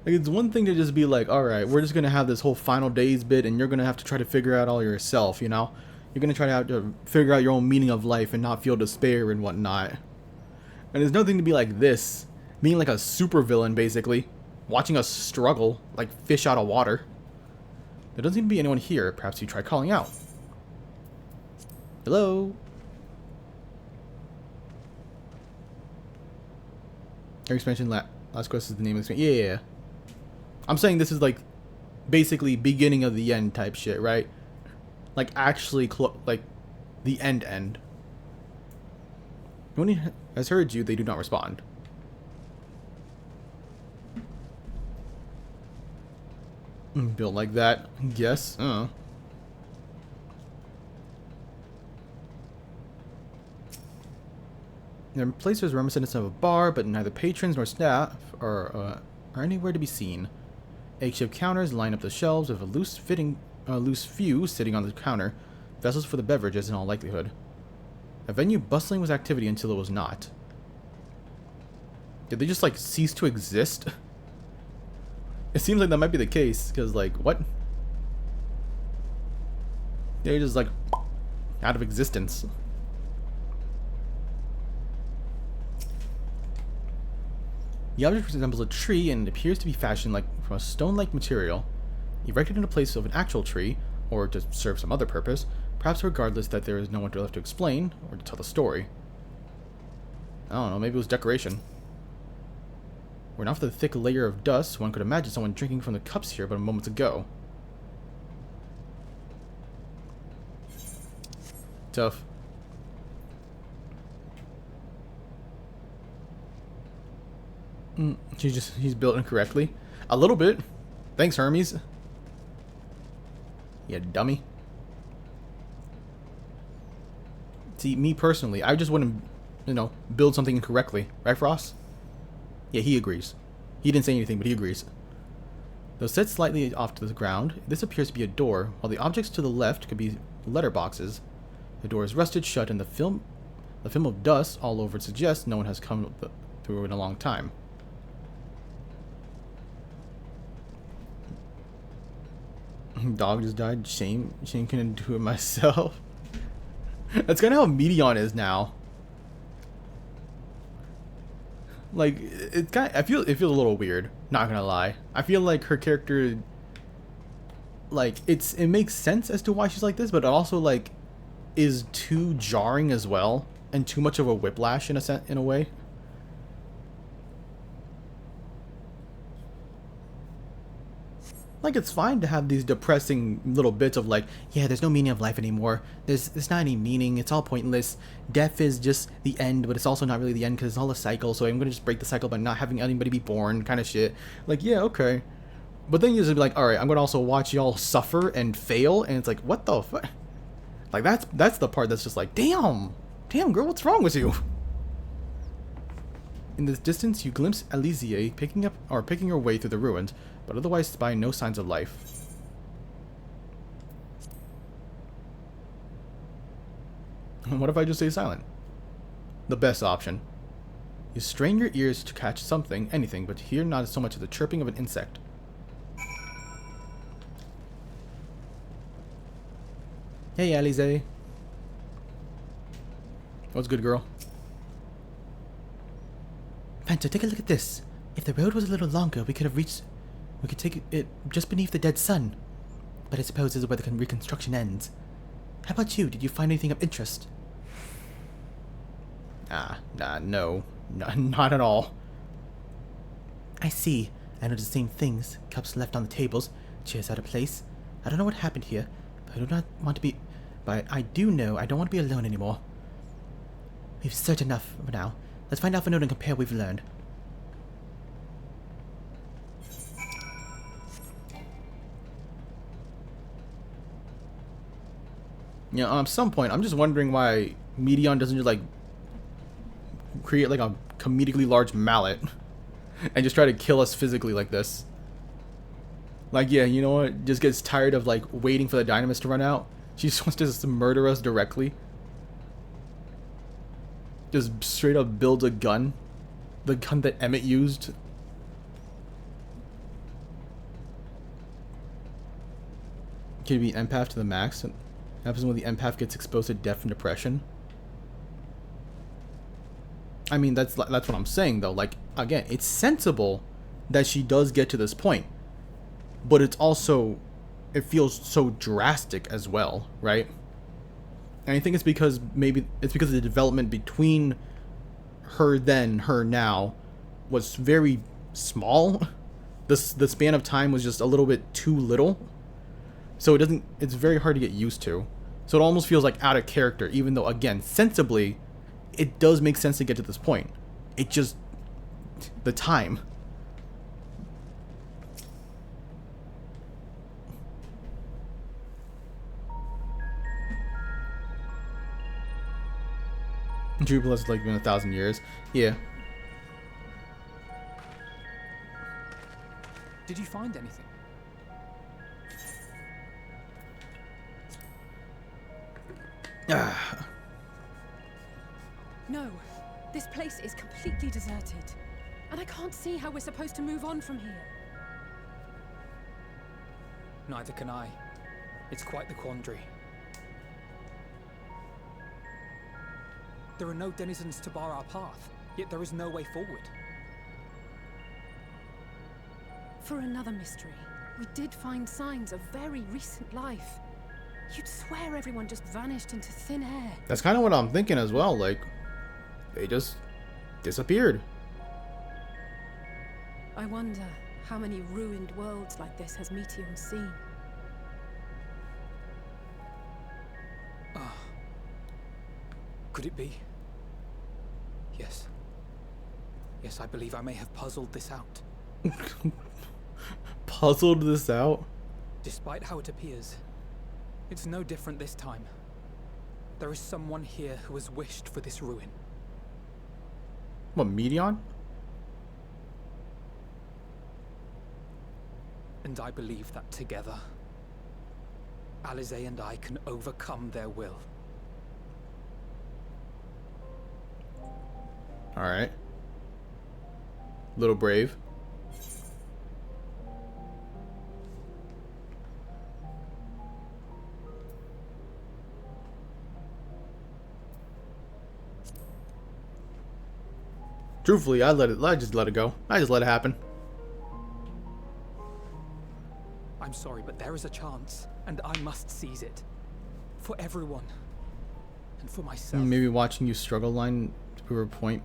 Like, it's one thing to just be like, alright, we're just gonna have this whole final days bit and you're gonna have to try to figure out all yourself, you know? You're gonna try to have to figure out your own meaning of life and not feel despair and whatnot. And there's nothing to be like this. Being like a supervillain, basically. Watching us struggle like fish out of water. There doesn't seem to be anyone here. Perhaps you try calling out. Hello? Eric mentioned last quest is the name of the expansion. Yeah. I'm saying this is like basically beginning of the end type shit, right? Like actually like the end. When he has heard you, they do not respond. Built like that, yes. The place is reminiscent of a bar, but neither patrons nor staff are anywhere to be seen. Egg-shaped counters line up the shelves with a loose few sitting on the counter, vessels for the beverages in all likelihood. A venue bustling with activity until it was not. Did they just like cease to exist? It seems like that might be the case, because like, what? They're just like out of existence. The object resembles a tree and appears to be fashioned like from a stone-like material, erected in a place of an actual tree, or to serve some other purpose, perhaps regardless that there is no one left to explain or to tell the story. I don't know, maybe it was decoration. Were not for the thick layer of dust, one could imagine someone drinking from the cups here but a moment ago. Tough. He's built incorrectly. A little bit. Thanks, Hermes. You dummy. See, me personally, I just wouldn't, build something incorrectly. Right, Frost? Yeah, he agrees. He didn't say anything, but he agrees. Though set slightly off to the ground, this appears to be a door, while the objects to the left could be letter boxes. The door is rusted shut, and the film of dust all over it suggests no one has come through in a long time. Dog just died. Shame couldn't do it myself. That's kind of how Medion is now. Like, it feels a little weird, not gonna lie. I feel like her character, like, it makes sense as to why she's like this, but it also like is too jarring as well, and too much of a whiplash in a way. Like, it's fine to have these depressing little bits of like, yeah, there's no meaning of life anymore. There's not any meaning. It's all pointless. Death is just the end, but it's also not really the end because it's all a cycle. So I'm gonna just break the cycle by not having anybody be born, kind of shit. Like, yeah, okay. But then you just be like, all right, I'm gonna also watch y'all suffer and fail, and it's like, what the fuck? Like, that's the part that's just like, damn, girl, what's wrong with you? In the distance, you glimpse Alizée picking her way through the ruins, but otherwise spy no signs of life. What if I just stay silent? The best option. You strain your ears to catch something, anything, but hear not so much as the chirping of an insect. Hey, Alizée. What's good, girl? Fanta, take a look at this. If the road was a little longer, we could take it just beneath the dead sun. But I suppose this is where the reconstruction ends. How about you? Did you find anything of interest? No. Not at all. I see. I noticed the same things. Cups left on the tables, chairs out of place. I don't know what happened here, but I do know I don't want to be alone anymore. We've searched enough for now. Let's find Alpha Node and compare what we've learned. Yeah, at some point, I'm just wondering why Medion doesn't just, like, create, like, a comedically large mallet and just try to kill us physically like this. Like, yeah, you know what? Just gets tired of, like, waiting for the dynamis to run out. She just wants to just murder us directly. Just straight up builds a gun. The gun that Emmett used. Can it be empath to the max? What happens when the empath gets exposed to death and depression? I mean, that's what I'm saying, though. Like, again, it's sensible that she does get to this point. But it's also... it feels so drastic as well, right? And I think it's because of the development between her then, her now, was very small. The span of time was just a little bit too little. So it's very hard to get used to. So it almost feels like out of character, even though, again, sensibly, it does make sense to get to this point. It just, the time. Jupiter has like been 1,000 years. Yeah. Did you find anything? No, this place is completely deserted. And I can't see how we're supposed to move on from here. Neither can I. It's quite the quandary. There are no denizens to bar our path, yet there is no way forward. For another mystery, we did find signs of very recent life. You'd swear everyone just vanished into thin air. That's kind of what I'm thinking as well. Like, they just disappeared. I wonder how many ruined worlds like this has Meteion seen. Could it be? Yes. Yes, I believe I may have puzzled this out. Puzzled this out? Despite how it appears, it's no different this time. There is someone here who has wished for this ruin. What, Meteion? And I believe that together, Alizée and I can overcome their will. Alright. Little brave. Truthfully, I just let it go. I just let it happen. I'm sorry, but there is a chance, and I must seize it. For everyone. And for myself. Maybe watching you struggle line to prove a point.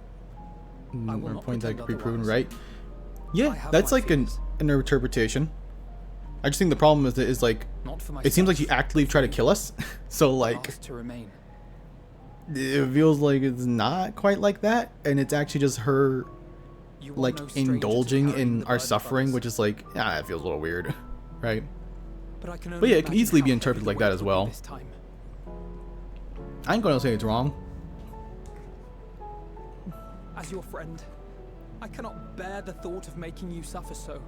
Or a point that could be proven right. Yeah, that's like an interpretation. I just think the problem is that like Not for it seems like myself, you actively try to kill us. So like asked to remain. it feels like it's not quite like that, and it's actually just her like indulging in our suffering, which is like it feels a little weird, right? But yeah, it can easily be interpreted like that as well. I ain't gonna say it's wrong. As your friend, I cannot bear the thought of making you suffer so.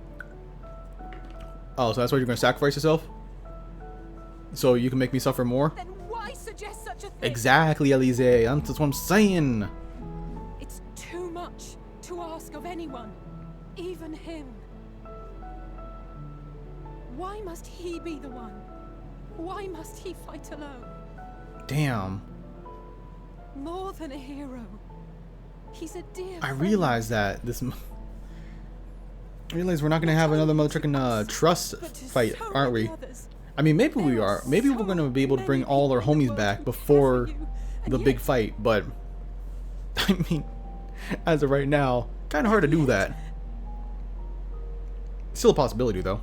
Oh, so that's why you're gonna sacrifice yourself? So you can make me suffer more? Then why suggest such a thing? Exactly, Elise. That's what I'm saying. It's too much to ask of anyone, even him. Why must he be the one? Why must he fight alone? Damn. More than a hero. He's a dear I friend. realize that this. I realize we're not gonna have another motherfucking trust fight, aren't we? I mean, maybe we are. Maybe we're gonna be able to bring all our homies back before the big fight. But I mean, as of right now, kind of hard to do that. Still a possibility, though.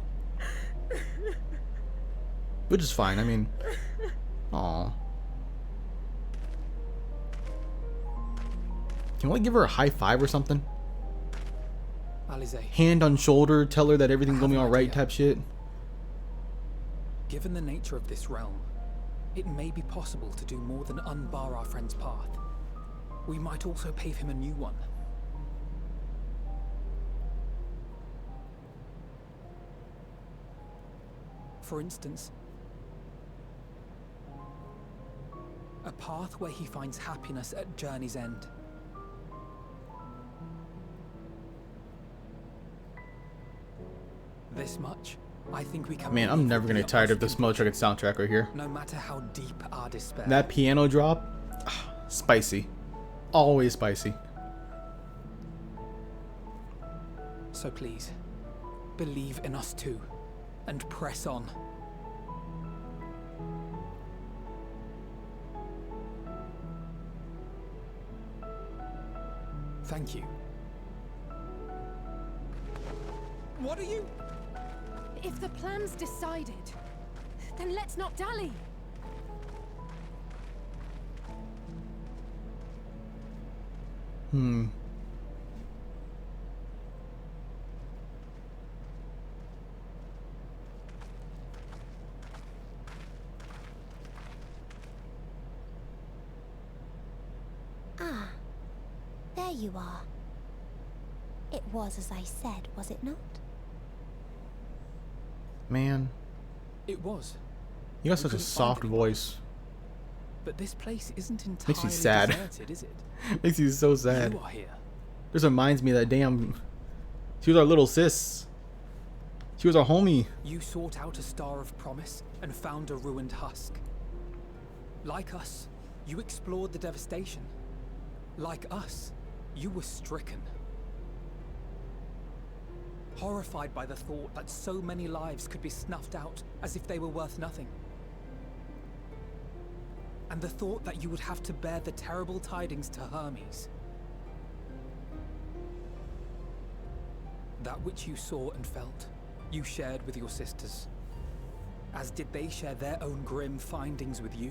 Which is fine. I mean, aw. Can we give her a high five or something? Alize, Hand on shoulder, tell her that everything's gonna be alright type shit. given the nature of this realm, it may be possible to do more than unbar our friend's path. We might also pave him a new one. For instance, a path where he finds happiness at journey's end. This much, I think we can. Man, I'm never gonna get tired of this motherfucking soundtrack right here. No matter how deep our despair. That piano drop, spicy. Always spicy. So please, believe in us too, and press on. Thank you. What are you? If the plan's decided, then let's not dally. Ah, there you are. It was as I said, was it not? Man, It was. you got We such a couldn't soft find voice. But this place isn't entirely Makes me sad. deserted, is it? Makes me so sad. You are here. This reminds me of that damn. She was our little sis. She was our homie. You sought out a star of promise and found a ruined husk. Like us, you explored the devastation. Like us, you were stricken. Horrified by the thought that so many lives could be snuffed out as if they were worth nothing. And the thought that you would have to bear the terrible tidings to Hermes. That which you saw and felt, you shared with your sisters. As did they share their own grim findings with you.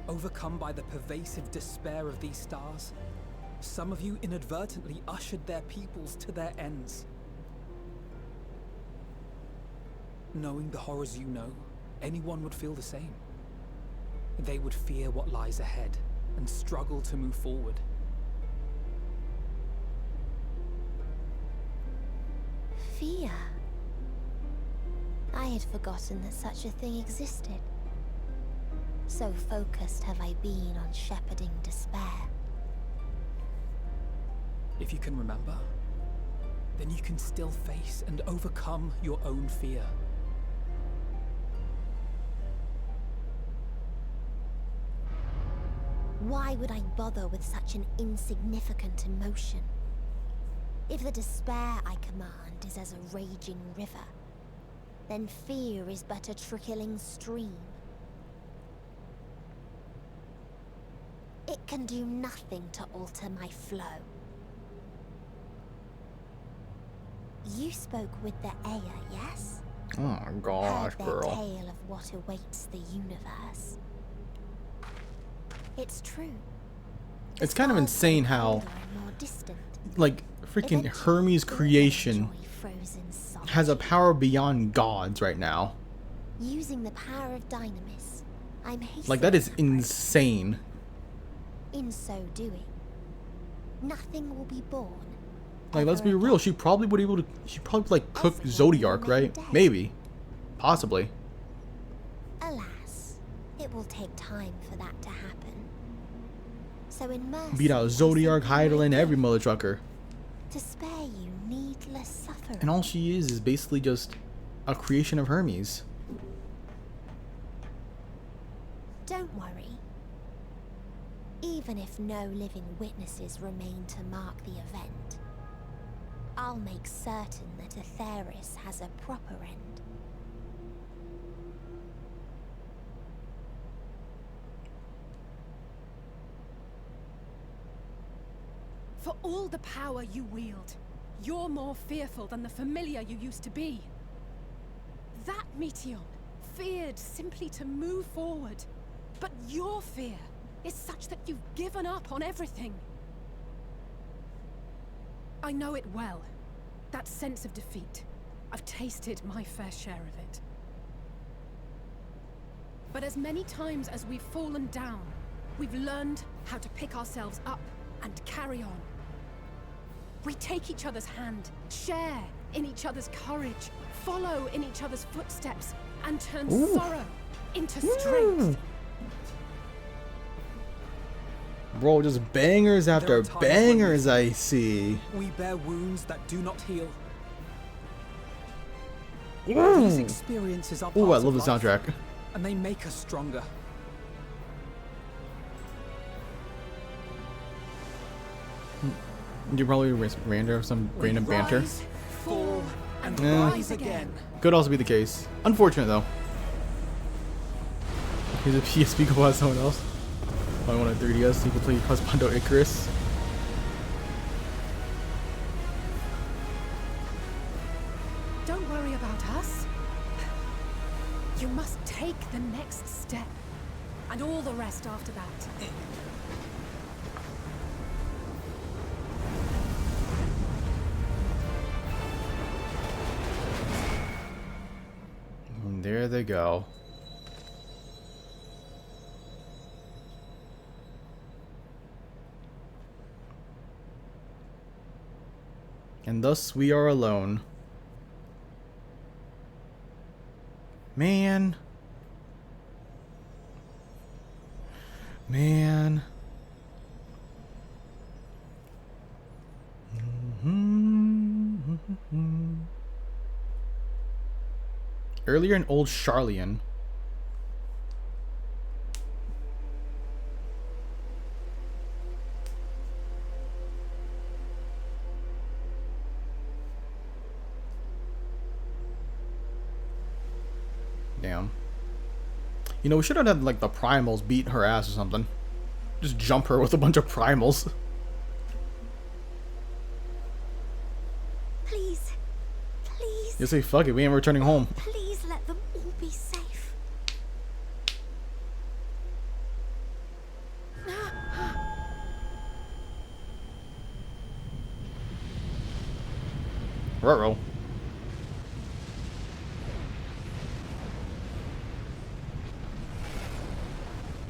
Overcome by the pervasive despair of these stars, some of you inadvertently ushered their peoples to their ends. Knowing the horrors you know, anyone would feel the same. They would fear what lies ahead and struggle to move forward. Fear. I had forgotten that such a thing existed. So focused have I been on shepherding despair. If you can remember, then you can still face and overcome your own fear. Why would I bother with such an insignificant emotion? If the despair I command is as a raging river, then fear is but a trickling stream. It can do nothing to alter my flow. You spoke with the Aya, yes? Oh my gosh, heard their girl. tale of what awaits the universe. It's true. It's kind of insane how, like, freaking Hermes' creation has a power beyond gods right now. Using the power of Dynamis, I'm hastening. Like, that is insane. In so doing, nothing will be born. Like, let's be real. She probably would able to. She probably like cook Zodiac, right? Maybe, possibly. Alas, it will take time for that to happen. So in mercy, Beat out Zodiac, Heidelin, every mother trucker. to spare you needless suffering. And all she is basically just a creation of Hermes. Don't worry. Even if no living witnesses remain to mark the event, I'll make certain that Atheris has a proper end. For all the power you wield, you're more fearful than the familiar you used to be. That Meteon feared simply to move forward, but your fear is such that you've given up on everything. I know it well. That sense of defeat. I've tasted my fair share of it. But as many times as we've fallen down, we've learned how to pick ourselves up and carry on. We take each other's hand, share in each other's courage, follow in each other's footsteps, and turn sorrow into strength. Bro, just bangers after bangers, I see. We bear wounds that do not heal. Ooh. These experiences are Ooh, I part love of the life, soundtrack. and they make us stronger. You probably random some random banter. Fall, and Eh, rise again. could also be the case. Unfortunate though. Here's a PSP go out someone else. I want a 3DS. You can play Husbando Icarus. Don't worry about us. You must take the next step, and all the rest after that. And there they go. And thus we are alone. Man. Man. Earlier in Old Charlian. Damn. You know, we should have had like the primals beat her ass or something. Just jump her with a bunch of primals. Please, please, You say fuck it, we ain't returning home. please let them all be safe. Ruh-roh.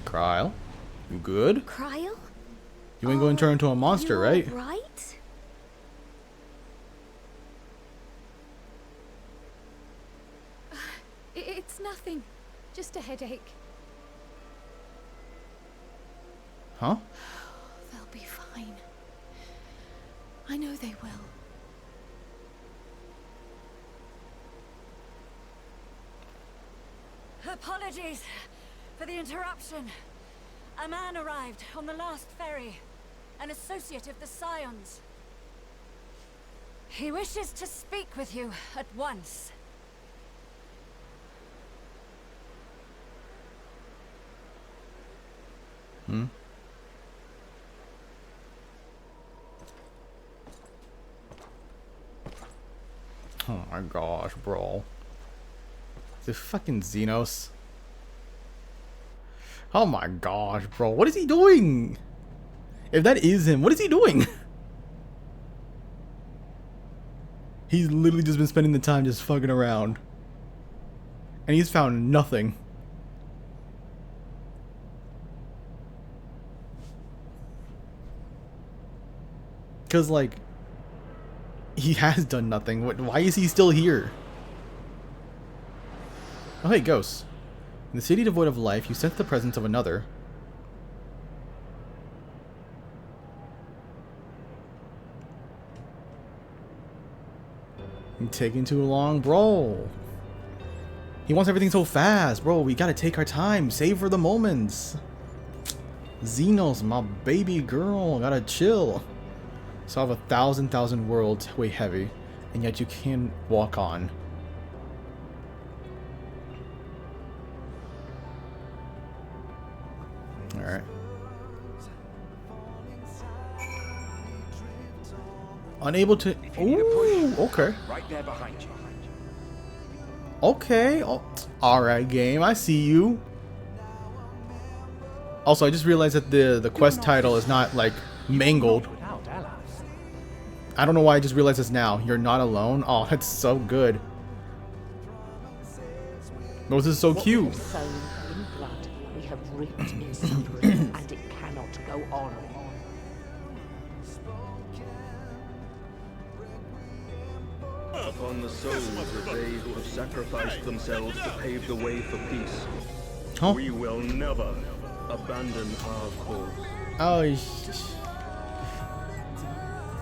Kryle, you good? Kryle? You ain't going to turn into a monster, You right? all right? It's nothing. Just a headache. Huh? They'll be fine. I know they will. Apologies for the interruption. A man arrived on the last ferry, an associate of the Scions. He wishes to speak with you at once. Hmm? Oh my gosh, bro. The fucking Xenos. Oh my gosh, bro. What is he doing? If that is him, what is he doing? He's literally just been spending the time just fucking around. And he's found nothing. Because, like, he has done nothing. Why is he still here? Oh, hey, ghosts. In the city devoid of life, you sense the presence of another. You're taking too long, bro. He wants everything so fast, bro. We gotta take our time, savor the moments. Xenos, my baby girl, gotta chill. Solve 1,000 worlds weigh heavy, and yet you can walk on. Alright. Unable to. Ooh, okay. Right there behind you. Okay. Oh, alright, game. I see you. Also, I just realized that the quest title is not, like, mangled. I don't know why I just realized this now. You're not alone. Oh, that's so good. This is so cute. Sown in blood, we have reaped in secret, and it cannot go on. Upon the souls of they who have sacrificed themselves to pave the way for peace, huh? We will never abandon our cause. Oh,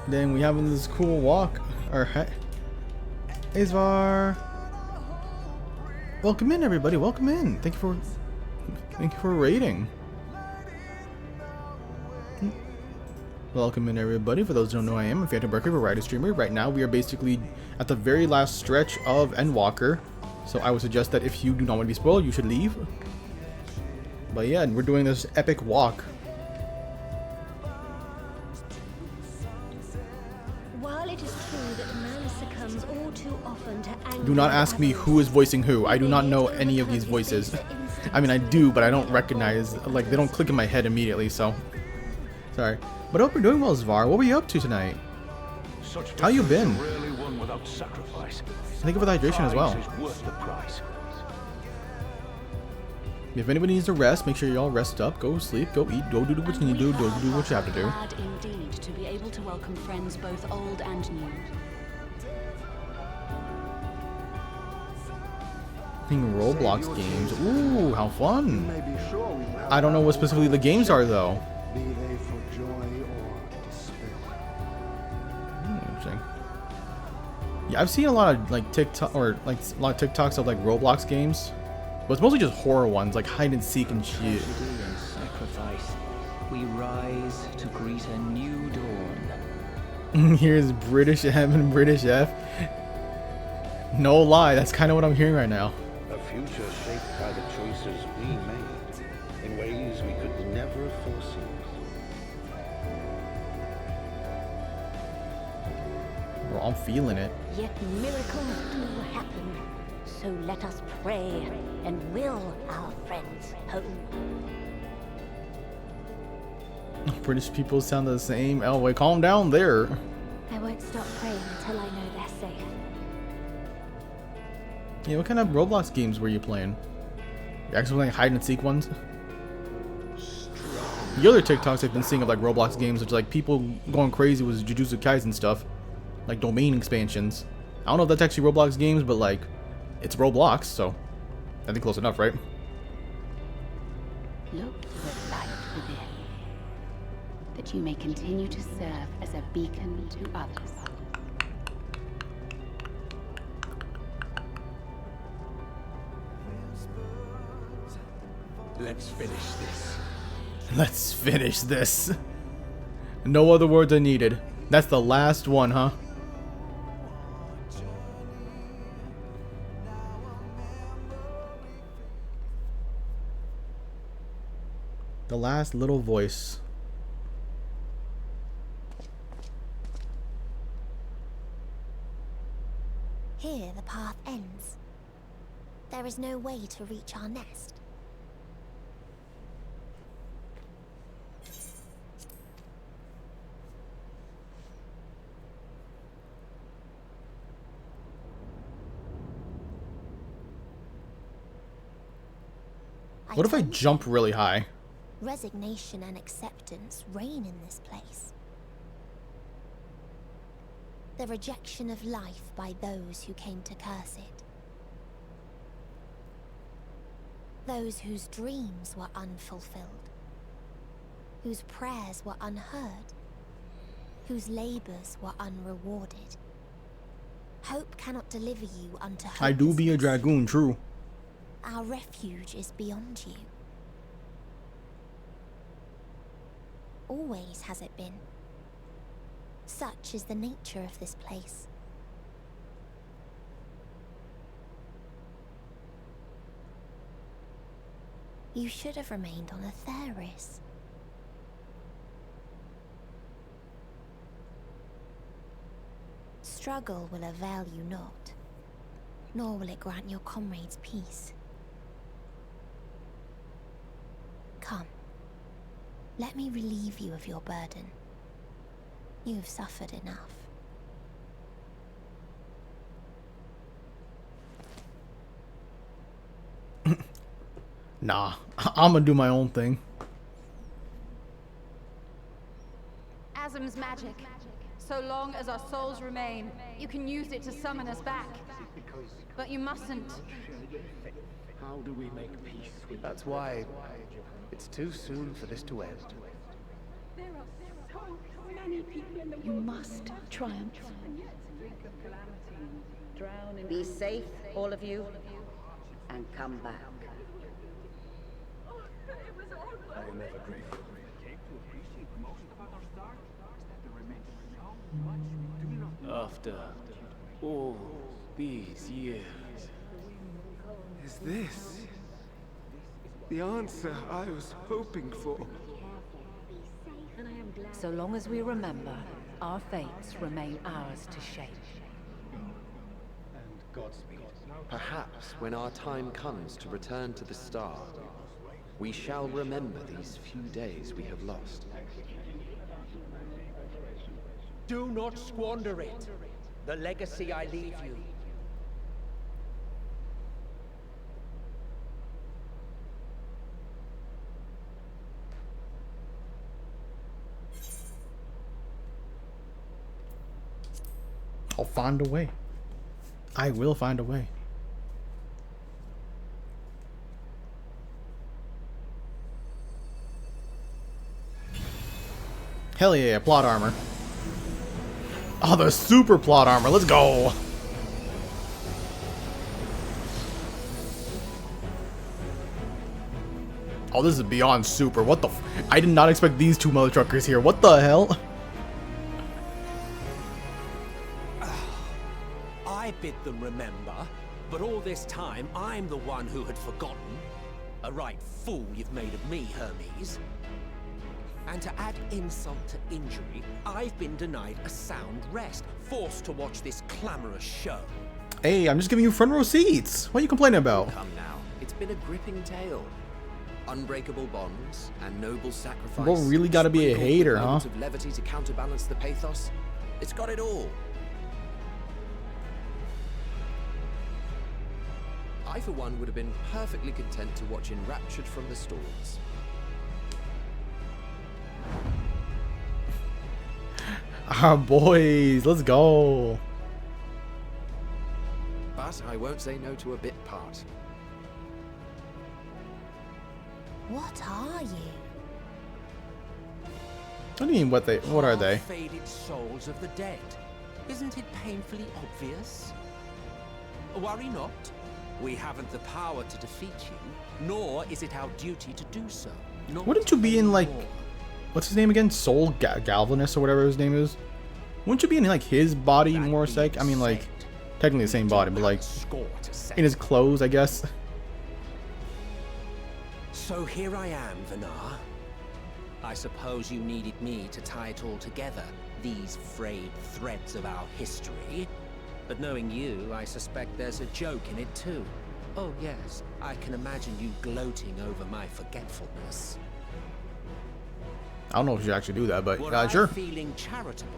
then we having this cool walk. Alright. Hey, Zvar. Welcome in, everybody. Welcome in. Thank you for raiding. Welcome in, everybody. For those who don't know who I am, I'm Phantom Berkeley, a writer streamer. Right now, we are basically at the very last stretch of Endwalker. So I would suggest that if you do not want to be spoiled, you should leave. But yeah, we're doing this epic walk. While it is true that man succumbs all too often to anger, Do not ask me who is voicing who. I do not know any of these voices. I mean, I do, but I don't recognize, like, they don't click in my head immediately, so. Sorry. But I hope you're doing well, Zvar. What were you up to tonight? How you been? Rarely won without sacrifice. Thank you for the hydration as well. Prize is worth the price. If anybody needs to rest, make sure you all rest up, go sleep, go eat, go do what you need to do, go do what you have to do. Glad indeed to be able to welcome friends both old and new. Playing Roblox games. Ooh, how fun! I don't know what specifically the games are though. Be they for joy or despair. Interesting. Yeah, I've seen a lot of like TikTok or like a lot of TikToks of like Roblox games, but it's mostly just horror ones, like hide and seek and shit. And sacrifice, we rise to greet a new dawn. Here's British M and British F. No lie, that's kind of what I'm hearing right now. A future shaped by the choices we made in ways we could never foresee. Bro, I'm feeling it. Yet miracles do happen. So let us pray and will our friends home. British people sound the same. Oh wait, calm down there. I won't stop praying until I know they're safe. Yeah, what kind of Roblox games were you playing? You actually playing hide and seek ones? The other TikToks I've been seeing of like Roblox games, which like people going crazy with Jujutsu Kaisen stuff, like domain expansions. I don't know if that's actually Roblox games, but like it's Roblox, so I think close enough, right? Look to the light within, that you may continue to serve as a beacon to others. Let's finish this. Let's finish this. No other words are needed. That's the last one, huh? The last little voice. Here the path ends. There is no way to reach our nest. What if I jump really high? Resignation and acceptance reign in this place. The rejection of life by those who came to curse it. Those whose dreams were unfulfilled. Whose prayers were unheard. Whose labors were unrewarded. Hope cannot deliver you unto hope. I do be a dragoon, true. Our refuge is beyond you. Always has it been. Such is the nature of this place. You should have remained on Atheris. Struggle will avail you not, nor will it grant your comrades peace. Come, let me relieve you of your burden. You've suffered enough. Nah, I'm gonna do my own thing. Asm's magic. So long as our souls remain, you can use it to summon us back. But you mustn't. How do we make peace with... That's why it's too soon for this to end. There are so many people in the world. You must triumph. Be safe, all of you, and come back. I am ever grateful. After all these years, Is this the answer I was hoping for? So long as we remember, our fates remain ours to shape. And Godspeed. Perhaps when our time comes to return to the star, we shall remember these few days we have lost. Do not squander it. The legacy I leave you. I'll find a way. I will find a way. Hell yeah, plot armor. Oh, the super plot armor. Let's go. Oh, this is beyond super. What the f— I did not expect these two mother truckers here. What the hell? I bid them remember, but all this time I'm the one who had forgotten. A right fool you've made of me, Hermes. And to add insult to injury, I've been denied a sound rest, forced to watch this clamorous show. Hey, I'm just giving you front row seats. What are you complaining about? Come now, it's been a gripping tale. Unbreakable bonds and noble sacrifice. Bro, really gotta be a hater, huh? Of levity to counterbalance the pathos. It's got it all. I, for one, would have been perfectly content to watch enraptured from the stalls. Our boys, let's go. But I won't say no to a bit part. What are you? What do you mean, what are they? Faded souls of the dead. Isn't it painfully obvious? Worry not. We haven't the power to defeat you, nor is it our duty to do so. Wouldn't you be in, like, what's his name again? Soul Galvanus or whatever his name is? Wouldn't you be in, like, his body more sec? I mean, like, technically the same body, but, like, in his clothes, I guess. So here I am, Vanar. I suppose you needed me to tie it all together, these frayed threads of our history. But knowing you, I suspect there's a joke in it too. Oh yes, I can imagine you gloating over my forgetfulness. I don't know if you should actually do that, but Were sure. I feeling charitable,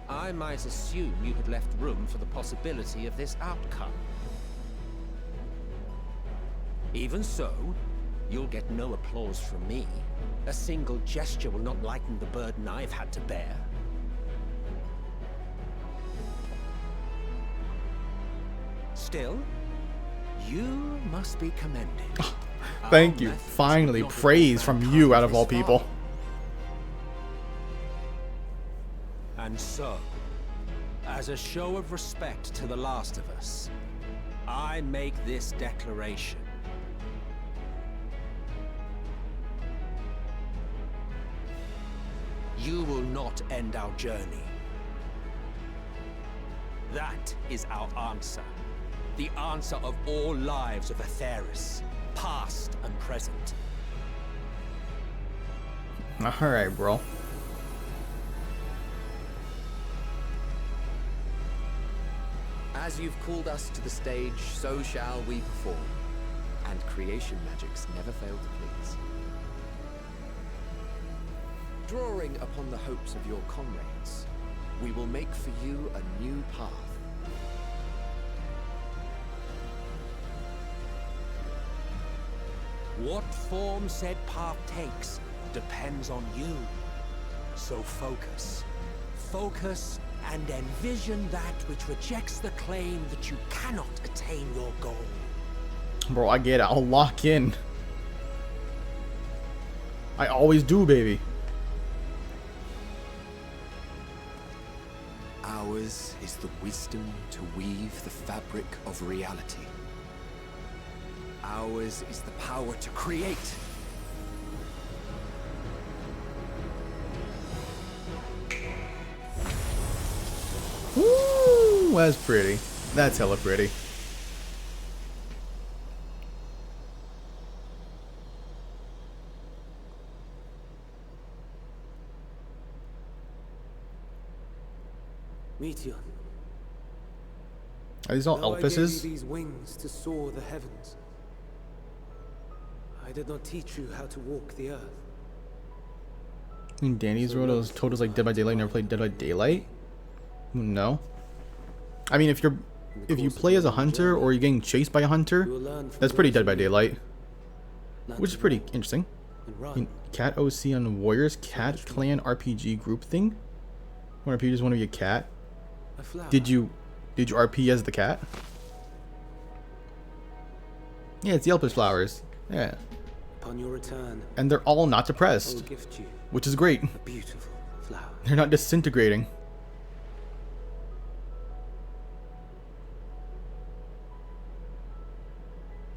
I might assume you had left room for the possibility of this outcome. Even so, you'll get no applause from me. A single gesture will not lighten the burden I've had to bear. Still, you must be commended. Thank you. Finally, praise from you out of all people. And so, as a show of respect to the last of us, I make this declaration. You will not end our journey. That is our answer. The answer of all lives of Atheris, past and present. Alright, bro. As you've called us to the stage, so shall we perform. And creation magics never fail to please. Drawing upon the hopes of your comrades, we will make for you a new path. What form said path takes depends on you. So focus. Focus and envision that which rejects the claim that you cannot attain your goal. Bro, I get it. I'll lock in. I always do, baby. Ours is the wisdom to weave the fabric of reality. Ours is the power to create. Woo! That's pretty. That's hella pretty. Meteor. Are these all Though I gave you Elvises? these wings to soar the heavens, I did not teach you how to walk the earth. I mean, Danny's wrote us told us like Dead by Daylight never played Dead by Daylight. No. I mean, if you play as a hunter or you're getting chased by a hunter, that's pretty Dead by Daylight, which is pretty interesting. I mean, Cat OC on Warriors, Cat Clan RPG group thing. Or if you just want to be a cat, did you RP as the cat? Yeah, it's the Elpis flowers. Yeah. Upon your return, And they're all not I will depressed, gift you which is great. a beautiful flower. They're not disintegrating.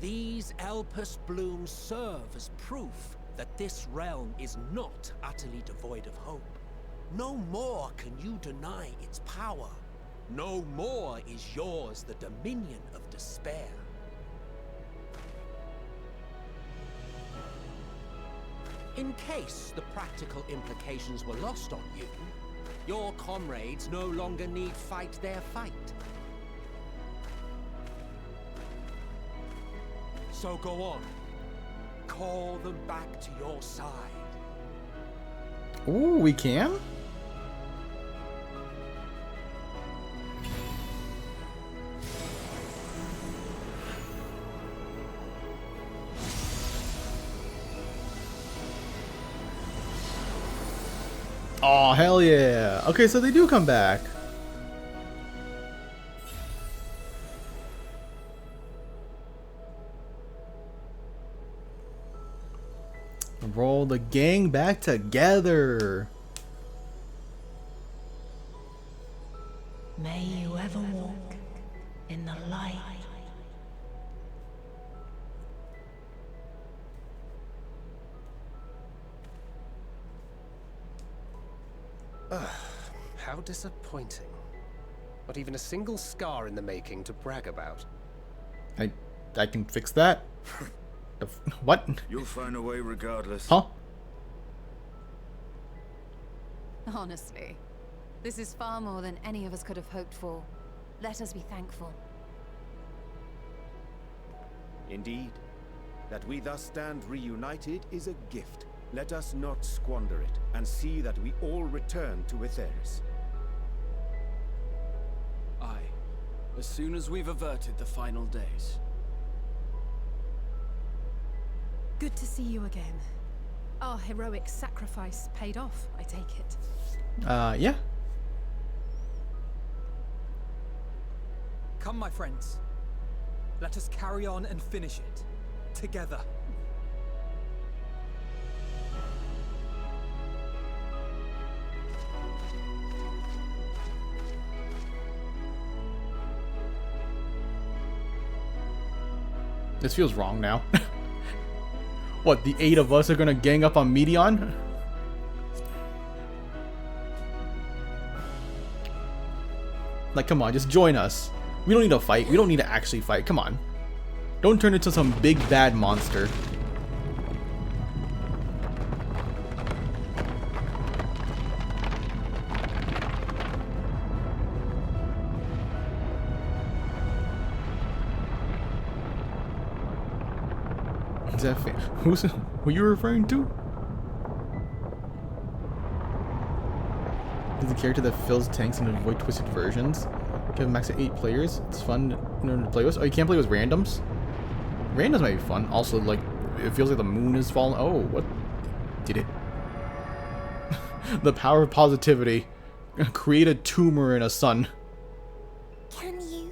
These Elpis blooms serve as proof that this realm is not utterly devoid of hope. No more can you deny its power. No more is yours the dominion of despair. In case the practical implications were lost on you, your comrades no longer need fight their fight. So go on. Call them back to your side. Ooh, we can? Oh, hell yeah. Okay, so they do come back. Roll the gang back together. May you ever walk in the light. How disappointing. Not even a single scar in the making to brag about. I can fix that. What? You'll find a way regardless. Huh? Honestly, this is far more than any of us could have hoped for. Let us be thankful. Indeed, that we thus stand reunited is a gift. Let us not squander it, and see that we all return to Etheris. Aye, as soon as we've averted the final days. Good to see you again. Our heroic sacrifice paid off, I take it. Yeah. Come, my friends. Let us carry on and finish it. Together. This feels wrong now. What, the 8 of us are gonna gang up on Medion? Like, come on, just join us. We don't need to fight. We don't need to actually fight. Come on. Don't turn into some big bad monster. Is that who's who you referring to? Is the character that fills tanks and avoid twisted versions? You have a max of 8 players. It's fun to play with. Oh, you can't play with randoms? Randoms might be fun. Also, like, it feels like the moon is falling. Oh, what? Did it? The power of positivity. Create a tumor in a sun. Can you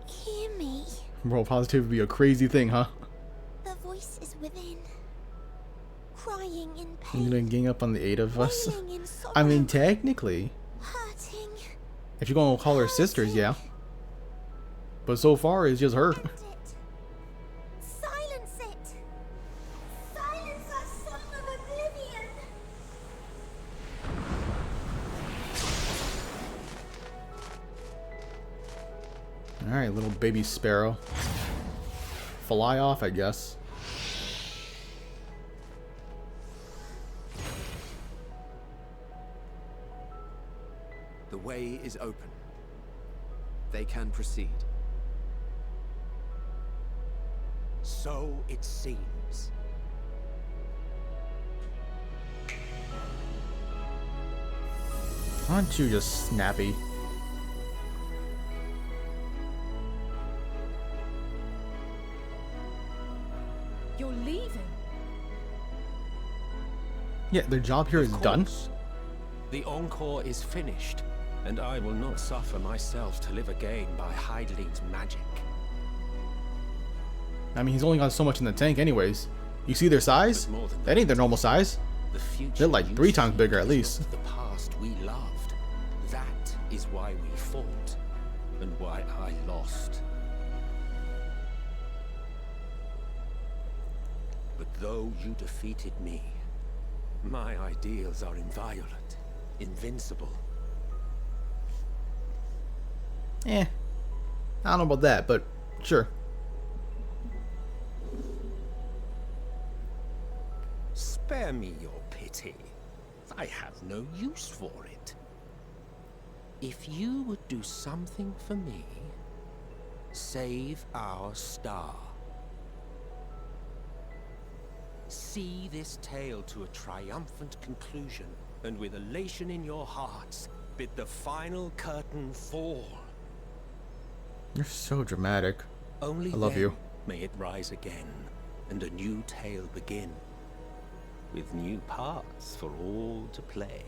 hear me? Bro, positivity would be a crazy thing, huh? The voice is within, crying in pain. You're gonna gang up on the 8 of us? I mean, technically. Hurting. If you're gonna call her sisters, yeah. But so far, it's just her. Silence it. Silence our song of oblivion. Alright, little baby sparrow. Fly off, I guess. The way is open. They can proceed. So it seems. Aren't you just snappy? You're leaving? Yeah, their job here is done. The Encore is finished, and I will not suffer myself to live again by Heideling's magic. I mean, he's only got so much in the tank anyways. You see their size? That ain't their normal size. They're like 3 times bigger at least. The past we loved. That is why we fought, and why I lost. But though you defeated me, my ideals are inviolate, invincible. I don't know about that, but sure. Spare me your pity. I have no use for it. If you would do something for me, save our star. See this tale to a triumphant conclusion, and with elation in your hearts, bid the final curtain fall. You're so dramatic. Only I love then you. may it rise again, and a new tale begin, with new parts for all to play.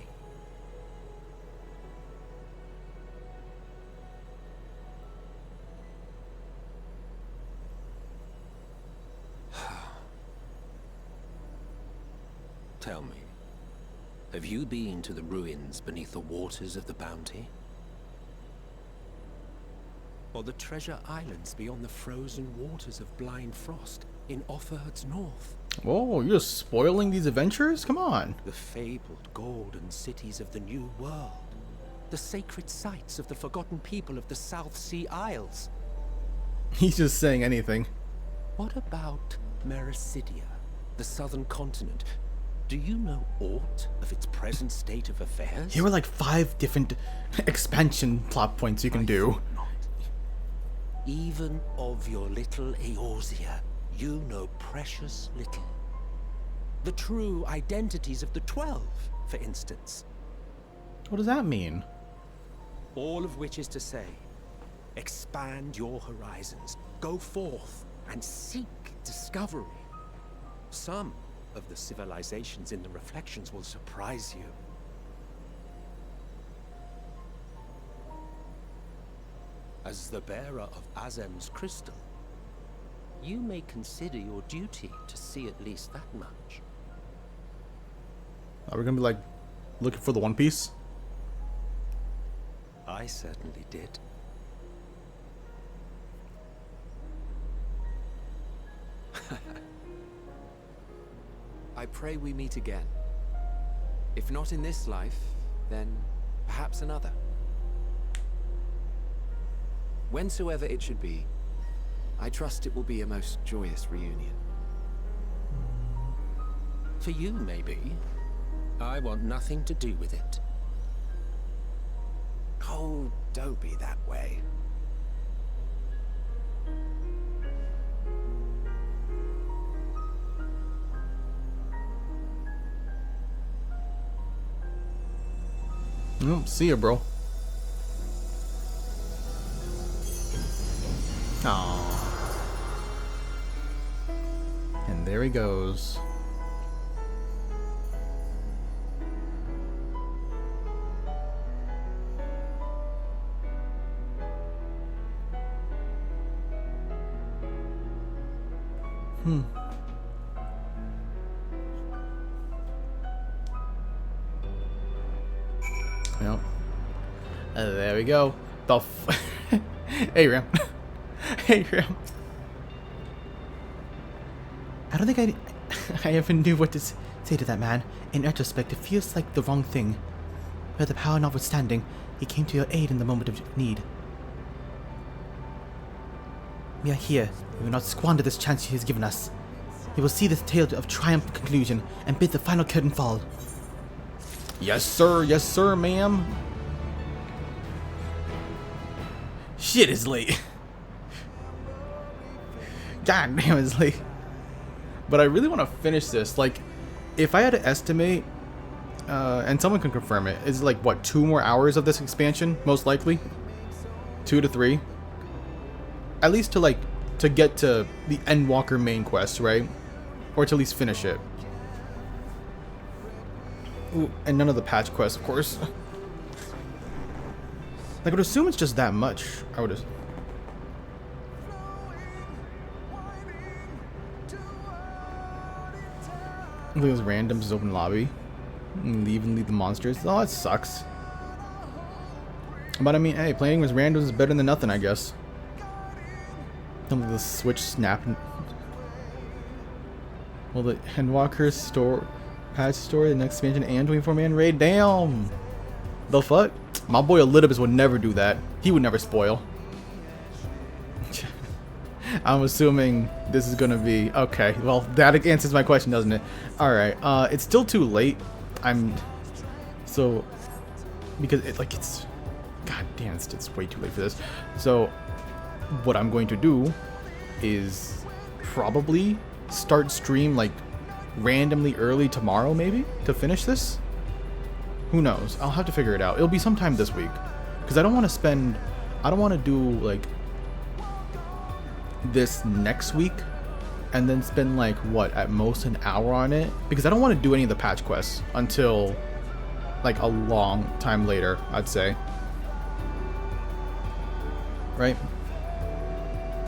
Tell me, have you been to the ruins beneath the waters of the Bounty? Or the treasure islands beyond the frozen waters of Blind Frost in Offerd's north? Whoa, you're spoiling these adventures? Come on. The fabled golden cities of the New World. The sacred sites of the forgotten people of the South Sea Isles. He's just saying anything. What about Mericidia, the southern continent? Do you know aught of its present state of affairs? Here are like 5 different expansion plot points you can do. Even of your little Eorzea, you know precious little. The true identities of the 12, for instance. What does that mean? All of which is to say, expand your horizons, go forth and seek discovery. Some of the civilizations in the reflections will surprise you. As the bearer of Azem's crystal, you may consider your duty to see at least that much. Are we gonna be like looking for the One Piece? I certainly did. I pray we meet again. If not in this life, then perhaps another. Whensoever it should be, I trust it will be a most joyous reunion. For you, maybe. I want nothing to do with it. Oh, don't be that way. See ya, bro. Aww. And there he goes. Yep. There we go. The Hey, Ram. Hey, Ram. I don't think I even knew what to say to that man. In retrospect, it feels like the wrong thing. But the power notwithstanding, he came to your aid in the moment of need. We are here. We will not squander this chance he has given us. We will see this tale of triumph conclusion and bid the final curtain fall. Yes, sir, ma'am. Shit, it's late. God damn, it's late. But I really want to finish this. Like, if I had to estimate, and someone can confirm it, is it like, what, 2 more hours of this expansion, most likely? 2 to 3? At least to get to the Endwalker main quest, right? Or to at least finish it. Ooh, and none of the patch quests, of course. Like, I would assume it's just that much. I would. Look at those randoms open lobby. And leave the monsters. Oh, that sucks. But I mean, hey, playing with randoms is better than nothing, I guess. Some of the Switch snap. Well, the Endwalker patch story, the next expansion, and 24-man raid. Damn! The fuck? My boy Elidibus would never do that. He would never spoil. I'm assuming this is gonna be okay. Well, that answers my question, doesn't it? All right. It's still too late. Because it's god damn, it's way too late for this. So what I'm going to do is probably start stream like randomly early tomorrow, maybe, to finish this. Who knows? I'll have to figure it out. It'll be sometime this week, because I don't want to do like this next week and then spend like what, at most an hour on it, because I don't want to do any of the patch quests until like a long time later, I'd say. Right?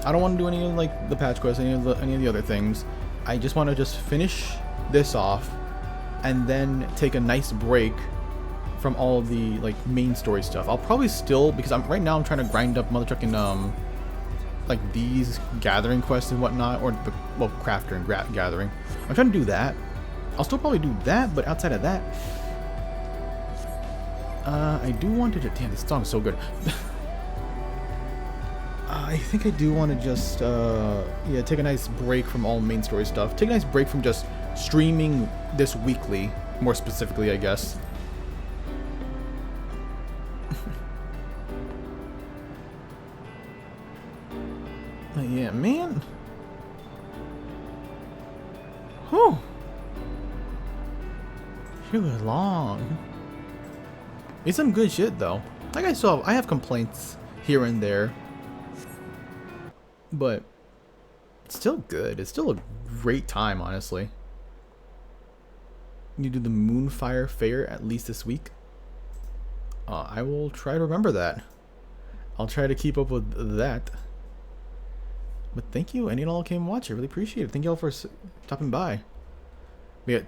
I don't want to do any of like the patch quests, any of the other things. I just want to finish this off and then take a nice break from all the like main story stuff. I'll probably still, because right now I'm trying to grind up motherfucking like these gathering quests and whatnot, or the crafter and gathering. I'm trying to do that. I'll still probably do that, but outside of that, I do want to. Damn, this song's so good. I think I do want to just yeah, take a nice break from all main story stuff. Take a nice break from just streaming this weekly, more specifically, I guess. Yeah, man. Whew. It was long. It's some good shit though. Like I have complaints here and there, but it's still good. It's still a great time, honestly. You do the Moonfire Fair at least this week. I will try to remember that. I'll try to keep up with that. But thank you, any and all came and watch. I really appreciate it. Thank you all for stopping by. But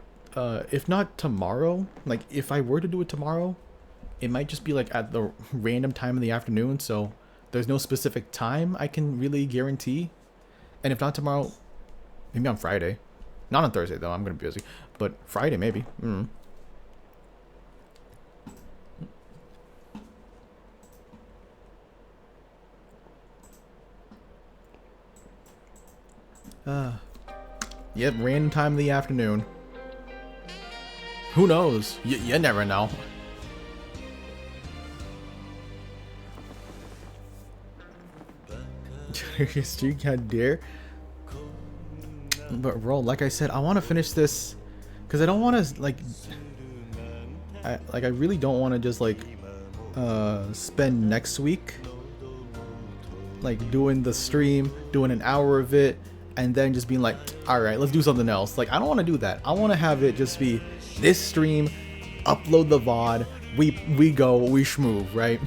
if not tomorrow, like if I were to do it tomorrow, it might just be like at the random time in the afternoon. So there's no specific time I can really guarantee. And if not tomorrow, maybe on Friday. Not on Thursday though. I'm gonna be busy. But Friday maybe. Yep, random time in the afternoon. Who knows? You never know. Street Cat Dare. But bro, like I said, I want to finish this because I don't want to like I really don't want to just like spend next week like doing the stream, doing an hour of it, and then just being like, all right, let's do something else. Like I don't want to do that. I want to have it just be this stream, upload the VOD, we go, we schmove, right?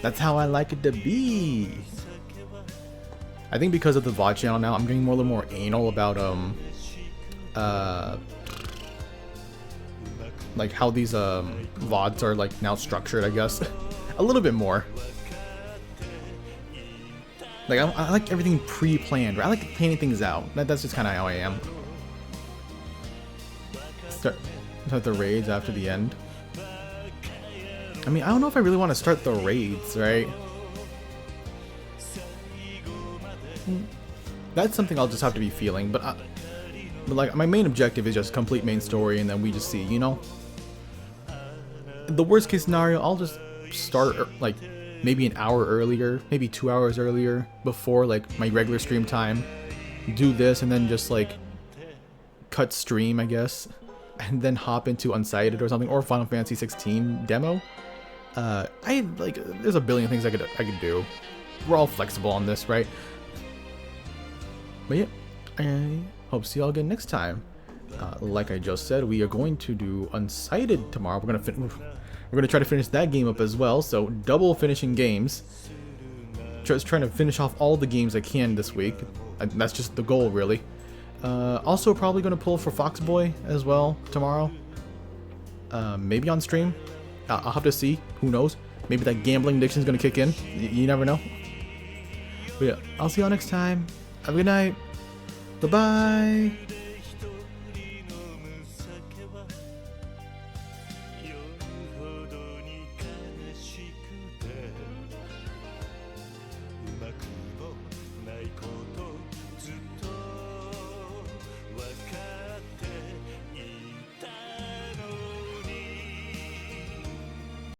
That's how I like it to be. I think because of the VOD channel now, I'm getting a little more anal about like how these VODs are like now structured, I guess. A little bit more. Like I like everything pre-planned. Right? I like planning things out. That's just kind of how I am. Start the raids after the end. I mean, I don't know if I really want to start the raids, right? That's something I'll just have to be feeling, but like my main objective is just complete main story, and then we just see, you know. The worst case scenario, I'll just start like maybe an hour earlier, maybe 2 hours earlier before like my regular stream time. Do this and then just like cut stream, I guess, and then hop into Unsighted or something, or Final Fantasy 16 demo. I like there's a billion things I could do. We're all flexible on this, right? But yeah, I hope to see y'all again next time. Like I just said, we are going to do Unsighted tomorrow. We're gonna try to finish that game up as well. So double finishing games. Just trying to finish off all the games I can this week. That's just the goal, really. Also, probably gonna pull for Foxboy as well tomorrow. Maybe on stream. I'll have to see. Who knows? Maybe that gambling addiction is gonna kick in. You never know. But yeah, I'll see y'all next time. Have a good night. Bye-bye.